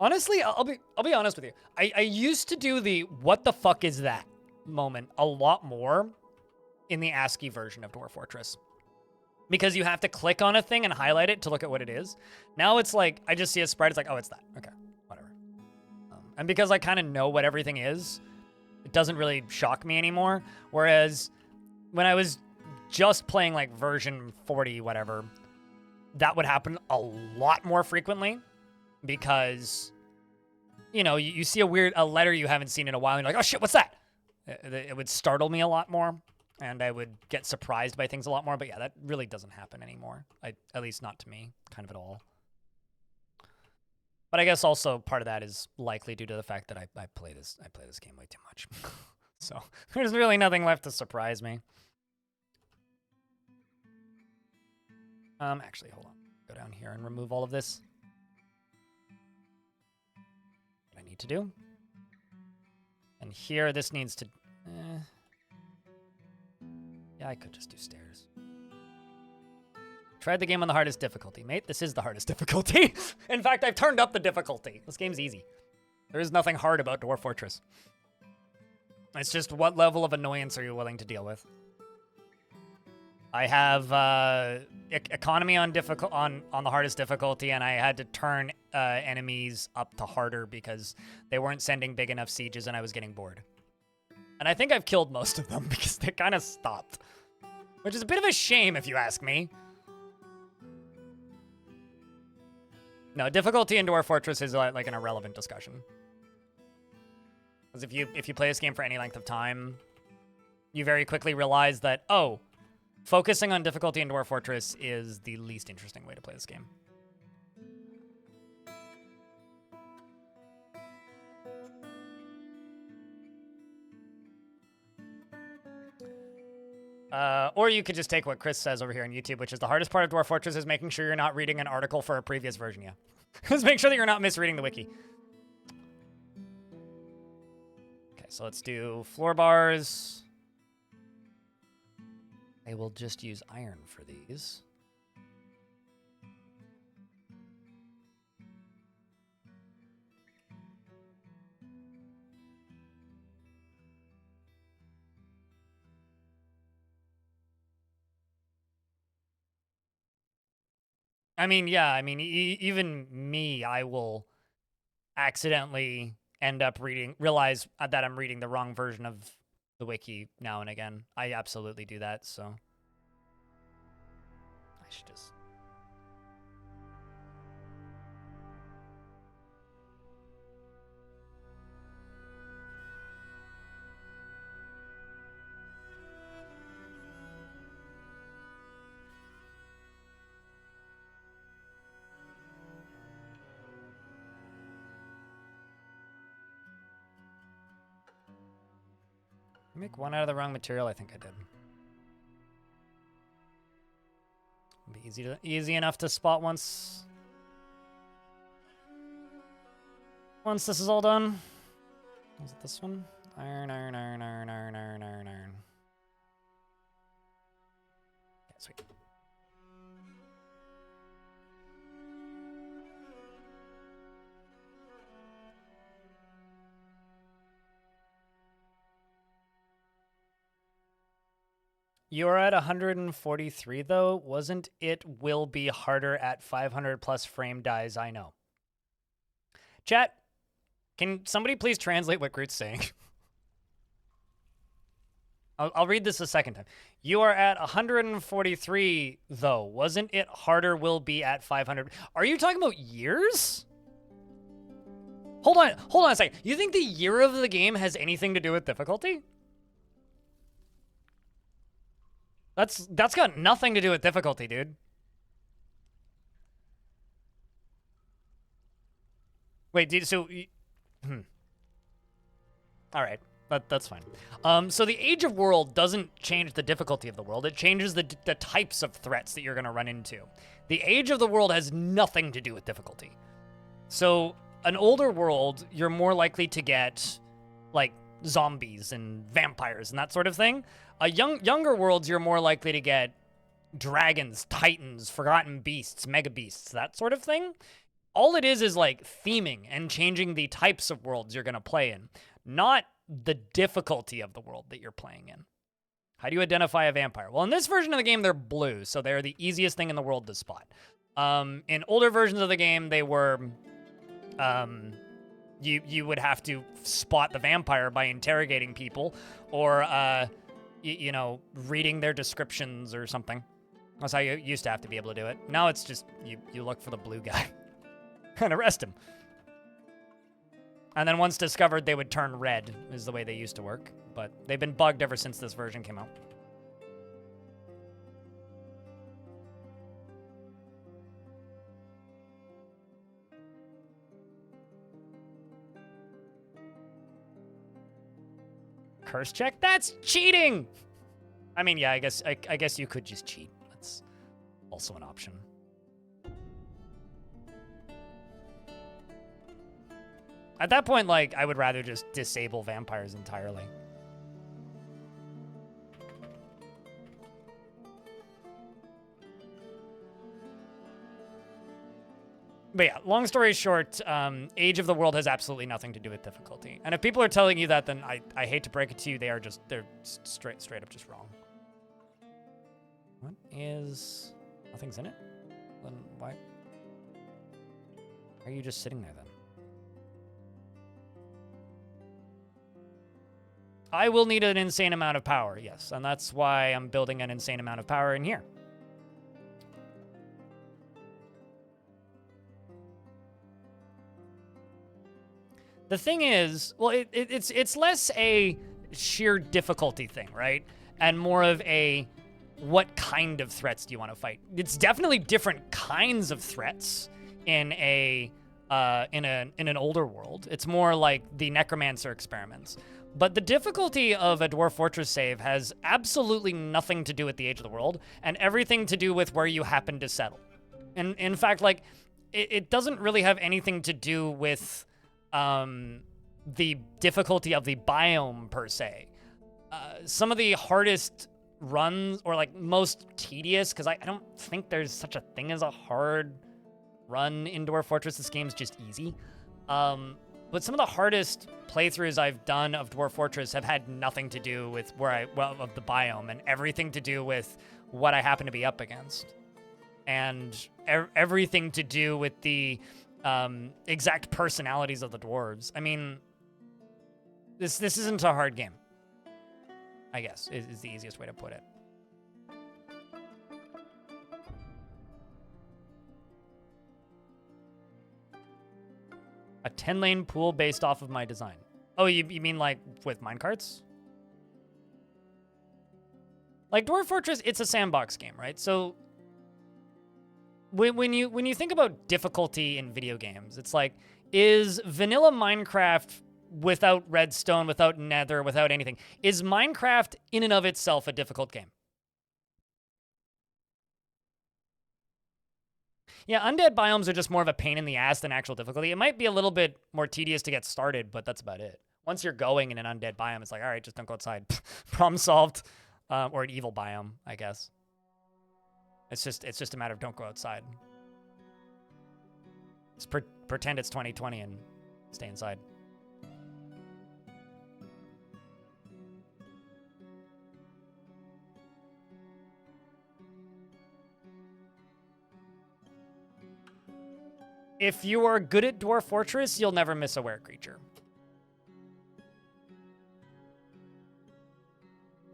Honestly, I'll be honest with you. I used to do the what the fuck is that moment a lot more in the ASCII version of Dwarf Fortress. Because you have to click on a thing and highlight it to look at what it is. Now it's like, I just see a sprite, it's like, oh, it's that. Okay, whatever. And because I kind of know what everything is, it doesn't really shock me anymore. Whereas when I was just playing like version 40, whatever, that would happen a lot more frequently because, you know, you see a letter you haven't seen in a while and you're like, oh shit, what's that? It would startle me a lot more. And I would get surprised by things a lot more. But yeah, that really doesn't happen anymore. At least not to me, kind of at all. But I guess also part of that is likely due to the fact that I play this game way too much. So there's really nothing left to surprise me. Actually, hold on. Go down here and remove all of this. What I need to do. And here, this needs to... Yeah, I could just do stairs. Tried the game on the hardest difficulty. Mate, this is the hardest difficulty. In fact, I've turned up the difficulty. This game's easy. There is nothing hard about Dwarf Fortress. It's just what level of annoyance are you willing to deal with? I have economy on the hardest difficulty, and I had to turn enemies up to harder because they weren't sending big enough sieges and I was getting bored. And I think I've killed most of them because they kind of stopped. Which is a bit of a shame, if you ask me. No, difficulty in Dwarf Fortress is like an irrelevant discussion. Because if you play this game for any length of time, you very quickly realize that, oh, focusing on difficulty in Dwarf Fortress is the least interesting way to play this game. Or you could just take what Chris says over here on YouTube, which is the hardest part of Dwarf Fortress is making sure you're not reading an article for a previous version, yeah. Just make sure that you're not misreading the wiki. so let's do floor bars. I will just use iron for these. I mean, yeah, I mean, even me, I will accidentally end up realize that I'm reading the wrong version of the wiki now and again. I absolutely do that, so I should just... Make one out of the wrong material, I think I did. It'll be easy enough to spot once this is all done. Is it this one? Iron, iron, iron, iron, iron, iron, iron, iron. Yeah, sweet. You're at 143 though. Wasn't it will be harder at 500 plus frame dies? I know. Chat, can somebody please translate what Groot's saying? I'll read this a second time. You are at 143 though. Wasn't it harder will be at 500? Are you talking about years? Hold on a second. You think the year of the game has anything to do with difficulty? That's got nothing to do with difficulty, dude. Wait, all right, that's fine. So the Age of World doesn't change the difficulty of the world. It changes the types of threats that you're going to run into. The Age of the World has nothing to do with difficulty. So an older world, you're more likely to get, like, zombies and vampires and that sort of thing. Younger worlds, you're more likely to get dragons, titans, forgotten beasts, mega beasts, that sort of thing. All it is like theming and changing the types of worlds you're going to play in, not the difficulty of the world that you're playing in. How do you identify a vampire? Well, in this version of the game, they're blue, so they're the easiest thing in the world to spot. In older versions of the game, they were... You would have to spot the vampire by interrogating people or, you know, reading their descriptions or something. That's how you used to have to be able to do it. Now it's just, you look for the blue guy and arrest him. And then once discovered, they would turn red, is the way they used to work. But they've been bugged ever since this version came out. Curse check? That's cheating! I mean, yeah, I guess you could just cheat. That's also an option. At that point, like, I would rather just disable vampires entirely. But yeah, long story short, Age of the World has absolutely nothing to do with difficulty. And if people are telling you that, then I hate to break it to you, they're straight up just wrong. What is... Nothing's in it? Then why are you just sitting there then? I will need an insane amount of power, yes. And that's why I'm building an insane amount of power in here. The thing is, well, it's less a sheer difficulty thing, right? And more of a what kind of threats do you want to fight? It's definitely different kinds of threats in an older world. It's more like the Necromancer experiments. But the difficulty of a Dwarf Fortress save has absolutely nothing to do with the Age of the World and everything to do with where you happen to settle. And in fact, like, it doesn't really have anything to do with the difficulty of the biome per se. Some of the hardest runs, or like most tedious, because I don't think there's such a thing as a hard run in Dwarf Fortress. This game's just easy. But some of the hardest playthroughs I've done of Dwarf Fortress have had nothing to do with of the biome, and everything to do with what I happen to be up against, and everything to do with the exact personalities of the dwarves. I mean, this isn't a hard game, I guess, is the easiest way to put it. A 10-lane pool based off of my design. Oh, you mean like with minecarts? Like Dwarf Fortress, it's a sandbox game, right? So when you think about difficulty in video games, it's like, is vanilla Minecraft without redstone, without nether, without anything, is Minecraft in and of itself a difficult game? Yeah, undead biomes are just more of a pain in the ass than actual difficulty. It might be a little bit more tedious to get started, but that's about it. Once you're going in an undead biome, it's like, all right, just don't go outside. Problem solved. Or an evil biome, I guess. It's just a matter of don't go outside. Just pretend it's 2020 and stay inside. If you are good at Dwarf Fortress, you'll never miss a were creature.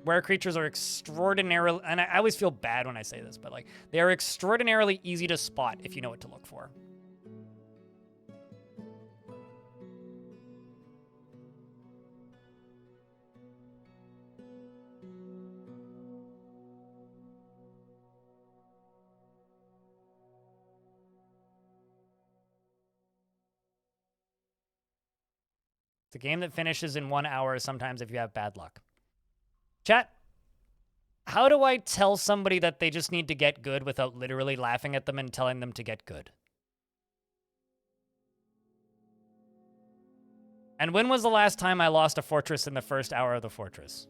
Were creatures are extraordinarily, and I always feel bad when I say this, but like, they are extraordinarily easy to spot if you know what to look for. It's a game that finishes in 1 hour sometimes if you have bad luck. Chat, how do I tell somebody that they just need to get good without literally laughing at them and telling them to get good? And when was the last time I lost a fortress in the first hour of the fortress?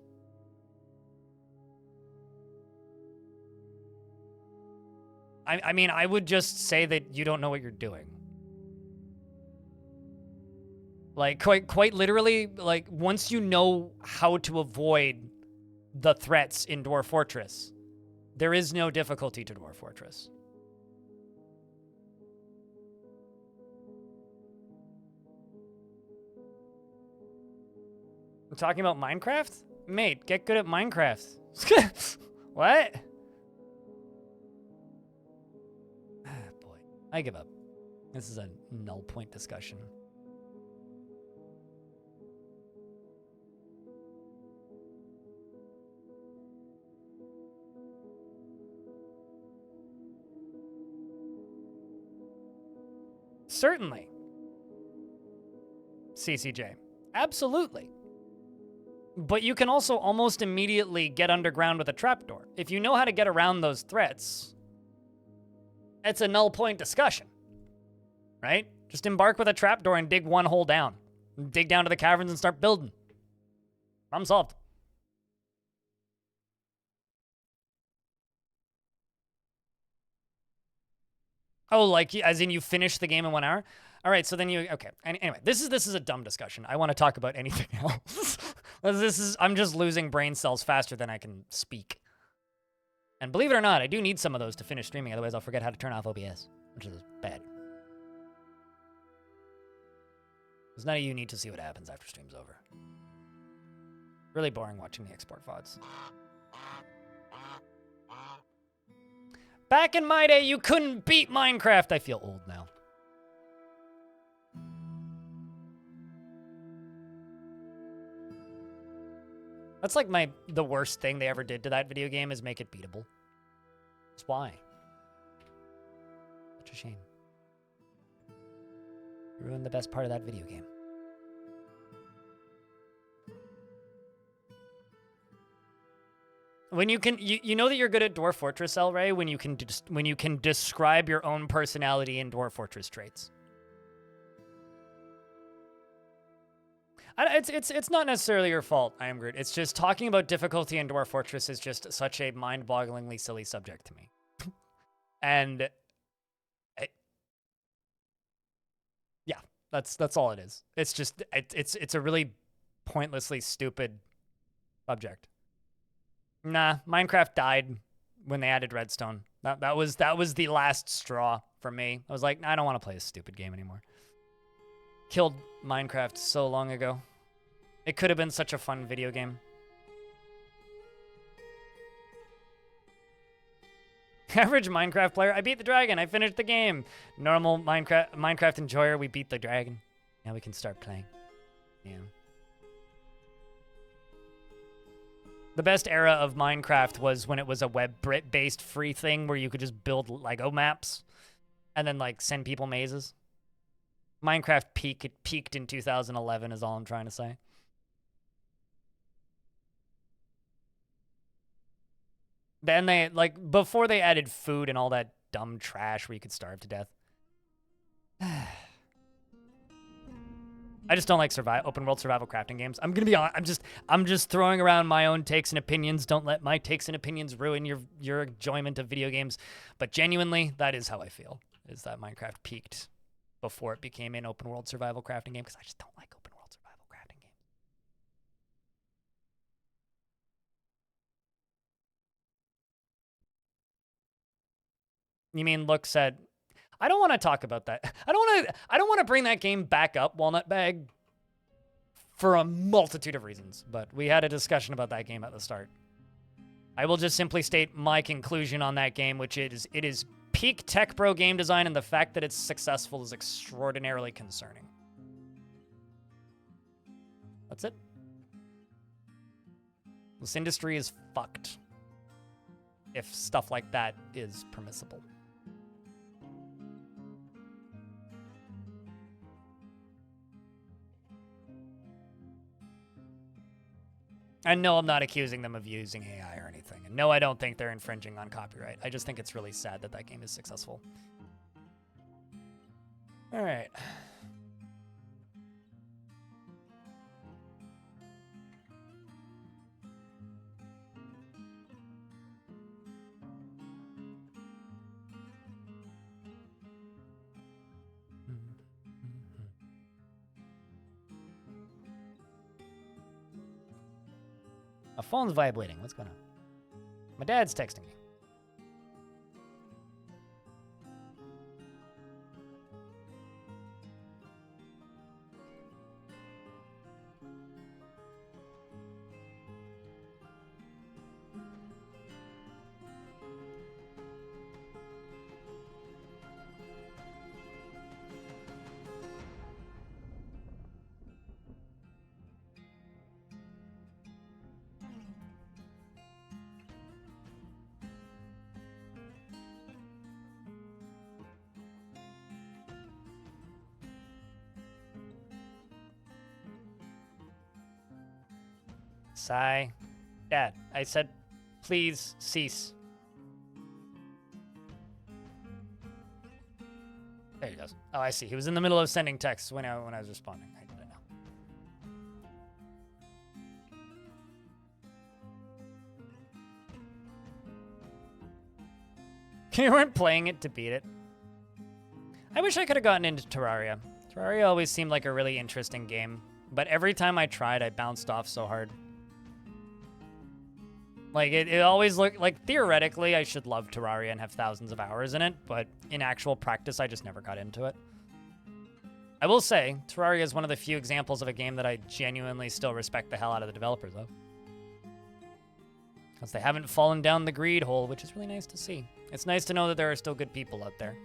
I mean, I would just say that you don't know what you're doing. Like, quite literally, like, once you know how to avoid the threats in Dwarf Fortress, there is no difficulty to Dwarf Fortress. We're talking about Minecraft? Mate, get good at Minecraft. What? Boy, I give up. This is a null point discussion. Certainly. CCJ. Absolutely. But you can also almost immediately get underground with a trapdoor. If you know how to get around those threats, it's a null point discussion, right? Just embark with a trapdoor and dig one hole down. Dig down to the caverns and start building. Problem solved. Oh, like, as in you finish the game in 1 hour? All right, so then you, okay. Anyway, this is a dumb discussion. I want to talk about anything else. I'm just losing brain cells faster than I can speak. And believe it or not, I do need some of those to finish streaming, otherwise I'll forget how to turn off OBS, which is bad. Because none of you need to see what happens after stream's over. Really boring watching the export VODs. Back in my day, you couldn't beat Minecraft. I feel old now. That's like the worst thing they ever did to that video game is make it beatable. That's why. Such a shame. You ruined the best part of that video game. When you can, you know that you're good at Dwarf Fortress, El Ray, when you can describe your own personality in Dwarf Fortress traits. It's not necessarily your fault, I am Groot. It's just talking about difficulty in Dwarf Fortress is just such a mind-bogglingly silly subject to me. And yeah, that's all it is. It's just it's a really pointlessly stupid subject. Nah, Minecraft died when they added redstone. That was the last straw for me. I was like, I don't want to play this stupid game anymore. Killed Minecraft so long ago. It could have been such a fun video game. Average Minecraft player, I beat the dragon. I finished the game. Normal Minecraft enjoyer, we beat the dragon. Now we can start playing. Yeah. The best era of Minecraft was when it was a web-based free thing where you could just build Lego maps and then like send people mazes. Minecraft peaked in 2011 is all I'm trying to say. Then they, like, before they added food and all that dumb trash where you could starve to death. I just don't like open world survival crafting games. I'm gonna be honest. I'm just throwing around my own takes and opinions. Don't let my takes and opinions ruin your enjoyment of video games. But genuinely, that is how I feel. Is that Minecraft peaked before it became an open world survival crafting game? Because I just don't like open world survival crafting games. You mean looks at? I don't want to talk about that. I don't want to bring that game back up, Walnut Bag, for a multitude of reasons. But we had a discussion about that game at the start. I will just simply state my conclusion on that game, which is it is peak tech bro game design, and the fact that it's successful is extraordinarily concerning. That's it. This industry is fucked if stuff like that is permissible. And no, I'm not accusing them of using AI or anything. And no, I don't think they're infringing on copyright. I just think it's really sad that that game is successful. All right. My phone's vibrating. What's going on? My dad's texting me. Sigh. Dad, I said, please cease. There he goes. Oh, I see. He was in the middle of sending texts when I was responding. I didn't know. You weren't playing it to beat it. I wish I could have gotten into Terraria. Terraria always seemed like a really interesting game, but every time I tried, I bounced off so hard. Like, it always looked like, theoretically, I should love Terraria and have thousands of hours in it, but in actual practice, I just never got into it. I will say, Terraria is one of the few examples of a game that I genuinely still respect the hell out of the developers of. Because they haven't fallen down the greed hole, which is really nice to see. It's nice to know that there are still good people out there.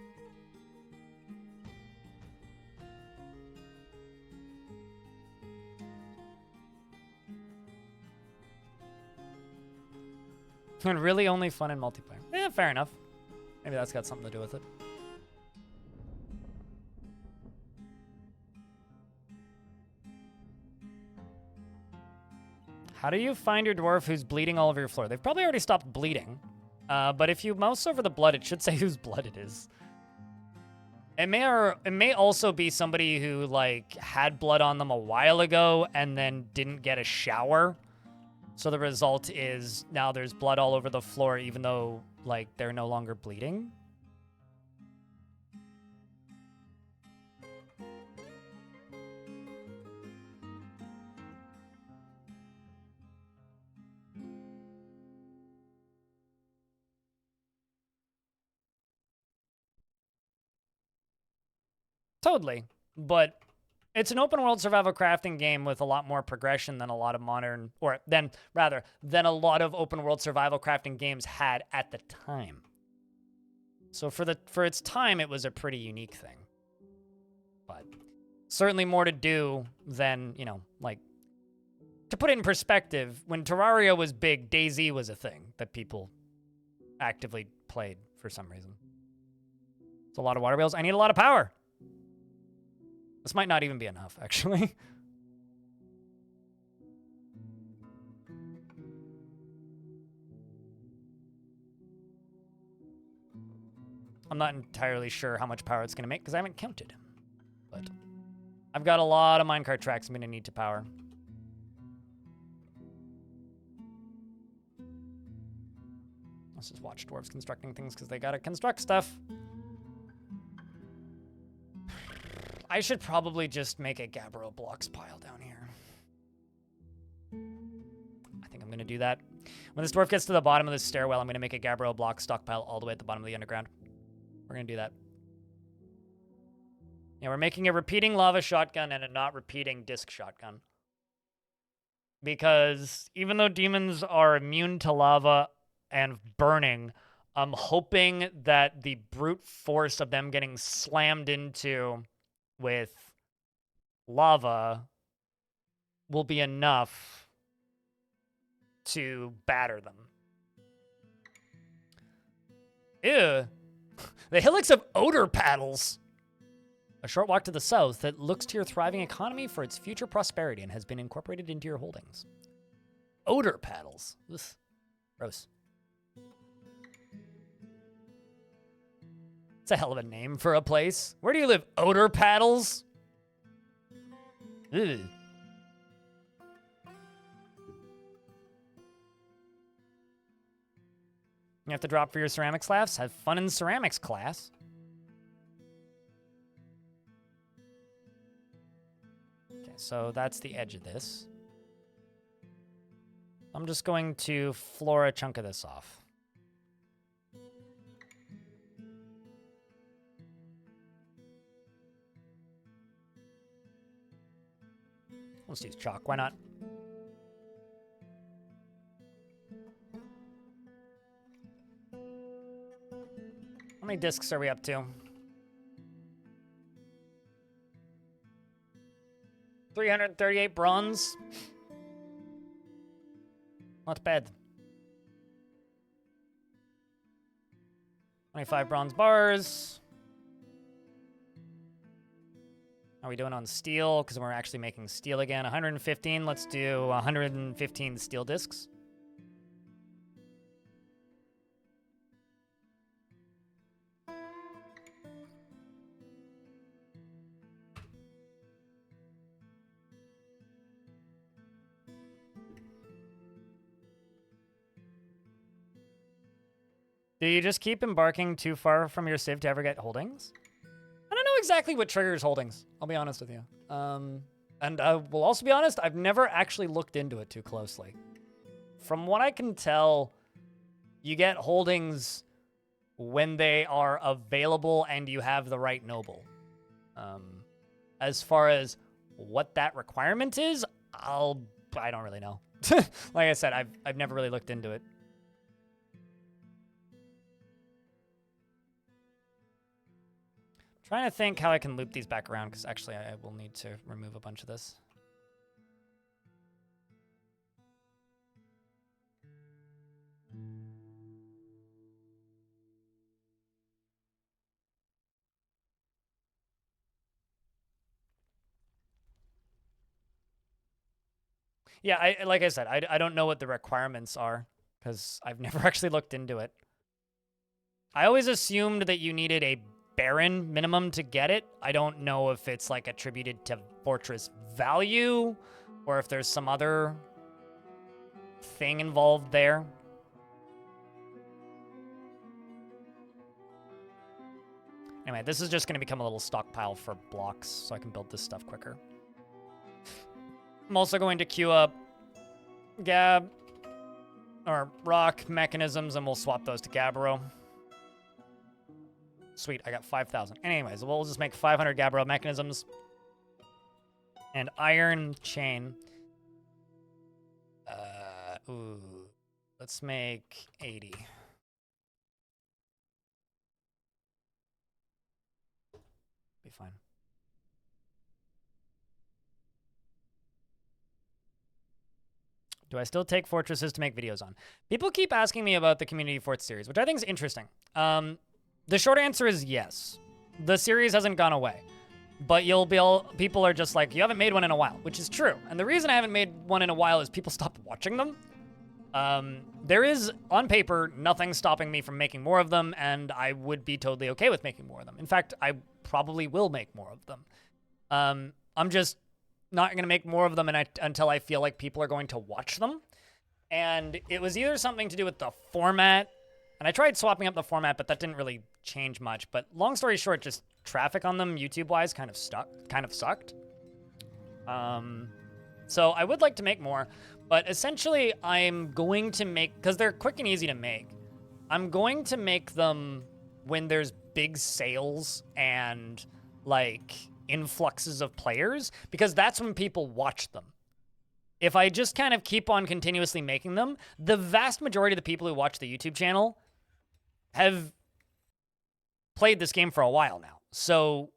And really only fun in multiplayer. Yeah, fair enough. Maybe that's got something to do with it. How do you find your dwarf who's bleeding all over your floor? They've probably already stopped bleeding. But if you mouse over the blood, it should say whose blood it is. It may also be somebody who, like, had blood on them a while ago and then didn't get a shower. So the result is now there's blood all over the floor, even though, like, they're no longer bleeding. Totally. But it's an open world survival crafting game with a lot more progression than a lot of modern, or than a lot of open world survival crafting games had at the time. So for its time, it was a pretty unique thing. But certainly more to do than, you know, like, to put it in perspective, when Terraria was big, DayZ was a thing that people actively played for some reason. It's a lot of water wheels. I need a lot of power. This might not even be enough, actually. I'm not entirely sure how much power it's going to make because I haven't counted. But I've got a lot of minecart tracks I'm going to need to power. Let's just watch dwarves constructing things because they got to construct stuff. I should probably just make a Gabbro blocks pile down here. I think I'm going to do that. When this dwarf gets to the bottom of this stairwell, I'm going to make a Gabbro block stockpile all the way at the bottom of the underground. We're going to do that. Yeah, we're making a repeating lava shotgun and a not repeating disc shotgun. Because even though demons are immune to lava and burning, I'm hoping that the brute force of them getting slammed into with lava will be enough to batter them. Ew. The hillocks of odor paddles. A short walk to the south that looks to your thriving economy for its future prosperity and has been incorporated into your holdings. Odor paddles. Ugh. Gross. It's a hell of a name for a place. Where do you live? Odor paddles? Ugh. You have to drop for your ceramics class? Have fun in ceramics class. Okay, so that's the edge of this. I'm just going to floor a chunk of this off. Let's use chalk, why not? How many discs are we up to? 338 bronze. Not bad. 25 bronze bars. How are we doing on steel? Because we're actually making steel again. 115. Let's do 115 steel discs. Do you just keep embarking too far from your civ to ever get holdings? I don't know exactly what triggers holdings. I'll be honest with you. And I will also be honest, I've never actually looked into it too closely. From what I can tell, you get holdings when they are available and you have the right noble. As far as what that requirement is, I don't really know. Like I said, I've never really looked into it. Trying to think how I can loop these back around, because actually I will need to remove a bunch of this. Yeah, like I said, I don't know what the requirements are, because I've never actually looked into it. I always assumed that you needed a Baron minimum to get it. I don't know if it's like attributed to Fortress value or if there's some other thing involved there. Anyway, this is just going to become a little stockpile for blocks so I can build this stuff quicker. I'm also going to queue up Gab or Rock mechanisms, and we'll swap those to Gabbro. Sweet, I got 5,000. Anyways, we'll just make 500 Gabbro mechanisms and iron chain. Ooh, let's make 80. Be fine. Do I still take fortresses to make videos on? People keep asking me about the Community Fort series, which I think is interesting. The short answer is yes. The series hasn't gone away. But people are just like, you haven't made one in a while, which is true. And the reason I haven't made one in a while is people stopped watching them. There is, on paper, nothing stopping me from making more of them, and I would be totally okay with making more of them. In fact, I probably will make more of them. I'm just not going to make more of them until I feel like people are going to watch them. And it was either something to do with the format, and I tried swapping up the format, but that didn't really change much. But long story short, just traffic on them, YouTube-wise, kind of sucked. So I would like to make more, but essentially I'm going to make, because they're quick and easy to make, I'm going to make them when there's big sales and, like, influxes of players, because that's when people watch them. If I just kind of keep on continuously making them, the vast majority of the people who watch the YouTube channel have played this game for a while now. So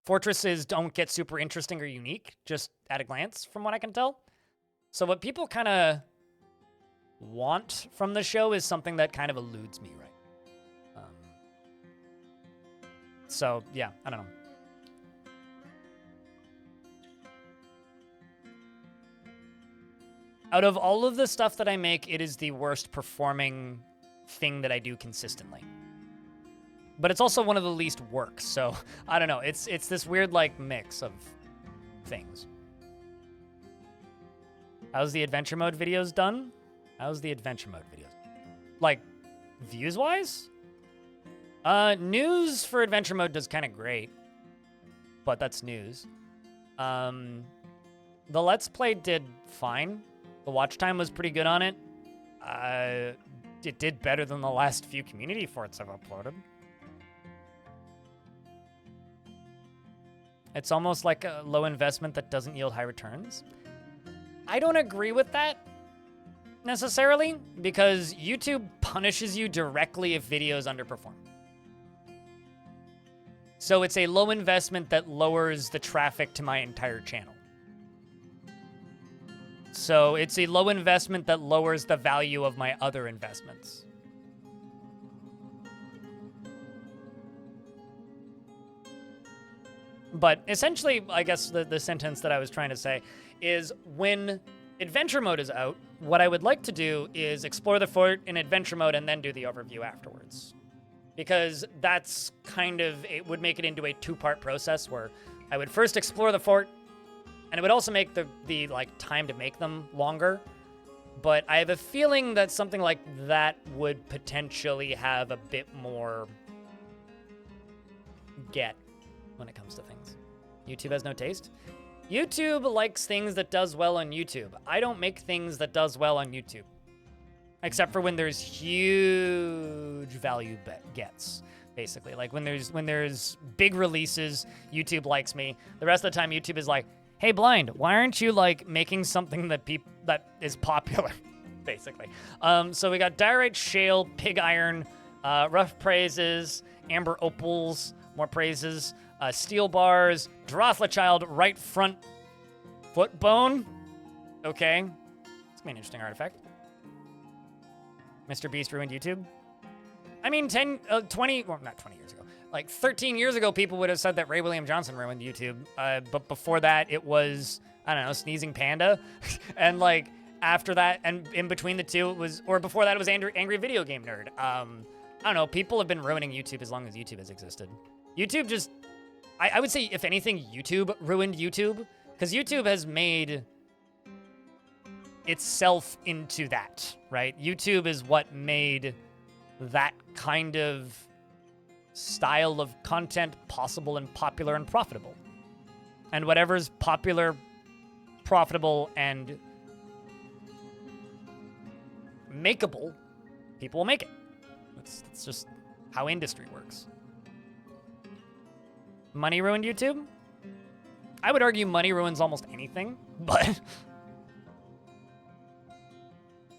fortresses don't get super interesting or unique, just at a glance, from what I can tell. So what people kind of want from the show is something that kind of eludes me, right? So, yeah, I don't know. Out of all of the stuff that I make, it is the worst performing thing that I do consistently. But it's also one of the least work, so I don't know. It's this weird, like, mix of things. How's the adventure mode videos done? How's the adventure mode videos? Like, views-wise? News for adventure mode does kind of great. But that's news. The Let's Play did fine. The watch time was pretty good on it. It did better than the last few community forts I've uploaded. It's almost like a low investment that doesn't yield high returns. I don't agree with that necessarily, because YouTube punishes you directly if videos underperform. So it's a low investment that lowers the traffic to my entire channel. So it's a low investment that lowers the value of my other investments. But essentially, I guess the sentence that I was trying to say is when adventure mode is out, what I would like to do is explore the fort in adventure mode and then do the overview afterwards. Because that's kind of, it would make it into a two-part process where I would first explore the fort, and it would also make the like time to make them longer. But I have a feeling that something like that would potentially have a bit more get when it comes to things. YouTube has no taste. YouTube likes things that does well on YouTube. I don't make things that does well on YouTube. Except for when there's huge value gets, basically. Like when there's big releases, YouTube likes me. The rest of the time, YouTube is like, hey, Blind, why aren't you like making something that is popular, basically? So we got diorite, shale, pig iron, rough praises, amber opals, more praises, steel bars, Drothla child, right front foot bone. Okay, it's gonna be an interesting artifact. Mr. Beast ruined YouTube. I mean, 20, well, not 20 years ago. Like 13 years ago, people would have said that Ray William Johnson ruined YouTube. But before that, it was, I don't know, Sneezing Panda. And like after that, and in between the two, it was, or before that, it was Angry Video Game Nerd. I don't know, people have been ruining YouTube as long as YouTube has existed. YouTube just, I would say, if anything, YouTube ruined YouTube, because YouTube has made itself into that, right? YouTube is what made that kind of style of content possible and popular and profitable. And whatever's popular, profitable, and makeable, people will make it. That's just how industry works. Money ruined YouTube? I would argue money ruins almost anything, but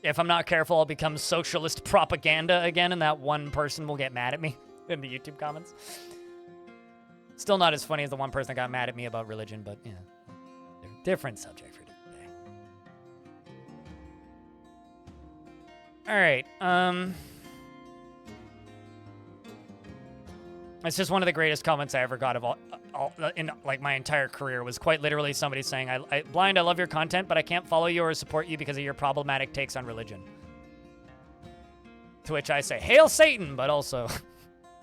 if I'm not careful, I'll become socialist propaganda again, and that one person will get mad at me in the YouTube comments. Still not as funny as the one person that got mad at me about religion, but yeah, different subject for different day. All right, it's just one of the greatest comments I ever got of all in like my entire career was quite literally somebody saying, Blind, I love your content, but I can't follow you or support you because of your problematic takes on religion. To which I say, hail Satan, but also,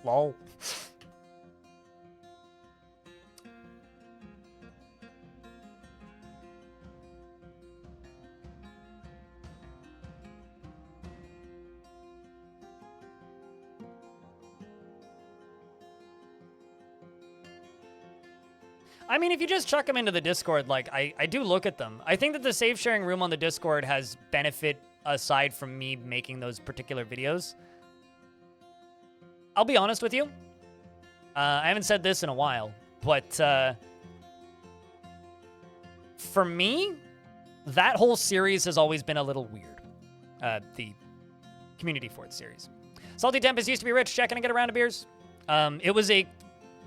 lol. I mean, if you just chuck them into the Discord, like, I do look at them. I think that the save sharing room on the Discord has benefit aside from me making those particular videos. I'll be honest with you. I haven't said this in a while, but for me, that whole series has always been a little weird. The Community Fort series. Salty Tempest used to be rich. Check and get a round of beers. It was a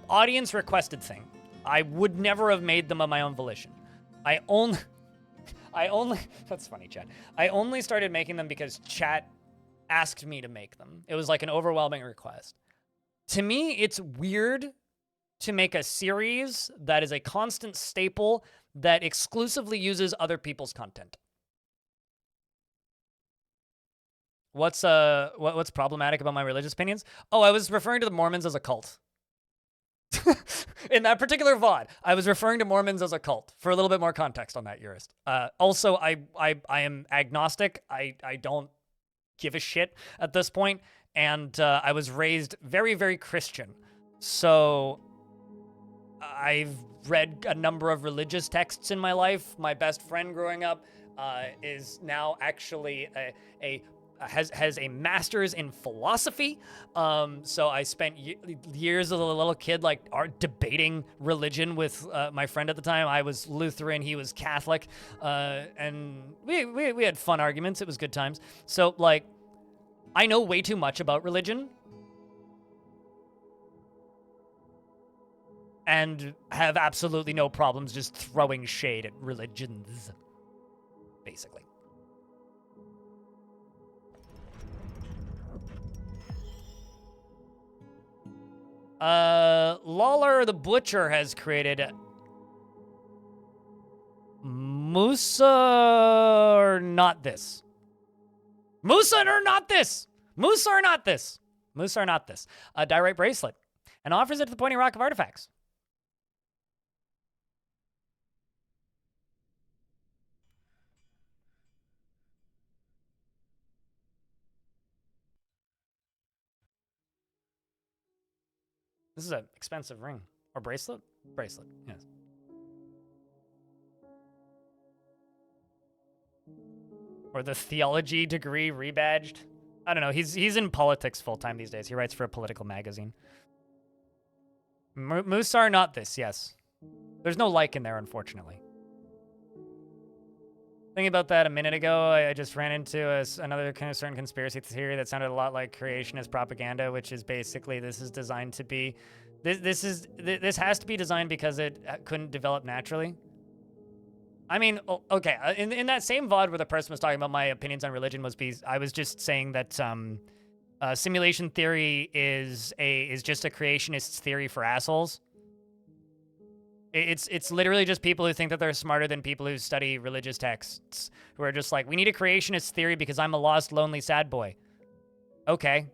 audience requested thing. I would never have made them of my own volition. I only, that's funny, chat. I only started making them because chat asked me to make them. It was like an overwhelming request. To me, it's weird to make a series that is a constant staple that exclusively uses other people's content. What's problematic about my religious opinions? Oh, I was referring to the Mormons as a cult. In that particular VOD, I was referring to Mormons as a cult. For a little bit more context on that, Urist. Also, I am agnostic. I don't give a shit at this point, and I was raised very, very Christian. So I've read a number of religious texts in my life. My best friend growing up is now actually has a master's in philosophy. So I spent years as a little kid, like, debating religion with my friend at the time. I was Lutheran, he was Catholic, and we had fun arguments. It was good times. So, like, I know way too much about religion, and have absolutely no problems just throwing shade at religions, basically. Lawler the Butcher has created Musa or not this. Musa or not this. Musa or not this. Musa or not this. A diorite bracelet. And offers it to the Pointing Rock of Artifacts. This is an expensive ring. Or bracelet? Bracelet, yes. Or the theology degree rebadged. I don't know. He's in politics full-time these days. He writes for a political magazine. Musar, not this, yes. There's no like in there, unfortunately. Thinking about that a minute ago, I just ran into another kind of certain conspiracy theory that sounded a lot like creationist propaganda, which is basically this is designed to be, this has to be designed because it couldn't develop naturally. I mean, okay, in that same VOD where the person was talking about my opinions on religion I was just saying that simulation theory is just a creationist theory for assholes. It's literally just people who think that they're smarter than people who study religious texts, who are just like, we need a creationist theory because I'm a lost, lonely, sad boy. Okay.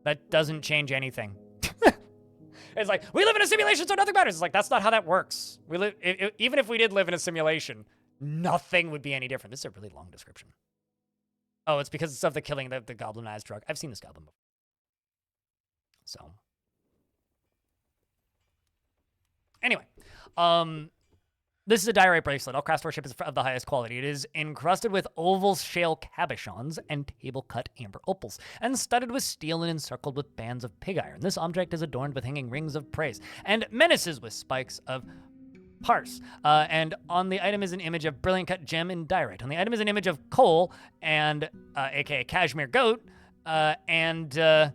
That doesn't change anything. It's like, we live in a simulation, so nothing matters. It's like, that's not how that works. We live, even if we did live in a simulation, nothing would be any different. This is a really long description. Oh, it's because it's of the killing the goblin as drug. I've seen this goblin before. So. Anyway, this is a diorite bracelet. All craft worship is of the highest quality. It is encrusted with oval shale cabochons and table-cut amber opals, and studded with steel and encircled with bands of pig iron. This object is adorned with hanging rings of praise and menaces with spikes of parse. And on the item is an image of brilliant cut gem in diorite. On the item is an image of coal and, aka cashmere goat, and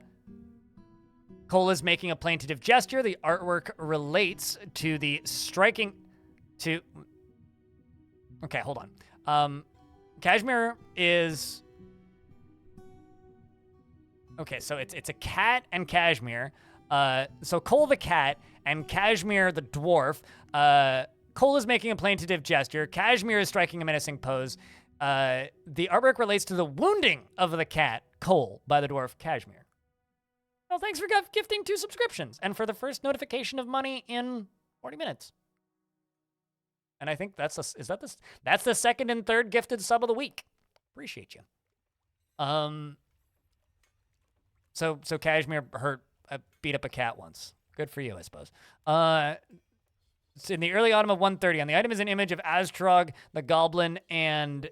Cole is making a plaintive gesture. The artwork relates to the striking... Okay, hold on. Cashmere is... Okay, so it's a cat and Cashmere. So Cole the cat and Cashmere the dwarf. Cole is making a plaintive gesture. Cashmere is striking a menacing pose. The artwork relates to the wounding of the cat, Cole, by the dwarf Cashmere. Well, thanks for gifting 2 subscriptions and for the first notification of money in 40 minutes. And I think that's the second and third gifted sub of the week. Appreciate you. So Cashmere beat up a cat once. Good for you, I suppose. It's in the early autumn of 130. On the item is an image of Astrog, the goblin, and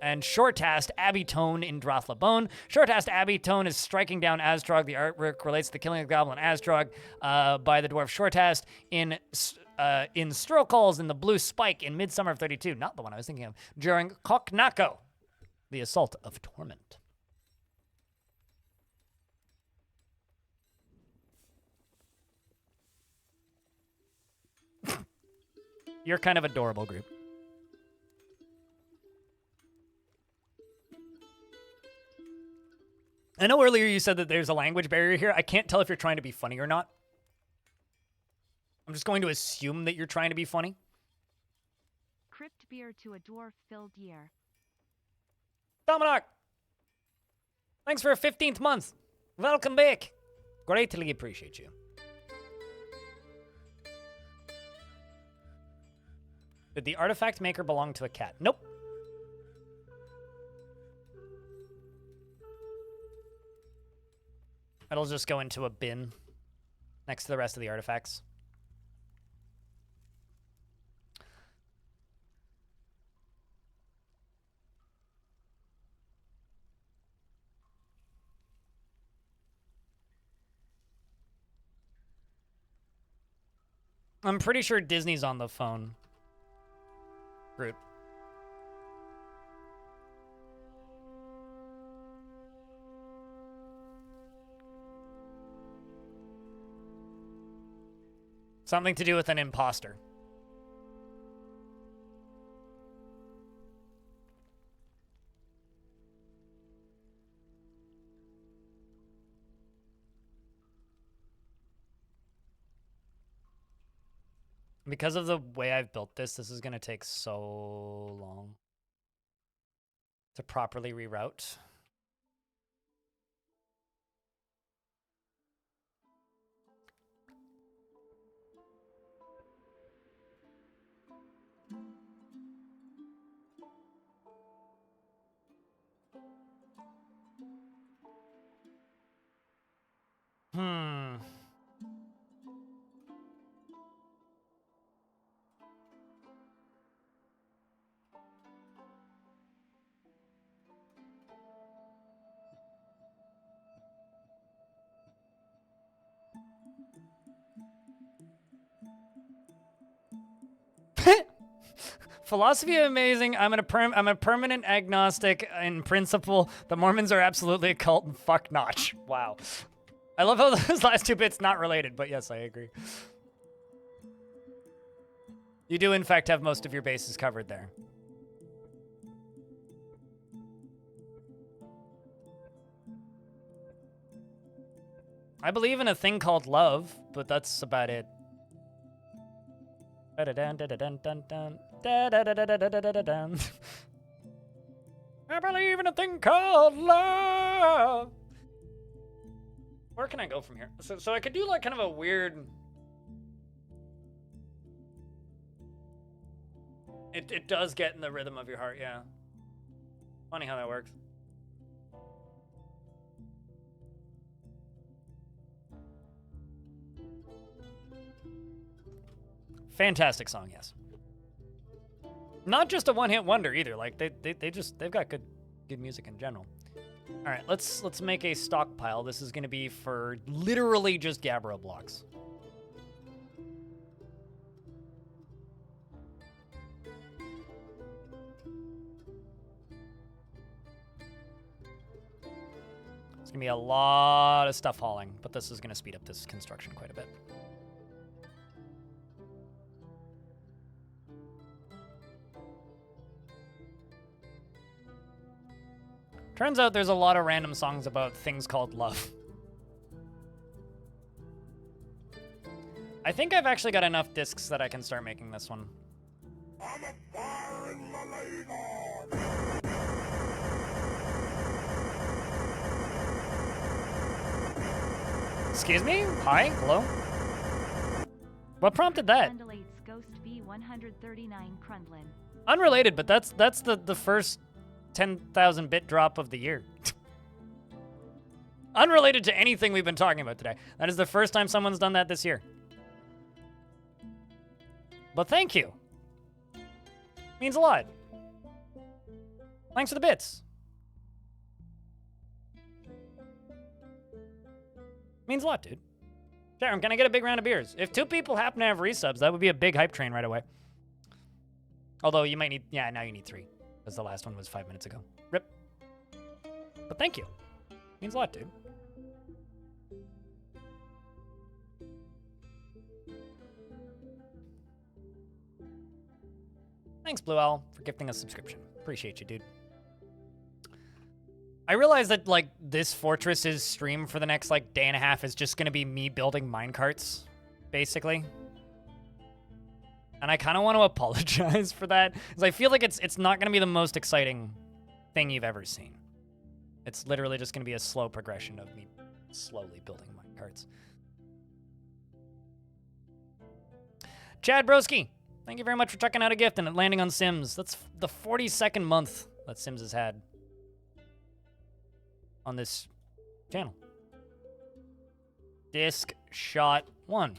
Shortast Abbey Tone in Drathlabone. Shortast Abbey Tone is striking down Astrog. The artwork relates to the killing of the goblin Astrog by the dwarf Shortast in Strokals in the Blue Spike in Midsummer of 32. Not the one I was thinking of. During Koknako, the Assault of Torment. You're kind of adorable, group. I know earlier you said that there's a language barrier here. I can't tell if you're trying to be funny or not. I'm just going to assume that you're trying to be funny. Crypt beer to a dwarf-filled year. Dominic! Thanks for a 15th month. Welcome back. Greatly appreciate you. Did the artifact maker belong to a cat? Nope. It'll just go into a bin next to the rest of the artifacts. I'm pretty sure Disney's on the phone. Group. Something to do with an imposter. Because of the way I've built this, this is going to take so long to properly reroute. Philosophy amazing. I'm a permanent agnostic in principle. The Mormons are absolutely a cult and fuck Notch. Wow. I love how those last 2 bits not related, but yes, I agree. You do in fact have most of your bases covered there. I believe in a thing called love, but that's about it. I believe in a thing called love. Where can I go from here? So I could do like kind of a weird... It does get in the rhythm of your heart, yeah. Funny how that works. Fantastic song, yes. Not just a one-hit wonder either. Like they've got good music in general. All right, let's make a stockpile. This is going to be for literally just Gabbro blocks. It's going to be a lot of stuff hauling, but this is going to speed up this construction quite a bit. Turns out there's a lot of random songs about things called love. I think I've actually got enough discs that I can start making this one. Excuse me? Hi? Hello? What prompted that? Ghost B139 Crundlin. Unrelated, but that's the first 10,000 bit drop of the year. Unrelated to anything we've been talking about today. That is the first time someone's done that this year. But thank you. Means a lot. Thanks for the bits. Means a lot, dude. Sharon, can I get a big round of beers? If 2 people happen to have resubs, that would be a big hype train right away. Although you might need, yeah, now you need 3. Because the last one was 5 minutes ago. Rip. But thank you. Means a lot, dude. Thanks, Blue Owl, for gifting a subscription. Appreciate you, dude. I realize that, like, this Fortress's stream for the next, like, day and a half is just going to be me building minecarts, basically. And I kind of want to apologize for that, because I feel like it's not going to be the most exciting thing you've ever seen. It's literally just going to be a slow progression of me slowly building minecarts. Chad Broski, thank you very much for checking out a gift and it landing on Sims. That's the 42nd month that Sims has had on this channel. Disc Shot 1.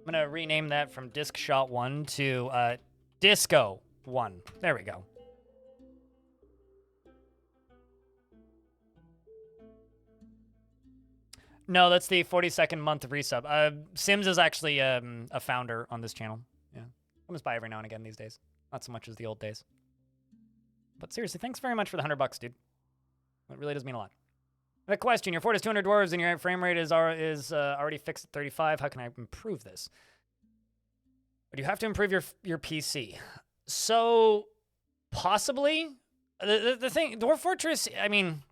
I'm going to rename that from Disc Shot 1 to Disco 1. There we go. No, that's the 42nd month of resub. Sims is actually a founder on this channel. Yeah, comes by every now and again these days. Not so much as the old days. But seriously, thanks very much for the $100, dude. It really does mean a lot. A question: your Fortress 200 dwarves and your frame rate is already fixed at 35. How can I improve this? But you have to improve your PC. So possibly the thing, Dwarf Fortress. I mean,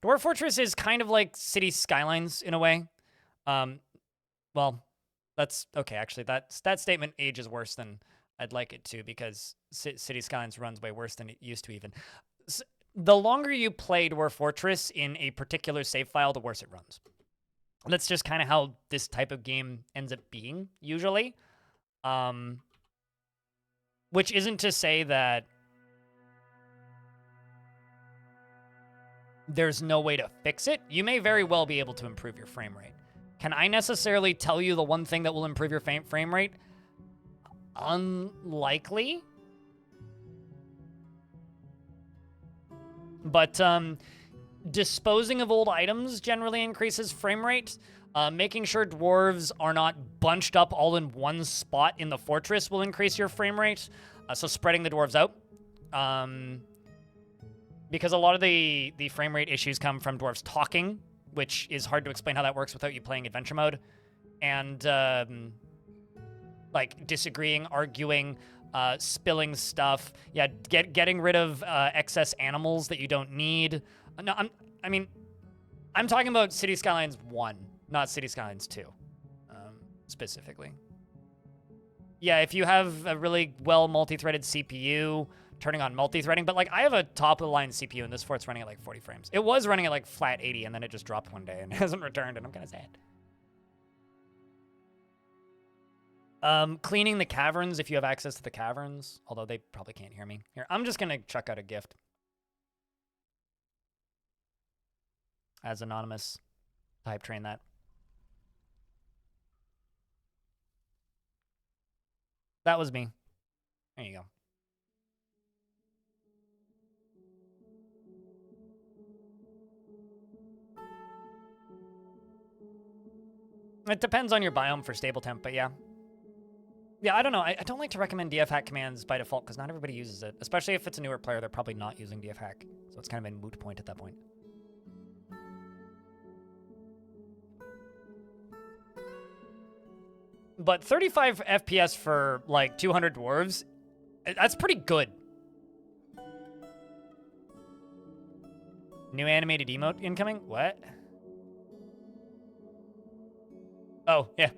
Dwarf Fortress is kind of like City Skylines in a way. Well, that's okay. Actually, that statement ages worse than I'd like it to, because City Skylines runs way worse than it used to even. The longer you play Dwarf Fortress in a particular save file, the worse it runs. That's just kind of how this type of game ends up being, usually. Which isn't to say that there's no way to fix it. You may very well be able to improve your frame rate. Can I necessarily tell you the one thing that will improve your frame rate? Unlikely. But disposing of old items generally increases frame rate. Making sure dwarves are not bunched up all in one spot in the fortress will increase your frame rate. So spreading the dwarves out. Because a lot of the frame rate issues come from dwarves talking, which is hard to explain how that works without you playing adventure mode. And like disagreeing, arguing, spilling stuff. Yeah, getting rid of excess animals that you don't need. No, I'm talking about City Skylines 1, not City Skylines 2, specifically. Yeah, if you have a really well multi-threaded CPU, turning on multi-threading, but like I have a top-of-the-line CPU and this fort's running at like 40 frames. It was running at like flat 80 and then it just dropped one day and hasn't returned and I'm kind of sad. Cleaning the caverns if you have access to the caverns, although they probably can't hear me. Here, I'm just gonna chuck out a gift. As anonymous, type train that. That was me. There you go. It depends on your biome for stable temp, but yeah. Yeah, I don't know. I don't like to recommend DF hack commands by default because not everybody uses it. Especially if it's a newer player, they're probably not using DF hack. So it's kind of a moot point at that point. But 35 FPS for like 200 dwarves, that's pretty good. New animated emote incoming? What? Oh, yeah.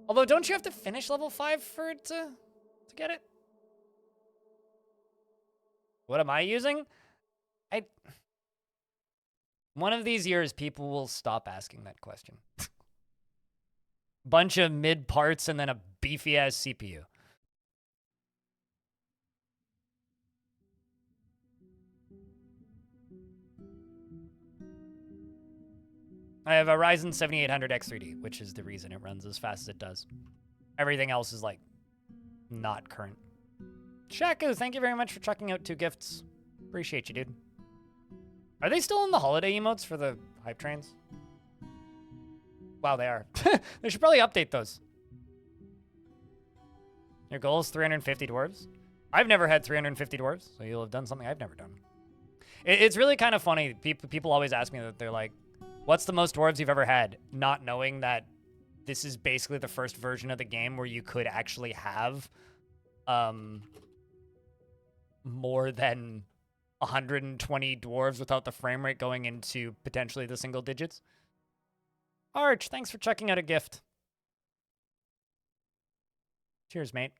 Although, don't you have to finish level 5 for it to get it? What am I using? One of these years, people will stop asking that question. Bunch of mid parts and then a beefy-ass CPU. I have a Ryzen 7800 X3D, which is the reason it runs as fast as it does. Everything else is, like, not current. Shaku, thank you very much for chucking out 2 gifts. Appreciate you, dude. Are they still in the holiday emotes for the hype trains? Wow, they are. They should probably update those. Your goal is 350 dwarves? I've never had 350 dwarves, so you'll have done something I've never done. It's really kind of funny. People always ask me that. They're like, what's the most dwarves you've ever had? Not knowing that this is basically the first version of the game where you could actually have more than 120 dwarves without the frame rate going into potentially the single digits. Arch, thanks for checking out a gift. Cheers, mate.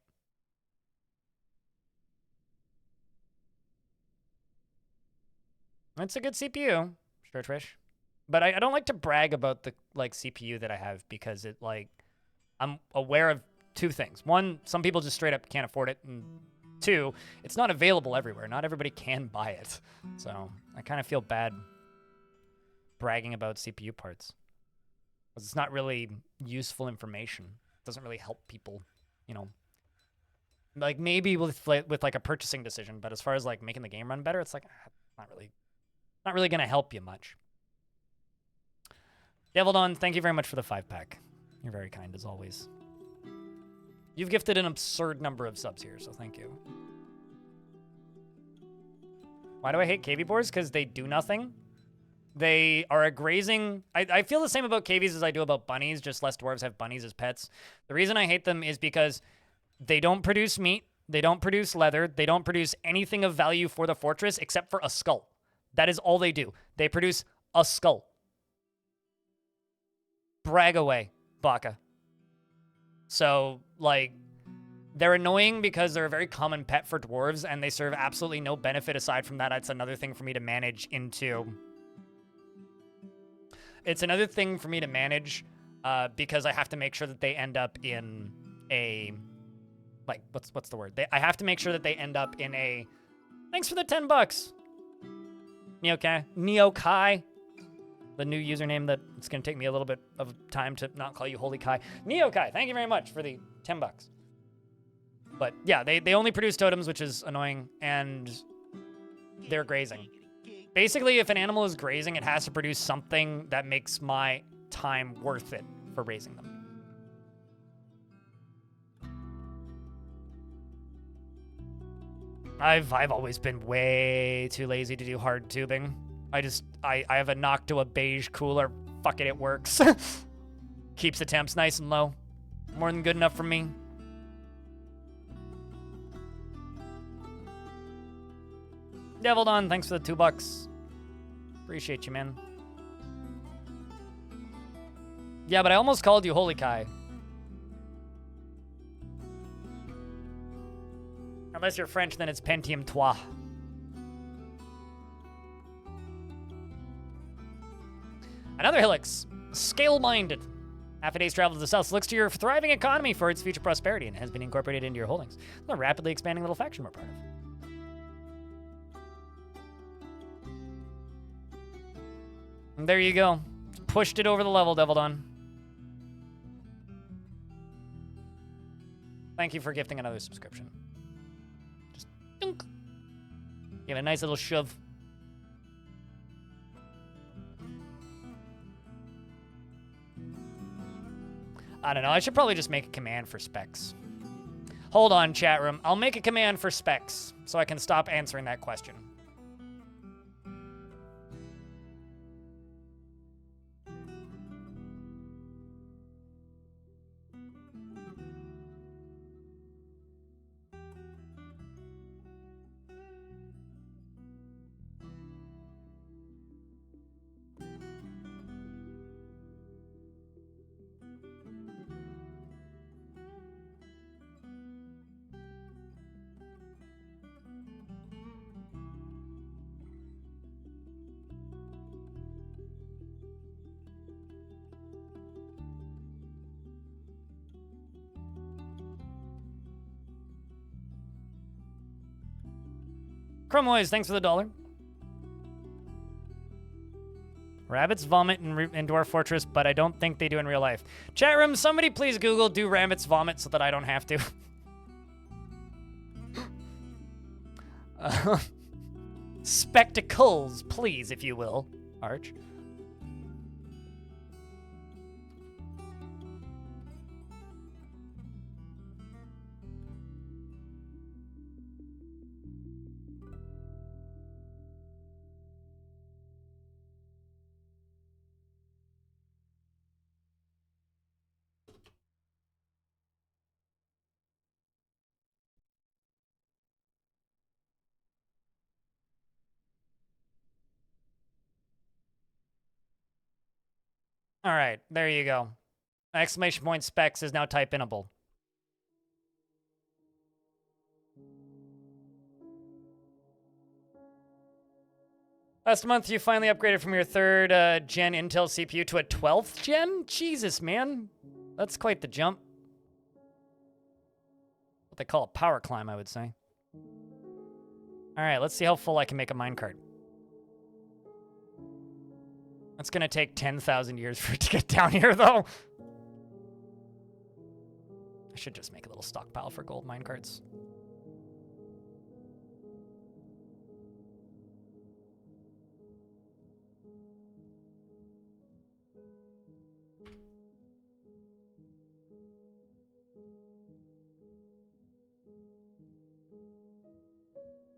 It's a good CPU, sure, Trish. But I don't like to brag about the CPU that I have because it I'm aware of 2 things. 1, some people just straight up can't afford it, and 2, it's not available everywhere. Not everybody can buy it. So I kind of feel bad bragging about CPU parts. Because it's not really useful information. It doesn't really help people, you know. Like maybe with like a purchasing decision, but as far as like making the game run better, it's like not really gonna help you much. Deviled thank you very much for the 5-pack. You're very kind as always. You've gifted an absurd number of subs here, so thank you. Why do I hate KV boars? Because they do nothing. They are a grazing... I feel the same about KVs as I do about bunnies, just less dwarves have bunnies as pets. The reason I hate them is because they don't produce meat, they don't produce leather, they don't produce anything of value for the fortress except for a skull. That is all they do. They produce a skull. Brag away, Baka. So, like, they're annoying because they're a very common pet for dwarves, and they serve absolutely no benefit aside from that. It's another thing for me to manage into... It's another thing for me to manage because I have to make sure that they end up in a... Like, what's the word? I have to make sure that they end up in a... Thanks for the $10. Neokai. The new username that it's going to take me a little bit of time to not call you Holy Kai. Neokai, thank you very much for the $10. But yeah, they only produce totems, which is annoying, and they're grazing. Basically, if an animal is grazing, it has to produce something that makes my time worth it for raising them. I've always been way too lazy to do hard tubing. I have a Noctua beige cooler. Fuck it, it works. Keeps the temps nice and low. More than good enough for me. Deviled thanks for the $2. Appreciate you, man. Yeah, but I almost called you Holy Kai. Unless you're French, then it's Pentium Trois. Another Helix. Scale-minded. Half a day's travel to the south looks to your thriving economy for its future prosperity and has been incorporated into your holdings. A rapidly expanding little faction we're part of. And there you go. Pushed it over the level, Devil Dawn. Thank you for gifting another subscription. Just dunk. Give it a nice little shove. I don't know. I should probably just make a command for specs. Hold on, chat room. I'll make a command for specs so I can stop answering that question. Crumoys, thanks for the $1. Rabbits vomit in Dwarf Fortress, but I don't think they do in real life. Chat room, somebody please Google do rabbits vomit so that I don't have to. Spectacles, please, if you will, Arch. All right, there you go. Exclamation point specs is now type-inable. Last month, you finally upgraded from your 3rd gen Intel CPU to a 12th gen? Jesus, man. That's quite the jump. What they call a power climb, I would say. All right, let's see how full I can make a minecart. That's going to take 10,000 years for it to get down here, though. I should just make a little stockpile for gold minecarts.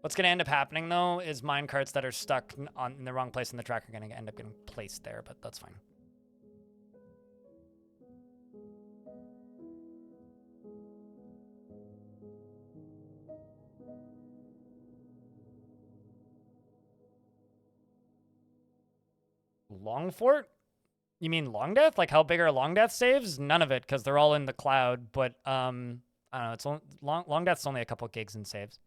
What's going to end up happening, though, is minecarts that are stuck in the wrong place in the track are going to end up getting placed there, but that's fine. Long Fort? You mean Long Death? Like how big are Long Death saves? None of it, because they're all in the cloud, but I don't know. It's only, Long Death's only a couple gigs in saves.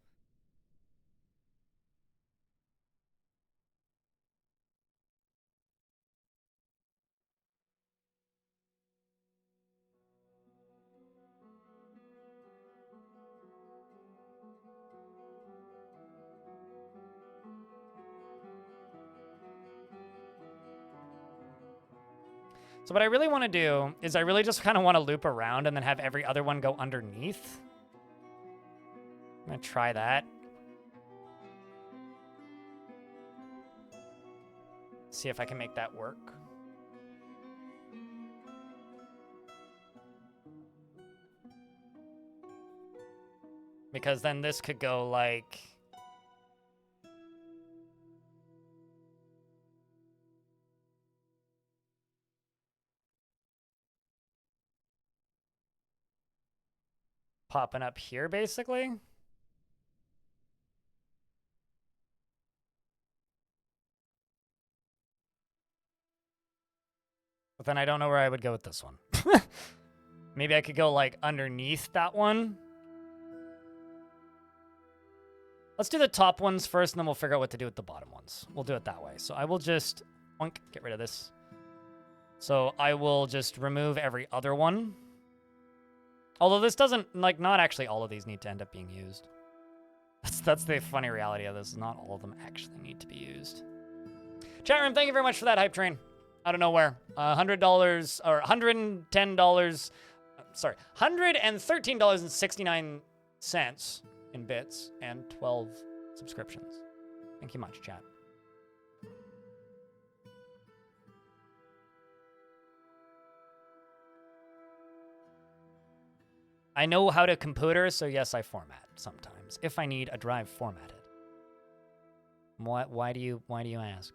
So what I really want to do is I really just kind of want to loop around and then have every other one go underneath. I'm going to try that. See if I can make that work. Because then this could go like... popping up here, basically. But then I don't know where I would go with this one. Maybe I could go, like, underneath that one. Let's do the top ones first, and then we'll figure out what to do with the bottom ones. We'll do it that way. So I will just get rid of this. So I will just remove every other one. Although this doesn't, like, not actually all of these need to end up being used. That's the funny reality of this. Not all of them actually need to be used. Chat room, thank you very much for that hype train. I don't know where. $100 or $110. Sorry, $113.69 in bits and 12 subscriptions. Thank you much, chat. I know how to computer, so yes, I format sometimes if I need a drive formatted. Why do you ask?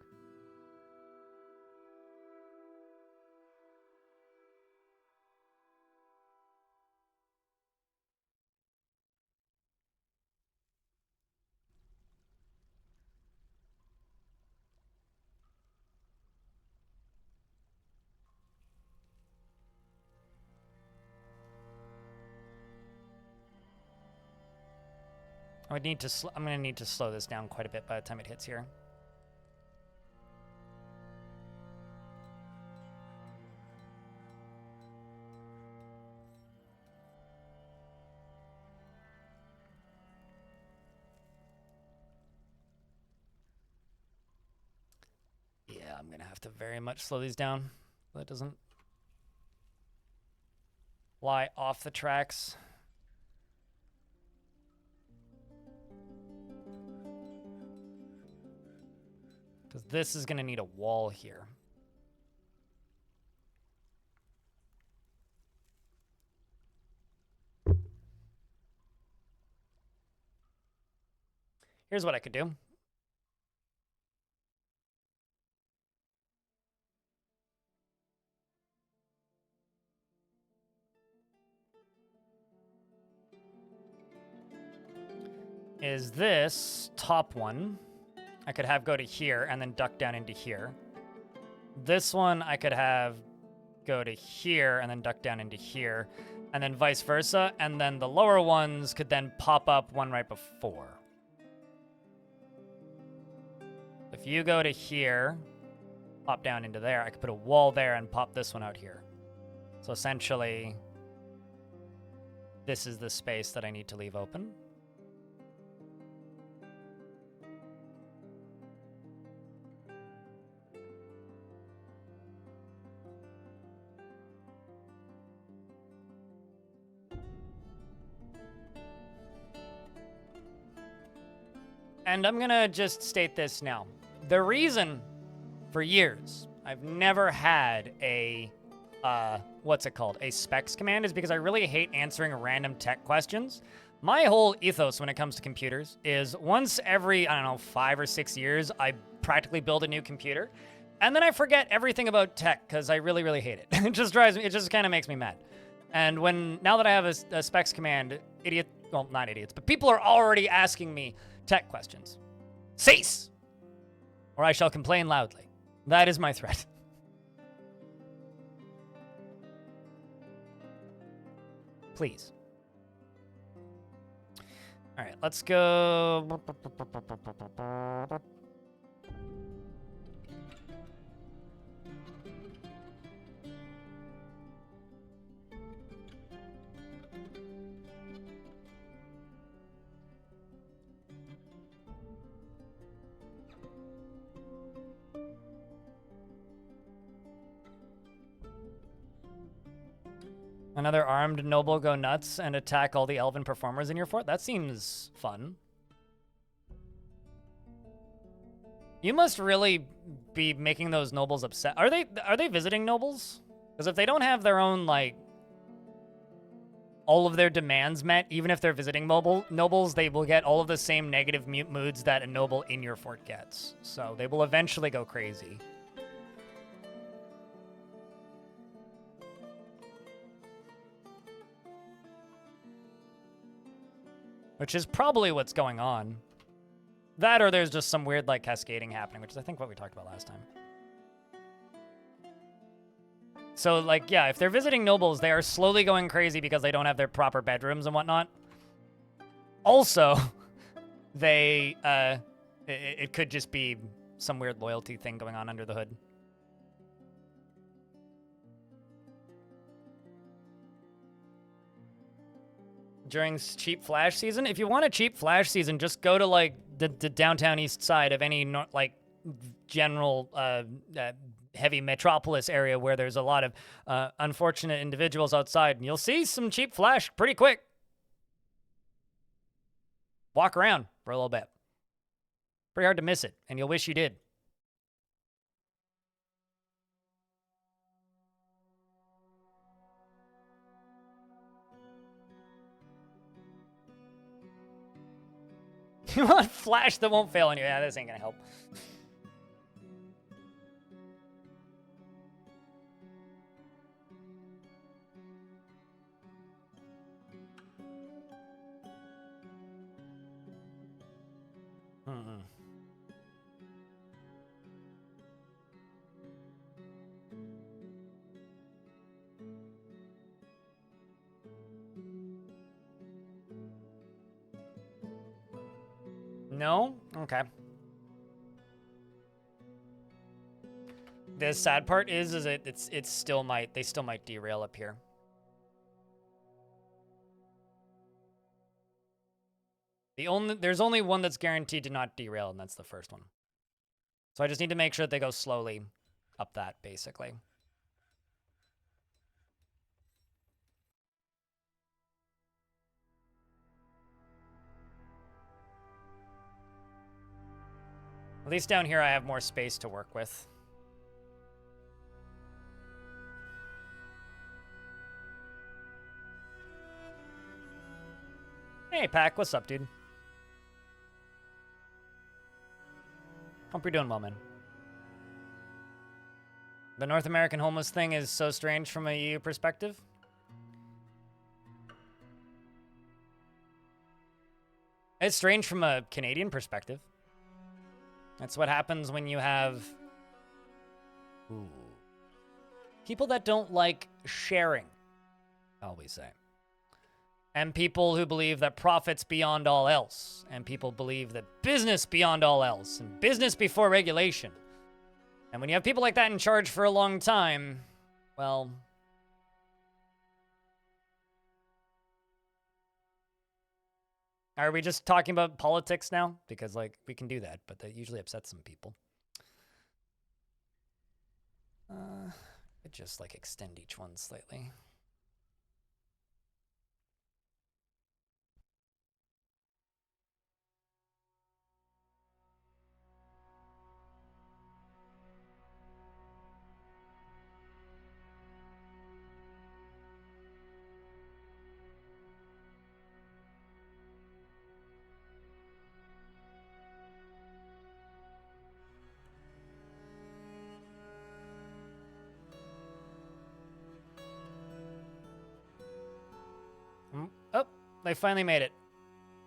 I'm gonna need to slow this down quite a bit by the time it hits here. Yeah, I'm gonna have to very much slow these down so it doesn't fly off the tracks. Because this is going to need a wall here. Here's what I could do. Is this top one I could have go to here and then duck down into here. This one I could have go to here and then duck down into here, and then vice versa, and then the lower ones could then pop up one right before. If you go to here, pop down into there, I could put a wall there and pop this one out here. So essentially, this is the space that I need to leave open. And I'm gonna just state this now. The reason for years I've never had a, what's it called? A specs command is because I really hate answering random tech questions. My whole ethos when it comes to computers is once every, I don't know, 5 or 6 years, I practically build a new computer. And then I forget everything about tech because I really, really hate it. It just drives me, it just kind of makes me mad. And now that I have a specs command, well, not idiots, but people are already asking me tech questions. Cease! Or I shall complain loudly. That is my threat. Please. All right, let's go. Another armed noble go nuts and attack all the elven performers in your fort? That seems fun. You must really be making those nobles upset. Are they visiting nobles? Because if they don't have their own, like, all of their demands met, even if they're visiting nobles, they will get all of the same negative moods that a noble in your fort gets. So they will eventually go crazy. Which is probably what's going on. That or there's just some weird, like, cascading happening, which is, I think, what we talked about last time. So, like, yeah, if they're visiting nobles, they are slowly going crazy because they don't have their proper bedrooms and whatnot. Also, they, it could just be some weird loyalty thing going on under the hood. During cheap Flash season, if you want a cheap Flash season, just go to like the downtown east side of any like general heavy metropolis area where there's a lot of unfortunate individuals outside, and you'll see some cheap Flash pretty quick. Walk around for a little bit. Pretty hard to miss it, and you'll wish you did. You want Flash that won't fail on you. Yeah, this ain't gonna help. No? Okay. The sad part is it still might, they still might derail up here. There's only one that's guaranteed to not derail, and that's the first one. So I just need to make sure that they go slowly up that, basically. At least down here I have more space to work with. Hey, Pac, what's up, dude? Hope you're doing well, man. The North American homeless thing is so strange from a EU perspective. It's strange from a Canadian perspective. That's what happens when you have people that don't like sharing, shall we say. And people who believe that profit's beyond all else. And people believe that business beyond all else. And business before regulation. And when you have people like that in charge for a long time, well... Are we just talking about politics now? Because, like, we can do that, but that usually upsets some people. Could just, like, extend each one slightly. Oh, they finally made it.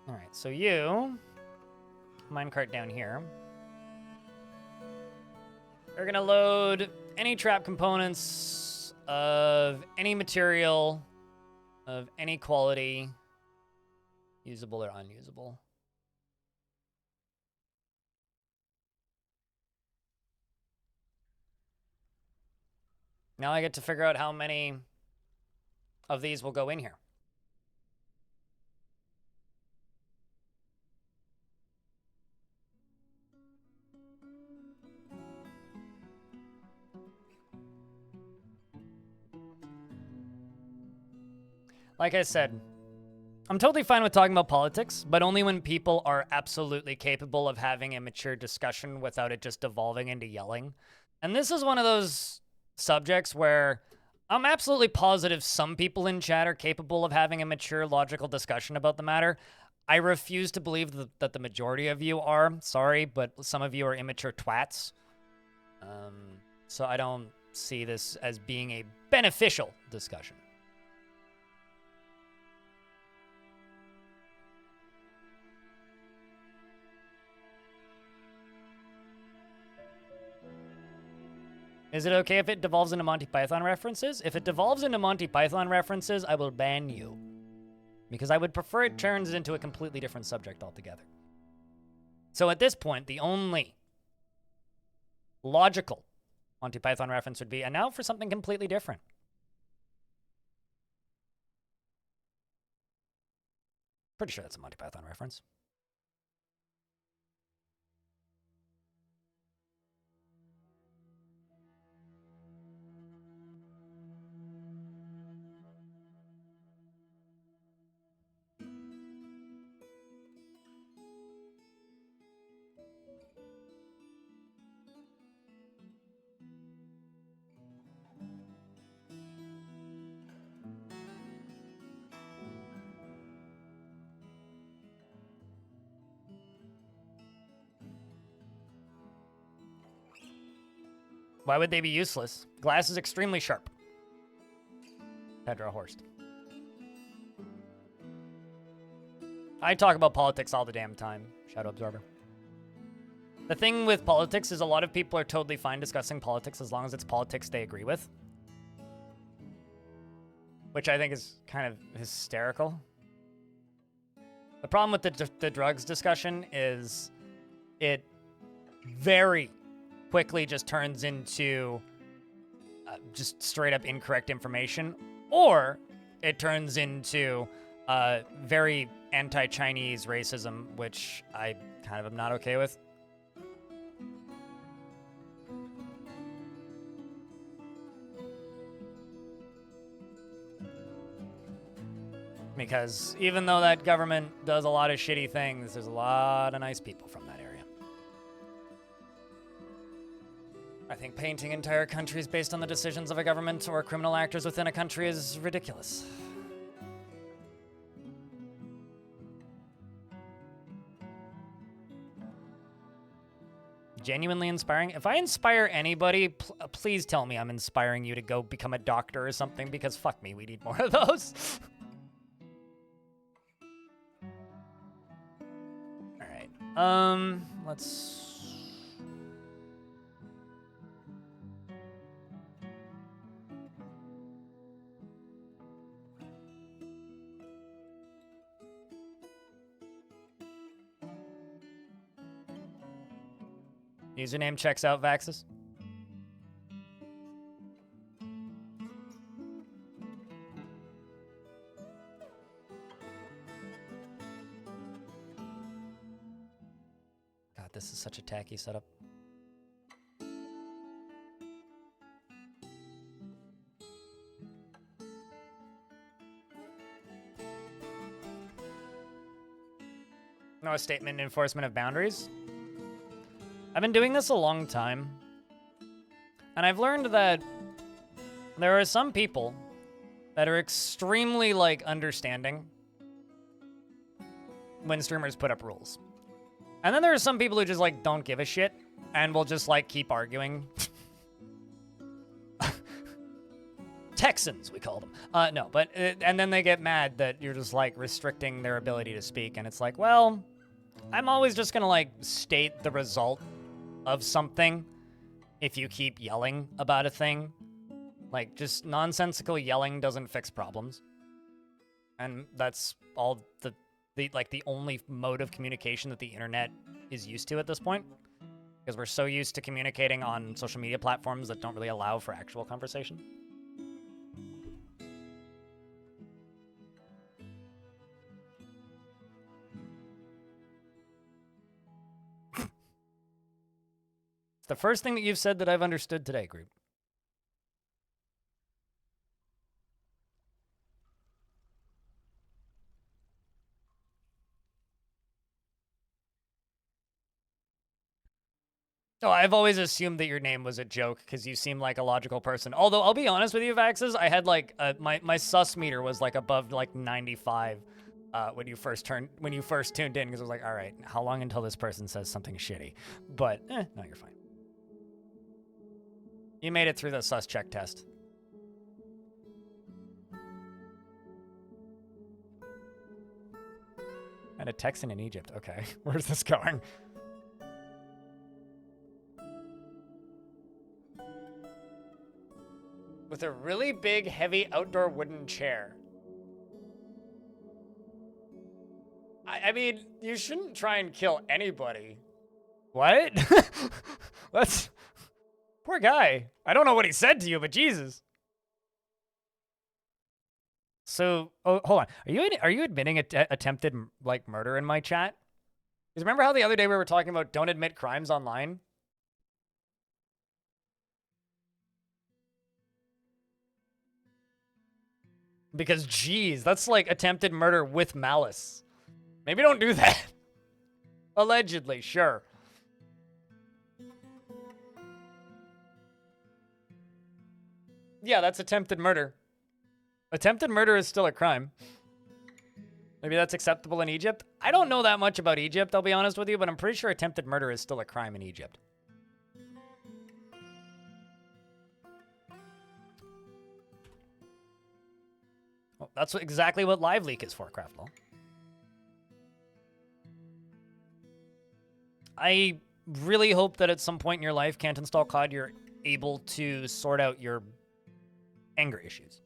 All right, so you, minecart down here. We're gonna load any trap components of any material, of any quality, usable or unusable. Now I get to figure out how many of these will go in here. Like I said, I'm totally fine with talking about politics, but only when people are absolutely capable of having a mature discussion without it just devolving into yelling. And this is one of those subjects where I'm absolutely positive some people in chat are capable of having a mature, logical discussion about the matter. I refuse to believe that the majority of you are. Sorry, but some of you are immature twats. So I don't see this as being a beneficial discussion. Is it okay if it devolves into Monty Python references? If it devolves into Monty Python references, I will ban you. Because I would prefer it turns into a completely different subject altogether. So at this point, the only logical Monty Python reference would be, and now for something completely different. Pretty sure that's a Monty Python reference. Why would they be useless? Glass is extremely sharp. Pedro Horst. I talk about politics all the damn time, Shadow Absorber. The thing with politics is a lot of people are totally fine discussing politics as long as it's politics they agree with. Which I think is kind of hysterical. The problem with the drugs discussion is it very quickly just turns into just straight up incorrect information, or it turns into very anti-Chinese racism, which I kind of am not okay with. Because even though that government does a lot of shitty things, there's a lot of nice people from that area. I think painting entire countries based on the decisions of a government or criminal actors within a country is ridiculous. Genuinely inspiring. If I inspire anybody, please tell me I'm inspiring you to go become a doctor or something, because fuck me, we need more of those. All right. Let's... Username checks out, Vaxis. God, this is such a tacky setup. No statement enforcement of boundaries. I've been doing this a long time, and I've learned that there are some people that are extremely, like, understanding when streamers put up rules. And then there are some people who just, like, don't give a shit and will just, like, keep arguing. Texans, we call them. No, but, and then they get mad that you're just, like, restricting their ability to speak, and it's like, well, I'm always just gonna, like, state the result of something if you keep yelling about a thing. Like, just nonsensical yelling doesn't fix problems. And that's all the only mode of communication that the internet is used to at this point. Because we're so used to communicating on social media platforms that don't really allow for actual conversation. The first thing that you've said that I've understood today, group. Oh, I've always assumed that your name was a joke because you seem like a logical person. Although, I'll be honest with you, Vaxes, I had like, my sus meter was like above like 95 when you first tuned in, because I was like, all right, how long until this person says something shitty? But, no, you're fine. You made it through the sus check test. And a Texan in Egypt. Okay, where's this going? With a really big, heavy outdoor wooden chair. I mean, you shouldn't try and kill anybody. What? That's... Poor guy. I don't know what he said to you, but Jesus. So, oh, hold on. Are you admitting attempted like murder in my chat? Because remember how the other day we were talking about don't admit crimes online? Because, geez, that's like attempted murder with malice. Maybe don't do that. Allegedly, sure. Yeah, that's attempted murder. Attempted murder is still a crime. Maybe that's acceptable in Egypt? I don't know that much about Egypt, I'll be honest with you, but I'm pretty sure attempted murder is still a crime in Egypt. Well, that's exactly what Live Leak is for, Craftlaw. I really hope that at some point in your life, Can't Install COD, you're able to sort out your anger issues.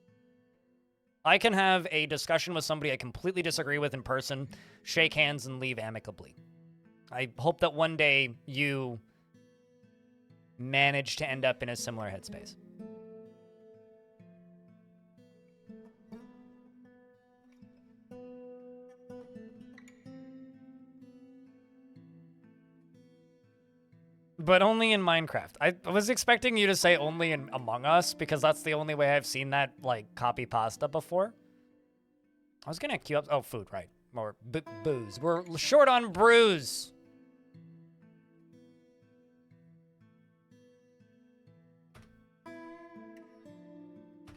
I can have a discussion with somebody I completely disagree with in person, shake hands, and leave amicably. I hope that one day you manage to end up in a similar headspace. But only in Minecraft. I was expecting you to say only in Among Us, because that's the only way I've seen that, like, copy pasta before. I was gonna queue up... Oh, food, right. More booze. We're short on brews.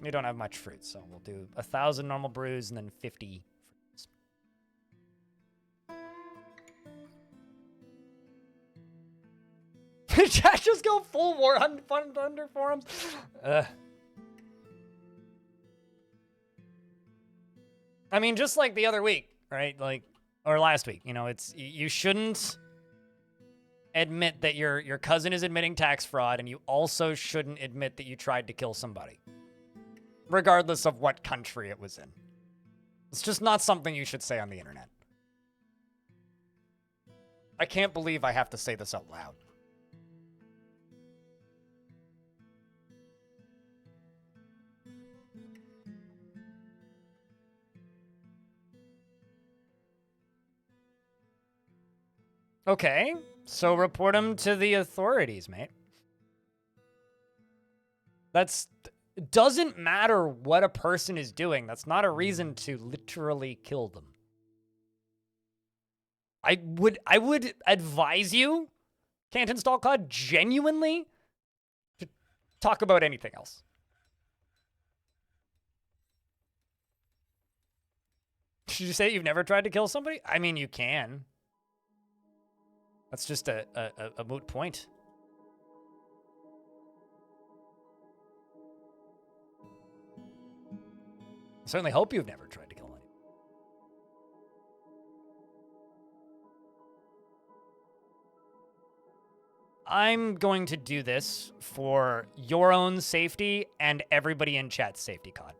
We don't have much fruit, so we'll do 1,000 normal brews and then 50 fruits. Chat just go full War on Fun Thunder forums. I mean, just like the other week, right? Like, or last week, you know, it's, you shouldn't admit that your cousin is admitting tax fraud, and you also shouldn't admit that you tried to kill somebody, regardless of what country it was in. It's just not something you should say on the internet. I can't believe I have to say this out loud. Okay, so report him to the authorities, mate. Doesn't matter what a person is doing. That's not a reason to literally kill them. I would advise you, Can't Install COD, genuinely, to talk about anything else. Did you say you've never tried to kill somebody? I mean, you can. That's just a moot point. I certainly hope you've never tried to kill anyone. I'm going to do this for your own safety and everybody in chat's safety, COD.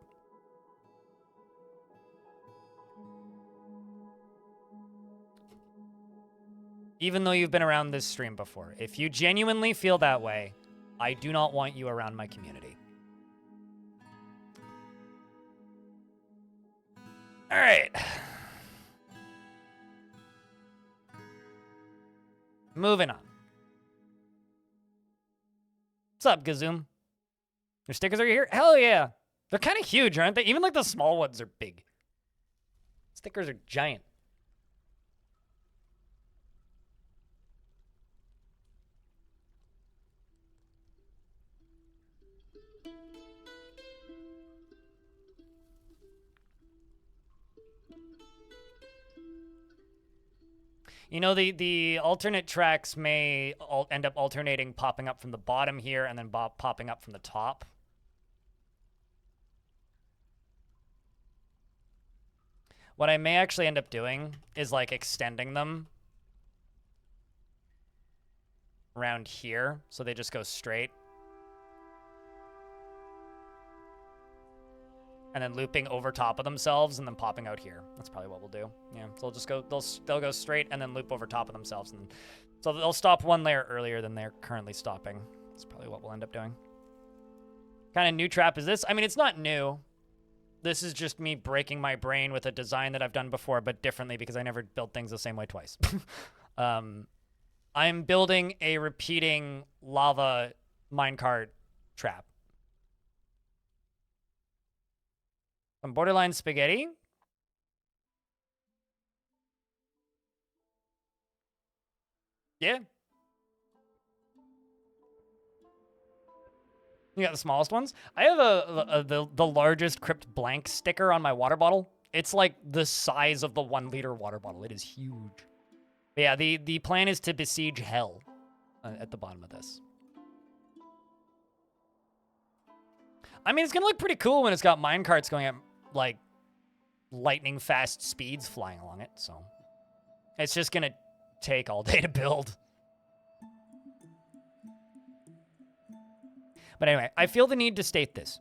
Even though you've been around this stream before, if you genuinely feel that way, I do not want you around my community. All right. Moving on. What's up, Gazoom? Your stickers are here? Hell yeah. They're kind of huge, aren't they? Even like the small ones are big. Stickers are giant. You know, the alternate tracks may end up alternating, popping up from the bottom here and then popping up from the top. What I may actually end up doing is like extending them around here so they just go straight. and then looping over top of themselves and then popping out here. That's probably what we'll do. Yeah, so they'll just go, they'll go straight and then loop over top of themselves. And so they'll stop one layer earlier than they're currently stopping. That's probably what we'll end up doing. What kind of new trap is this? I mean, it's not new. This is just me breaking my brain with a design that I've done before, but differently because I never built things the same way twice. I'm building a repeating lava minecart trap. Some borderline spaghetti. Yeah. You got the smallest ones? I have the largest crypt blank sticker on my water bottle. It's like the size of the 1 liter water bottle. It is huge. But yeah, the plan is to besiege hell at the bottom of this. I mean, it's going to look pretty cool when it's got minecarts going at, like, lightning fast speeds flying along it, so. It's just going to take all day to build. But anyway, I feel the need to state this.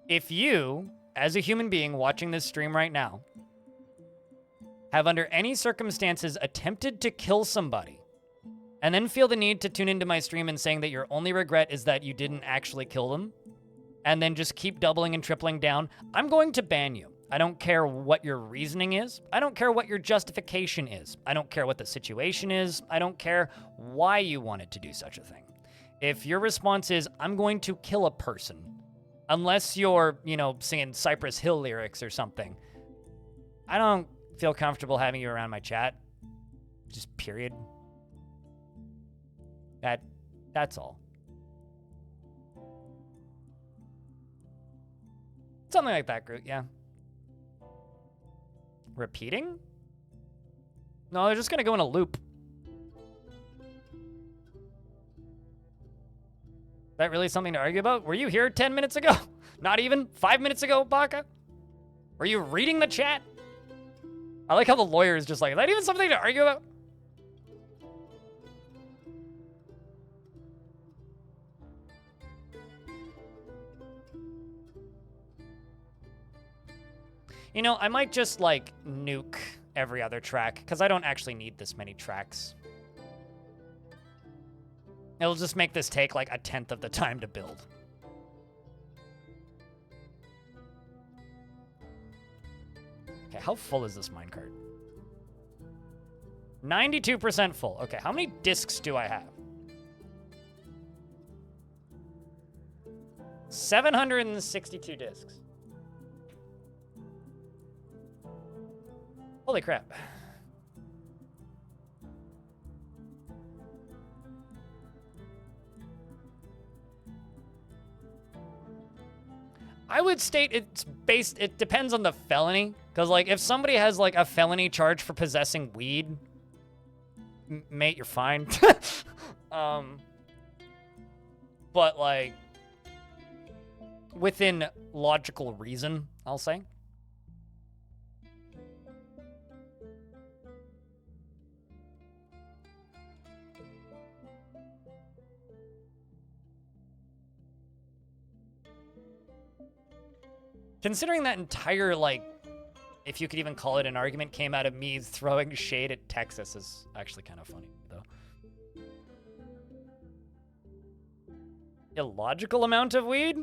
If you, as a human being watching this stream right now, have under any circumstances attempted to kill somebody, and then feel the need to tune into my stream and saying that your only regret is that you didn't actually kill them, and then just keep doubling and tripling down, I'm going to ban you. I don't care what your reasoning is. I don't care what your justification is. I don't care what the situation is. I don't care why you wanted to do such a thing. If your response is, I'm going to kill a person, unless you're, you know, singing Cypress Hill lyrics or something, I don't feel comfortable having you around my chat. Just period. That's all. Something like that, Groot, yeah. Repeating? No, they're just gonna go in a loop. Is that really something to argue about? Were you here 10 minutes ago? Not even? 5 minutes ago, Baka? Were you reading the chat? I like how the lawyer is just like, is that even something to argue about? You know, I might just, like, nuke every other track, because I don't actually need this many tracks. It'll just make this take, like, 1/10 of the time to build. Okay, how full is this minecart? 92% full. Okay, how many discs do I have? 762 discs. Holy crap. I would state it depends on the felony. Because, like, if somebody has, like, a felony charge for possessing weed, mate, you're fine. But, like, within logical reason, I'll say. Considering that entire, like, if you could even call it an argument, came out of me throwing shade at Texas is actually kind of funny, though. Illogical amount of weed?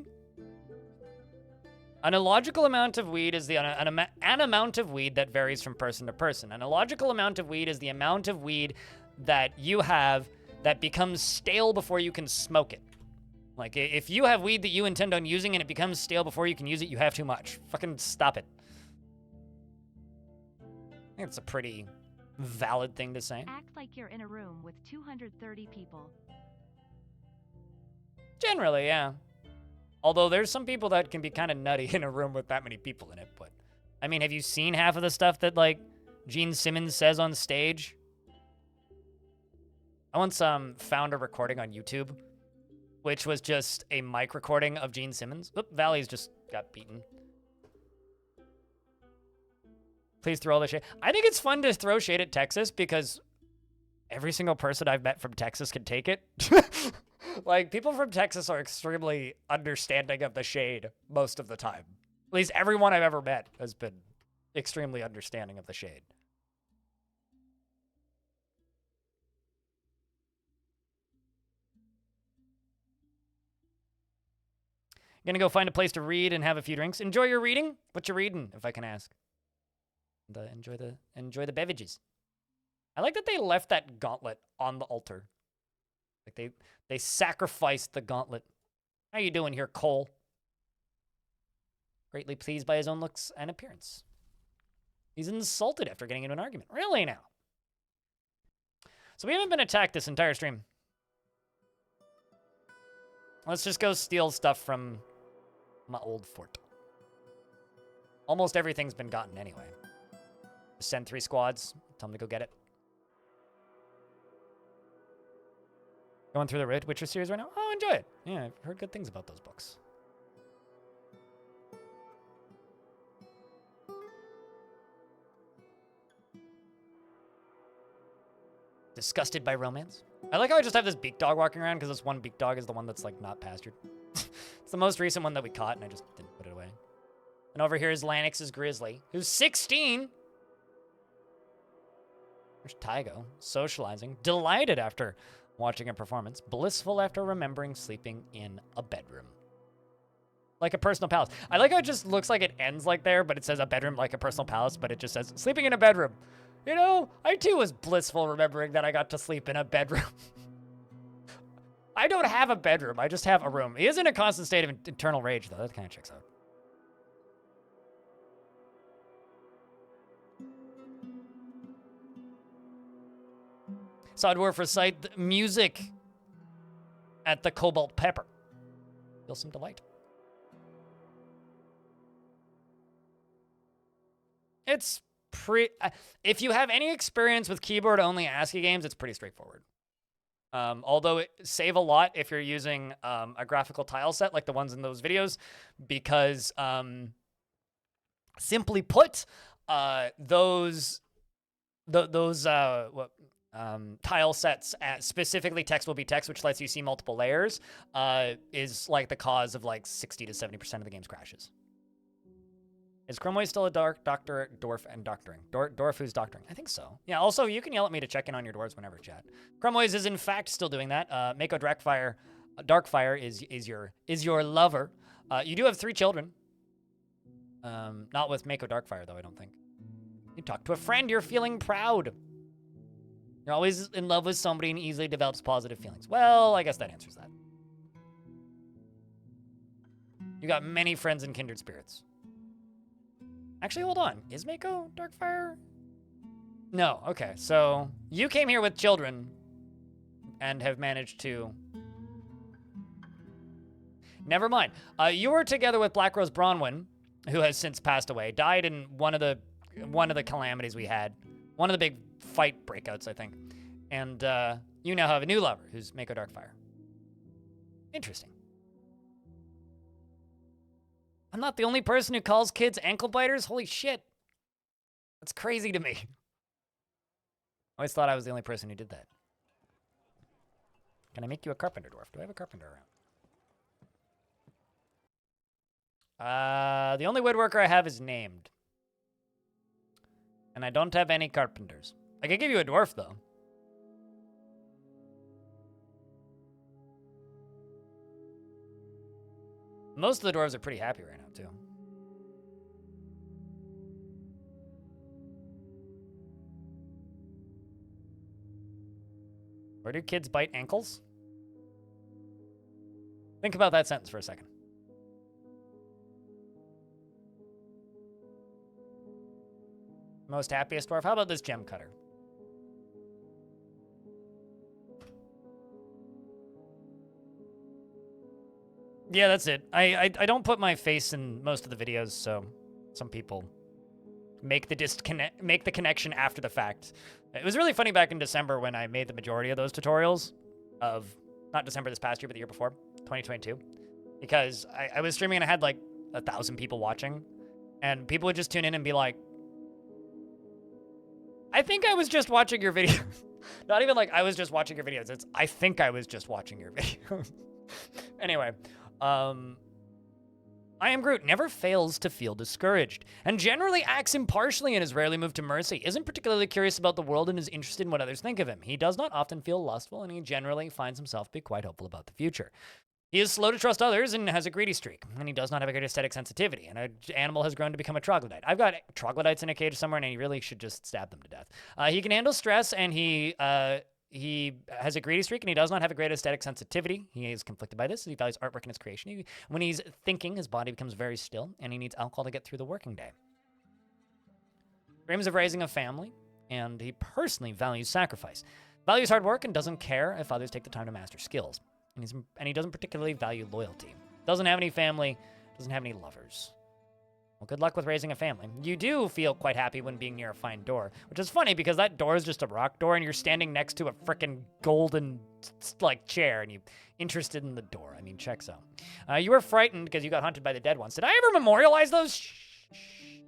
An illogical amount of weed is an amount of weed that varies from person to person. An illogical amount of weed is the amount of weed that you have that becomes stale before you can smoke it. Like, if you have weed that you intend on using and it becomes stale before you can use it, you have too much. Fucking stop it. I think it's a pretty valid thing to say. Act like you're in a room with 230 people. Generally, yeah. Although there's some people that can be kind of nutty in a room with that many people in it, but... I mean, have you seen half of the stuff that, like, Gene Simmons says on stage? I once found a recording on YouTube, which was just a mic recording of Gene Simmons. Oop, Valley's just got beaten. Please throw all the shade. I think it's fun to throw shade at Texas because every single person I've met from Texas can take it. Like, people from Texas are extremely understanding of the shade most of the time. At least everyone I've ever met has been extremely understanding of the shade. Gonna go find a place to read and have a few drinks. Enjoy your reading. What you reading, if I can ask? And, enjoy the beverages. I like that they left that gauntlet on the altar. Like they sacrificed the gauntlet. How you doing here, Cole? Greatly pleased by his own looks and appearance. He's insulted after getting into an argument. Really now? So we haven't been attacked this entire stream. Let's just go steal stuff from my old fort. Almost everything's been gotten anyway. Just send 3 squads. Tell them to go get it. Going through the Witcher series right now? Oh, enjoy it. Yeah, I've heard good things about those books. Disgusted by romance? I like how I just have this beak dog walking around because this one beak dog is the one that's like not pastured. It's the most recent one that we caught and I just didn't put it away. And over here is Lanix's Grizzly, who's 16. There's Tygo, socializing, delighted after watching a performance, blissful after remembering sleeping in a bedroom. Like a personal palace. I like how it just looks like it ends like there, but it says a bedroom like a personal palace, but it just says sleeping in a bedroom. You know, I too was blissful remembering that I got to sleep in a bedroom. I don't have a bedroom, I just have a room. He is in a constant state of internal rage, though. That kind of checks out. Saw Dwarf recite the music at the Cobalt Pepper. Feel some delight. It's if you have any experience with keyboard-only ASCII games, it's pretty straightforward. Although it save a lot if you're using a graphical tile set like the ones in those videos, because simply put, those tile sets, specifically text will be text, which lets you see multiple layers, is like the cause of like 60 to 70% of the game's crashes. Is Cromway still a doctor at Dwarf and doctoring? Dwarf who's doctoring? I think so. Yeah, also, you can yell at me to check in on your dwarves whenever, chat. Cromway's is in fact still doing that. Mako Darkfire is your lover. You do have 3 children. Not with Mako Darkfire, though, I don't think. You talk to a friend, you're feeling proud. You're always in love with somebody and easily develops positive feelings. Well, I guess that answers that. You got many friends and kindred spirits. Actually, hold on. Is Mako Darkfire? No. Okay, so you came here with children and have managed to... Never mind. You were together with Black Rose Bronwyn, who has since passed away. Died in one of the calamities we had. One of the big fight breakouts, I think. And you now have a new lover, who's Mako Darkfire. Interesting. I'm not the only person who calls kids ankle biters? Holy shit. That's crazy to me. I always thought I was the only person who did that. Can I make you a carpenter dwarf? Do I have a carpenter around? The only woodworker I have is named. And I don't have any carpenters. I could give you a dwarf, though. Most of the dwarves are pretty happy right now, too. Where do kids bite ankles? Think about that sentence for a second. Most happiest dwarf? How about this gem cutter? Yeah, that's it. I don't put my face in most of the videos, so some people make the connection after the fact. It was really funny back in December when I made the majority of those tutorials of, not December this past year, but the year before, 2022, because I was streaming and I had like 1,000 people watching, and people would just tune in and be like, I think I was just watching your video. Not even like I was just watching your videos. It's I think I was just watching your videos. Anyway, I am Groot never fails to feel discouraged, and generally acts impartially and is rarely moved to mercy, isn't particularly curious about the world and is interested in what others think of him. He does not often feel lustful, and he generally finds himself to be quite hopeful about the future. He is slow to trust others and has a greedy streak, and he does not have a great aesthetic sensitivity, and an animal has grown to become a troglodyte. I've got troglodytes in a cage somewhere, and he really should just stab them to death. He can handle stress, and he has a greedy streak, and he does not have a great aesthetic sensitivity. He is conflicted by this. He values artwork and its creation. When he's thinking, his body becomes very still, and he needs alcohol to get through the working day. Dreams of raising a family, and he values sacrifice. Values hard work and doesn't care if others take the time to master skills. And he doesn't particularly value loyalty. Doesn't have any family, doesn't have any lovers. Well, good luck with raising a family. You do feel quite happy when being near a fine door, which is funny because that door is just a rock door and you're standing next to a frickin' golden, like, chair and you're interested in the door. I mean, checks out. You were frightened because you got hunted by the dead ones. Did I ever memorialize those? Shh.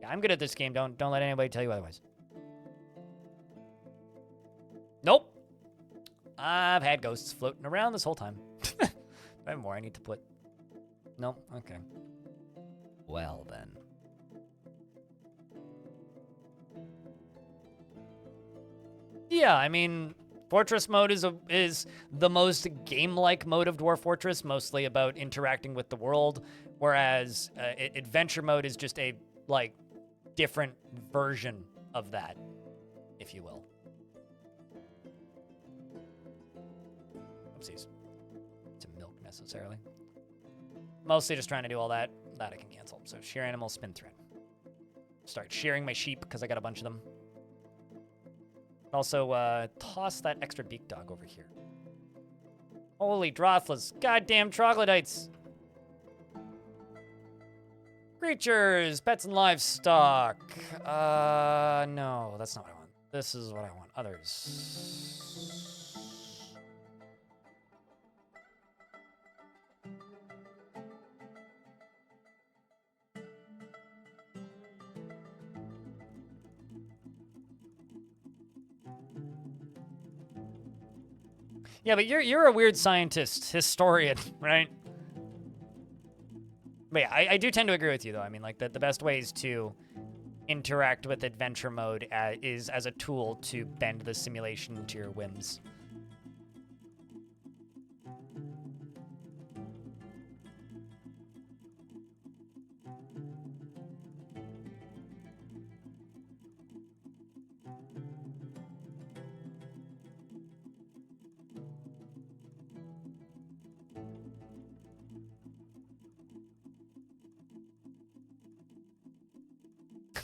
Yeah, I'm good at this game. Don't let anybody tell you otherwise. Nope. I've had ghosts floating around this whole time. I have more I need to put. No? Okay. Well, then. Yeah, I mean, Fortress mode is the most game-like mode of Dwarf Fortress, mostly about interacting with the world, whereas Adventure mode is just a, like, different version of that, if you will. Oopsies. To milk, necessarily. Mostly just trying to do all that. That I can cancel. So shear animal, spin thread. Start shearing my sheep because I got a bunch of them. Also, toss that extra beak dog over here. Holy Drothlas. Goddamn troglodytes. Creatures, pets and livestock. No, that's not what I want. This is what I want. Others. Yeah, but you're a weird scientist, historian, right? But yeah, I do tend to agree with you, though. I mean, like, the best ways to interact with adventure mode is as a tool to bend the simulation to your whims.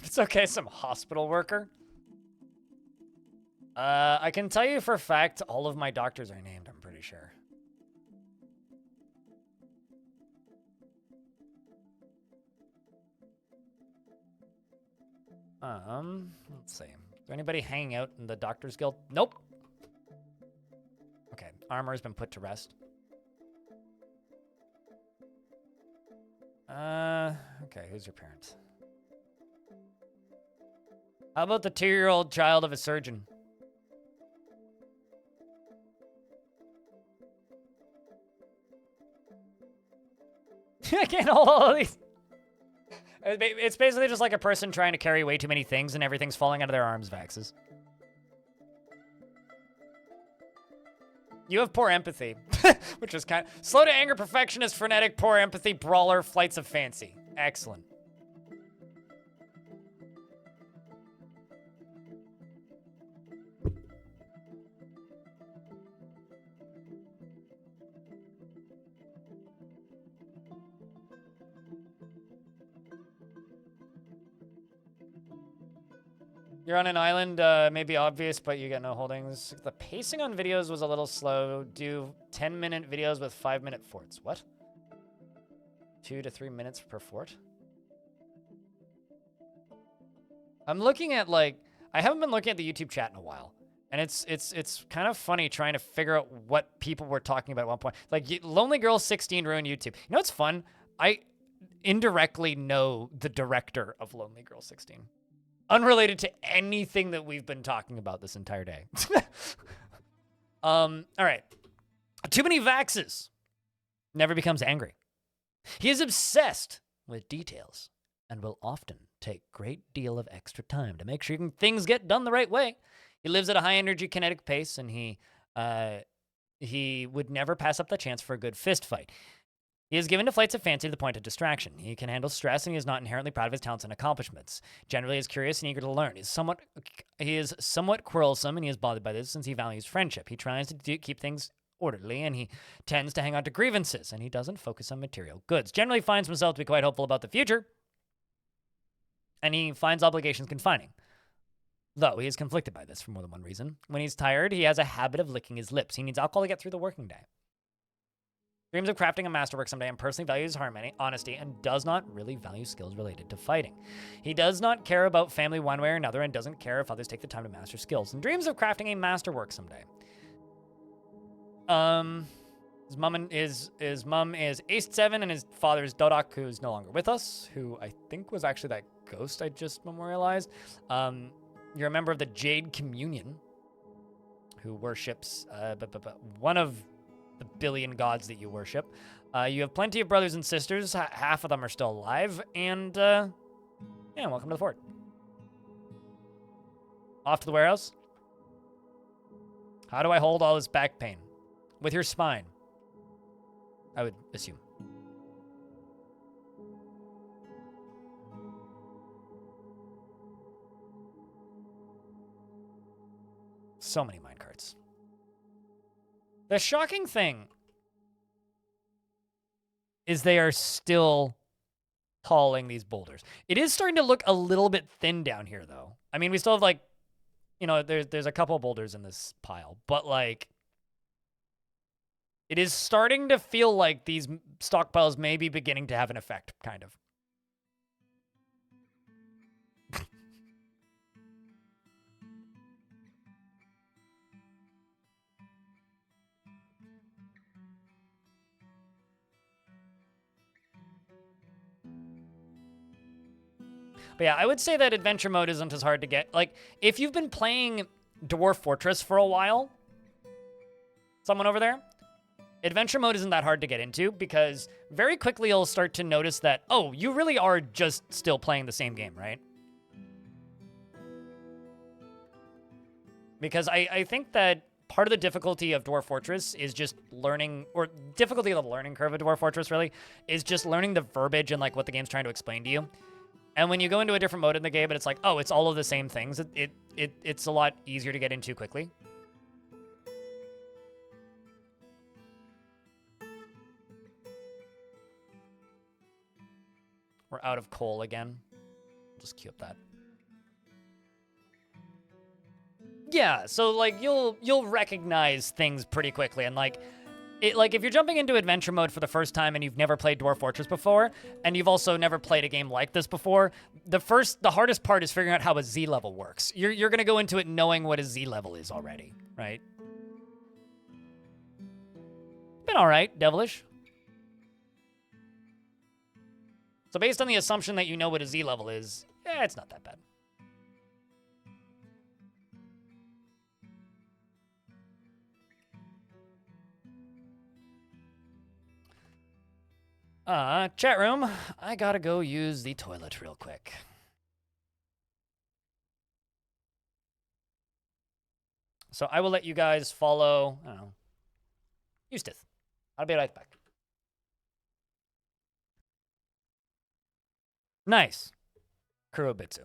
It's okay, some hospital worker. I can tell you for a fact, all of my doctors are named, I'm pretty sure. Let's see. Is there anybody hanging out in the Doctors Guild? Nope. Okay, armor's been put to rest. Okay, who's your parent? How about the 2-year-old child of a surgeon? I can't hold all of these. It's basically just like a person trying to carry way too many things and everything's falling out of their arms, Vaxes. You have poor empathy, which is kind of... Slow to anger, perfectionist, frenetic, poor empathy, brawler, flights of fancy. Excellent. You're on an island, may be obvious, but you get no holdings. The pacing on videos was a little slow. Do 10-minute videos with 5-minute forts. What? 2 to 3 minutes per fort? I'm looking at, like, I haven't been looking at the YouTube chat in a while. And it's kind of funny trying to figure out what people were talking about at one point. Like, Lonely Girl 16 ruined YouTube. You know what's fun? I indirectly know the director of Lonely Girl 16. Unrelated to anything that we've been talking about this entire day. All right. Too many vaxes. Never becomes angry. He is obsessed with details and will often take great deal of extra time to make sure things get done the right way. He lives at a high energy kinetic pace, and he would never pass up the chance for a good fist fight. He is given to flights of fancy to the point of distraction. He can handle stress, and he is not inherently proud of his talents and accomplishments. Generally, is curious and eager to learn. He is somewhat quarrelsome, and he is bothered by this since he values friendship. He tries to keep things orderly, and he tends to hang on to grievances, and he doesn't focus on material goods. Generally finds himself to be quite hopeful about the future, and he finds obligations confining. Though he is conflicted by this for more than one reason. When he's tired, he has a habit of licking his lips. He needs alcohol to get through the working day. Dreams of crafting a masterwork someday, and personally values harmony, honesty, and does not really value skills related to fighting. He does not care about family one way or another, and doesn't care if others take the time to master skills, and dreams of crafting a masterwork someday. His mom is Ace 7, and his father is Dodok, who's no longer with us, who I think was actually that ghost I just memorialized. You're a member of the Jade Communion, who worships one of the billion gods that you worship. You have plenty of brothers and sisters. Half of them are still alive, and yeah, welcome to the fort. Off to the warehouse. How do I hold all this back pain? With your spine, I would assume. So many minecarts. The shocking thing is they are still hauling these boulders. It is starting to look a little bit thin down here, though. I mean, we still have, like, you know, there's a couple boulders in this pile, but, like, it is starting to feel like these stockpiles may be beginning to have an effect, kind of. But yeah, I would say that adventure mode isn't as hard to get. Like, if you've been playing Dwarf Fortress for a while, someone over there, adventure mode isn't that hard to get into, because very quickly you'll start to notice that, oh, you really are just still playing the same game, right? Because I think that part of the difficulty of Dwarf Fortress is just learning, or difficulty of the learning curve of Dwarf Fortress, really, is just learning the verbiage and, like, what the game's trying to explain to you. And when you go into a different mode in the game, and it's like, oh, it's all of the same things, it's a lot easier to get into quickly. We're out of coal again. Just queue up that. Yeah, so, like, you'll recognize things pretty quickly, and, like, if you're jumping into adventure mode for the first time and you've never played Dwarf Fortress before, and you've also never played a game like this before, the hardest part is figuring out how a Z level works. You're gonna go into it knowing what a Z level is already, right? Been all right, devilish. So based on the assumption that you know what a Z level is, it's not that bad. Chat room, I gotta go use the toilet real quick. So I will let you guys follow, I don't know, Eustace. I'll be right back. Nice. Kurobitsu.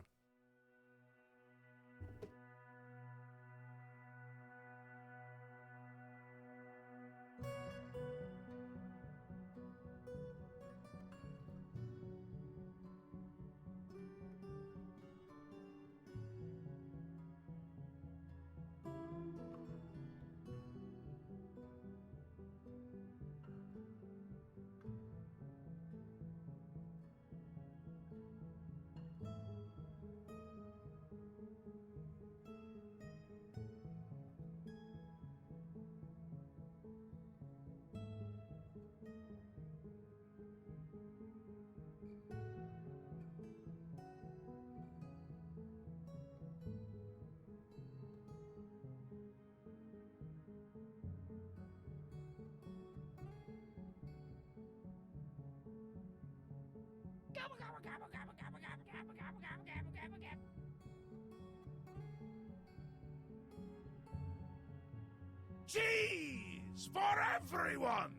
Cheese for everyone!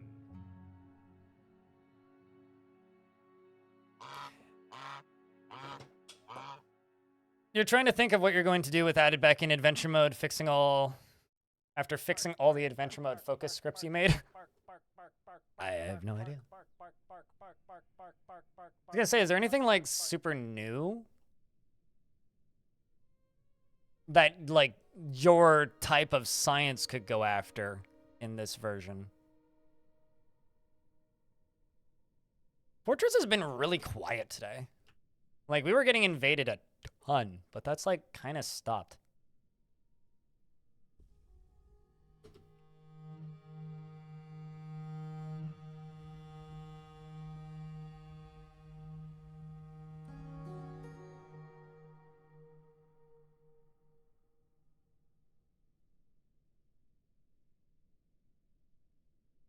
You're trying to think of what you're going to do with added back in adventure mode, after fixing all the adventure mode focus scripts you made. I have no idea. I was gonna say, is there anything like super new that like your type of science could go after in this version? Fortress has been really quiet today. Like, we were getting invaded a ton, but that's like kind of stopped.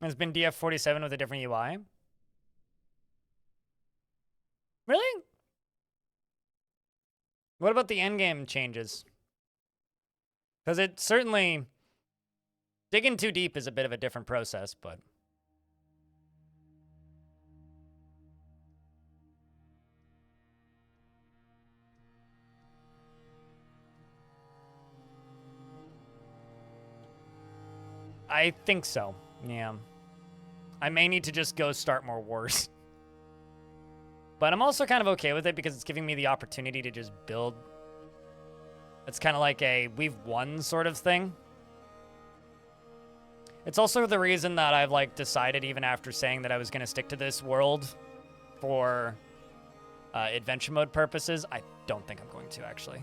It's been DF47 with a different UI. Really? What about the endgame changes? Because it certainly... Digging too deep is a bit of a different process, but... I think so, yeah. I may need to just go start more wars. But I'm also kind of okay with it because it's giving me the opportunity to just build. It's kind of like a we've won sort of thing. It's also the reason that I've like decided, even after saying that I was going to stick to this world for adventure mode purposes, I don't think I'm going to actually.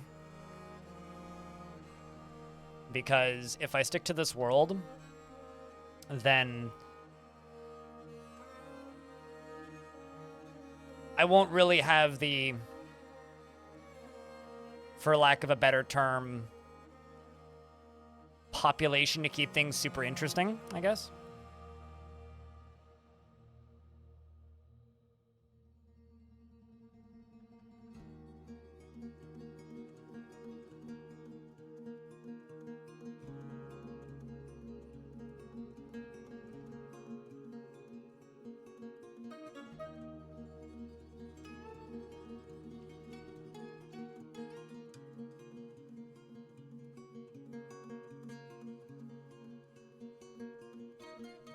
Because if I stick to this world, then I won't really have the, for lack of a better term, population to keep things super interesting, I guess.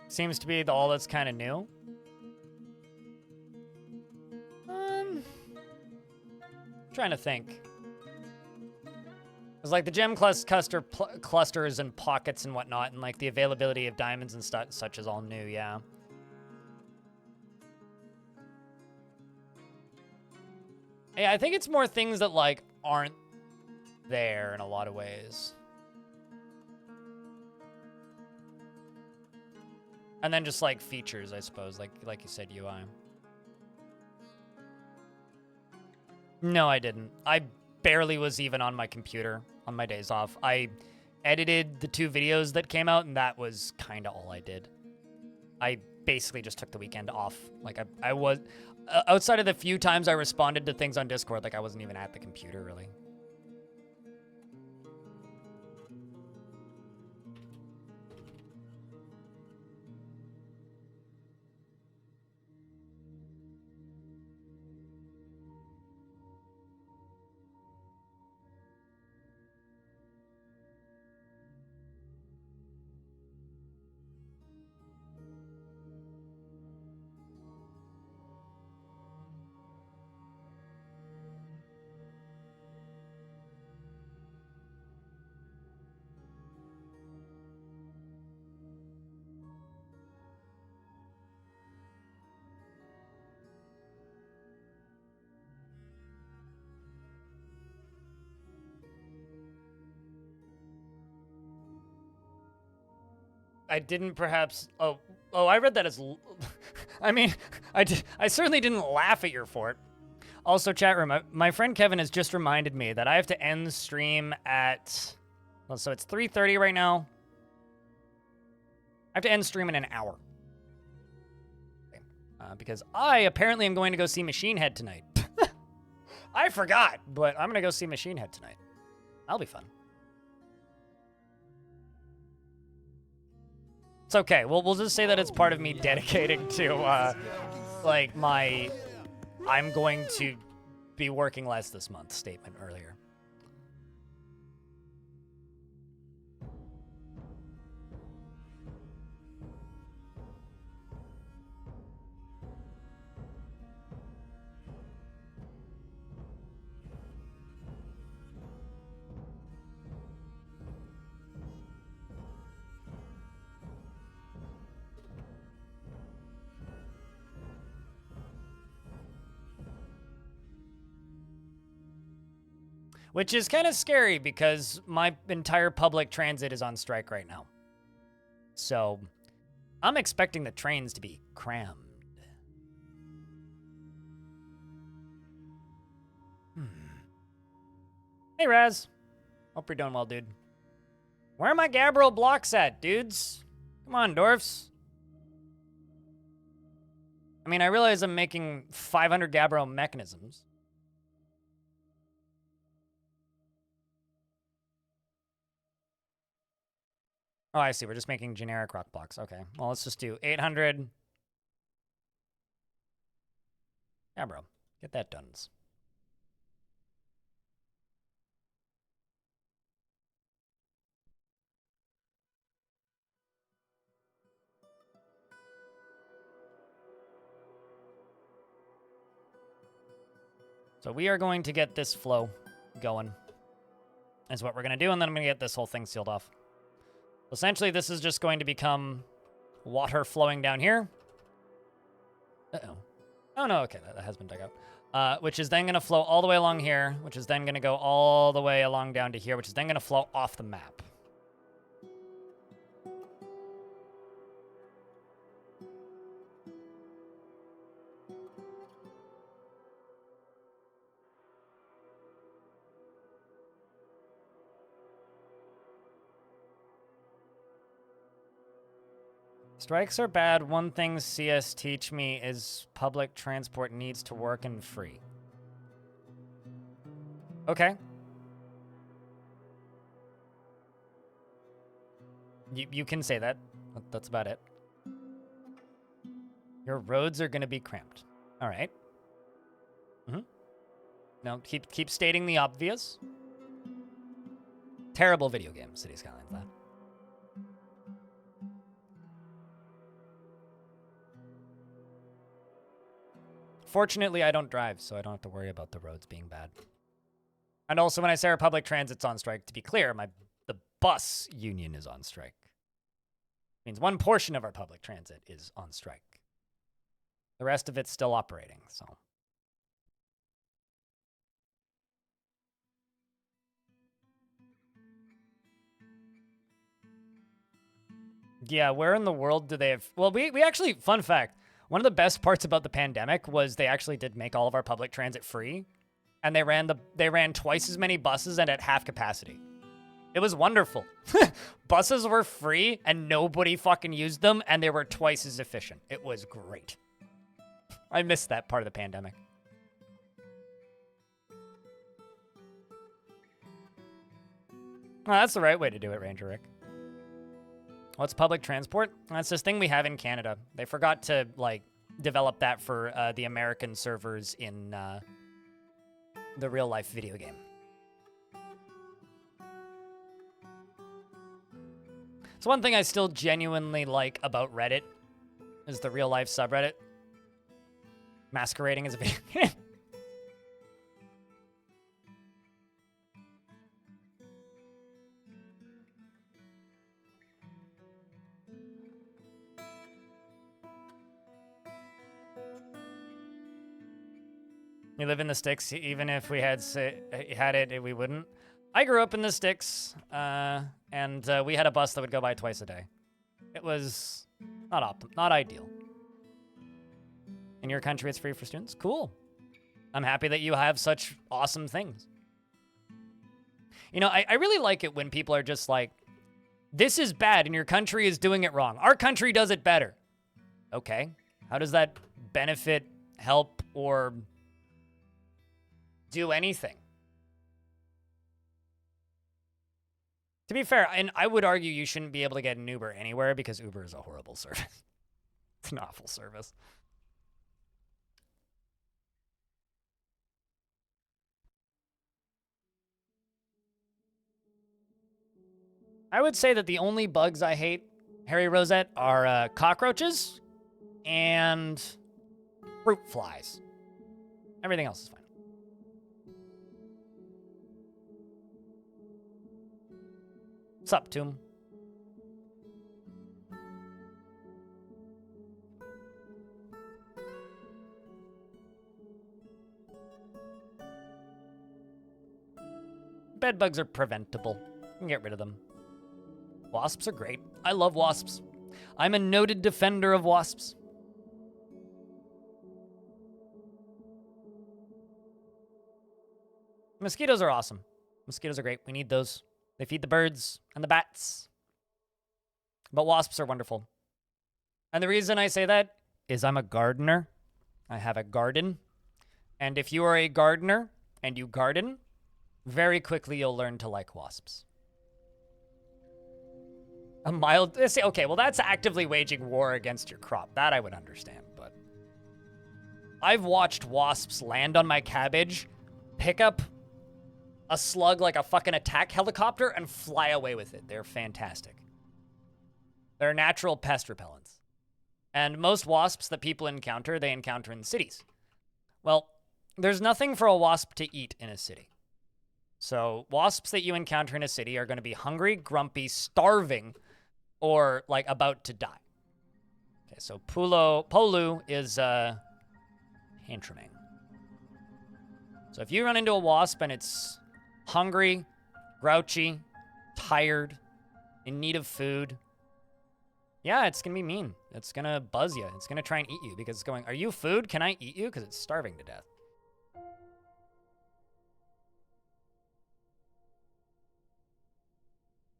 Seems to be all that's kind of new. Trying to think. It's like the gem clusters and pockets and whatnot, and like the availability of diamonds and such is all new, yeah. Yeah, I think it's more things that like aren't there in a lot of ways. And then just like features, I suppose, like you said, UI. No, I didn't. I barely was even on my computer on my days off. I edited the 2 videos that came out, and that was kind of all I did. I basically just took the weekend off. Like I was, outside of the few times I responded to things on Discord, like I wasn't even at the computer really. I didn't perhaps... Oh, I read that as... I mean, I certainly didn't laugh at your fort. Also, chat room, my friend Kevin has just reminded me that I have to end the stream at... Well, so it's 3:30 right now. I have to end stream in an hour. Because I apparently am going to go see Machine Head tonight. I forgot, but I'm going to go see Machine Head tonight. That'll be fun. That's okay. We'll just say that it's part of me dedicating to, like, my I'm going to be working less this month statement earlier. Which is kind of scary because my entire public transit is on strike right now. So I'm expecting the trains to be crammed. Hey, Raz. Hope you're doing well, dude. Where are my Gabbro blocks at, dudes? Come on, Dwarfs. I mean, I realize I'm making 500 Gabbro mechanisms. Oh, I see. We're just making generic rock blocks. Okay. Well, let's just do 800. Yeah, bro. Get that done. So we are going to get this flow going. Is what we're going to do, and then I'm going to get this whole thing sealed off. Essentially, this is just going to become water flowing down here. Uh-oh. Oh, no, okay, that has been dug out. Which is then going to flow all the way along here, which is then going to go all the way along down to here, which is then going to flow off the map. Strikes are bad. One thing CS teach me is public transport needs to work and free. Okay. You can say that. That's about it. Your roads are going to be cramped. All right. Now, keep stating the obvious. Terrible video game, City Skylines, that. Fortunately, I don't drive, so I don't have to worry about the roads being bad. And also, when I say our public transit's on strike, to be clear, the bus union is on strike. It means one portion of our public transit is on strike. The rest of it's still operating, so. Yeah, where in the world do they have... Well, we actually, fun fact, one of the best parts about the pandemic was they actually did make all of our public transit free, and they ran twice as many buses and at half capacity. It was wonderful. Buses were free, and nobody fucking used them, and they were twice as efficient. It was great. I missed that part of the pandemic. Well, that's the right way to do it, Ranger Rick. What's public transport? That's this thing we have in Canada. They forgot to, like, develop that for the American servers in the real-life video game. So one thing I still genuinely like about Reddit is the real-life subreddit masquerading as a video game. We live in the sticks. Even if we had it, we wouldn't. I grew up in the sticks, and we had a bus that would go by twice a day. It was not ideal. In your country, it's free for students? Cool. I'm happy that you have such awesome things. You know, I really like it when people are just like, this is bad and your country is doing it wrong. Our country does it better. Okay. How does that benefit, help, or do anything? To be fair, and I would argue you shouldn't be able to get an Uber anywhere because Uber is a horrible service. It's an awful service. I would say that the only bugs I hate, Harry Rosette, are cockroaches and fruit flies. Everything else is fine. What's up, Tomb? Bed bugs are preventable. You can get rid of them. Wasps are great. I love wasps. I'm a noted defender of wasps. Mosquitoes are awesome. Mosquitoes are great. We need those. They feed the birds and the bats. But wasps are wonderful. And the reason I say that is I'm a gardener. I have a garden. And if you are a gardener and you garden, very quickly you'll learn to like wasps. A mild... Okay, well, that's actively waging war against your crop. That I would understand, but... I've watched wasps land on my cabbage, pick up a slug like a fucking attack helicopter, and fly away with it. They're fantastic. They're natural pest repellents. And most wasps that people encounter, they encounter in cities. Well, there's nothing for a wasp to eat in a city. So wasps that you encounter in a city are going to be hungry, grumpy, starving, or like about to die. Okay, so Polu is tantruming. So if you run into a wasp and it's hungry, grouchy, tired, in need of food, yeah, it's going to be mean. It's going to buzz you. It's going to try and eat you because it's going, are you food? Can I eat you? Because it's starving to death.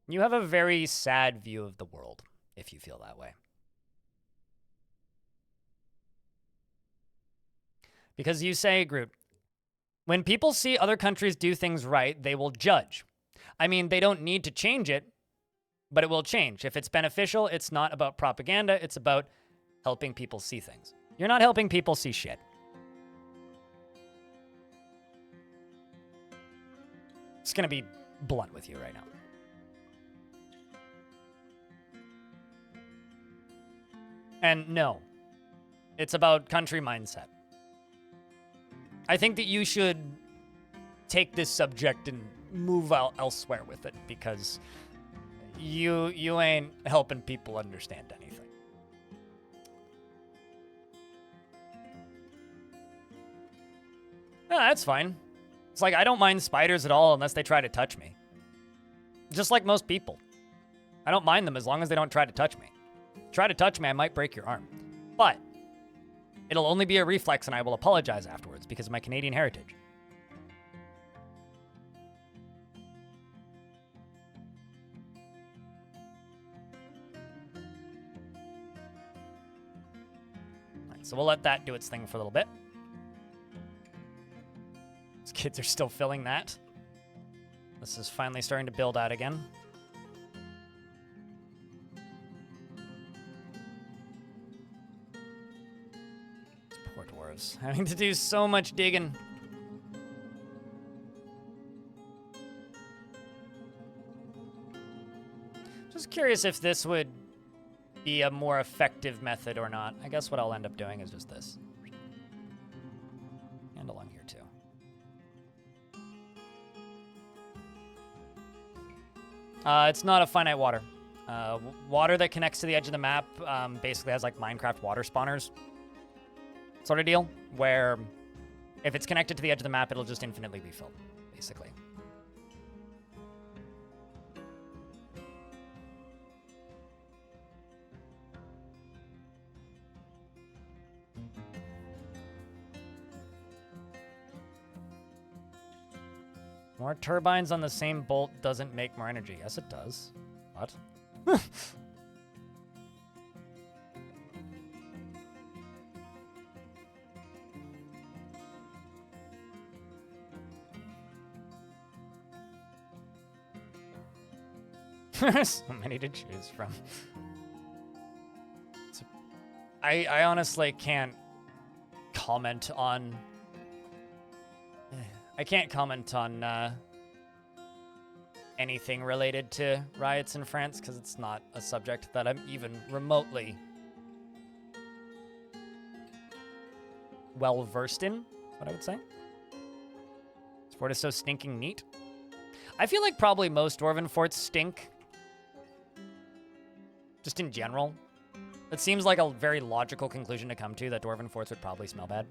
You have a very sad view of the world if you feel that way. Because you say, Groot, when people see other countries do things right, they will judge. I mean, they don't need to change it, but it will change. If it's beneficial, it's not about propaganda. It's about helping people see things. You're not helping people see shit. It's going to be blunt with you right now. And no, it's about country mindset. I think that you should take this subject and move out elsewhere with it because you ain't helping people understand anything. No, that's fine. It's like I don't mind spiders at all unless they try to touch me. Just like most people. I don't mind them as long as they don't try to touch me. Try to touch me, I might break your arm. But it'll only be a reflex and I will apologize afterwards because of my Canadian heritage. Alright, so we'll let that do its thing for a little bit. These kids are still filling that. This is finally starting to build out again. Poor dwarves, having to do so much digging. Just curious if this would be a more effective method or not. I guess what I'll end up doing is just this. And along here too. It's not a finite water. Water that connects to the edge of the map basically has like Minecraft water spawners sort of deal, where if it's connected to the edge of the map, it'll just infinitely refill, basically. More turbines on the same bolt doesn't make more energy. Yes, it does. What? So many to choose from. I honestly can't comment on... I can't comment on anything related to riots in France because it's not a subject that I'm even remotely well-versed in, what I would say. This fort is so stinking neat. I feel like probably most dwarven forts stink. Just in general. It seems like a very logical conclusion to come to that dwarven forts would probably smell bad.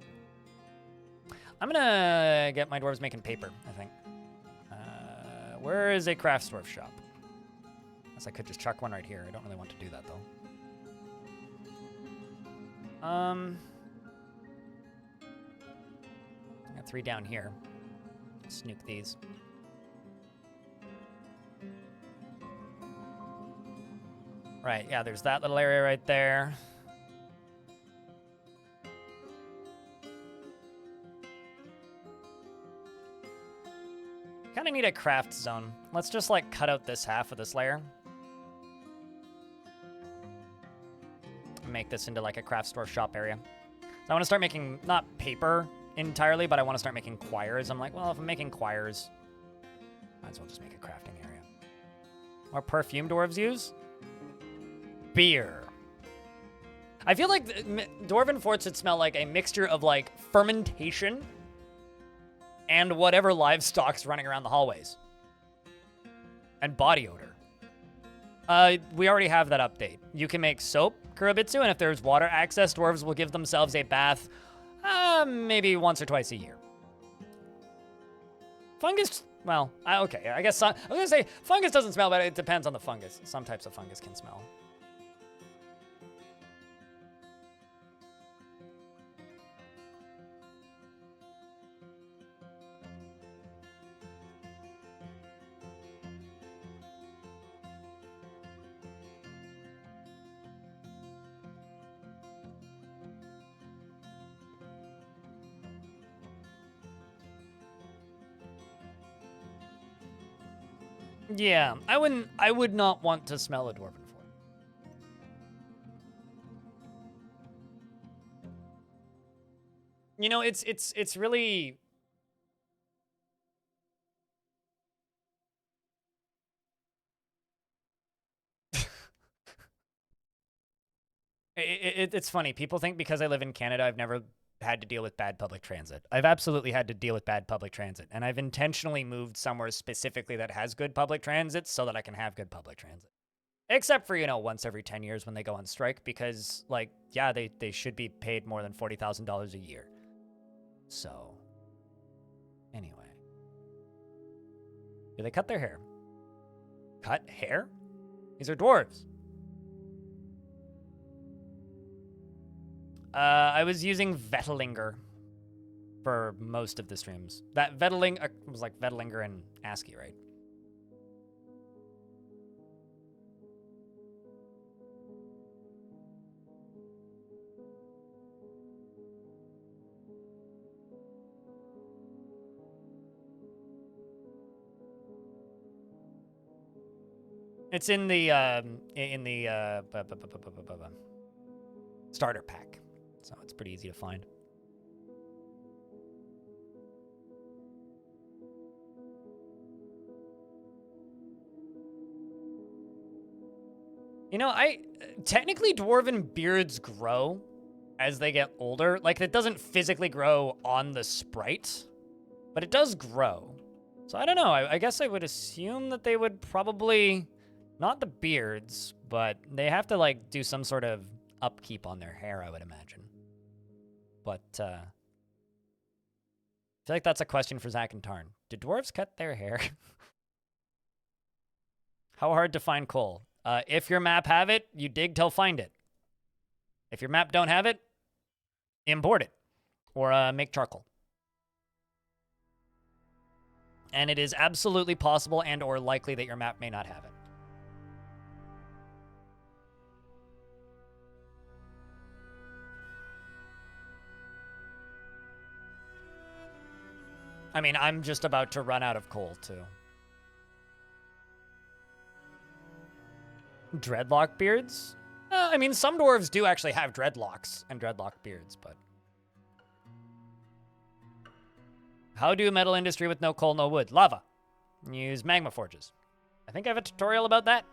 I'm gonna get my dwarves making paper, I think. Where is a crafts dwarf shop? Unless I could just chuck one right here. I don't really want to do that, though. I got 3 down here. Snoop these. Right, yeah, there's that little area right there. Kind of need a craft zone. Let's just, like, cut out this half of this layer. Make this into, like, a craft store shop area. So I want to start making, not paper entirely, but I want to start making quires. I'm like, well, if I'm making quires, might as well just make a crafting area. What perfume dwarves use? Beer. I feel like dwarven forts should smell like a mixture of, like, fermentation and whatever livestock's running around the hallways. And body odor. We already have that update. You can make soap, Kurobitsu, and if there's water access, dwarves will give themselves a bath maybe once or twice a year. Fungus, well, okay, I guess I was gonna say fungus doesn't smell, but it depends on the fungus. Some types of fungus can smell. Yeah, I would not want to smell a dwarven fort. You know, it's really it's funny. People think because I live in Canada, I've never had to deal with bad public transit. I've absolutely had to deal with bad public transit, and I've intentionally moved somewhere specifically that has good public transit so that I can have good public transit. Except for, you know, once every 10 years when they go on strike because, like, yeah, they should be paid more than $40,000 a year. So, anyway. Do they cut their hair? Cut hair? These are dwarves. I was using Vetelinger for most of the streams. That Vetelinger was like Vetelinger and ASCII, right? It's in the starter pack. So it's pretty easy to find. You know, technically dwarven beards grow as they get older. Like, it doesn't physically grow on the sprite, but it does grow. So I don't know. I guess I would assume that they would probably, not the beards, but they have to, like, do some sort of upkeep on their hair, I would imagine. But, I feel like that's a question for Zach and Tarn. Do dwarves cut their hair? How hard to find coal? If your map have it, you dig till find it. If your map don't have it, import it. Or make charcoal. And it is absolutely possible and or likely that your map may not have it. I mean, I'm just about to run out of coal, too. Dreadlock beards? I mean, some dwarves do actually have dreadlocks and dreadlock beards, but... How do metal industry with no coal, no wood? Lava. Use magma forges. I think I have a tutorial about that.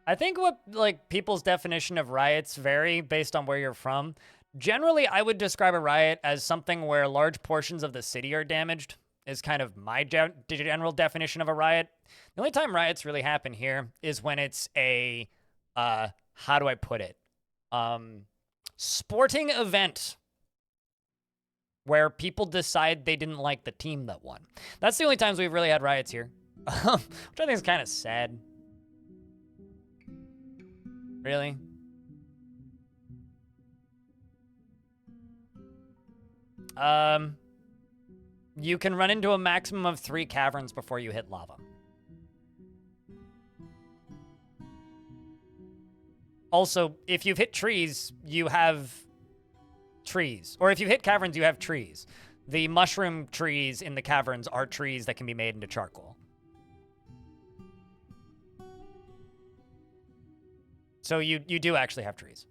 I think what, like, people's definition of riots vary based on where you're from. Generally, I would describe a riot as something where large portions of the city are damaged, is kind of my general definition of a riot. The only time riots really happen here is when it's a, how do I put it? Sporting event where people decide they didn't like the team that won. That's the only times we've really had riots here, which I think is kind of sad. Really? You can run into a maximum of 3 caverns before you hit lava. Also, if you've hit trees, you have trees. Or if you've hit caverns, you have trees. The mushroom trees in the caverns are trees that can be made into charcoal. So you do actually have trees.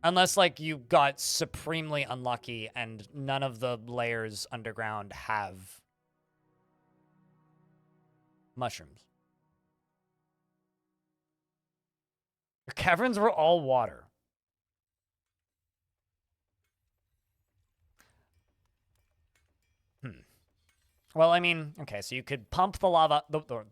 Unless, like, you got supremely unlucky and none of the layers underground have mushrooms. The caverns were all water. Well, I mean, okay, so you could pump the lava, you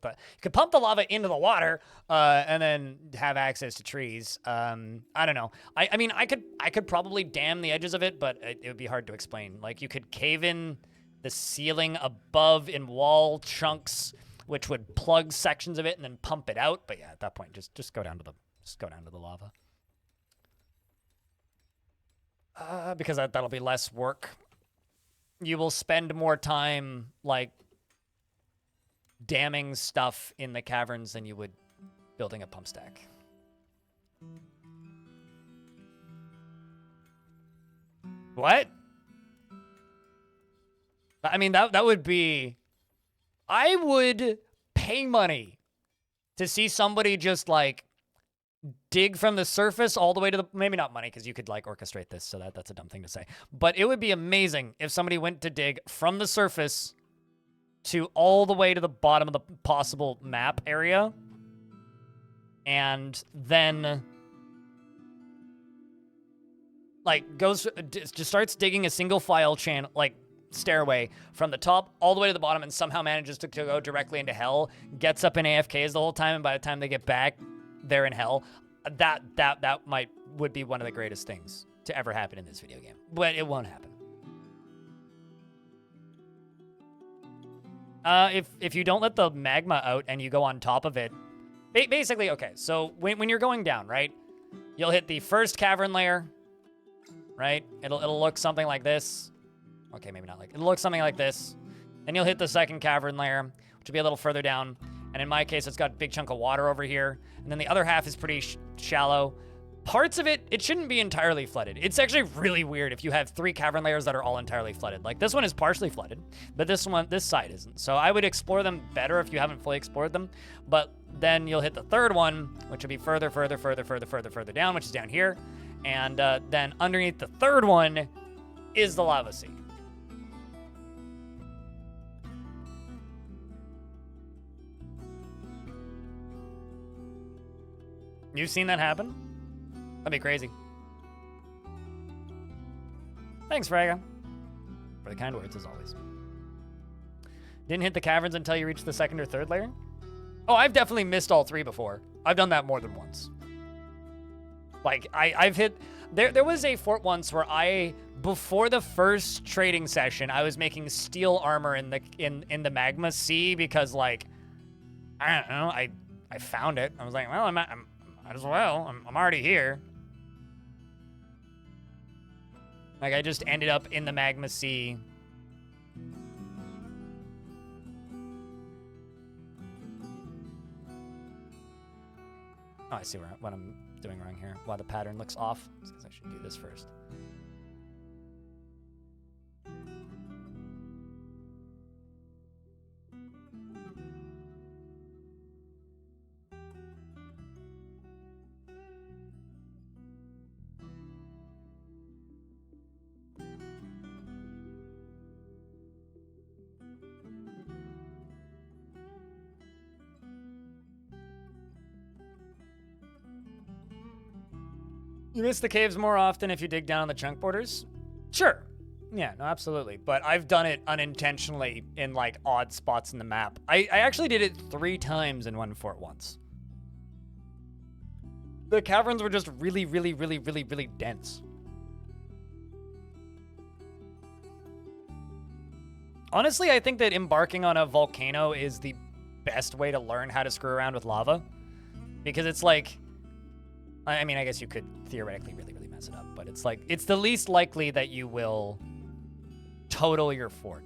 could pump the lava into the water, and then have access to trees. I don't know. I mean, I could probably dam the edges of it, but it would be hard to explain. Like, you could cave in the ceiling above in wall chunks, which would plug sections of it and then pump it out. But yeah, at that point, just go down to the lava. Because that'll be less work. You will spend more time, like, damming stuff in the caverns than you would building a pump stack. What? I mean, that would be... I would pay money to see somebody just, like, dig from the surface all the way to the... Maybe not money, because you could, like, orchestrate this, so that's a dumb thing to say. But it would be amazing if somebody went to dig from the surface to all the way to the bottom of the possible map area. And then... like, just starts digging a single file channel, like, stairway from the top all the way to the bottom and somehow manages to go directly into hell, gets up in AFKs the whole time, and by the time they get back, they're in hell. That would be one of the greatest things to ever happen in this video game. But it won't happen. If you don't let the magma out and you go on top of it, basically, okay, so when you're going down, right, you'll hit the first cavern layer, right? It'll look something like this. Okay, maybe not like, it'll look something like this. Then you'll hit the second cavern layer, which will be a little further down. And in my case, it's got a big chunk of water over here. And then the other half is pretty shallow. Parts of it shouldn't be entirely flooded. It's actually really weird if you have 3 cavern layers that are all entirely flooded. Like, this one is partially flooded, but this side isn't. So I would explore them better if you haven't fully explored them. But then you'll hit the third one, which will be further down, which is down here. And then underneath the third one is the lava sea. You've seen that happen? That'd be crazy. Thanks, Fraga. For the kind words, as always. Didn't hit the caverns until you reached the second or third layer? Oh, I've definitely missed all 3 before. I've done that more than once. Like, I've hit... There was a fort once where before the first trading session, I was making steel armor in the magma sea because, like, I don't know, I found it. I was like, well, I'm might as well. I'm already here. Like, I just ended up in the magma sea. Oh, I see what I'm doing wrong here. Why the pattern looks off. It's because I should do this first. You miss the caves more often if you dig down on the chunk borders? Sure. Yeah, no, absolutely. But I've done it unintentionally in, like, odd spots in the map. I actually did it 3 times in one fort once. The caverns were just really, really, really, really, really dense. Honestly, I think that embarking on a volcano is the best way to learn how to screw around with lava. Because it's like... I mean, I guess you could theoretically really, really mess it up, but it's like, it's the least likely that you will total your fort.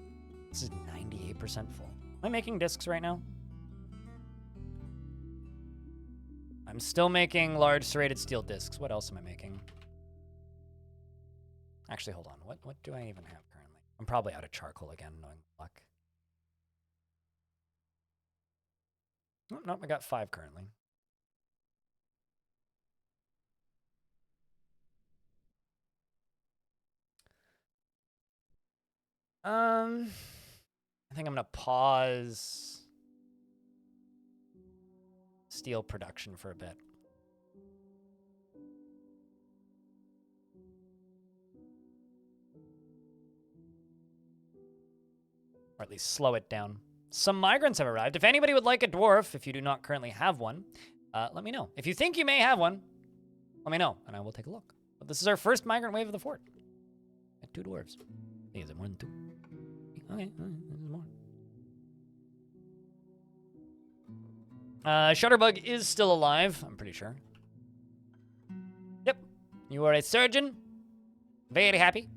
This is 98% full. Am I making discs right now? I'm still making large serrated steel discs. What else am I making? Actually, hold on. What do I even have currently? I'm probably out of charcoal again, knowing luck. Oh, nope, I got 5 currently. I think I'm gonna pause steel production for a bit. Or at least slow it down. Some migrants have arrived. If anybody would like a dwarf, if you do not currently have one, let me know. If you think you may have one, let me know, and I will take a look. But this is our first migrant wave of the fort. Got 2 dwarves. Is it more than 2? Okay, there's more. Shutterbug is still alive, I'm pretty sure. Yep. You are a surgeon. Very happy.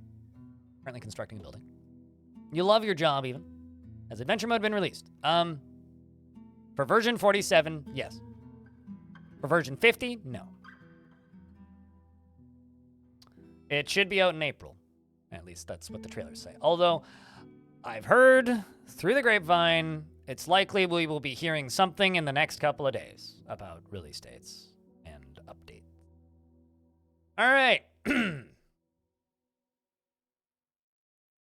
Currently constructing a building. You love your job, even. Has adventure mode been released? For version 47, yes. For version 50, no. It should be out in April. At least that's what the trailers say. Although, I've heard through the grapevine, it's likely we will be hearing something in the next couple of days about release dates and updates. All right.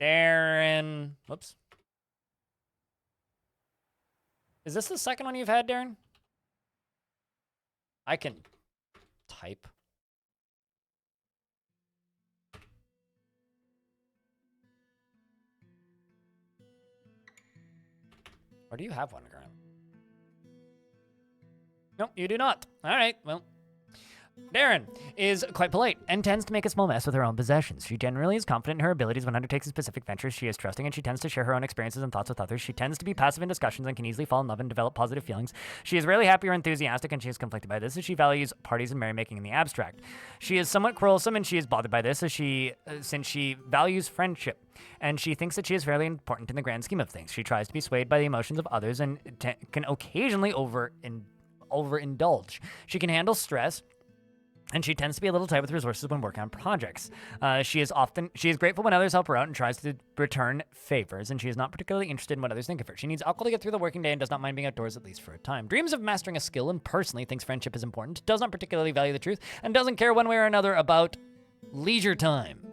Darren. Whoops. Is this the second one you've had, Darren? I can type. Or do you have one currently? Nope, you do not. All right, well. Darren is quite polite and tends to make a small mess with her own possessions. She generally is confident in her abilities when undertaking specific ventures. She is trusting and she tends to share her own experiences and thoughts with others. She tends to be passive in discussions and can easily fall in love and develop positive feelings. She is rarely happy or enthusiastic and she is conflicted by this as she values parties and merrymaking in the abstract. She is somewhat quarrelsome and she is bothered by this as since she values friendship. And she thinks that she is fairly important in the grand scheme of things. She tries to be swayed by the emotions of others and can occasionally overindulge. She can handle stress. And she tends to be a little tight with resources when working on projects. She is grateful when others help her out and tries to return favors, and she is not particularly interested in what others think of her. She needs alcohol to get through the working day and does not mind being outdoors at least for a time. Dreams of mastering a skill and personally thinks friendship is important, does not particularly value the truth, and doesn't care one way or another about leisure time.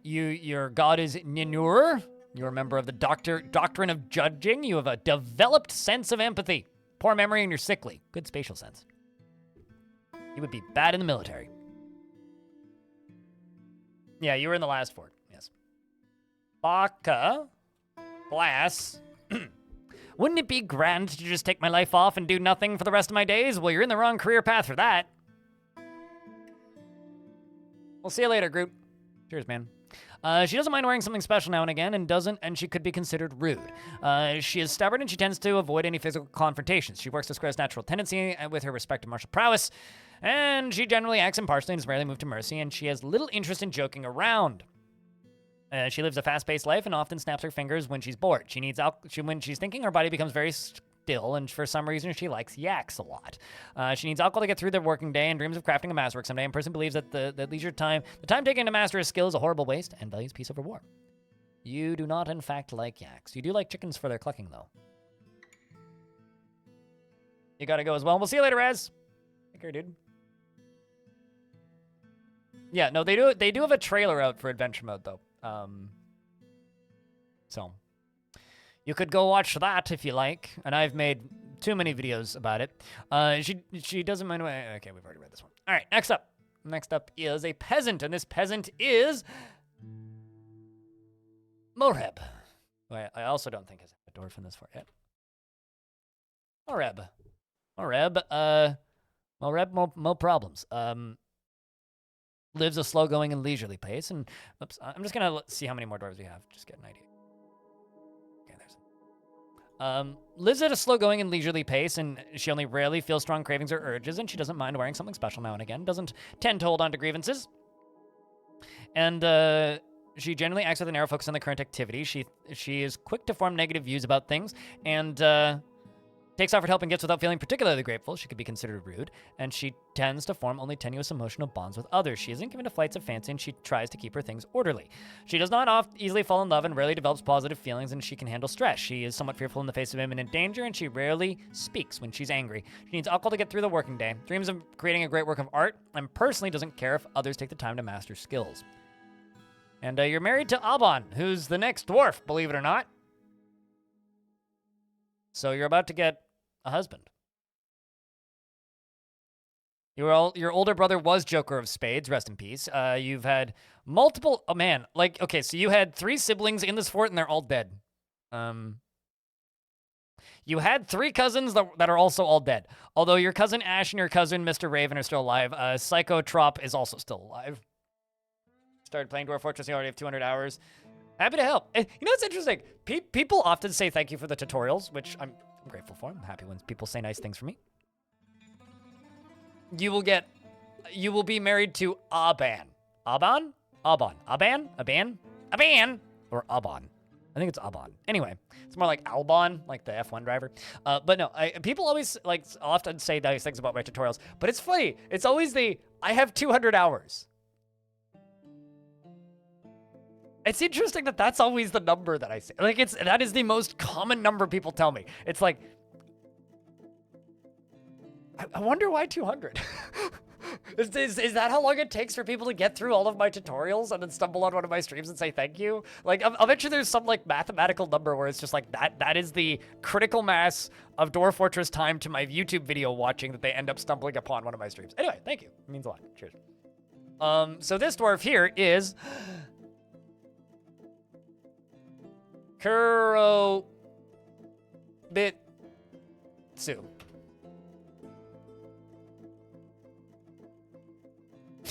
Your god is Ninur. You're a member of the doctrine of judging. You have a developed sense of empathy. Poor memory and you're sickly. Good spatial sense. You would be bad in the military. Yeah, you were in the last fort. Yes. Baka. Glass. Wouldn't it be grand to just take my life off and do nothing for the rest of my days? Well, you're in the wrong career path for that. We'll see you later, Groot. Cheers, man. She doesn't mind wearing something special now and again, and she could be considered rude. She is stubborn, and she tends to avoid any physical confrontations. She works to Square's natural tendency with her respect to martial prowess, and she generally acts impartially and is rarely moved to mercy, and she has little interest in joking around. She lives a fast-paced life and often snaps her fingers when she's bored. When she's thinking, her body becomes very still still, and for some reason she likes yaks a lot. She needs alcohol to get through the working day and dreams of crafting a masterwork someday, and person believes that the leisure time, the time taken to master a skill is a horrible waste and values peace over war. You do not, in fact, like yaks. You do like chickens for their clucking, though. You gotta go as well. We'll see you later, Raz. Take care, dude. Yeah, no, they do have a trailer out for adventure mode, though. So you could go watch that if you like, and I've made too many videos about it. She doesn't mind. Okay, we've already read this one. All right, next up. Next up is a peasant, and this peasant is Moreb. I also don't think has a dwarf in this far yet. Moreb, no problems. Lives a slow-going and leisurely pace, and oops, I'm just gonna see how many more dwarves we have, just get an idea. Okay, there's lives at a slow-going and leisurely pace, and she only rarely feels strong cravings or urges, and she doesn't mind wearing something special now and again, doesn't tend to hold on to grievances, and she generally acts with a narrow focus on the current activity. She is quick to form negative views about things, and takes offered help and gifts without feeling particularly grateful. She could be considered rude, and she tends to form only tenuous emotional bonds with others. She isn't given to flights of fancy, and she tries to keep her things orderly. She does not easily fall in love and rarely develops positive feelings, and she can handle stress. She is somewhat fearful in the face of imminent danger, and she rarely speaks when she's angry. She needs alcohol to get through the working day, dreams of creating a great work of art, and personally doesn't care if others take the time to master skills. And you're married to Alban, who's the next dwarf, believe it or not. So you're about to get a husband. Your older brother was Joker of Spades, rest in peace. You've had multiple, oh man, like, okay, so you had 3 siblings in this fort and they're all dead. You had 3 cousins that are also all dead. Although your cousin Ash and your cousin Mr. Raven are still alive. Psychotrop is also still alive. Started playing Dwarf Fortress, you already have 200 hours. Happy to help. And, you know what's interesting? People often say thank you for the tutorials, which I'm grateful for. I'm happy when people say nice things for me. You will be married to Aban. Aban? Aban. Aban? Aban? Aban? Or Aban. I think it's Aban. Anyway, it's more like Alban, like the F1 driver. But no, people always, like, often say nice things about my tutorials, but it's funny. It's always I have 200 hours. It's interesting that that's always the number that I say. Like, that is the most common number people tell me. It's like, I wonder why 200? Is that how long it takes for people to get through all of my tutorials and then stumble on one of my streams and say thank you? Like, I'll bet you there's some, like, mathematical number where it's just like, that is the critical mass of Dwarf Fortress time to my YouTube video watching that they end up stumbling upon one of my streams. Anyway, thank you. It means a lot. Cheers. So this dwarf here is Kurobitsu.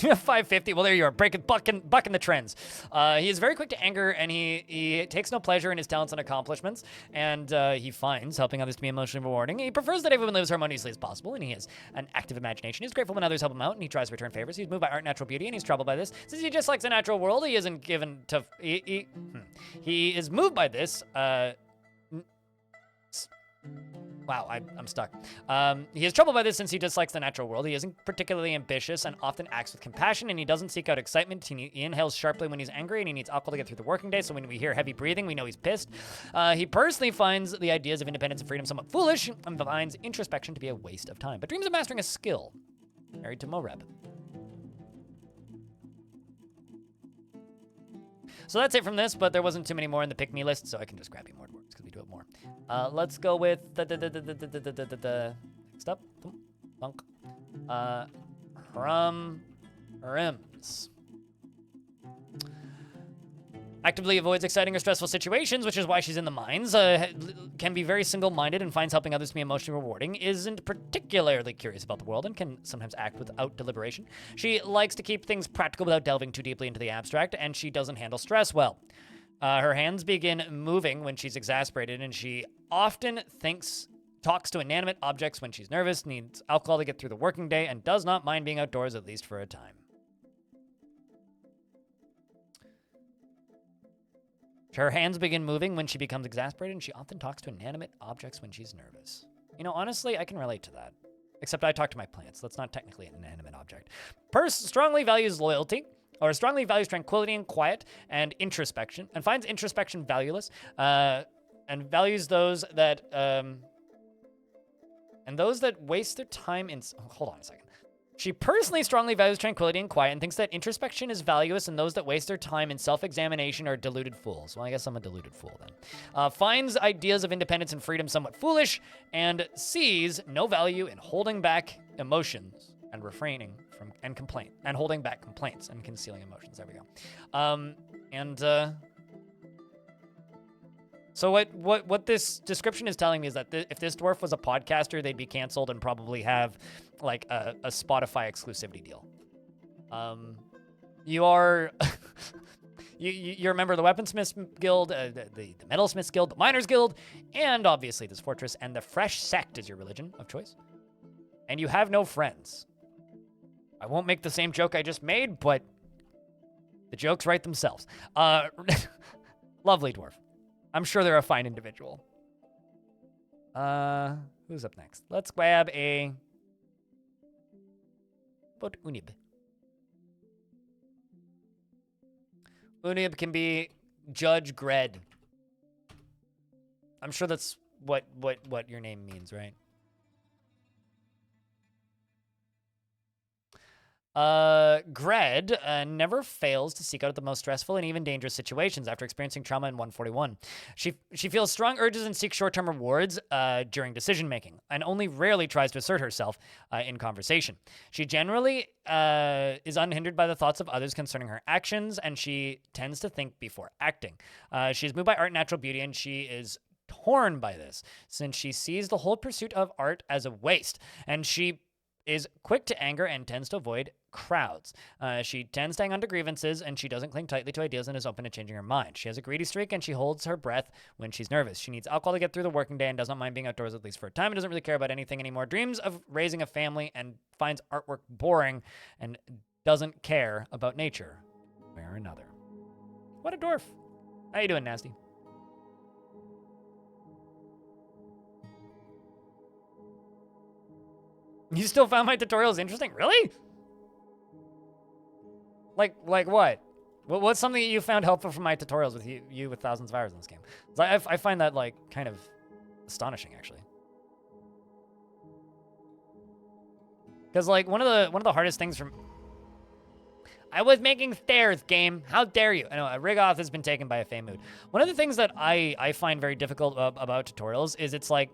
550. Well, there you are, bucking the trends. He is very quick to anger, and he takes no pleasure in his talents and accomplishments, and he finds helping others to be emotionally rewarding. He prefers that everyone lives harmoniously as possible, and he has an active imagination. He's grateful when others help him out, and he tries to return favors. He's moved by art and natural beauty, and he's troubled by this. Since he just likes the natural world, he isn't given to... He is moved by this. Wow, I'm stuck. He is troubled by this since he dislikes the natural world. He isn't particularly ambitious and often acts with compassion, and he doesn't seek out excitement. He inhales sharply when he's angry, and he needs alcohol to get through the working day, so when we hear heavy breathing, we know he's pissed. He personally finds the ideas of independence and freedom somewhat foolish, and finds introspection to be a waste of time, but dreams of mastering a skill. Married to Moreb. So that's it from this, but there wasn't too many more in the pick-me list, so I can just grab you more dwarves because we do it more. Let's go with the next up. Thunk. Rims. Actively avoids exciting or stressful situations, which is why she's in the mines. Can be very single-minded and finds helping others to be emotionally rewarding. Isn't particularly curious about the world and can sometimes act without deliberation. She likes to keep things practical without delving too deeply into the abstract, and she doesn't handle stress well. Her hands begin moving when she's exasperated, and she often talks to inanimate objects when she's nervous, needs alcohol to get through the working day, and does not mind being outdoors at least for a time. Her hands begin moving when she becomes exasperated, and she often talks to inanimate objects when she's nervous. You know, honestly, I can relate to that. Except I talk to my plants. That's not technically an inanimate object. Strongly values loyalty, or strongly values tranquility and quiet and introspection, and finds introspection valueless, and values those that, and those that waste their time in... Hold on a second. She personally strongly values tranquility and quiet and thinks that introspection is valueless, and those that waste their time in self-examination are deluded fools. Well, I guess I'm a deluded fool then. Finds ideas of independence and freedom somewhat foolish, and sees no value in holding back emotions and refraining from and holding back complaints and concealing emotions. There we go. So what this description is telling me is that if this dwarf was a podcaster, they'd be canceled and probably have like a Spotify exclusivity deal. You are you're a member of the Weaponsmiths Guild, the Metalsmiths Guild, the Miners Guild, and obviously this fortress, and the Fresh Sect is your religion of choice. And you have no friends. I won't make the same joke I just made, but the jokes write themselves. Lovely dwarf. I'm sure they're a fine individual. Who's up next? Let's grab a... But Unib. Unib can be Judge Gred. I'm sure that's what your name means, right? Gred never fails to seek out the most stressful and even dangerous situations after experiencing trauma in 141. She feels strong urges and seeks short-term rewards during decision-making, and only rarely tries to assert herself in conversation. She generally is unhindered by the thoughts of others concerning her actions, and she tends to think before acting. She is moved by art and natural beauty, and she is torn by this, since she sees the whole pursuit of art as a waste, and she is quick to anger and tends to avoid crowds. She tends to hang on to grievances, and she doesn't cling tightly to ideas and is open to changing her mind. She has a greedy streak, and she holds her breath when she's nervous. She needs alcohol to get through the working day and does not mind being outdoors at least for a time and doesn't really care about anything anymore. Dreams of raising a family and finds artwork boring and doesn't care about nature or another. What a dwarf. How you doing, Nasty? You still found my tutorials interesting? Really? Like what? What's something that you found helpful from my tutorials with you with thousands of hours in this game? I find that like kind of astonishing, actually. Because like one of the hardest things from... I was making stairs, game. How dare you? I know, Rigoth has been taken by a Fey mood. One of the things that I find very difficult about tutorials is it's like,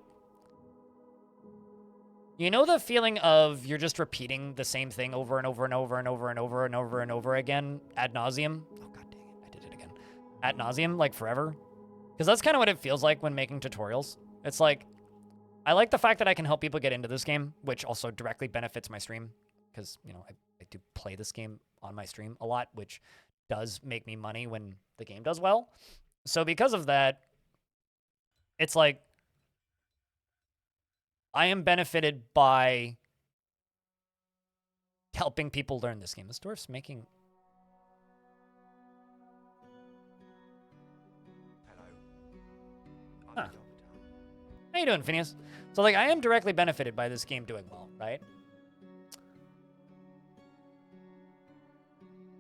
you know the feeling of you're just repeating the same thing over and over and over and over and over and over and over again ad nauseum? Oh, god dang it. I did it again. Ad nauseum, like forever? Because that's kind of what it feels like when making tutorials. It's like, I like the fact that I can help people get into this game, which also directly benefits my stream. Because, you know, I do play this game on my stream a lot, which does make me money when the game does well. So because of that, it's like, I am benefited by helping people learn this game. This dwarf's making... Hello. Huh. How you doing, Phineas? So, like, I am directly benefited by this game doing well, right?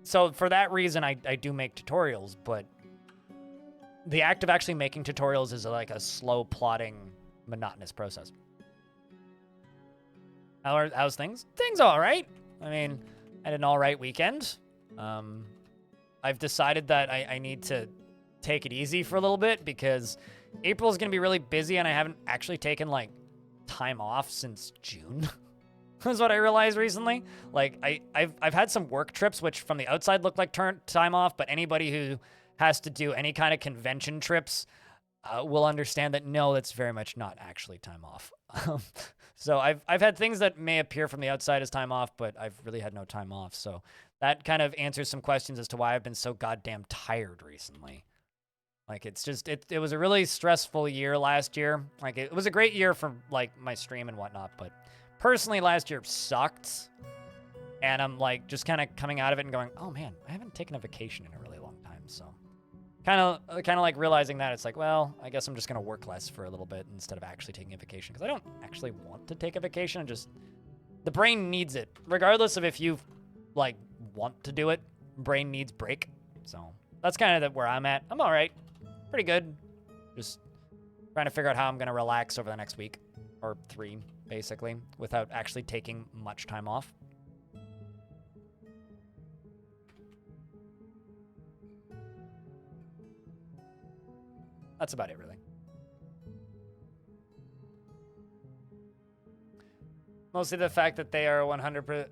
So, for that reason, I do make tutorials, but the act of actually making tutorials is like a slow, plodding, monotonous process. How's things? Things all right. I mean, I had an all right weekend. I've decided that I need to take it easy for a little bit because April is going to be really busy and I haven't actually taken, like, time off since June. That's what I realized recently. Like, I've had some work trips, which from the outside look like time off, but anybody who has to do any kind of convention trips will understand that, no, that's very much not actually time off. So I've had things that may appear from the outside as time off, but I've really had no time off. So that kind of answers some questions as to why I've been so goddamn tired recently. Like, it's just, it was a really stressful year last year. Like, it was a great year for, like, my stream and whatnot, but personally last year sucked. And I'm, like, just kind of coming out of it and going, oh, man, I haven't taken a vacation in a really long time, so kind of like realizing that it's like, well, I guess I'm just gonna work less for a little bit instead of actually taking a vacation, because I don't actually want to take a vacation. The brain needs it, regardless of if you like want to do it. Brain needs break. So that's kind of where I'm at. I'm all right, pretty good. Just trying to figure out how I'm gonna relax over the next week or 3, basically, without actually taking much time off. That's about it, really. Mostly the fact that they are 100%,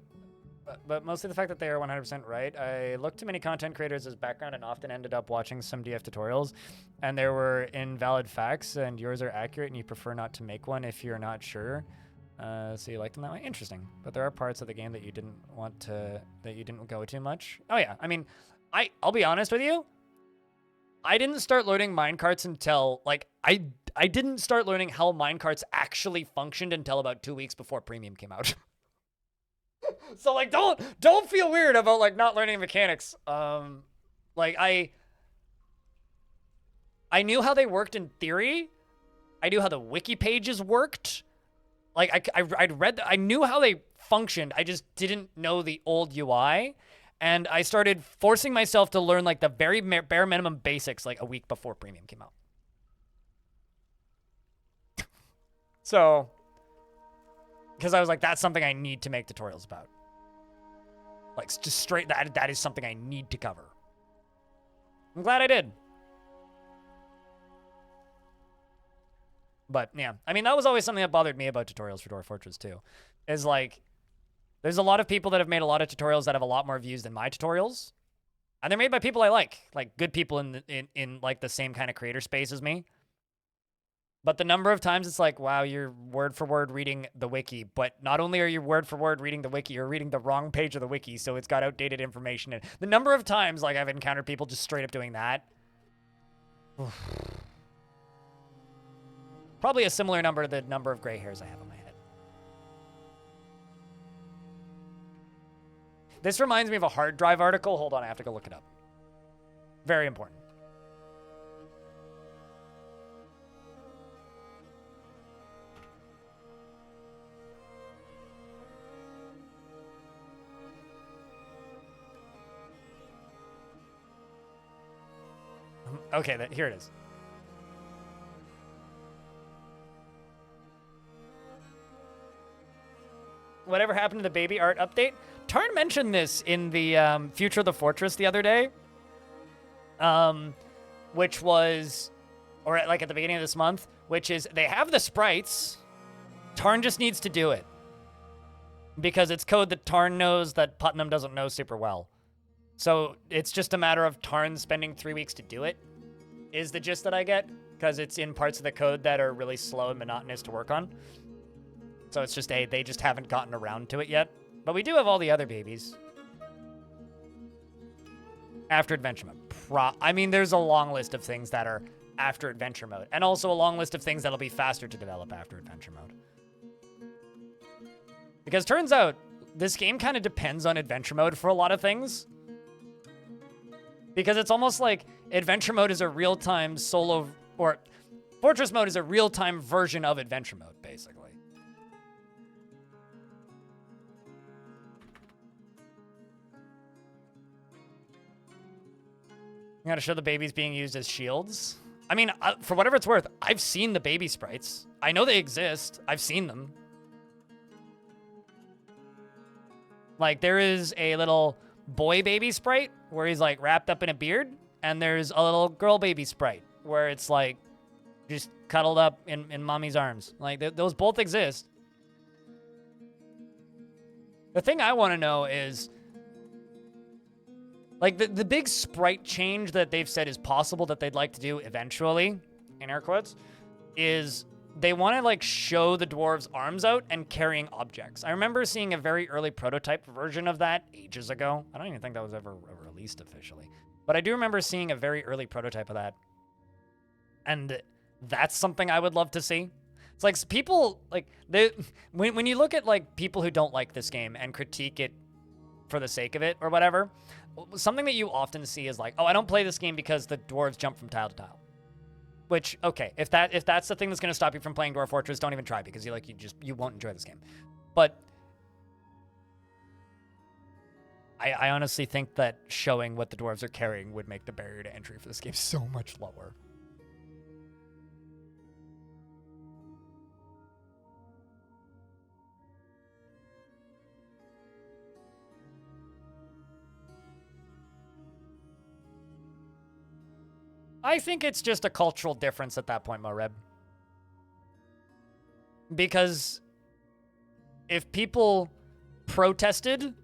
but mostly the fact that they are 100% right. I looked to many content creators as background and often ended up watching some DF tutorials, and there were invalid facts, and yours are accurate, and you prefer not to make one if you're not sure. So you like them that way? Interesting. But there are parts of the game that you didn't go too much. Oh yeah, I mean, I'll be honest with you. I didn't start learning minecarts until, like, I didn't start learning how minecarts actually functioned until about 2 weeks before Premium came out. So, like, don't feel weird about, like, not learning mechanics. Like, I knew how they worked in theory. I knew how the wiki pages worked. Like, I knew how they functioned. I just didn't know the old UI. And I started forcing myself to learn, like, the very bare minimum basics, like, a week before Premium came out. So, because I was like, that's something I need to make tutorials about. Like, just straight, that is something I need to cover. I'm glad I did. But, yeah. I mean, that was always something that bothered me about tutorials for Dwarf Fortress 2. Is, like, there's a lot of people that have made a lot of tutorials that have a lot more views than my tutorials. And they're made by people I like good people in like, the same kind of creator space as me. But the number of times it's like, wow, you're word for word reading the wiki. But not only are you word for word reading the wiki, you're reading the wrong page of the wiki, so it's got outdated information. And the number of times, like, I've encountered people just straight up doing that. Probably a similar number to the number of gray hairs I have on my head. This reminds me of a hard drive article. Hold on, I have to go look it up. Very important. Okay, here it is. Whatever happened to the baby art update? Tarn mentioned this in the Future of the Fortress the other day, which was, or at the beginning of this month, which is they have the sprites. Tarn just needs to do it because it's code that Tarn knows that Putnam doesn't know super well. So it's just a matter of Tarn spending 3 weeks to do it, is the gist that I get, because it's in parts of the code that are really slow and monotonous to work on. So it's just they just haven't gotten around to it yet. But we do have all the other babies. After Adventure Mode. I mean, there's a long list of things that are after Adventure Mode. And also a long list of things that'll be faster to develop after Adventure Mode. Because turns out, this game kind of depends on Adventure Mode for a lot of things. Because it's almost like Adventure Mode is a real-time solo... Or Fortress Mode is a real-time version of Adventure Mode, basically. You gotta show the babies being used as shields. I mean, for whatever it's worth, I've seen the baby sprites. I know they exist. I've seen them. Like, there is a little boy baby sprite where he's, like, wrapped up in a beard. And there's a little girl baby sprite where it's, like, just cuddled up in mommy's arms. Like, those both exist. The thing I want to know is... Like, the big sprite change that they've said is possible that they'd like to do eventually, in air quotes, is they want to, like, show the dwarves' arms out and carrying objects. I remember seeing a very early prototype version of that ages ago. I don't even think that was ever released officially. But I do remember seeing a very early prototype of that. And that's something I would love to see. It's like, people, like, when you look at, like, people who don't like this game and critique it for the sake of it or whatever. Something that you often see is like, oh, I don't play this game because the dwarves jump from tile to tile. Which, okay, if that's the thing that's going to stop you from playing Dwarf Fortress, don't even try, because you won't enjoy this game. But I honestly think that showing what the dwarves are carrying would make the barrier to entry for this game so much lower. I think it's just a cultural difference at that point, Moreb. Because if people protested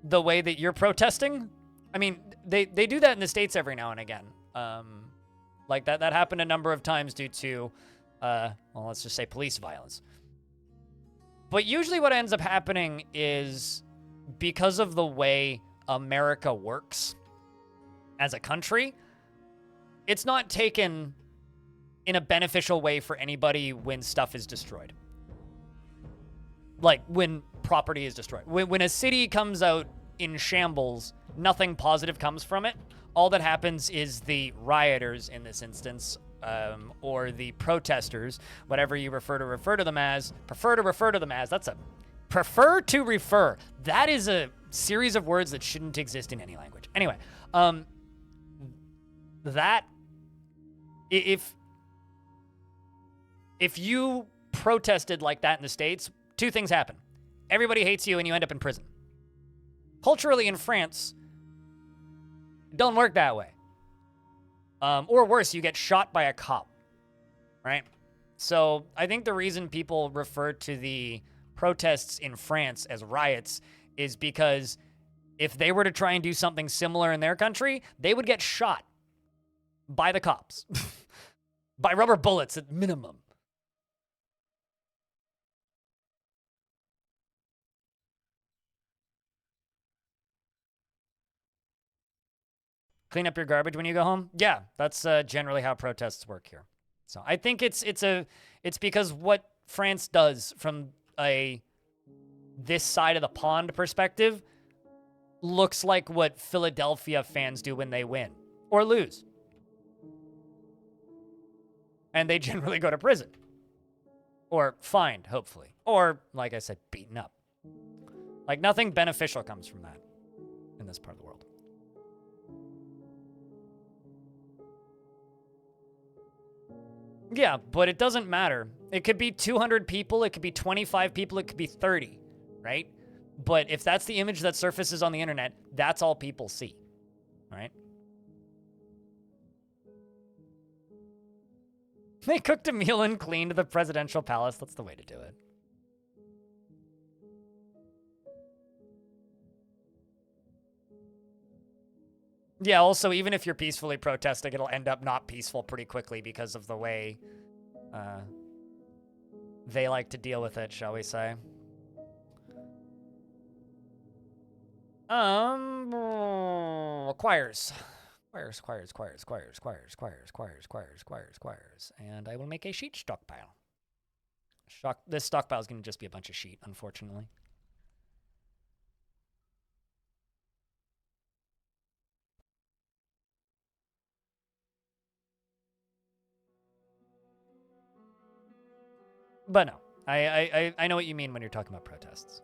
the way that you're protesting, I mean, they do that in the States every now and again. Like that happened a number of times due to, well, let's just say police violence. But usually what ends up happening is because of the way America works as a country, it's not taken in a beneficial way for anybody when stuff is destroyed. Like, when property is destroyed. When a city comes out in shambles, nothing positive comes from it. All that happens is the rioters, in this instance, or the protesters, whatever you prefer to refer to them as, that's a... Prefer to refer. That is a series of words that shouldn't exist in any language. Anyway, if you protested like that in the States, two things happen. Everybody hates you and you end up in prison. Culturally in France, it don't work that way. Or worse, you get shot by a cop, right? So I think the reason people refer to the protests in France as riots is because if they were to try and do something similar in their country, they would get shot by the cops. By rubber bullets at minimum. Clean up your garbage when you go home? Yeah, that's generally how protests work here. So I think it's because what France does from this side of the pond perspective looks like what Philadelphia fans do when they win or lose. And they generally go to prison. Or fined, hopefully. Or, like I said, beaten up. Like, nothing beneficial comes from that in this part of the world. Yeah, but it doesn't matter. It could be 200 people, it could be 25 people, it could be 30, right? But if that's the image that surfaces on the internet, that's all people see, right? They cooked a meal and cleaned the presidential palace. That's the way to do it. Yeah, also, even if you're peacefully protesting, it'll end up not peaceful pretty quickly because of the way they like to deal with it, shall we say. Choirs. Choirs. And I will make a sheet stockpile. This stockpile is going to just be a bunch of sheet, unfortunately. But no, I know what you mean when you're talking about protests.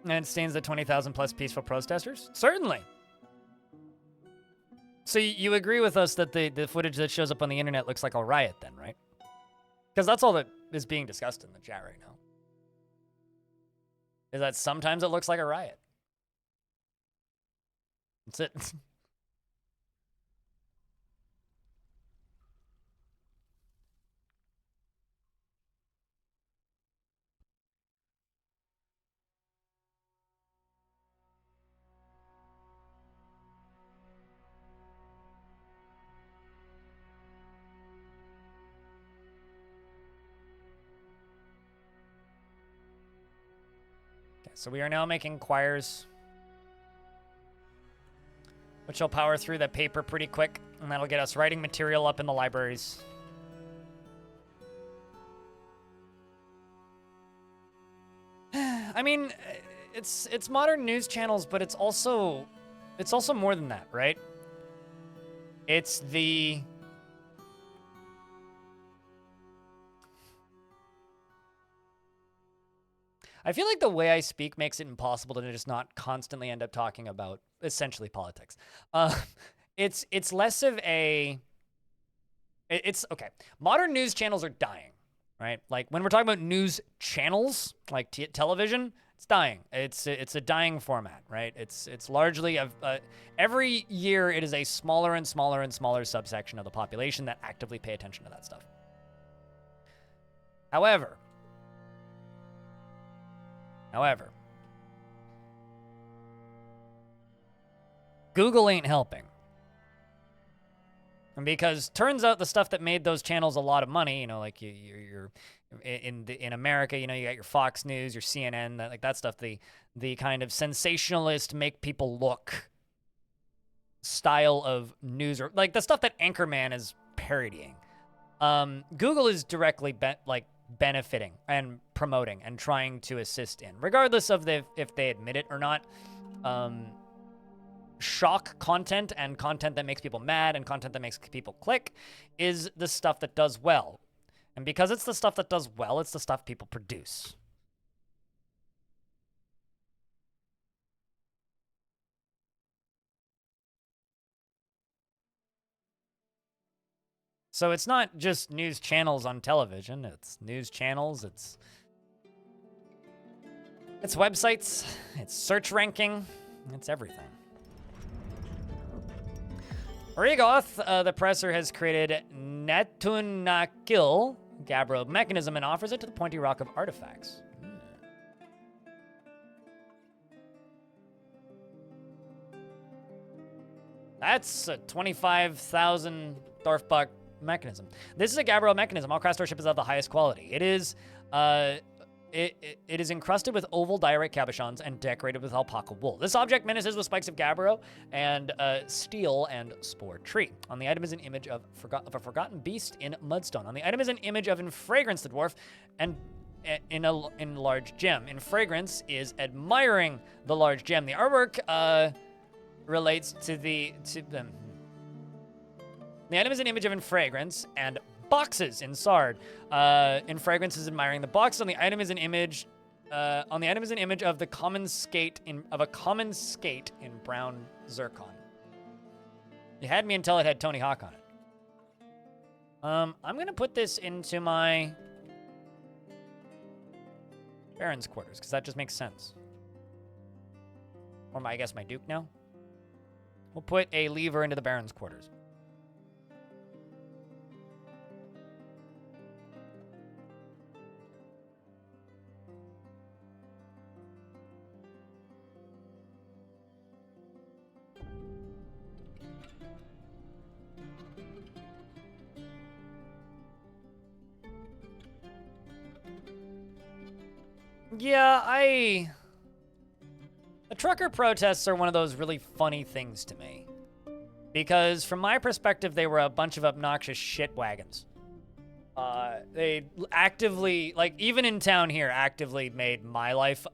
And it stains the 20,000 plus peaceful protesters? Certainly. So you agree with us that the footage that shows up on the internet looks like a riot then, right? Because that's all that is being discussed in the chat right now. Is that sometimes it looks like a riot. That's it. so we are now making quires, which will power through the paper pretty quick, and that'll get us writing material up in the libraries. I mean, it's modern news channels, but it's also more than that, right? It's the I feel like the way I speak makes it impossible to just not constantly end up talking about essentially politics. It's less of a it's okay. Modern news channels are dying, right? Like when we're talking about news channels, like television, it's dying. It's a dying format, right? It's largely every year it is a smaller and smaller and smaller subsection of the population that actively pay attention to that stuff. However, Google ain't helping. And because turns out the stuff that made those channels a lot of money, you know, like you're in America, you know, you got your Fox News, your CNN, that stuff, the kind of sensationalist, make people look style of news, or like the stuff that Anchorman is parodying. Google is directly benefiting and promoting and trying to assist in, regardless of if they admit it or not. Shock content and content that makes people mad and content that makes people click is the stuff that does well. And because it's the stuff that does well, it's the stuff people produce. So it's not just news channels on television, it's news channels, it's websites, it's search ranking, it's everything. Rigoth, the presser, has created Netunakil Gabbro mechanism and offers it to the Pointy Rock of Artifacts. That's a 25,000 Dwarf buck mechanism. This is a Gabbro mechanism. All craft ship is of the highest quality. It is it is encrusted with oval diorite cabochons and decorated with alpaca wool. This object menaces with spikes of gabbro and steel and spore tree. On the item is an image of a forgotten beast in mudstone. On the item is an image of In Fragrance the dwarf and in large gem. In Fragrance is admiring the large gem. The artwork relates to the item is an image of In Fragrance and boxes in Sard. In Fragrance is admiring the box. On the item is an image. Of the common skate in brown zircon. You had me until it had Tony Hawk on it. I'm gonna put this into my Baron's quarters because that just makes sense. Or I guess my Duke now. We'll put a lever into the Baron's quarters. Yeah, the trucker protests are one of those really funny things to me. Because from my perspective, they were a bunch of obnoxious shit wagons. They actively, like, even in town here, actively made my life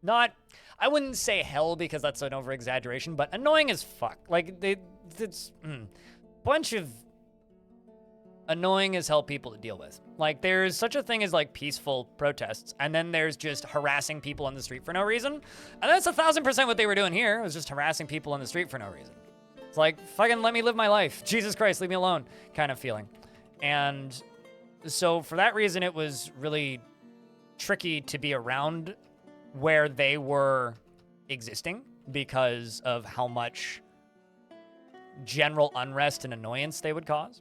I wouldn't say hell because that's an over-exaggeration, but annoying as fuck. Like, it's bunch of annoying as hell people to deal with. Like, there's such a thing as, like, peaceful protests, and then there's just harassing people on the street for no reason. And that's 1,000% what they were doing here, was just harassing people on the street for no reason. It's like, fucking let me live my life. Jesus Christ, leave me alone kind of feeling. And so for that reason, it was really tricky to be around where they were existing because of how much general unrest and annoyance they would cause.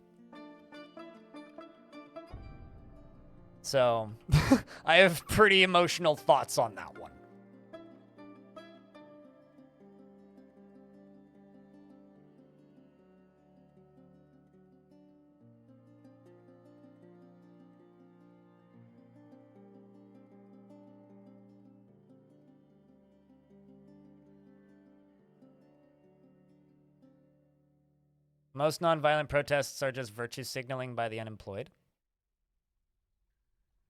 So, I have pretty emotional thoughts on that one. Most nonviolent protests are just virtue signaling by the unemployed.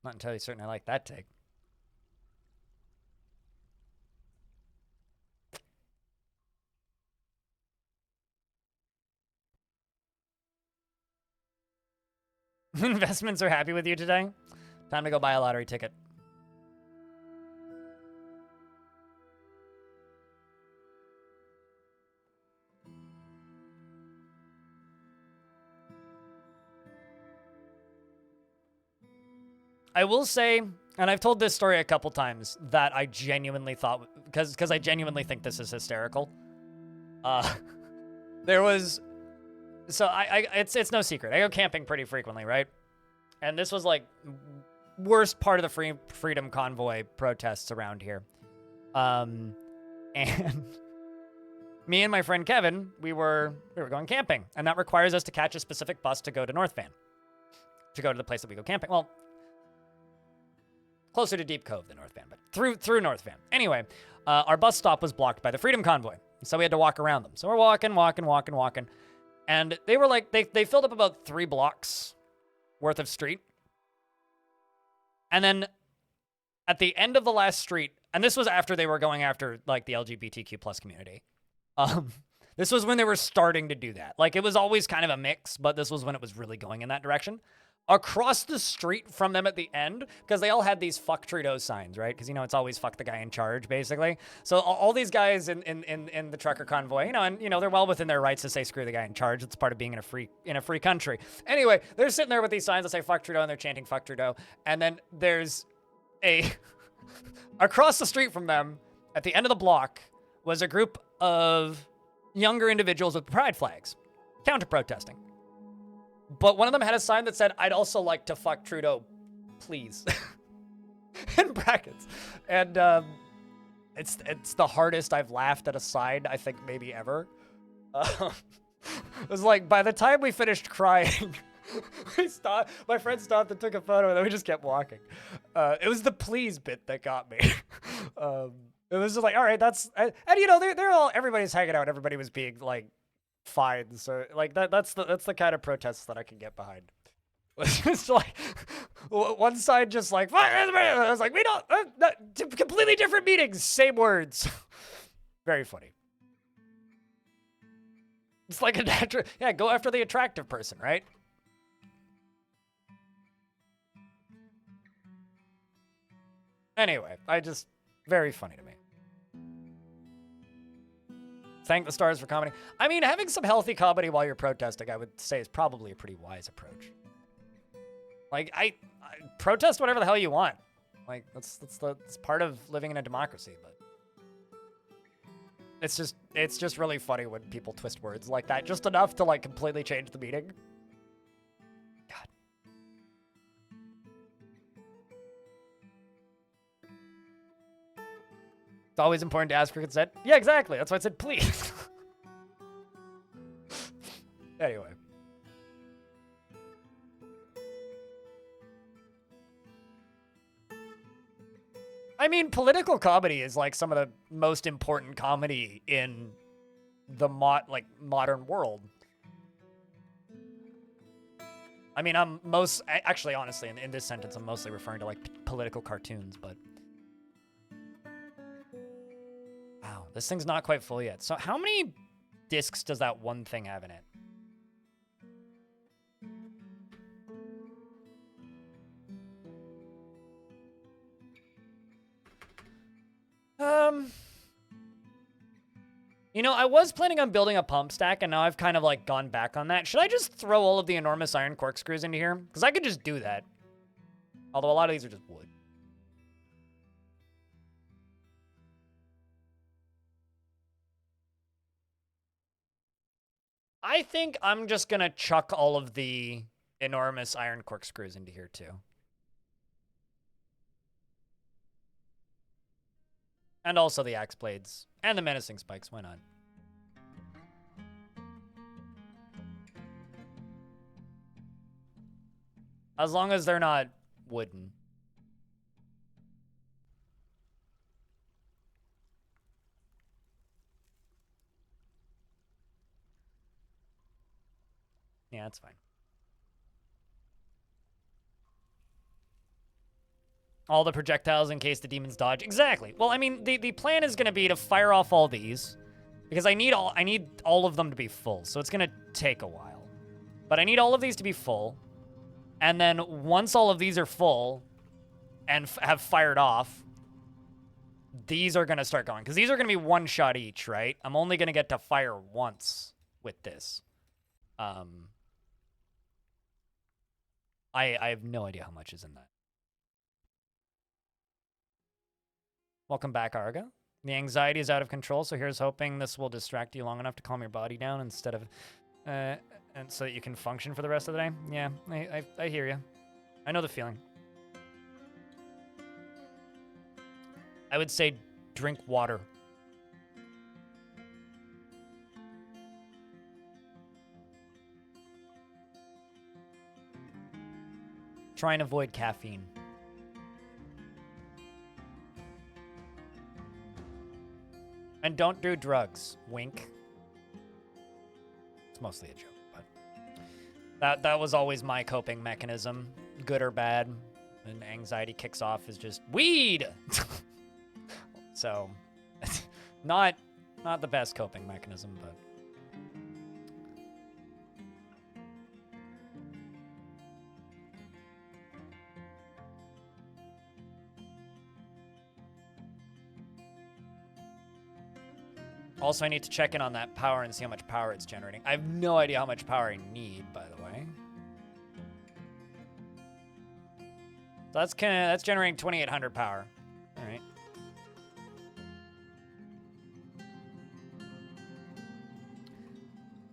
Not entirely certain I like that take. Investments are happy with you today? Time to go buy a lottery ticket. I will say, and I've told this story a couple times, that I genuinely thought, because I genuinely think this is hysterical. There was, so it's no secret. I go camping pretty frequently, right? And this was like worst part of the Freedom Convoy protests around here. And me and my friend Kevin, we were going camping, and that requires us to catch a specific bus to go to North Van, to go to the place that we go camping. Well, closer to Deep Cove than North Van, but through North Van. Anyway, our bus stop was blocked by the Freedom Convoy, so we had to walk around them. So we're walking, and they were like, they filled up about 3 blocks worth of street. And then at the end of the last street, and this was after they were going after like the LGBTQ plus community. This was when they were starting to do that. Like, it was always kind of a mix, but this was when it was really going in that direction. Across the street from them at the end, because they all had these fuck Trudeau signs, right? Because, you know, it's always fuck the guy in charge, basically. So all these guys in the trucker convoy, you know, and, you know, they're well within their rights to say screw the guy in charge. It's part of being in a free country. Anyway, they're sitting there with these signs that say fuck Trudeau, and they're chanting fuck Trudeau. And then there's across the street from them, at the end of the block, was a group of younger individuals with pride flags, counter-protesting. But one of them had a sign that said, "I'd also like to fuck Trudeau, please." In brackets. And it's the hardest I've laughed at a sign, I think, maybe ever. It was like, by the time we finished crying, my friend stopped and took a photo, and then we just kept walking. It was the please bit that got me. It was just like, all right, and you know, everybody's hanging out, everybody was being like, fine. So like that's the kind of protests that I can get behind. It's just like one side just like, I was like, we don't completely different meanings, same words. Very funny. It's like a natural, yeah, go after the attractive person, right? Anyway, very funny to me. Thank the stars for comedy. I mean, having some healthy comedy while you're protesting, I would say, is probably a pretty wise approach. Like, I protest whatever the hell you want. Like, that's part of living in a democracy, but it's just really funny when people twist words like that, just enough to like completely change the meaning. God. It's always important to ask for consent. Yeah, exactly. That's why I said please. Anyway. I mean, political comedy is like some of the most important comedy in the modern world. I mean, actually, honestly, in this sentence, I'm mostly referring to like political cartoons, but wow, this thing's not quite full yet. So how many discs does that one thing have in it? You know, I was planning on building a pump stack, and now I've kind of like gone back on that. Should I just throw all of the enormous iron corkscrews into here? Because I could just do that. Although a lot of these are just wood. I think I'm just gonna chuck all of the enormous iron corkscrews into here too. And also the axe blades. And the menacing spikes, why not? As long as they're not wooden. Yeah, that's fine. All the projectiles in case the demons dodge. Exactly. Well, I mean, the plan is going to be to fire off all these because I need all of them to be full. So it's going to take a while. But I need all of these to be full. And then once all of these are full and have fired off, these are going to start going. Because these are going to be one shot each, right? I'm only going to get to fire once with this. I have no idea how much is in that. Welcome back, Arga. The anxiety is out of control, so here's hoping this will distract you long enough to calm your body down instead of... and so that you can function for the rest of the day. Yeah, I hear you. I know the feeling. I would say drink water. Try and avoid caffeine. And don't do drugs. Wink. It's mostly a joke, but that was always my coping mechanism, good or bad. When anxiety kicks off is just weed. So, not the best coping mechanism, but also, I need to check in on that power and see how much power it's generating. I have no idea how much power I need, by the way. So that's generating 2,800 power. All right.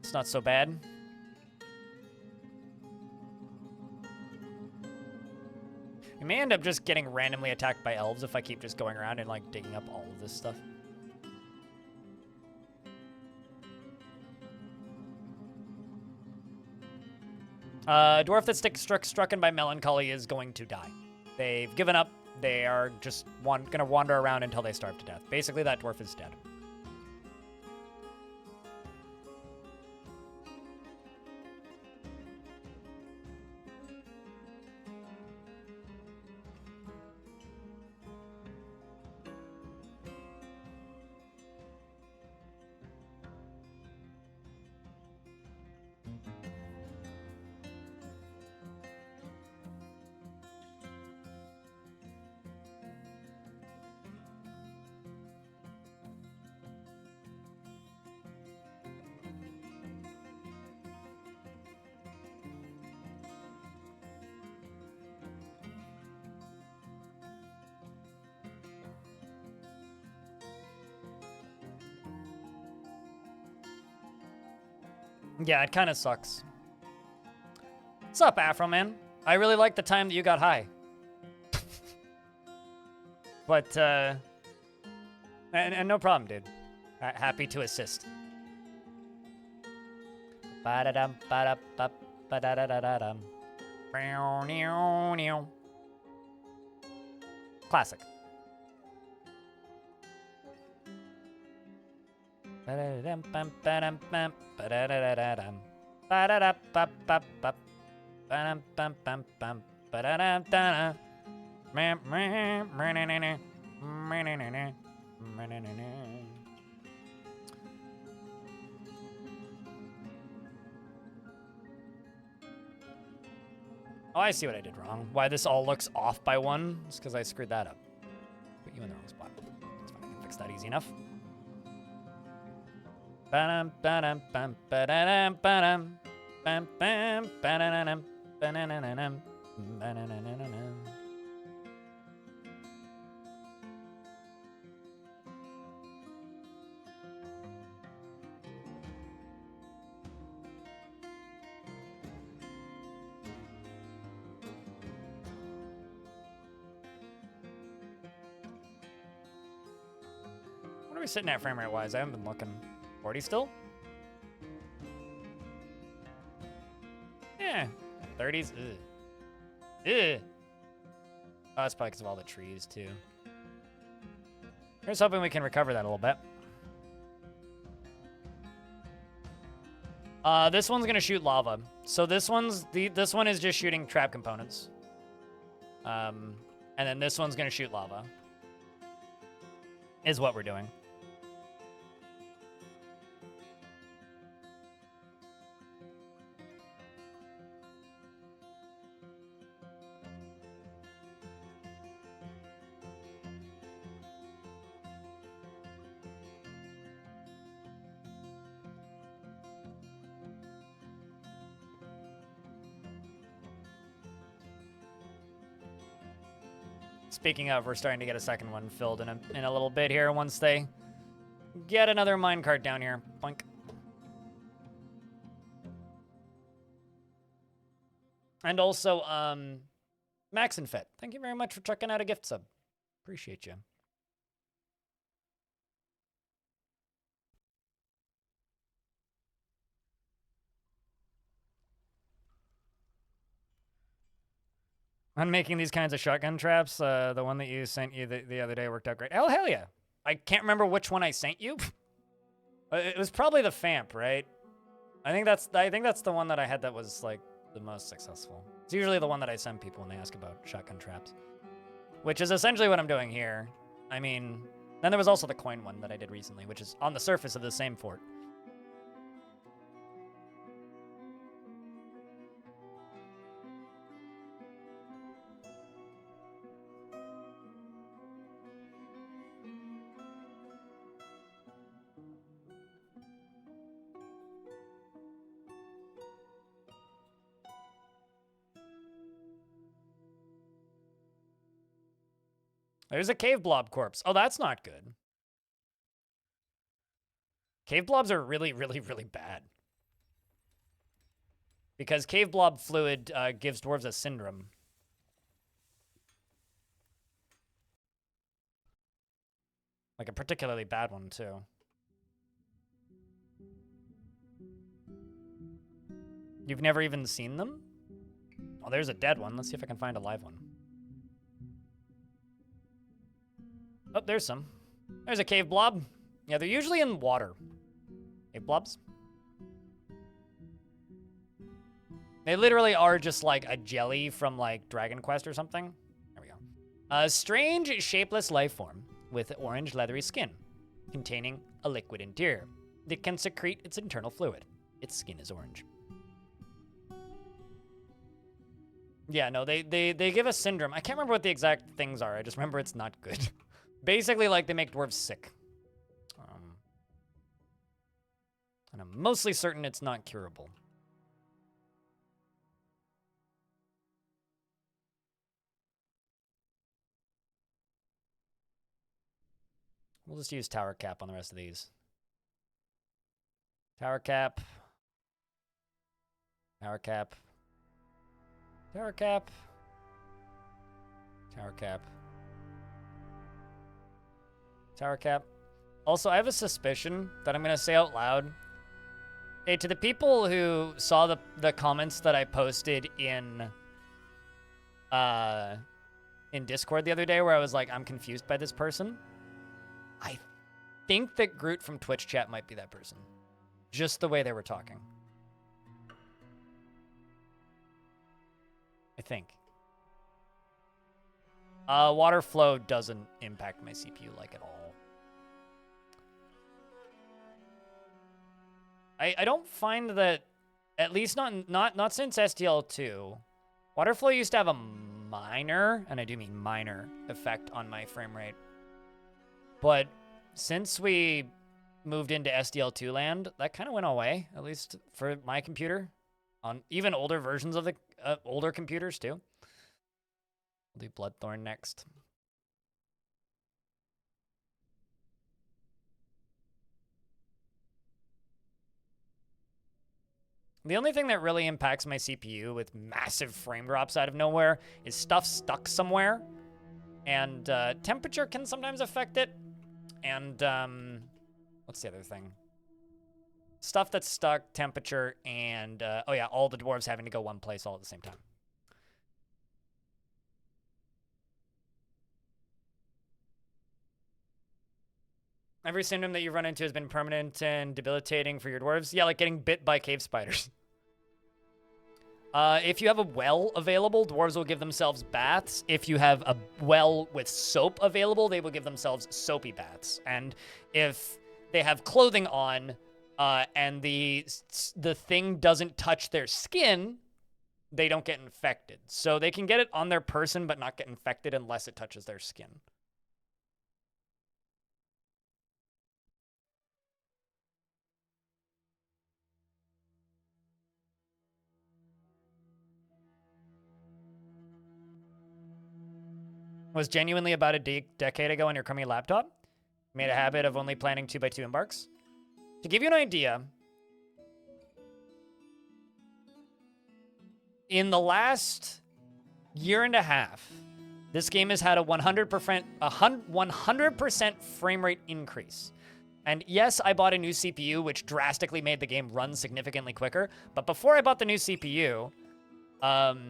It's not so bad. We may end up just getting randomly attacked by elves if I keep just going around and like digging up all of this stuff. Dwarf that's strucken by melancholy is going to die. They've given up. They are just gonna wander around until they starve to death. Basically, that dwarf is dead. Yeah, it kind of sucks. What's up, Afro Man? I really like the time that you got high. But, and no problem, dude. Happy to assist. Ba-da-dum, ba-da-bup, ba-da-da-da-da-dum. Classic. Ba-da-dum-bum-ba-dum-bum, ba-da-da-da-da-dum. Ba-da-da-bup-bup-bup. Ba-dum-bum-bum-bum, ba-da-dum-da-da. Oh, I see what I did wrong. Why this all looks off by one? It's because I screwed that up. Put you in the wrong spot. It's fine. I can fix that easy enough. Ba-dum, ba-dum, bum, ba-da-dum, ba-dum. Bam, bam, ba-da-da-dum, ba-da-da-da-dum, ba-da-da-da-da-dum. What are we sitting at frame rate wise? I haven't been looking. 40 still? Yeah. 30s? Ugh. Ugh. Oh, that's probably because of all the trees, too. Here's hoping we can recover that a little bit. This one's gonna shoot lava. So this one is just shooting trap components. And then this one's gonna shoot lava. Is what we're doing. Speaking of, we're starting to get a second one filled in a little bit here once they get another minecart down here. Boink. And also, Max and Fet, thank you very much for checking out a gift sub. Appreciate you. On making these kinds of shotgun traps, the one that you sent you the other day worked out great. Oh, hell yeah. I can't remember which one I sent you. It was probably the FAMP, right? I think that's the one that I had that was like the most successful. It's usually the one that I send people when they ask about shotgun traps, which is essentially what I'm doing here. I mean, then there was also the coin one that I did recently, which is on the surface of the same fort. There's a cave blob corpse. Oh, that's not good. Cave blobs are really, really, really bad. Because cave blob fluid gives dwarves a syndrome. Like a particularly bad one, too. You've never even seen them? Oh, there's a dead one. Let's see if I can find a live one. Oh, there's some. There's a cave blob. Yeah, they're usually in water. Cave blobs. They literally are just like a jelly from like Dragon Quest or something. There we go. A strange, shapeless life form with orange, leathery skin, containing a liquid interior that can secrete its internal fluid. Its skin is orange. Yeah, no, they give us syndrome. I can't remember what the exact things are. I just remember it's not good. Basically, like, they make dwarves sick. And I'm mostly certain it's not curable. We'll just use tower cap on the rest of these. Tower cap. Tower cap. Tower cap. Tower cap. Tower cap. Also, I have a suspicion that I'm going to say out loud. Hey, to the people who saw the comments that I posted in Discord the other day where I was like, I'm confused by this person. I think that Groot from Twitch chat might be that person. Just the way they were talking. I think. Water flow doesn't impact my CPU like at all. I don't find that, at least not since STL2, water flow used to have a minor, and I do mean minor, effect on my frame rate. But since we moved into SDL2 land, that kind of went away, at least for my computer. On even older versions of the older computers, too. We'll do Bloodthorn next. The only thing that really impacts my CPU with massive frame drops out of nowhere is stuff stuck somewhere. And temperature can sometimes affect it. And what's the other thing? Stuff that's stuck, temperature, and oh yeah, all the dwarves having to go one place all at the same time. Every symptom that you've run into has been permanent and debilitating for your dwarves. Yeah, like getting bit by cave spiders. If you have a well available, dwarves will give themselves baths. If you have a well with soap available, they will give themselves soapy baths. And if they have clothing on, and the thing doesn't touch their skin, they don't get infected. So they can get it on their person, but not get infected unless it touches their skin. Was genuinely about a decade ago on your crummy laptop. Made a habit of only planning 2x2 embarks. To give you an idea, in the last year and a half, this game has had a 100% frame rate increase. And yes, I bought a new CPU, which drastically made the game run significantly quicker. But before I bought the new CPU, I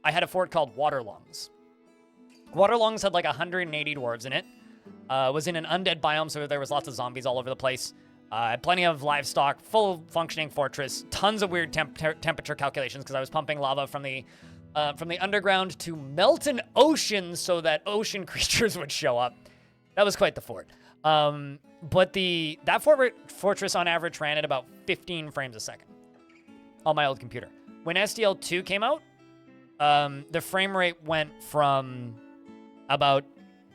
had a fort called Waterlungs. Waterlungs had like 180 dwarves in it. Was in an undead biome, so there was lots of zombies all over the place. Had plenty of livestock, full functioning fortress, tons of weird temperature calculations because I was pumping lava from the underground to melt an ocean so that ocean creatures would show up. That was quite the fort. But that fortress on average ran at about 15 frames a second on my old computer. When SDL2 came out, the frame rate went from about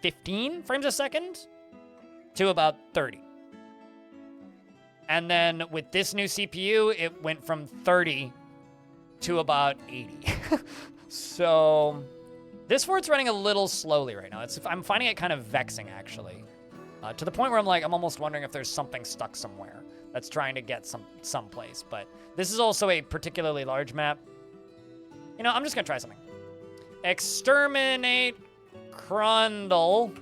15 frames a second to about 30. And then with this new CPU, it went from 30 to about 80. So this fort's running a little slowly right now. I'm finding it kind of vexing, actually. To the point where I'm almost wondering if there's something stuck somewhere that's trying to get someplace. But this is also a particularly large map. You know, I'm just gonna try something. Exterminate Crundle.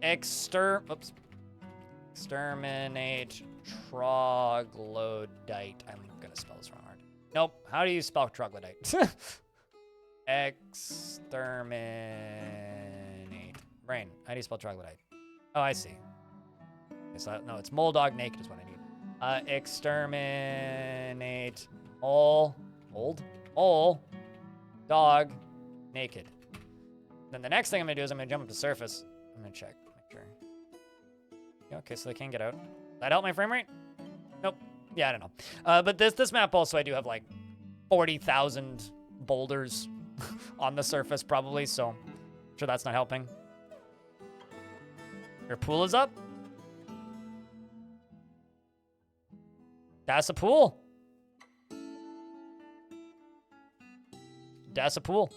Exterminate Troglodyte. I'm gonna spell this wrong. Nope. How do you spell troglodyte? Exterminate. Brain. How do you spell troglodyte? Oh, I see. Okay, so, no, it's mole dog naked is what I need. Exterminate all dog naked. Then the next thing I'm gonna do is I'm gonna jump up to surface. I'm gonna check. Make sure. Yeah, okay, so they can't get out. That help my frame rate? Nope. Yeah, I don't know. But this map also, I do have like 40,000 boulders on the surface probably, so I'm sure that's not helping. Your pool is up. That's a pool. That's a pool.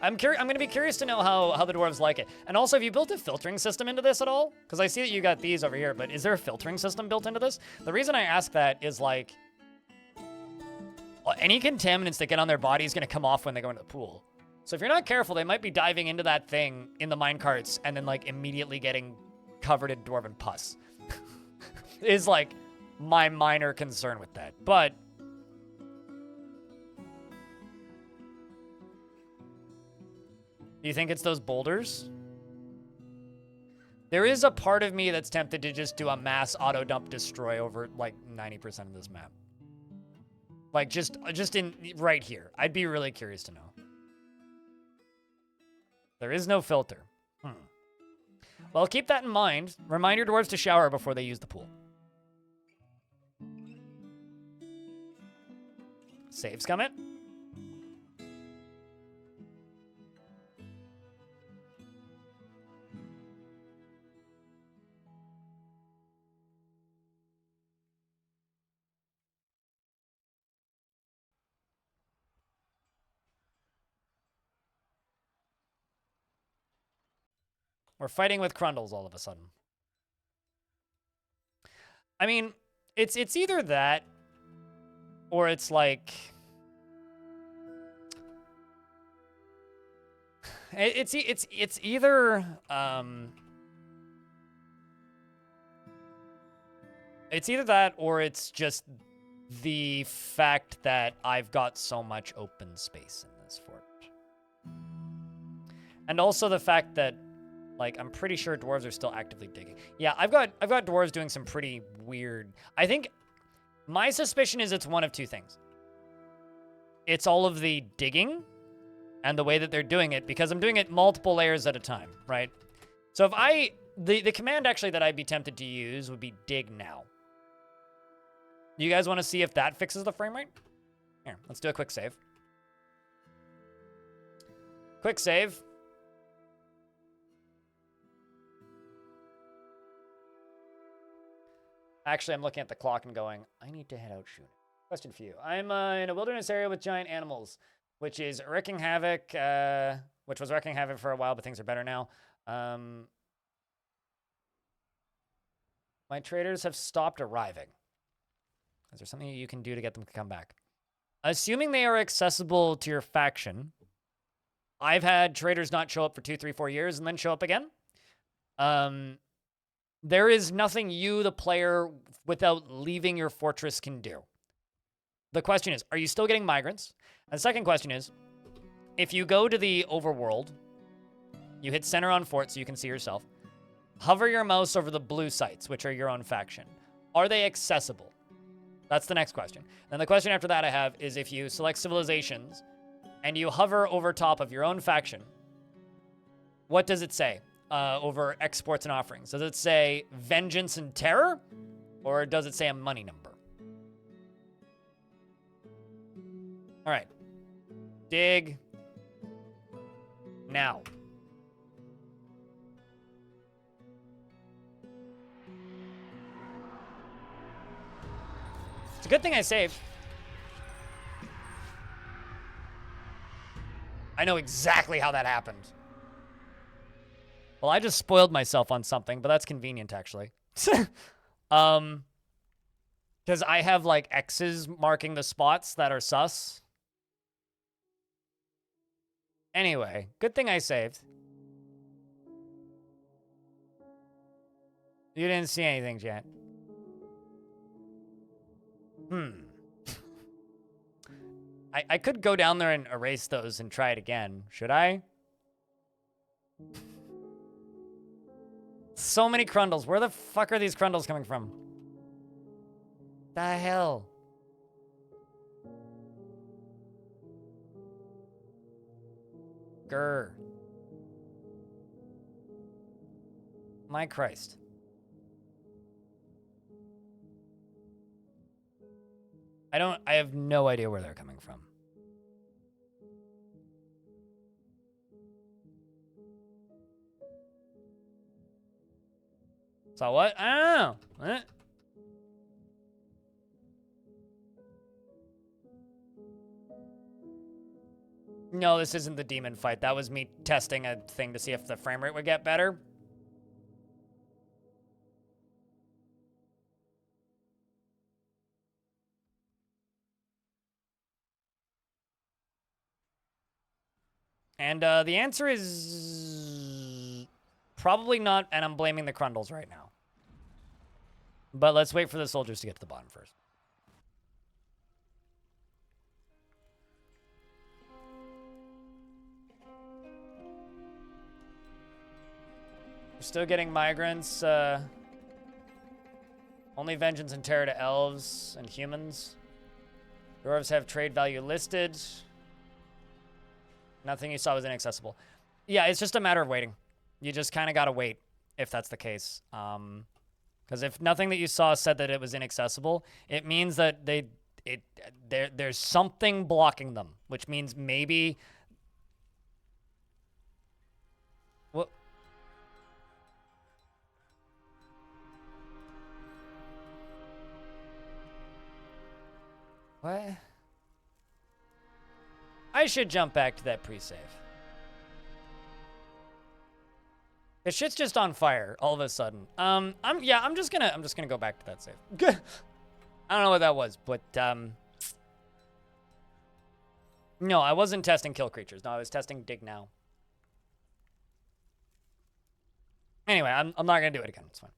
I'm going to be curious to know how the dwarves like it. And also, have you built a filtering system into this at all? Because I see that you got these over here, but is there a filtering system built into this? The reason I ask that is, like, any contaminants that get on their body is going to come off when they go into the pool. So if you're not careful, they might be diving into that thing in the minecarts and then, like, immediately getting covered in dwarven pus. Is, like, my minor concern with that. But do you think it's those boulders? There is a part of me that's tempted to just do a mass auto dump destroy over like 90% of this map. Like just in right here. I'd be really curious to know. There is no filter. Well, keep that in mind. Remind your dwarves to shower before they use the pool. Saves coming. We're fighting with Crundles all of a sudden. I mean, it's either that or it's like it's either it's either that or it's just the fact that I've got so much open space in this fort. And also the fact that Like, I'm pretty sure dwarves are still actively digging. Yeah, I've got dwarves doing some pretty weird... I think my suspicion is it's one of two things. It's all of the digging and the way that they're doing it, because I'm doing it multiple layers at a time, right? So if I... The command, actually, that I'd be tempted to use would be dig now. You guys want to see if that fixes the frame rate? Here, let's do a quick save. Quick save. Actually, I'm looking at the clock and going, I need to head out shooting. Question for you. I'm in a wilderness area with giant animals, which is wreaking havoc, which was wreaking havoc for a while, but things are better now. My traders have stopped arriving. Is there something you can do to get them to come back? Assuming they are accessible to your faction, I've had traders not show up for 2, 3, 4 years and then show up again. There is nothing you, the player, without leaving your fortress can do. The question is, are you still getting migrants? And the second question is, if you go to the overworld, you hit center on fort so you can see yourself, hover your mouse over the blue sites, which are your own faction. Are they accessible? That's the next question. And the question after that I have is, if you select civilizations and you hover over top of your own faction, what does it say over exports and offerings? Does it say vengeance and terror, or does it say a money number? All right. Dig. Now. It's a good thing I saved. I know exactly how that happened. Well, I just spoiled myself on something, but that's convenient, actually. Because I have, like, X's marking the spots that are sus. Anyway, good thing I saved. You didn't see anything, Jet. I could go down there and erase those and try it again. Should I? So many crundles. Where the fuck are these crundles coming from? The hell? Grr. My Christ. I have no idea where they're coming from. So what? I don't know. What? No, this isn't the demon fight. That was me testing a thing to see if the frame rate would get better. And the answer is probably not, and I'm blaming the crundles right now. But let's wait for the soldiers to get to the bottom first. We're still getting migrants. Only vengeance and terror to elves and humans. Dwarves have trade value listed. Nothing you saw was inaccessible. Yeah, it's just a matter of waiting. You just kind of got to wait if that's the case. Because if nothing that you saw said that it was inaccessible, it means that there's something blocking them, which means maybe... What? What? I should jump back to that pre-save. This shit's just on fire all of a sudden. I'm just gonna go back to that save. I don't know what that was, but no, I wasn't testing kill creatures. No, I was testing dig now. Anyway, I'm not gonna do it again. It's fine.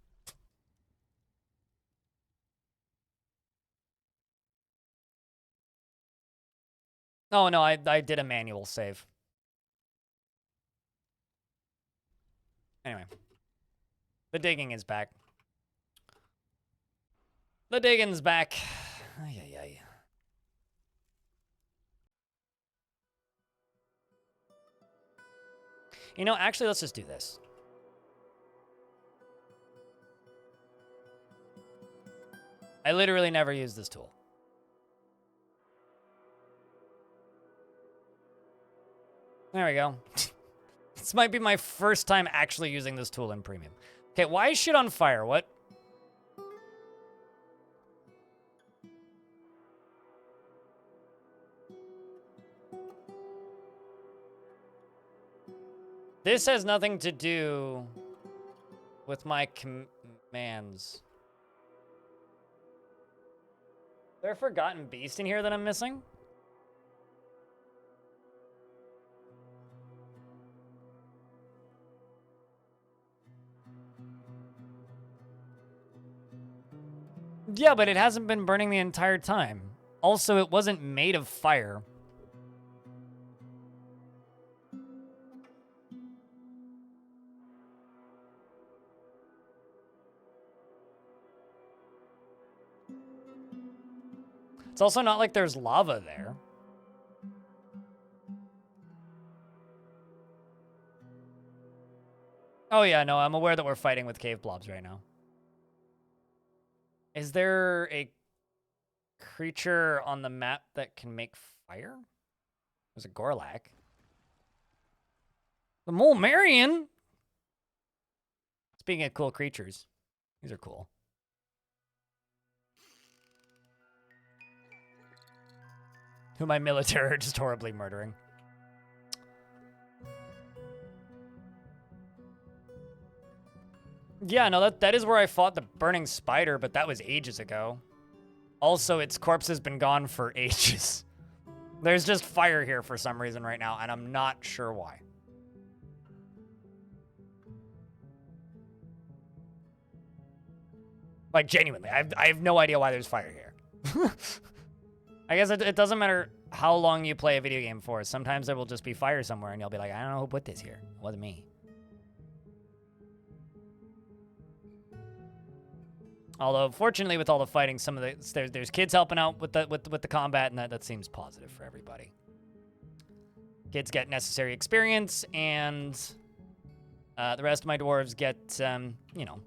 Oh, no, I did a manual save. Anyway. The digging is back. The digging's back. Ay, ay, ay. You know, actually, let's just do this. I literally never use this tool. There we go. This might be my first time actually using this tool in Premium. Okay, why is shit on fire? What? This has nothing to do with my commands. Is there a forgotten beast in here that I'm missing? Yeah, but it hasn't been burning the entire time. Also, it wasn't made of fire. It's also not like there's lava there. Oh yeah, no, I'm aware that we're fighting with cave blobs right now. Is there a creature on the map that can make fire? There's a Gorlak. The Mole Marion? Speaking of cool creatures, these are cool. Who my military are just horribly murdering. Yeah, no, that is where I fought the burning spider, but that was ages ago. Also, its corpse has been gone for ages. There's just fire here for some reason right now, and I'm not sure why. Like, genuinely, I have no idea why there's fire here. I guess it doesn't matter how long you play a video game for. Sometimes there will just be fire somewhere, and you'll be like, I don't know who put this here. It wasn't me. Although, fortunately, with all the fighting, some of the there's kids helping out with the combat, and that seems positive for everybody. Kids get necessary experience, and the rest of my dwarves get, you know,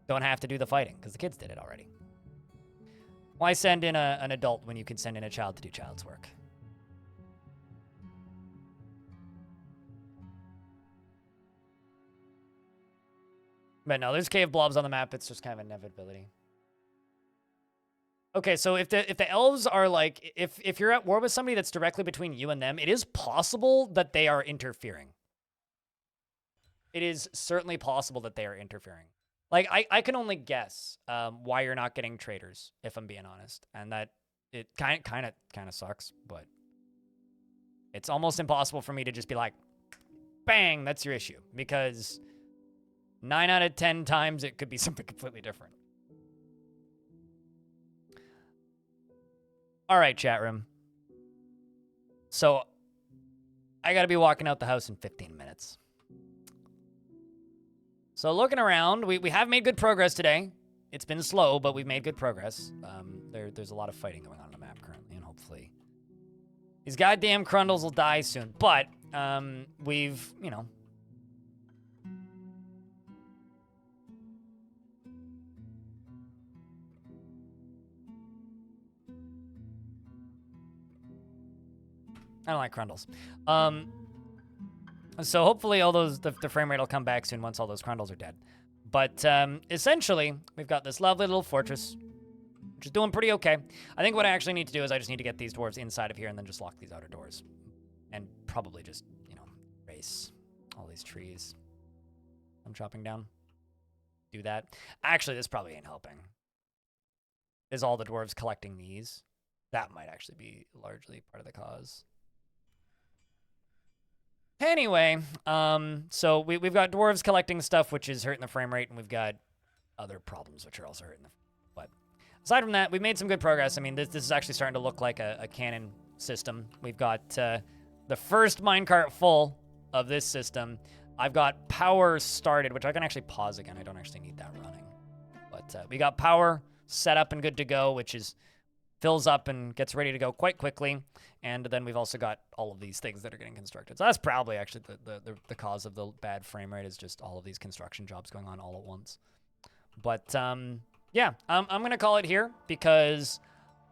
don't have to do the fighting because the kids did it already. Why send in an adult when you can send in a child to do child's work? But no, there's cave blobs on the map. It's just kind of inevitability. Okay, so if the elves are like, if you're at war with somebody that's directly between you and them, it is possible that they are interfering. It is certainly possible that they are interfering. Like, I can only guess why you're not getting traders, if I'm being honest. And that it kind of sucks, but it's almost impossible for me to just be like, bang, that's your issue. Because 9 out of 10 times, it could be something completely different. All right, chat room. So, I got to be walking out the house in 15 minutes. So, looking around, we have made good progress today. It's been slow, but we've made good progress. There's a lot of fighting going on the map currently, and hopefully these goddamn Crundles will die soon. But we've, you know, I don't like Crundles. So hopefully all those, the frame rate will come back soon once all those Crundles are dead. But essentially, we've got this lovely little fortress, which is doing pretty okay. I think what I actually need to do is I just need to get these dwarves inside of here and then just lock these outer doors. And probably just, you know, erase all these trees I'm chopping down. Do that. Actually, this probably ain't helping. Is all the dwarves collecting these? That might actually be largely part of the cause. Anyway, so we've got dwarves collecting stuff, which is hurting the frame rate, and we've got other problems, which are also hurting the. But aside from that, we've made some good progress. I mean, this is actually starting to look like a canon system. We've got the first minecart full of this system. I've got power started, which I can actually pause again. I don't actually need that running. But we got power set up and good to go, which is fills up and gets ready to go quite quickly. And then we've also got all of these things that are getting constructed. So that's probably actually the cause of the bad frame rate is just all of these construction jobs going on all at once. But yeah, I'm going to call it here because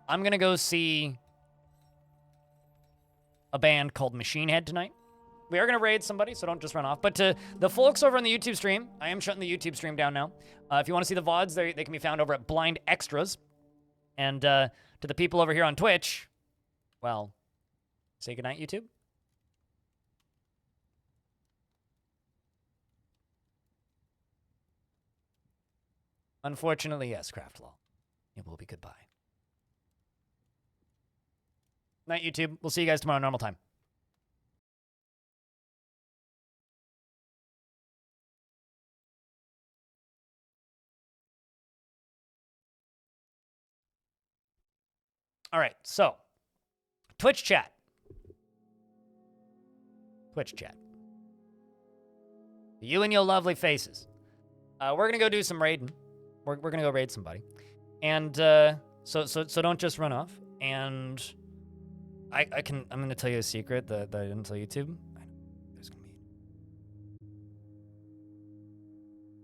I'm going to go see a band called Machine Head tonight. We are going to raid somebody, so don't just run off. But to the folks over on the YouTube stream, I am shutting the YouTube stream down now. If you want to see the VODs, they can be found over at Blind Extras. And to the people over here on Twitch, well, say goodnight, YouTube. Unfortunately, yes, Craftlaw. It will be goodbye. Night, YouTube. We'll see you guys tomorrow, normal time. All right, so Twitch chat. Twitch chat. You and your lovely faces. We're going to go do some raiding. We're going to go raid somebody. And so don't just run off. And I'm going to tell you a secret that I didn't tell YouTube.